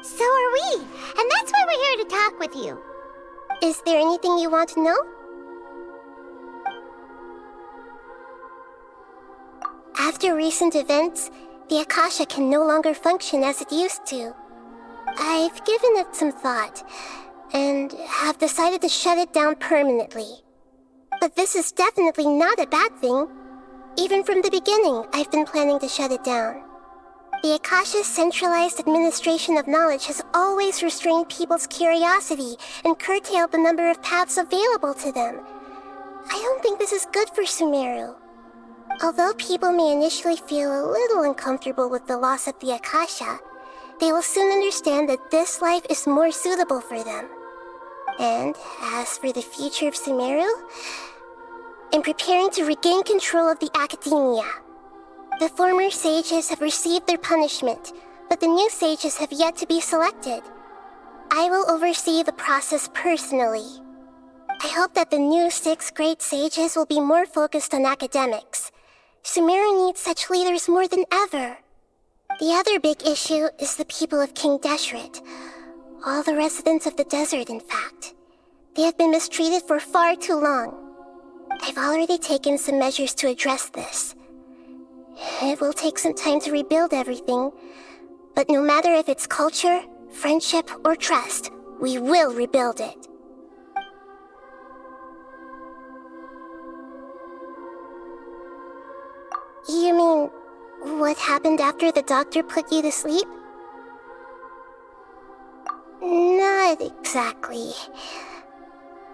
So are we, and that's why we're here to talk with you. Is there anything you want to know? After recent events, the Akasha can no longer function as it used to. I've given it some thought, and have decided to shut it down permanently. But this is definitely not a bad thing. Even from the beginning, I've been planning to shut it down. The Akasha's centralized administration of knowledge has always restrained people's curiosity and curtailed the number of paths available to them. I don't think this is good for Sumeru. Although people may initially feel a little uncomfortable with the loss of the Akasha, they will soon understand that this life is more suitable for them. And as for the future of Sumeru, I'm preparing to regain control of the academia. The former sages have received their punishment, but the new sages have yet to be selected. I will oversee the process personally. I hope that the new 6 great sages will be more focused on academics. Sumeru needs such leaders more than ever. The other big issue is the people of King Deshret. All the residents of the desert, in fact. They have been mistreated for far too long. I've already taken some measures to address this. It will take some time to rebuild everything, but no matter if it's culture, friendship, or trust, we will rebuild it. You mean, what happened after the doctor put you to sleep? Not exactly.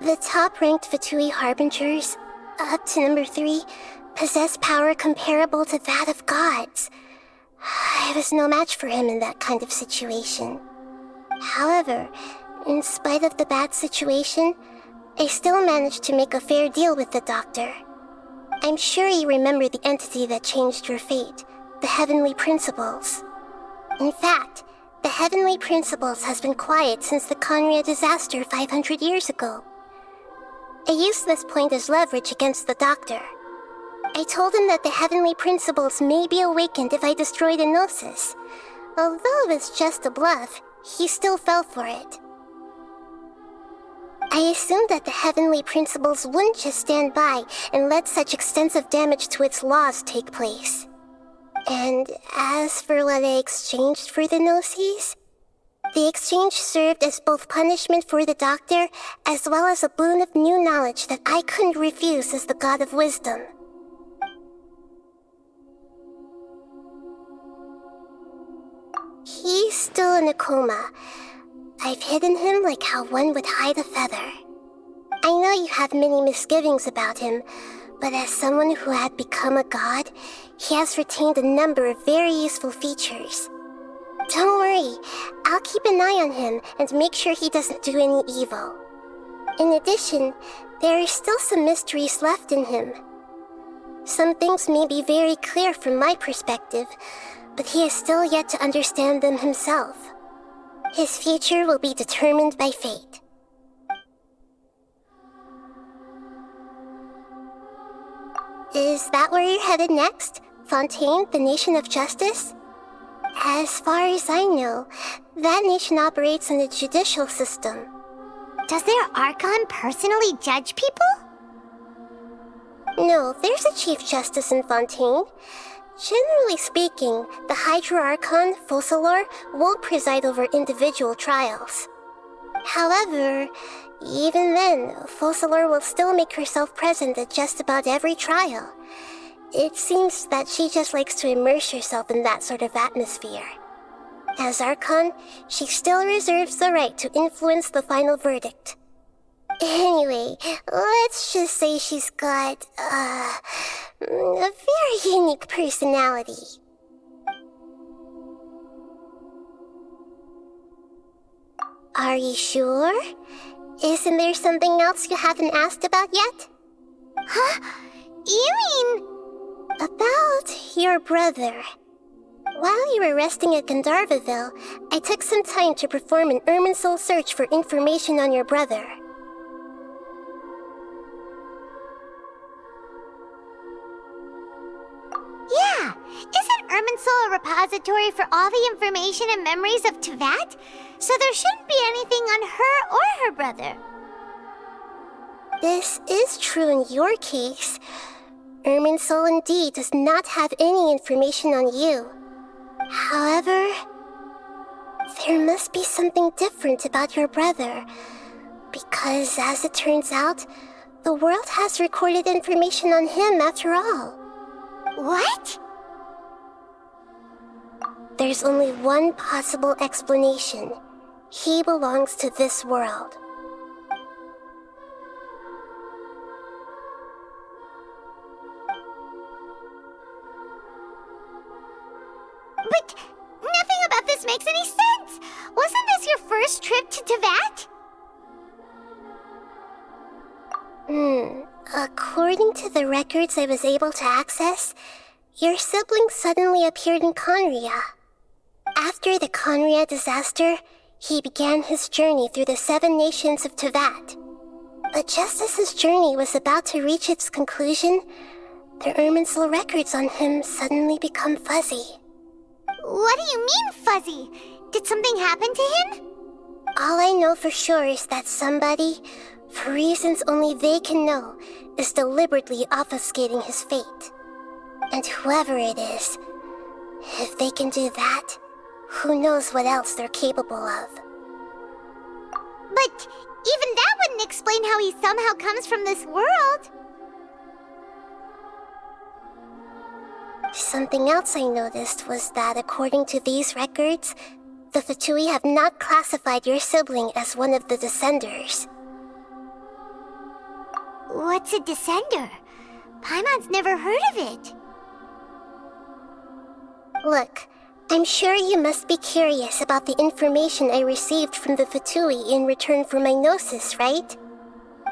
The top-ranked Fatui Harbingers, up to number 3, possess power comparable to that of gods. I was no match for him in that kind of situation. However, in spite of the bad situation, I still managed to make a fair deal with the doctor. I'm sure you remember the entity that changed your fate, the Heavenly Principles. In fact, the Heavenly Principles has been quiet since the Conria disaster 500 years ago. I used this point as leverage against the doctor. I told him that the Heavenly Principles may be awakened if I destroy the Gnosis. Although it was just a bluff, he still fell for it. I assumed that the Heavenly Principles wouldn't just stand by and let such extensive damage to its laws take place. And as for what I exchanged for the Gnosis, the exchange served as both punishment for the doctor as well as a boon of new knowledge that I couldn't refuse as the God of Wisdom. He's still in a coma. I've hidden him like how one would hide a feather. I know you have many misgivings about him, but as someone who had become a god, he has retained a number of very useful features. Don't worry, I'll keep an eye on him and make sure he doesn't do any evil. In addition, there are still some mysteries left in him. Some things may be very clear from my perspective, but he is still yet to understand them himself. His future will be determined by fate. Is that where you're headed next? Fontaine, the Nation of Justice? As far as I know, that nation operates in the judicial system. Does their Archon personally judge people? No, there's a Chief Justice in Fontaine. Generally speaking, the Hydra Archon, Focalor, won't preside over individual trials. However, even then, Focalor will still make herself present at just about every trial. It seems that she just likes to immerse herself in that sort of atmosphere. As Archon, she still reserves the right to influence the final verdict. Anyway, let's just say she's got, a very unique personality. Are you sure? Isn't there something else you haven't asked about yet? Huh? You mean... About your brother. While you were resting at Gandharvaville, I took some time to perform an Irminsul search for information on your brother. Yeah! Isn't Irminsul a repository for all the information and memories of Tevat? So there shouldn't be anything on her or her brother. This is true in your case. Irminsul indeed does not have any information on you. However, there must be something different about your brother. Because, as it turns out, the world has recorded information on him after all. What? There's only one possible explanation. He belongs to this world. But nothing about this makes any sense! Wasn't this your first trip to Teyvat? According to the records I was able to access, your sibling suddenly appeared in Conria. After the Conria disaster, he began his journey through the 7 nations of Teyvat. But just as his journey was about to reach its conclusion, the Irminsul records on him suddenly become fuzzy. What do you mean, fuzzy? Did something happen to him? All I know for sure is that somebody, for reasons only they can know, is deliberately obfuscating his fate. And whoever it is, if they can do that, who knows what else they're capable of. But even that wouldn't explain how he somehow comes from this world. Something else I noticed was that according to these records, the Fatui have not classified your sibling as one of the Descenders. What's a Descender? Paimon's never heard of it. Look, I'm sure you must be curious about the information I received from the Fatui in return for my gnosis, right?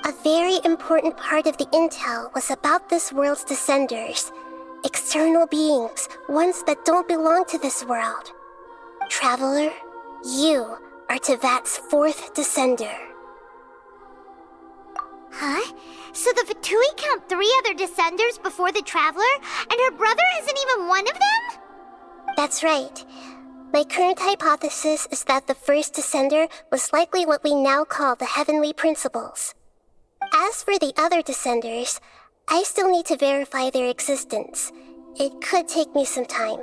A very important part of the intel was about this world's Descenders. External beings, ones that don't belong to this world. Traveler, you are Teyvat's 4th Descender. Huh? So the Fatui count 3 other Descenders before the Traveler, and her brother isn't even one of them? That's right. My current hypothesis is that the first Descender was likely what we now call the Heavenly Principles. As for the other Descenders, I still need to verify their existence. It could take me some time.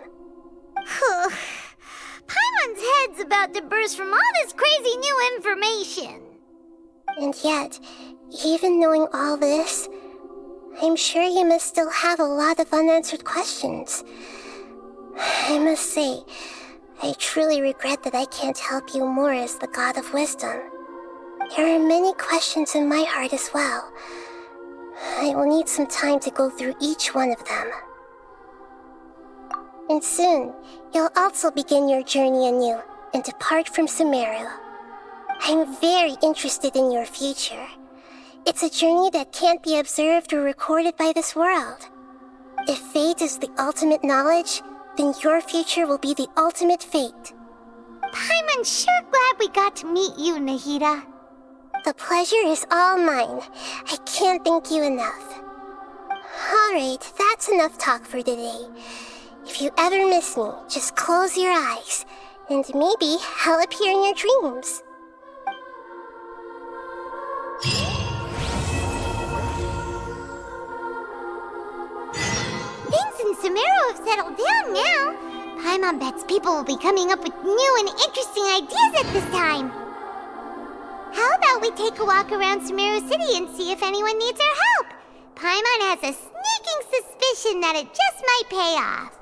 Paimon's head's about to burst from all this crazy new information. And yet, even knowing all this, I'm sure you must still have a lot of unanswered questions. I must say, I truly regret that I can't help you more as the God of Wisdom. There are many questions in my heart as well. I will need some time to go through each one of them. And soon, you'll also begin your journey anew and depart from Sumeru. I'm very interested in your future. It's a journey that can't be observed or recorded by this world. If fate is the ultimate knowledge, then your future will be the ultimate fate. Paimon's sure glad we got to meet you, Nahida. The pleasure is all mine. I can't thank you enough. Alright, that's enough talk for today. If you ever miss me, just close your eyes, and maybe I'll appear in your dreams. Things in Sumeru have settled down now. Paimon bets people will be coming up with new and interesting ideas at this time. How about we take a walk around Sumeru City and see if anyone needs our help? Paimon has a sneaking suspicion that it just might pay off.